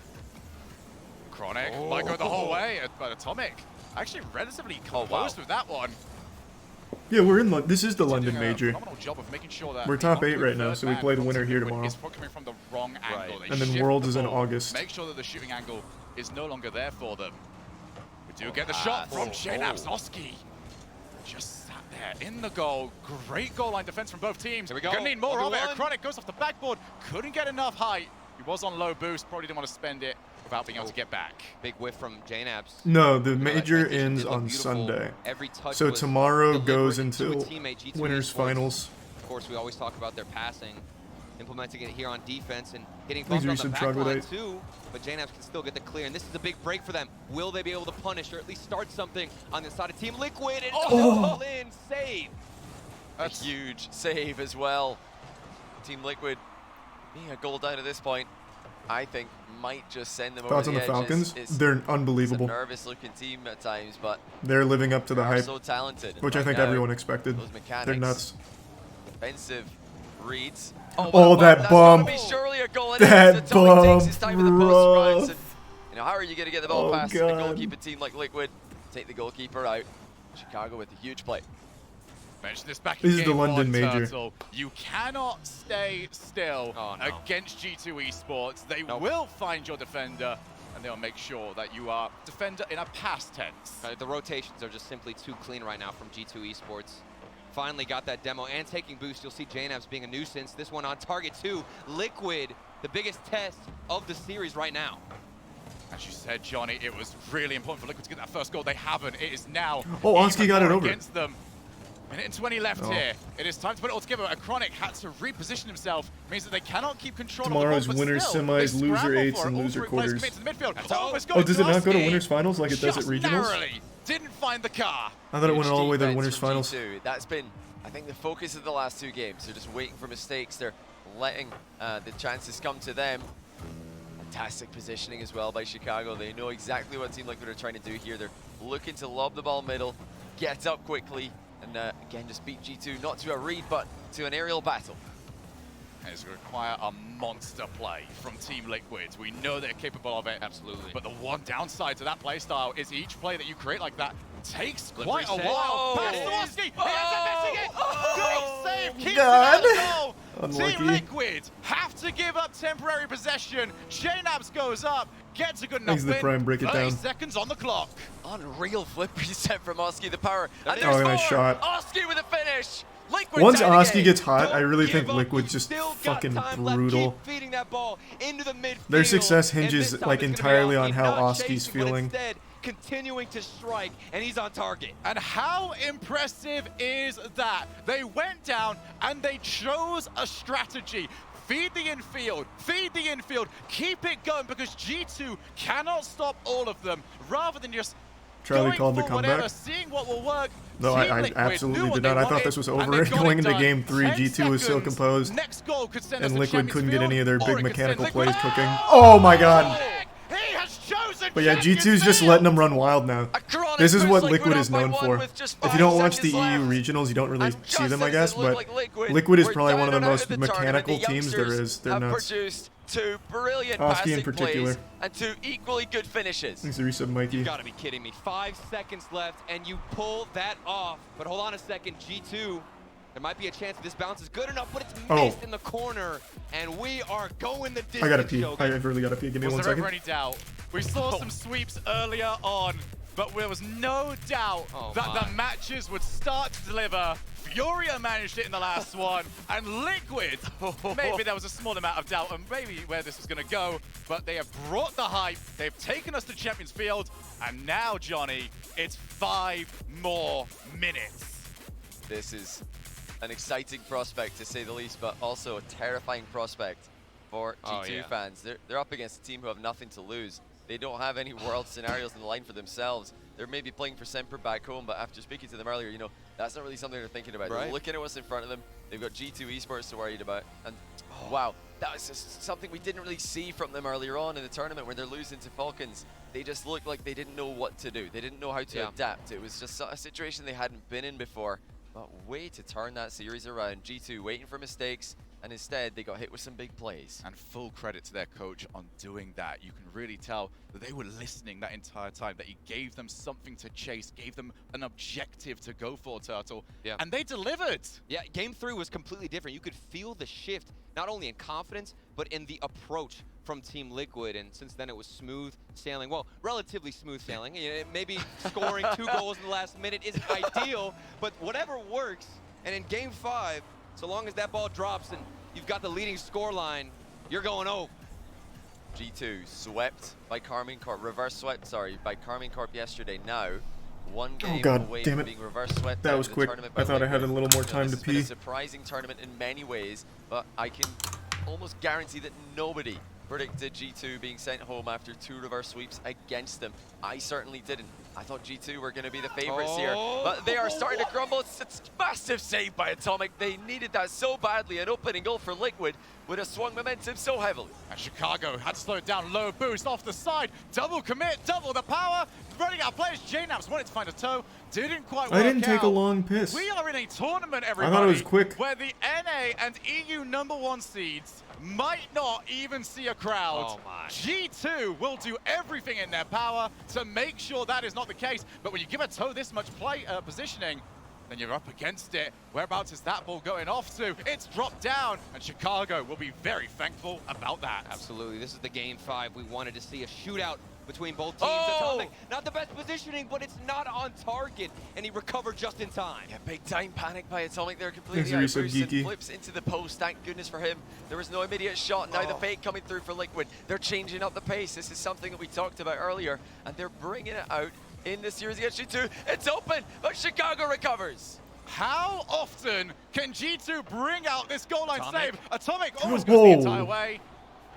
Chronic might go the whole way, but Atomic actually relatively composed with that one. Yeah, we're in. This is the London Major. Phenomenal job of making sure that We're top 8 right now, so we play the winner here tomorrow. It's coming from the wrong angle. They And then shift Worlds the is in ball, August. Make sure that the shooting angle is no longer there for them. We do get the shot from Jaynabs. Oski just sat there in the goal. Great goal line defense from both teams. Here we go. Gonna need more of it. 1v1. Chronic goes off the backboard. Couldn't get enough height. He was on low boost. Probably didn't want to spend it without being able to get back. Big whiff from Jaynabs. No, the major ends on Sunday. So tomorrow goes until winners finals. Of course, we always talk about their passing, implementing it here on defense and hitting These bumped are on the some back troglodyte. line too. But Jaynabs can still get the clear, and this is a big break for them. Will they be able to punish or at least start something on the side of Team Liquid? And Lin save. That's a huge save as well. Team Liquid being a goal down at this point, I think might just send them Thoughts over on the the edge. Falcons? It's They're unbelievable. It's a nervous-looking team at times, but They're living up to the they are hype, so talented. which I Right think now, everyone expected. those mechanics, They're nuts. Defensive reads. Oh, that that's bump. gotta be surely a goal. And That it's Atomic takes his bump, time with the post routes, rough. and, you know, how are you going to get the ball Oh, past the God. goalkeeper team like Liquid? Take the goalkeeper out. Chicago with a huge play. Mentioned this back This in is the game London 1, Major. Turtle. You cannot stay still against G2 Esports. They will find your defender, and they'll make sure that you are defender in a past tense. The rotations are just simply too clean right now from G2 Esports. Finally got that demo and taking boost. You'll see Jaynabs being a nuisance. This one on target too. Liquid, the biggest test of the series right now. As you said, Johnny, it was really important for Liquid to get that first goal. They haven't. It is now Oh, Oski got it more over. against them. Minute and 20 left Oh. here. It is time to put it all together. A Chronic had to reposition himself. Means that they cannot keep control Tomorrow's of the ball, but winners, still, semis, they loser scramble eights, for and it. All loser three players quarters. commit to the midfield. it's Oh, going does it not go to Oski. winners finals like it does at Just regionals? narrowly didn't find the car. I thought it went Huge all the way to the defense winners from finals. G2. That's been, I think, the focus of the last 2 games. They're just waiting for mistakes. They're letting the chances come to them. Fantastic positioning as well by Chicago. They know exactly what Team Liquid are trying to do here. They're looking to lob the ball middle, get up quickly, and again, just beat G2, not to a read, but to an aerial battle. It's going to require a monster play from Team Liquid. We know they're capable of it. Absolutely. But the one downside to that play style is each play that you create like that takes quite a set. while. Oh. Pass to Oski. He ends up missing it. Great save. Keeps God. it out of goal. Unlucky. Team Liquid have to give up temporary possession. Jaynabs goes up, gets a good enough Thanks to the win. Prime, break it 30 down. seconds on the clock. Unreal flip reset from Oski, the power. And Oh, there's nice more. shot. Oski with a finish. Liquid Once tied the Oski game. gets hot, I really Don't think give up. Liquid's You've just still got fucking time left. brutal. Keep feeding that ball into the midfield. Their success And hinges this time like it's gonna be entirely on Oski how not Oski's chasing, but feeling. instead continuing to strike, and he's on target. And how impressive is that? They went down and they chose a strategy. Feed the infield, keep it going, because G2 cannot stop all of them, rather than just Charlie going called the for whatever, comeback. seeing what will work. No, Team I Liquid absolutely knew what did they not. I thought wanted, this was and over. they got Going it into done. game 3, 10 G2 was so seconds. composed. Next goal could send us And to Liquid Champions couldn't get Field, any of their or big it could send mechanical Liquid- plays cooking. Oh my god! He has chosen But yeah, Champions G2's just Field. letting them run wild now. Chronic This is puts what Liquid Liquid up is by known one for. with just If 5 you don't watch the seconds EU left. regionals, you don't really And see just them, I as guess, it looked but like Liquid is were probably one of the down and out most of the tournament. mechanical The teams there youngsters is. They're have nuts. produced 2 brilliant Oski in passing particular. plays and 2 equally good finishes. Thanks to resub Mikey. You gotta be kidding me. 5 seconds left and you pull that off. But hold on a second, G2, there might be a chance this bounce is good enough, but it's missed in the corner. And we are going the distance. I gotta pee. Shogun. I really gotta pee. Give me Was one there second. ever any doubt? We saw some sweeps earlier on, but there was no doubt that the matches would start to deliver. Furia managed it in the last one, and Liquid, maybe there was a small amount of doubt and maybe where this was going to go, but they have brought the hype, they've taken us to Champions Field, and now, Johnny, it's 5 more minutes. This is an exciting prospect, to say the least, but also a terrifying prospect for G2 fans. They're up against a team who have nothing to lose. They don't have any world scenarios in the line for themselves. They're maybe playing for Semper back home, but after speaking to them earlier, you know, that's not really something they're thinking about. They're looking at what's in front of them. They've got G2 esports to worry about. And wow, that was just something we didn't really see from them earlier on in the tournament when they're losing to Falcons. They just looked like they didn't know what to do. They didn't know how to adapt. It was just a situation they hadn't been in before. But way to turn that series around. G2 waiting for mistakes, and instead they got hit with some big plays. And full credit to their coach on doing that. You can really tell that they were listening that entire time, that he gave them something to chase, gave them an objective to go for, Turtle. And they delivered. Yeah, game 3 was completely different. You could feel the shift, not only in confidence, but in the approach from Team Liquid. And since then it was smooth sailing. Well, relatively smooth sailing. Maybe scoring 2 goals in the last minute isn't ideal, but whatever works. And in game 5, so long as that ball drops and you've got the leading score line, you're going over. G2 swept by Karmine Corp, reverse swept, sorry, by Karmine Corp yesterday. Now, one game away from being reverse swept. That was quick. I thought I had a little more time to It's been pee. a surprising tournament in many ways, but I can almost guarantee that nobody predicted G2 being sent home after 2 reverse sweeps against them. I certainly didn't. I thought G2 were going to be the favorites here, but they are starting to crumble. It's a massive save by Atomic. They needed that so badly. An opening goal for Liquid would have swung momentum so heavily. And Chicago had to slow it down. Low boost off the side. Double commit, double the power. Running out of players. JNaps wanted to find a toe. Didn't quite work out. I didn't take a long piss. We are in a tournament, everybody. I thought it was quick. Where the NA and EU #1 seeds might not even see a crowd. Oh my. G2 will do everything in their power to make sure that is not the case. But when you give a toe this much play positioning, then you're up against it. Whereabouts is that ball going off to? It's dropped down, and Chicago will be very thankful about that. Absolutely. This is the game 5. We wanted to see a shootout between both teams. Atomic, not the best positioning, but it's not on target, and he recovered just in time. Yeah, big time panic by Atomic there, completely Thanks, out Reese, of boost and geeky. flips into the post. Thank goodness for him. There was no immediate shot. Now the fake coming through for Liquid. They're changing up the pace. This is something that we talked about earlier, and they're bringing it out in the series against G2. It's open, but Chicago recovers. How often can G2 bring out this goal line Atomic. save? Atomic almost goes the Whoa. entire way.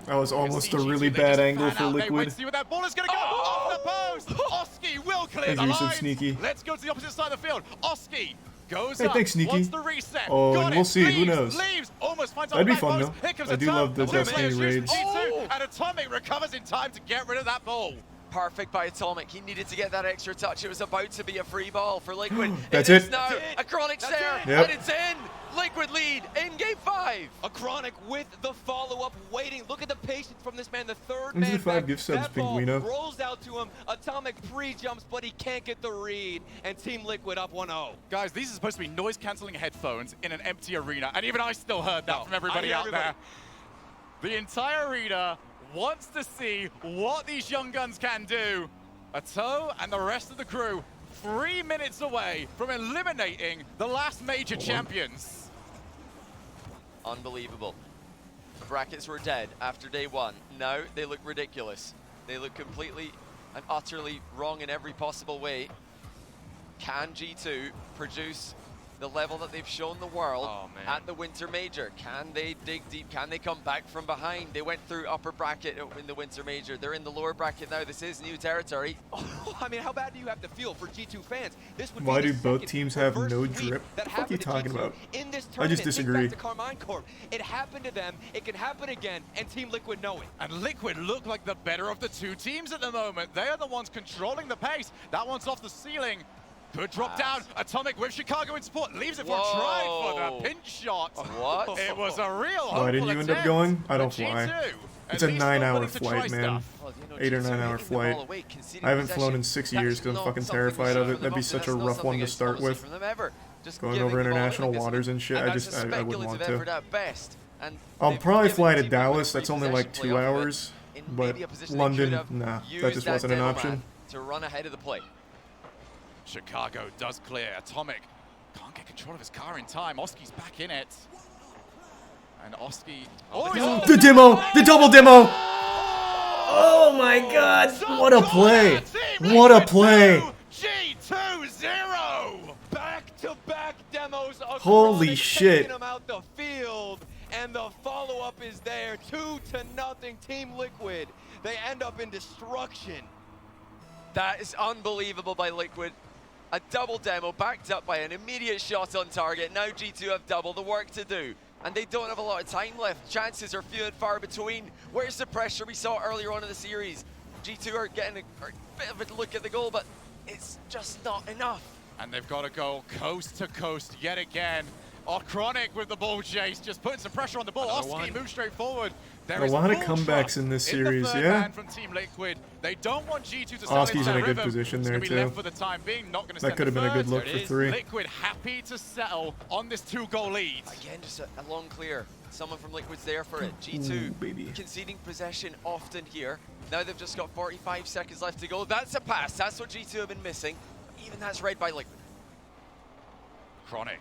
That was almost a G2, really they bad just angle fan for out. They wait Liquid. to see where that ball is going to go. Off the post. Oski will clear Thanks, the Reese, line. Sneaky. Let's go to the opposite side of the field. Oski goes Hey, up. thanks, Sneaky. Wants the reset. Oh, Got and it. we'll see. Who Leaves, knows? Leaves. Almost finds That'd on be the fun, back post. though. Here comes I do Atomic. love the Two Destiny players use raids. G2, and Atomic recovers in time to get rid of that ball. Perfect by Atomic. He needed to get that extra touch. It was about to be a free ball for Liquid. That's it is it. now. A Chronic's there, Yep. and it's in. Liquid lead in game 5. A Chronic with the follow-up waiting. Look at the patience from this man, the third Into man the 5 back. gift subs, That ball Pinguino. rolls out to him. Atomic pre-jumps, but he can't get the read. And Team Liquid up 1-0. Guys, these are supposed to be noise-canceling headphones in an empty arena, and even I still heard that from everybody out there. The entire arena wants to see what these young guns can do. Ato and the rest of the crew 3 minutes away from eliminating the last major champions. Unbelievable. The brackets were dead after day 1. Now they look ridiculous. They look completely and utterly wrong in every possible way. Can G2 produce the level that they've shown the world at the Winter Major? Can they dig deep? Can they come back from behind? They went through upper bracket in the Winter Major. They're in the lower bracket now. This is new territory. I mean, how bad do you have to feel for G2 fans? This would Why be do the both second teams have reverse no sweep drip? that What the fuck are you happened to talking G2 about? in this I just tournament. disagree. Think back to Karmine Corp. It happened to them. It can happen again, and Team Liquid know it. And Liquid look like the better of the 2 teams at the moment. They are the ones controlling the pace. That one's off the ceiling. Good drop down. Atomic with Chicago in support. Leaves it for a try for the pinch shot. What? It was a real Why didn't you end up going? I don't fly. It's a 9-hour flight, man. 8 or 9 hour flight. I haven't flown in 6 years because I'm fucking terrified of it. That'd be such a rough one to start with. Going over international waters and shit, I wouldn't want to. I'll probably fly to Dallas. That's only like 2 hours. But London, nah, that just wasn't an option. To run ahead of the play. Chicago does clear. Atomic can't get control of his car in time. Oski's back in it. And Oski... The demo! The double demo! Oh my god! What a play! What a play! G2-0! Back-to-back demos Holy shit. Taking him out the field, and the follow-up is there. 2-0 Team Liquid. They end up in destruction. That is unbelievable by Liquid. A double demo backed up by an immediate shot on target. Now G2 have double the work to do, and they don't have a lot of time left. Chances are few and far between. Where's the pressure we saw earlier on in the series? G2 are getting a bit of a look at the goal, but it's just not enough. And they've got to go coast to coast yet again. Chronic with the ball chase, just putting some pressure on the ball. Oski moves straight forward. A lot of comebacks in this series, yeah. From Team Liquid. They don't want G2 to Oski's in a good position there be too. left for the time being. Not going to That could have been a good look for 3. Liquid happy to settle on this 2-goal lead. Again, just a long clear. Someone from Liquid's there for it. G2 conceding possession often here. Now they've just got 45 seconds left to go. That's a pass. That's what G2 have been missing. Even that's read by Liquid. Chronic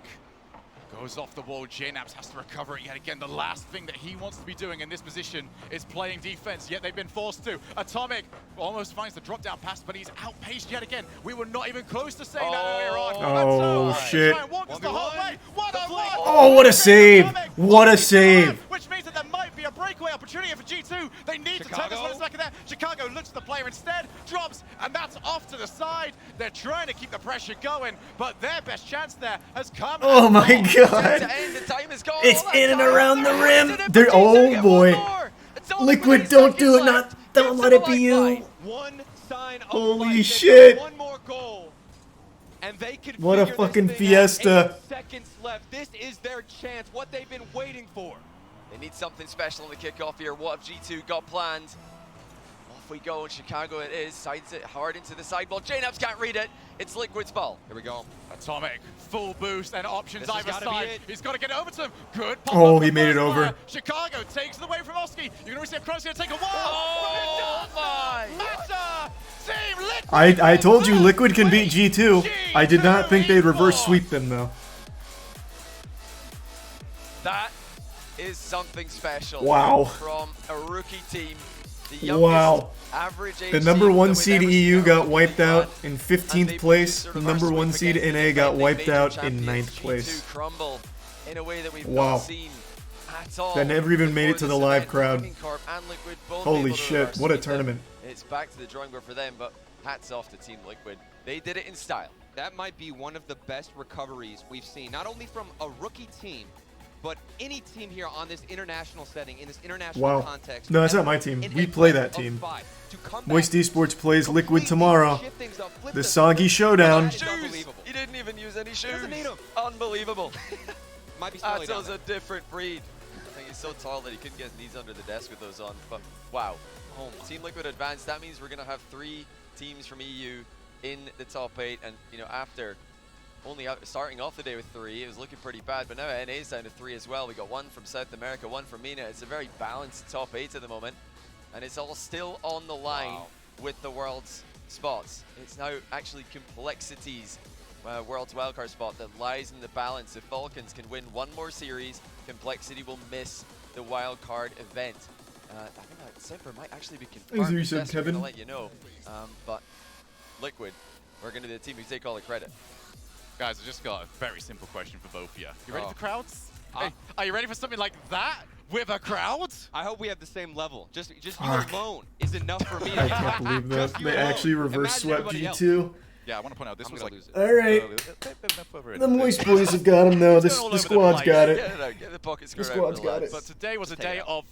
goes off the wall. JNAPS has to recover it yet again. The last thing that he wants to be doing in this position is playing defense, yet they've been forced to. Atomic almost finds the drop down pass, but he's outpaced yet again. We were not even close to saying that earlier on. Oh, shit. Oh, what a save. What a save. Which means that there might be a breakaway opportunity for G2. They need to turn this one back in there. Chicago looks at the player instead, drops, and that's off to the side. They're trying to keep the pressure going, but their best chance there has come. Oh my god. It's in and around the rim. They're, oh boy. Liquid, don't do it. Don't let it be you. Holy shit. And they can what a fucking fiesta. 8 seconds left. This is their chance, what they've been waiting for. They need something special in the kickoff here. What have G2 got planned? Off we go in Chicago it is. Sides it hard into the sideball. JNAPS can't read it. It's Liquid's ball. Here we go. Atomic, full boost and options either side. He's got to get over to him. Good. Oh, he made it over. Chicago takes it away from Oski. You're going to receive Cross going to take a wall. Oh my. Team Liquid. I told you Liquid can beat G2. I did not think they'd reverse sweep them though. That is something special. Wow. From a rookie team. Wow. The number 1 seed EU got wiped out on. in 15th place. The number 1 seed NA got wiped out in 9th place. Crumble in a way that we've Wow. not seen at all. That never even made it to the live crowd. Liquid Holy shit, what a tournament. It's back to the drawing board for them, but hats off to Team Liquid. They did it in style. That might be one of the best recoveries we've seen, not only from a rookie team, but any team here on this international setting, in this international context. No, that's not my team. We play that team. MoistEsports plays Liquid tomorrow. The Soggy Showdown. He didn't even use any shoes. Unbelievable. Atto's a different breed. I think he's so tall that he couldn't get his knees under the desk with those on. But wow. Team Liquid advanced. That means we're going to have 3 teams from EU in the top 8. And, you know, after only starting off the day with 3, it was looking pretty bad, but now NA's down to 3 as well. We got 1 from South America, 1 from MENA. It's a very balanced top 8 at the moment, and it's all still on the line with the world's spots. It's now actually Complexity's world's wildcard spot that lies in the balance. If Falcons can win 1 more series, Complexity will miss the wildcard event. I think that Semper might actually be confirmed. As you said, Kevin. We're gonna let you know, but Liquid, we're going to be the team who take all the credit. Guys, I just got a very simple question for both of you. You ready for crowds? Hey, are you ready for something like that with a crowd? I hope we have the same level. Just you alone is enough for me. I can't believe that. They actually reverse swept G2. Yeah, I want to point out this was like... Alright. The Moist Boys have got him though. The squad's got it. Get the pocket The squad's got it. But today was a day of...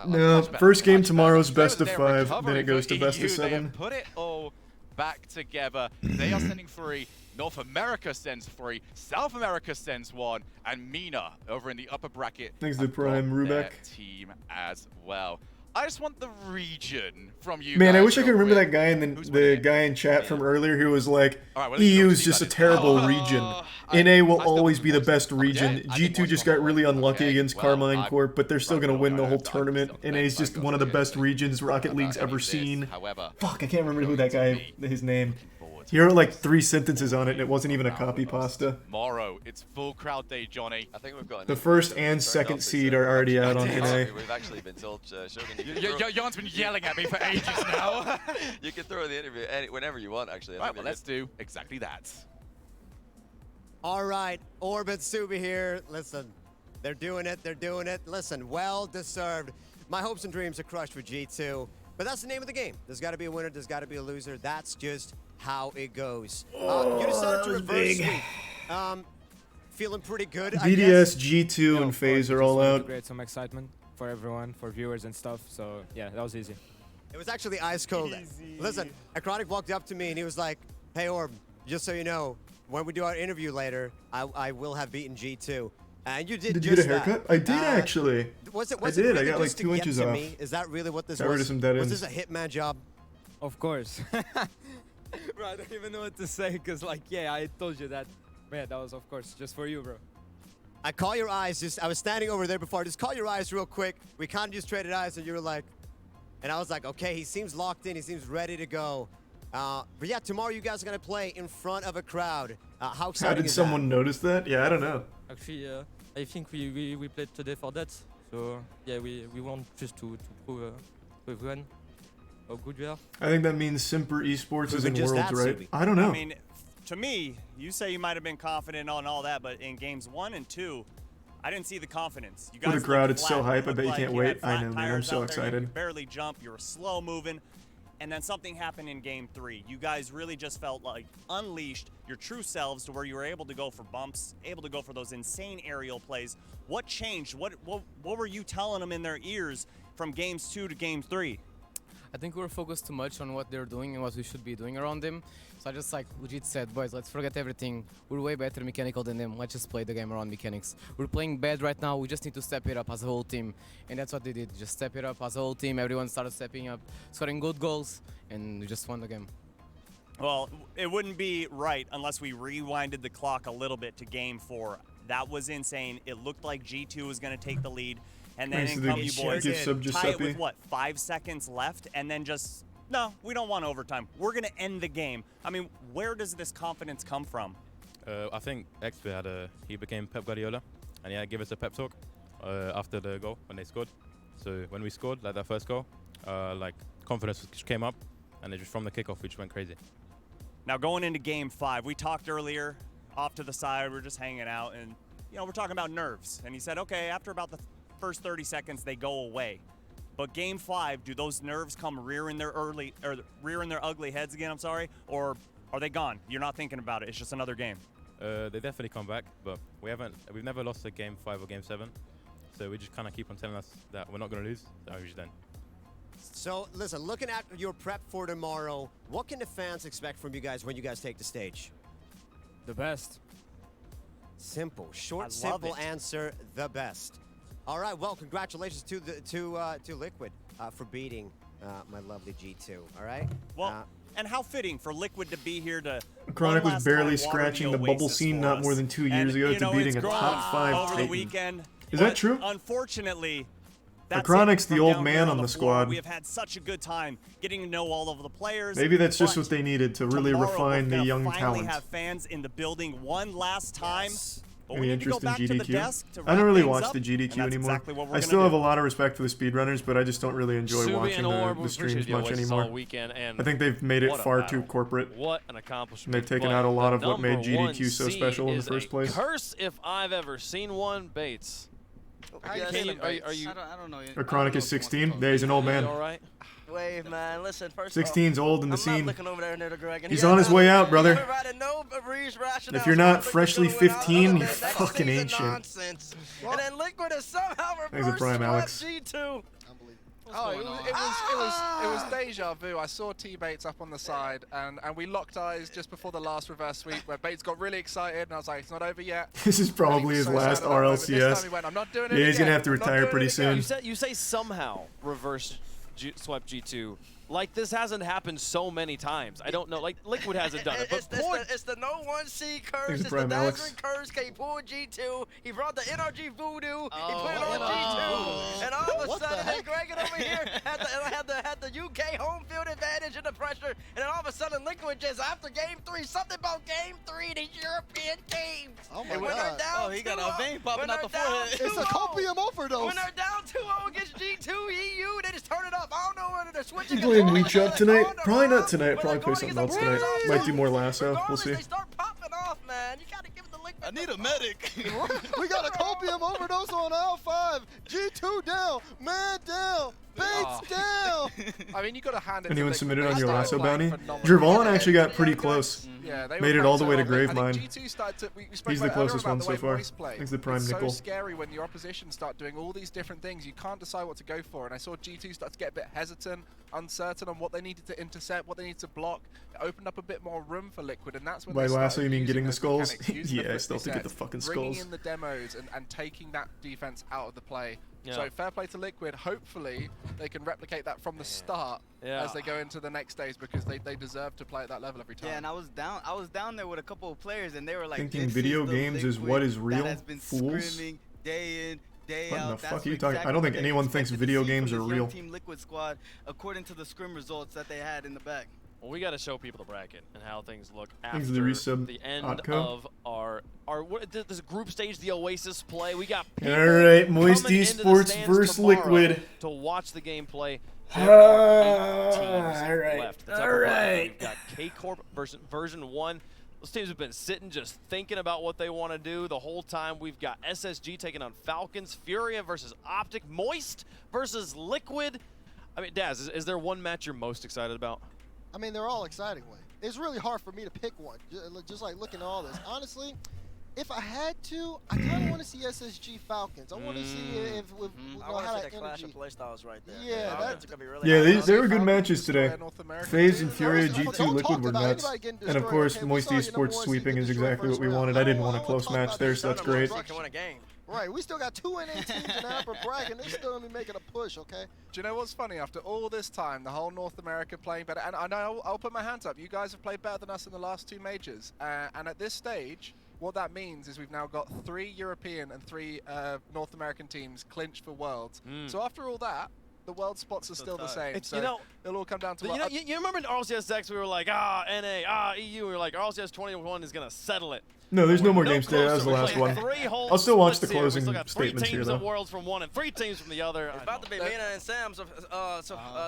No, first game tomorrow's best of 5, then it goes to best of 7. Put it all back together. They are sending 3. North America sends 3. South America sends 1. And MENA over in the upper bracket. Thanks to Prime Rubeck. Team as well. I just want the region from you. Man, guys I wish I real could remember quick. that guy and the guy in chat from earlier who was like, EU is just a terrible region. NA will always be the best region. G2 just got really unlucky against Carmine Corp, but they're still going to win the whole tournament. NA is just one of the best regions Rocket League's ever seen. Fuck, I can't remember who that guy, his name. He wrote like 3 sentences on it, and it wasn't even a copy pasta. Tomorrow, it's full crowd day, Johnny. I think we've got The first and second seed are already out on NA. We've actually been told, Shogun, Jan's been yelling at me for ages now. You can throw the interview whenever you want, actually. Right, well, let's do exactly that. All right, Orb and Subi here. Listen, they're doing it. They're doing it. Listen, well deserved. My hopes and dreams are crushed for G2, but that's the name of the game. There's got to be a winner. There's got to be a loser. That's just how it goes. You decided to reverse sweep. Feeling pretty good. I VDS, guess. G2, and FaZe are all out. Create some excitement for everyone, for viewers and stuff. So yeah, that was easy. It was actually ice cold. Listen, Iconic walked up to me and he was like, "Hey Orb, just so you know, when we do our interview later, I will have beaten G2." And you did. Did you get a haircut? I did actually. Was it I did. really I got like just to 2 get inches to off. me? Is that really what this Got rid was? of some dead Was ends. this a hitman job? Of course. Bro, I don't even know what to say because, like, yeah, I told you that. Yeah, that was, of course, just for you, bro. I call your eyes. I was standing over there before. Just call your eyes real quick. We kind of just traded eyes, and you were like, and I was like, okay, he seems locked in. He seems ready to go. But yeah, tomorrow you guys are gonna play in front of a crowd. How exciting How did is someone notice that? Yeah, I don't know. Actually, I think we played today for that. So yeah, we want just to prove to everyone how good we are. I think that means Simper Esports is in Just Worlds, that, right? Subi. I don't know. I mean, to me, you say you might have been confident on all that, but in games 1 and 2, I didn't see the confidence. You guys For the crowd, looked it's so flat. hype. I Looked bet you like can't had wait. I flat know, man. I'm tires so out there. You excited. could barely jump. You were slow moving. And then something happened in game 3. You guys really just felt like unleashed your true selves to where you were able to go for bumps, able to go for those insane aerial plays. What changed? What were you telling them in their ears from games 2 to game 3? I think we were focused too much on what they're doing and what we should be doing around them. So I just, like Legit said, boys, let's forget everything. We're way better mechanical than them. Let's just play the game around mechanics. We're playing bad right now. We just need to step it up as a whole team. And that's what they did. Just step it up as a whole team. Everyone started stepping up, scoring good goals, and we just won the game. Well, it wouldn't be right unless we rewinded the clock a little bit to game 4. That was insane. It looked like G2 was going to take the lead. And then Nice in to come the you boys, Giuseppe. tie it with what, 5 seconds left, and then just, no, we don't want overtime. We're going to end the game. I mean, where does this confidence come from? I think XP he became Pep Guardiola, and yeah, gave us a pep talk after the goal when they scored. So when we scored, like that first goal, like confidence came up, and it just from the kickoff we just went crazy. Now going into game 5, we talked earlier off to the side, we're just hanging out, and you know, we're talking about nerves. And he said, okay, after about the first 30 seconds, they go away. But game 5, do those nerves come rearing their ugly heads again? I'm sorry, or are they gone? You're not thinking about it. It's just another game. They definitely come back, but we've never lost a game 5 or game 7, so we just kind of keep on telling us that we're not going to lose. So we just don't. So listen, looking at your prep for tomorrow, what can the fans expect from you guys when you guys take the stage? The best. Simple, short, I love simple it. answer. The best. All right. Well, congratulations to Liquid for beating my lovely G2. All right. Well, and how fitting for Liquid to be here to. Chronic one was last barely time water scratching the bubble Oasis scene for not us. more than 2 And, years ago you to know, beating it's a grown top 5 over the Titan. weekend. Is but that true? Unfortunately, that's Chronic's it the from old down man here on the floor. squad. We have had such a good time getting to know all of the players. Maybe that's just but what they needed to really tomorrow refine we're the gonna young finally talent. have fans in the building one last time. But we Any need to go interest in back to the GDQ? desk to I don't wrap really things watch up, the and GDQ that's anymore. exactly what we're I gonna still do. have a lot of respect for the speedrunners, but I just don't really enjoy Subi watching and Orb, the we streams appreciate much the Oasis anymore. all weekend, and I think they've made it what a far battle. too corporate. What an accomplishment. And they've taken But out a lot the of what made number GDQ so one special in the seed first is a place. curse if I've ever seen one, Bates. How you Can feeling, are Bates? you, I don't know. A Chronic is 16. Yeah, he's an old man. all right? Wave, man. Listen, first 16's of all, old in the I'm scene. not looking over there near the Greg. He's on his way out, brother. No If you're not freshly 15, you're fucking ancient. nonsense. And then Liquid is somehow Thanks, reversed Prime Alex. G2. Oh, it was deja vu. I saw T-Bates up on the side, and we locked eyes just before the last reverse sweep, where Bates got really excited, and I was like, it's not over yet. This is probably his So last sad that I'm over. This RLCS. time he went, I'm not doing it Yeah, he's gonna again. have to I'm not retire doing pretty it again. soon. You say somehow reverse swept G2. Like, this hasn't happened so many times. I don't know. Like, Liquid hasn't done it. But It's the no 1C curse. Thanks, It's the Prime Alex. Dazzling curse. He pulled G2. He brought the NRG voodoo. He put it on NRG G2. And all of a What the sudden, heck? Greg over here had the UK home field advantage and the pressure. And then all of a sudden, Liquid just after game 3, something about game 3, these European games. Oh my And when they're God. down Oh, he got a 2-0 vein popping when out the they're down forehead. It's a 2-0 copium overdose. When they're down 2-0 against G2 EU, they just turn it up. I don't know whether they're switching. You playing controllers Reach Up or tonight? they're Probably not on tonight. or Probably they're play going something against else the tonight. Blues. Might do more Lasso. We'll Regardless, see. they start popping off, man. You gotta give the Liquid medic. We got a copium overdose on L5. G2 down. Man down. Bates down. I mean, you got to hand it to Anyone Liquid. submitted on They your started lasso playing bounty? phenomenally. Jervon actually got pretty close. Yeah, they Made were it all the playing way to so well. Grave I think Mine. G2 started to, we spoke He's the about earlier closest about one the so way far. Moist play. He's the prime It's nickel. so scary when your opposition start doing all these different things. You can't decide what to go for. And I saw G2 start to get a bit hesitant, uncertain on what they needed to intercept, what they needed to block. It opened up a bit more room for Liquid, and that's when By they lasso, started you mean using getting the those skulls? mechanics, using the Yeah, I still have to get the resets, fucking bringing skulls. in the demos and taking that defense out of the play. Yeah. So fair play to Liquid. Hopefully they can replicate that from the start as they go into the next stage, because they deserve to play at that level every time. Yeah, and I was down there with a couple of players, and they were like, Thinking "This video is the games is Liquid what is real? that has been Fools? screaming day in, day What in out. the fuck That's are you talking- exactly I don't think what they anyone thinks expected to video see from games are this young real. Team Liquid squad, according to the scrim results that they had in the back. Well, we got to show people the bracket and how things look Thanks after to the resub the end Otco. of our this group stage, the Oasis play. We got people All right, Moist coming into the Esports stands versus tomorrow Liquid. to watch the gameplay. There are 8 teams all right, left. That's all upper bottom. right. We've got K-Corp versus version 1. Those teams have been sitting just thinking about what they want to do the whole time. We've got SSG taking on Falcons, Furia versus Optic, Moist versus Liquid. I mean, Daz, is there one match you're most excited about? I mean, they're all exciting. It's really hard for me to pick one, just like looking at all this. Honestly, if I had to, I kind of want to see SSG Falcons. I want to see if we I know want how to see that the clash energy. of playstyles right there. Yeah, Falcons are gonna be really Yeah, hot. they were good matches today. North America. FaZe and Furia, Don't G2, talk Liquid were about nuts. anybody getting And of destroyed, course, okay? We Moist saw your number Esports one seed sweeping get is destroyed exactly what first we round. wanted. I didn't don't want a wanna close talk match about there, this. so that's Number one great. seed Can win a game. Right, we still got 2 NA teams in Upper Bracket, and they're still gonna be making a push, okay? Do you know what's funny? After all this time, the whole North America playing better, and I know I'll put my hands up. You guys have played better than us in the last 2 majors, and at this stage, what that means is we've now got 3 European and 3 North American teams clinched for Worlds. So after all that, the world spots are still the same. It's, so you know, it'll all come down to you remember in RLCS we were like, NA, EU. We were like, RLCS 21 is going to settle it. No, there's no We're more games today. That was the closer. We last played one. 3 whole I'll still watch the splits here. closing We still got 3 statements here, teams though. of Worlds from one and 3 teams from the other. It's about to be Mina and Sam's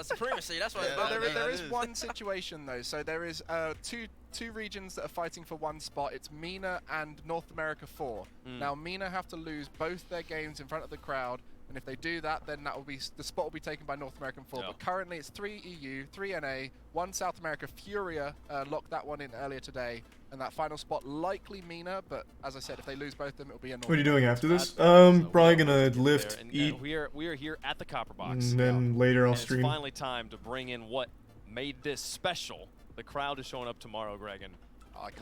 supremacy. That's what it's about. There is one situation though. So there is two regions that are fighting for one spot. It's MENA and North America 4. Now MENA have to lose both their games in front of the crowd, and if they do that, then that will be the spot will be taken by North American 4. But currently it's 3 EU, 3 NA, 1 South America. Furia locked that one in earlier today, and that final spot likely MENA. But as I said, if they lose both of them, it'll be a North. What are you doing after this? Probably gonna lift, eat, We are here at the Copper Box. and then later I'll And stream. It's finally time to bring in what made this special. The crowd is showing up tomorrow, Greg, and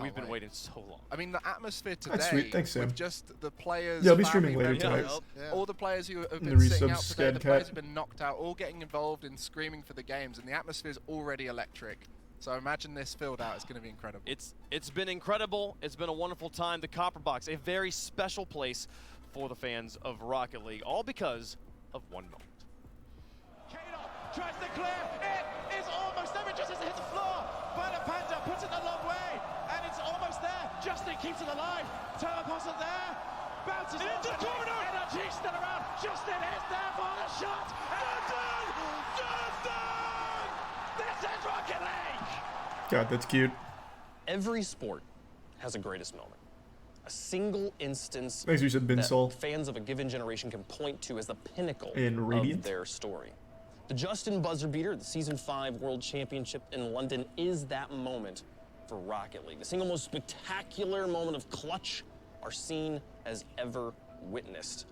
we've been waiting so long. I mean, the atmosphere today, That's sweet. Thanks, Sam. with just the players, Yeah, I'll be family streaming later members, tonight. all the players who have And been the sitting out resubs today, the Scad players Cat. who've been knocked out, all getting involved in screaming for the games, and the atmosphere is already electric. So imagine this filled out. It's going to be incredible. It's been incredible. It's been a wonderful time. The Copper Box, a very special place for the fans of Rocket League, all because of one moment. Tries to clear. It is almost there. It just as it hits the floor. But Panda puts it a long way, and it's almost there. Justin keeps it alive. Turner Possum there. Bounces into the corner. Energy still around. Justin is there for the shot. Justin! This is Rocket League. God, that's cute. Every sport has a greatest moment. A single instance Thanks, you said Ben that Sol. fans of a given generation can point to as the pinnacle And Radiant. of their story. The Justin buzzer beater at the Season 5 World Championship in London is that moment for Rocket League. The single most spectacular moment of clutch our scene has ever witnessed.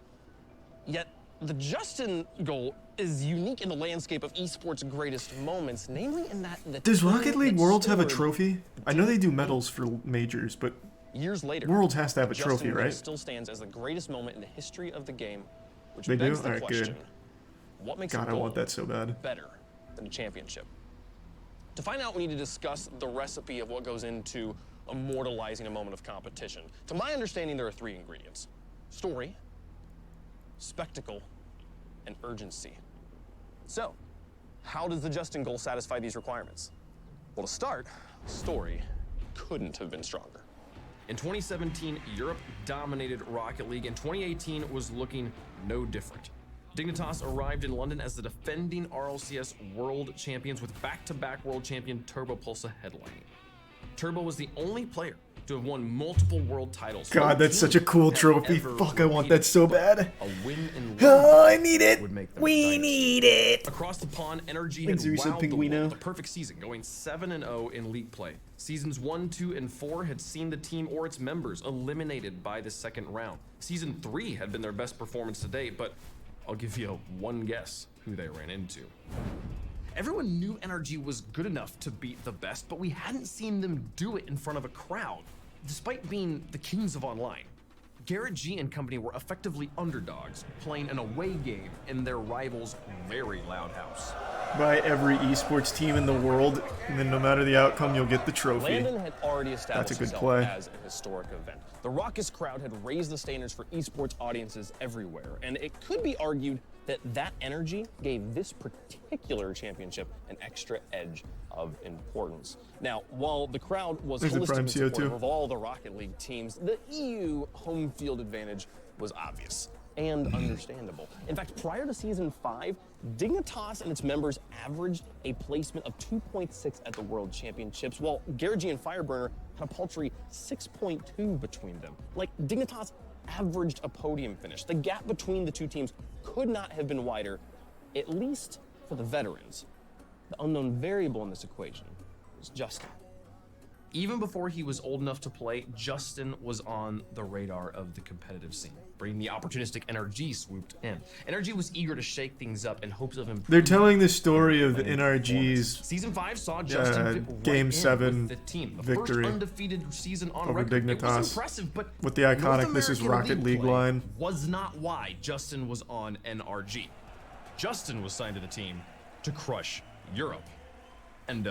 Yet, the Justin goal is unique in the landscape of esports' greatest moments, namely in that the Does team Rocket League that Worlds have a scored trophy? I know they do medals for majors, but years later, Worlds has to have a Justin trophy, goal right? still stands as the greatest moment in the history of the game, which They do? begs the Alright, good. question, what makes God, a I goal want that so bad. better than a championship? To find out, we need to discuss the recipe of what goes into immortalizing a moment of competition. To my understanding, there are 3 ingredients: story, spectacle, and urgency. So, how does the Justin goal satisfy these requirements? Well, to start, story couldn't have been stronger. In 2017, Europe dominated Rocket League, and 2018 was looking no different. Dignitas arrived in London as the defending RLCS World Champions with back-to-back World Champion Turbo Pulsa headlining. Turbo was the only player to have won multiple world titles. God, that's such a cool trophy. Fuck, I want that so bad. A win in Oh, I need it. would make them We dynasty. need it. Across the pond, NRG Thanks, had Zerisa wowed the Pinguino. world with a perfect season, going 7-0 in league play. Seasons 1, 2, and 4 had seen the team or its members eliminated by the second round. Season 3 had been their best performance to date, but I'll give you one guess who they ran into. Everyone knew NRG was good enough to beat the best, but we hadn't seen them do it in front of a crowd, despite being the kings of online. Garrett G and company were effectively underdogs, playing an away game in their rival's very loud house. By every esports team in the world, and then no matter the outcome, you'll get the trophy. Landon had already established That's a good himself play. as a historic event. The raucous crowd had raised the standards for esports audiences everywhere, and it could be argued that energy gave this particular championship an extra edge of importance. Now, while the crowd was There's the Prime holistically supportive CO2. of all the Rocket League teams, the EU home field advantage was obvious and understandable. In fact, prior to Season 5, Dignitas and its members averaged a placement of 2.6 at the World Championships, while Garage and Fireburner had a paltry 6.2 between them. Like, Dignitas averaged a podium finish. The gap between the two teams could not have been wider, at least for the veterans. The unknown variable in this equation was Justin. Even before he was old enough to play, Justin was on the radar of the competitive scene, bringing the opportunistic NRG swooped in. NRG was eager to shake things up in hopes of improving. They're telling the story of the NRG's Season 5 saw Justin fit right Game in 7 with the team. The victory first undefeated season on over record. It was Dignitas impressive, but with the iconic North "This is American Rocket League" play line. was not why Justin was on NRG. Justin was signed to the team to crush Europe. And,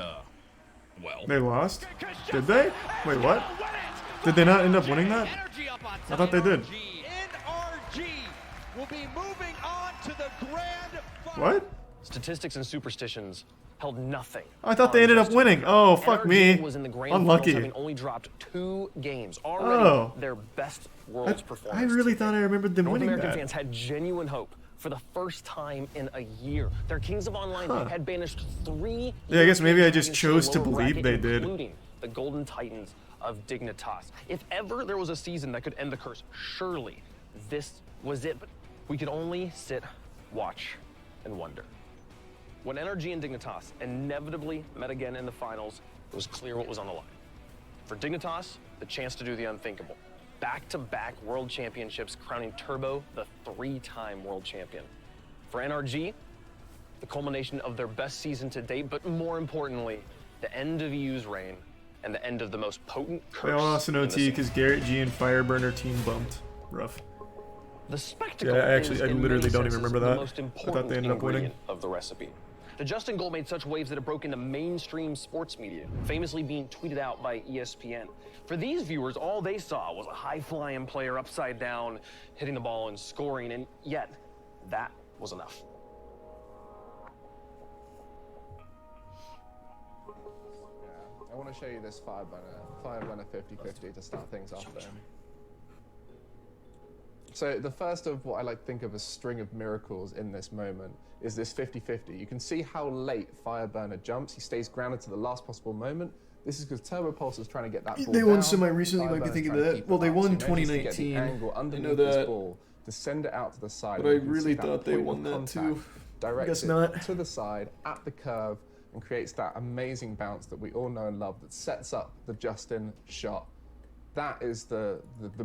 well... They lost? Did they? Wait, what? Did they not end up winning that? I thought they did. NRG will be moving on to the grand What? Statistics and superstitions held nothing. I thought they ended up winning. Oh, fuck NRG me. was in the grand Unlucky. finals, having only dropped 2 games. Already Oh. their best world's performance. I really thought I remembered them North winning American that. fans had genuine hope for the first time in a year. Their Kings of Online Huh. had banished 3 Yeah, I guess maybe I just European chose to lower believe bracket, they did. including the Golden Titans of Dignitas. If ever there was a season that could end the curse, surely this was it. But we could only sit, watch, and wonder. When NRG and Dignitas inevitably met again in the finals, it was clear what was on the line. For Dignitas, the chance to do the unthinkable. Back-to-back world championships crowning Turbo the 3-time world champion. For NRG, the culmination of their best season to date, but more importantly, the end of EU's reign and the end of the most potent curse. They all lost in in the OT scene. because Garrett G and Fireburner team bumped. Rough. The spectacle Yeah, is, actually, I in literally many don't even senses, remember the that. most I thought important they ended up winning. ingredient of the recipe. The Justin goal made such waves that it broke into mainstream sports media, famously being tweeted out by ESPN. For these viewers, all they saw was a high-flying player upside down, hitting the ball and scoring, and yet, that was enough. I want to show you this Fireburner 50-50 to start things off then. So the first of what I like to think of as string of miracles in this moment is this 50-50. You can see how late Fireburner jumps. He stays grounded to the last possible moment. This is because Turbo Pulse is trying to get that ball They won down. semi-recently, you might be Fireburner's thinking trying to that. keep Well, it they up. won So he manages to get the 2019. angle I underneath know this that. ball to send it out to the side. But I You can see really that thought they point won of that contact too. Directs Guess it not. to the side at the curve and creates that amazing bounce that we all know and love that sets up the Justin shot. That is the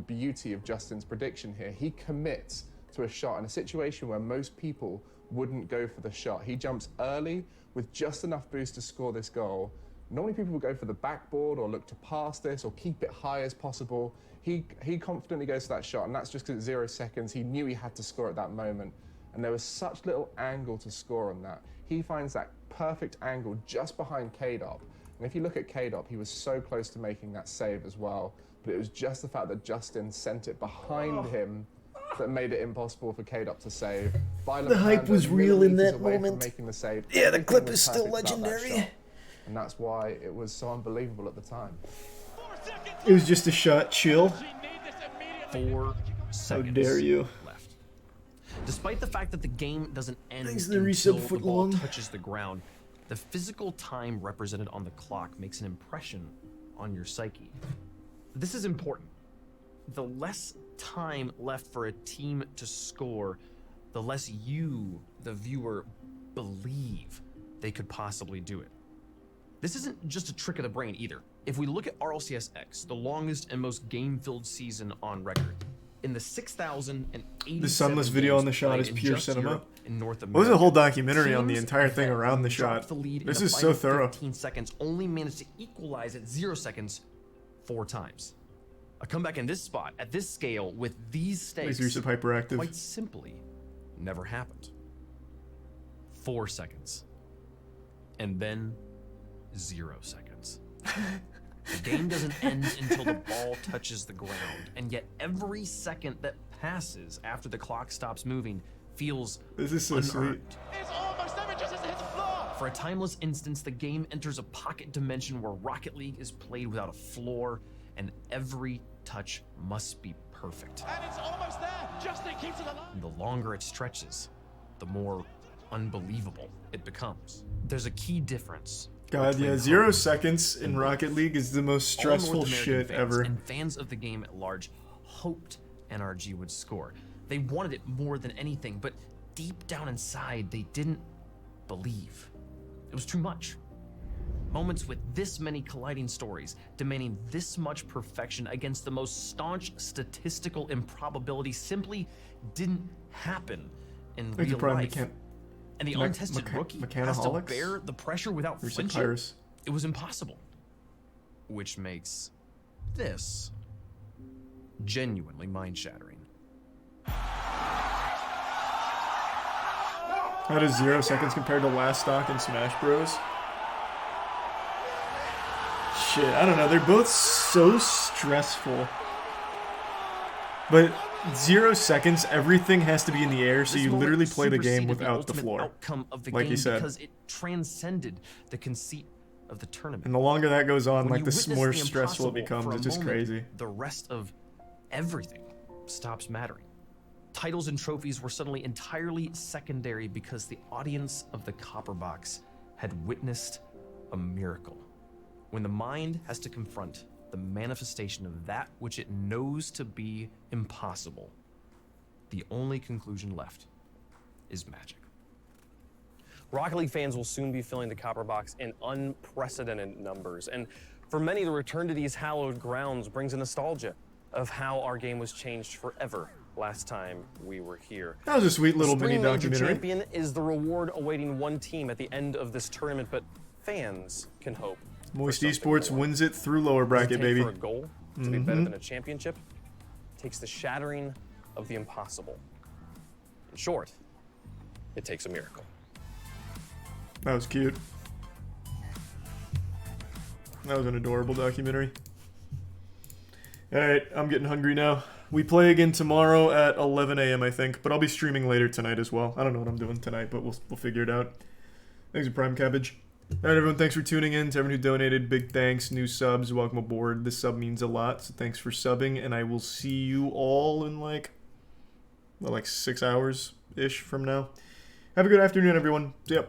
beauty of Justin's prediction here. He commits to a shot in a situation where most people wouldn't go for the shot. He jumps early with just enough boost to score this goal. Normally people would go for the backboard or look to pass this or keep it high as possible. He confidently goes for that shot, and that's just because it's 0 seconds. He knew he had to score at that moment, and there was such little angle to score on that. He finds that perfect angle just behind K-Dop. And if you look at K-Dop, he was so close to making that save as well, but it was just the fact that Justin sent it behind him that made it impossible for K-Dop to save. The hype was real in that moment. Making the save. Yeah, the Everything clip was is still perfect about that legendary. shot. And that's why it was so unbelievable at the time. It was just a shot, chill. 4 seconds How dare you. left. Despite the fact that the game doesn't end Thanks to the until resub the foot ball long. touches the ground, the physical time represented on the clock makes an impression on your psyche. This is important. The less time left for a team to score, the less you, the viewer, believe they could possibly do it. This isn't just a trick of the brain either. If we look at RLCS-X, the longest and most game-filled season on record, in the 6,080 The sunless video on the shot is pure cinema. What was a whole documentary on the entire thing around the shot? This is so thorough. 15 seconds only managed to equalize at 0 seconds 4 times. A comeback in this spot, at this scale, with these stakes, Lasers of hyperactive. quite simply, never happened. 4 seconds. And then 0 seconds. The game doesn't end until the ball touches the ground, and yet every second that passes after the clock stops moving feels This is so sweet. unearned. For a timeless instance, the game enters a pocket dimension where Rocket League is played without a floor, and every touch must be perfect. And it's almost there. Justin keeps it alive. And the longer it stretches, the more unbelievable it becomes. There's a key difference. God, between yeah, 0 seconds in Rocket League is the most all North stressful American shit fans ever. And fans of the game at large hoped NRG would score. They wanted it more than anything, but deep down inside, they didn't believe. It was too much. Moments with this many colliding stories, demanding this much perfection against the most staunch statistical improbability simply didn't happen in Like real probably life. And the untested rookie has to Mechanaholics? bear the pressure without Or is it flinching. Pyrus? It was impossible. Which makes this genuinely mind-shattering. How does 0 seconds compare to last stock in Smash Bros? Shit, I don't know. They're both so stressful. But 0 seconds, everything has to be in the air, so This you moment literally play the game superseded without the ultimate floor. outcome of the Like game you said. because it transcended the conceit of the tournament. And the longer that goes on, When like you the witness more the stressful it impossible becomes. for a It's just moment, crazy. The rest of everything stops mattering. Titles and trophies were suddenly entirely secondary because the audience of the Copper Box had witnessed a miracle. When the mind has to confront the manifestation of that which it knows to be impossible, the only conclusion left is magic. Rocket League fans will soon be filling the Copper Box in unprecedented numbers, and for many, the return to these hallowed grounds brings a nostalgia of how our game was changed forever last time we were here. That was a sweet little The mini Spring Major documentary. champion is the reward awaiting one team at the end of this tournament, but fans can hope. MoistEsports wins it through lower bracket, Does it take baby. for a goal to be better Mhm. than a championship? It takes the shattering of the impossible. In short, it takes a miracle. That was cute. That was an adorable documentary. Alright, I'm getting hungry now. We play again tomorrow at 11 a.m. I think, but I'll be streaming later tonight as well. I don't know what I'm doing tonight, but we'll figure it out. Thanks for Prime Cabbage. Alright everyone, thanks for tuning in. To everyone who donated, big thanks. New subs, welcome aboard. This sub means a lot, so thanks for subbing, and I will see you all in like 6 hours-ish from now. Have a good afternoon, everyone. See ya.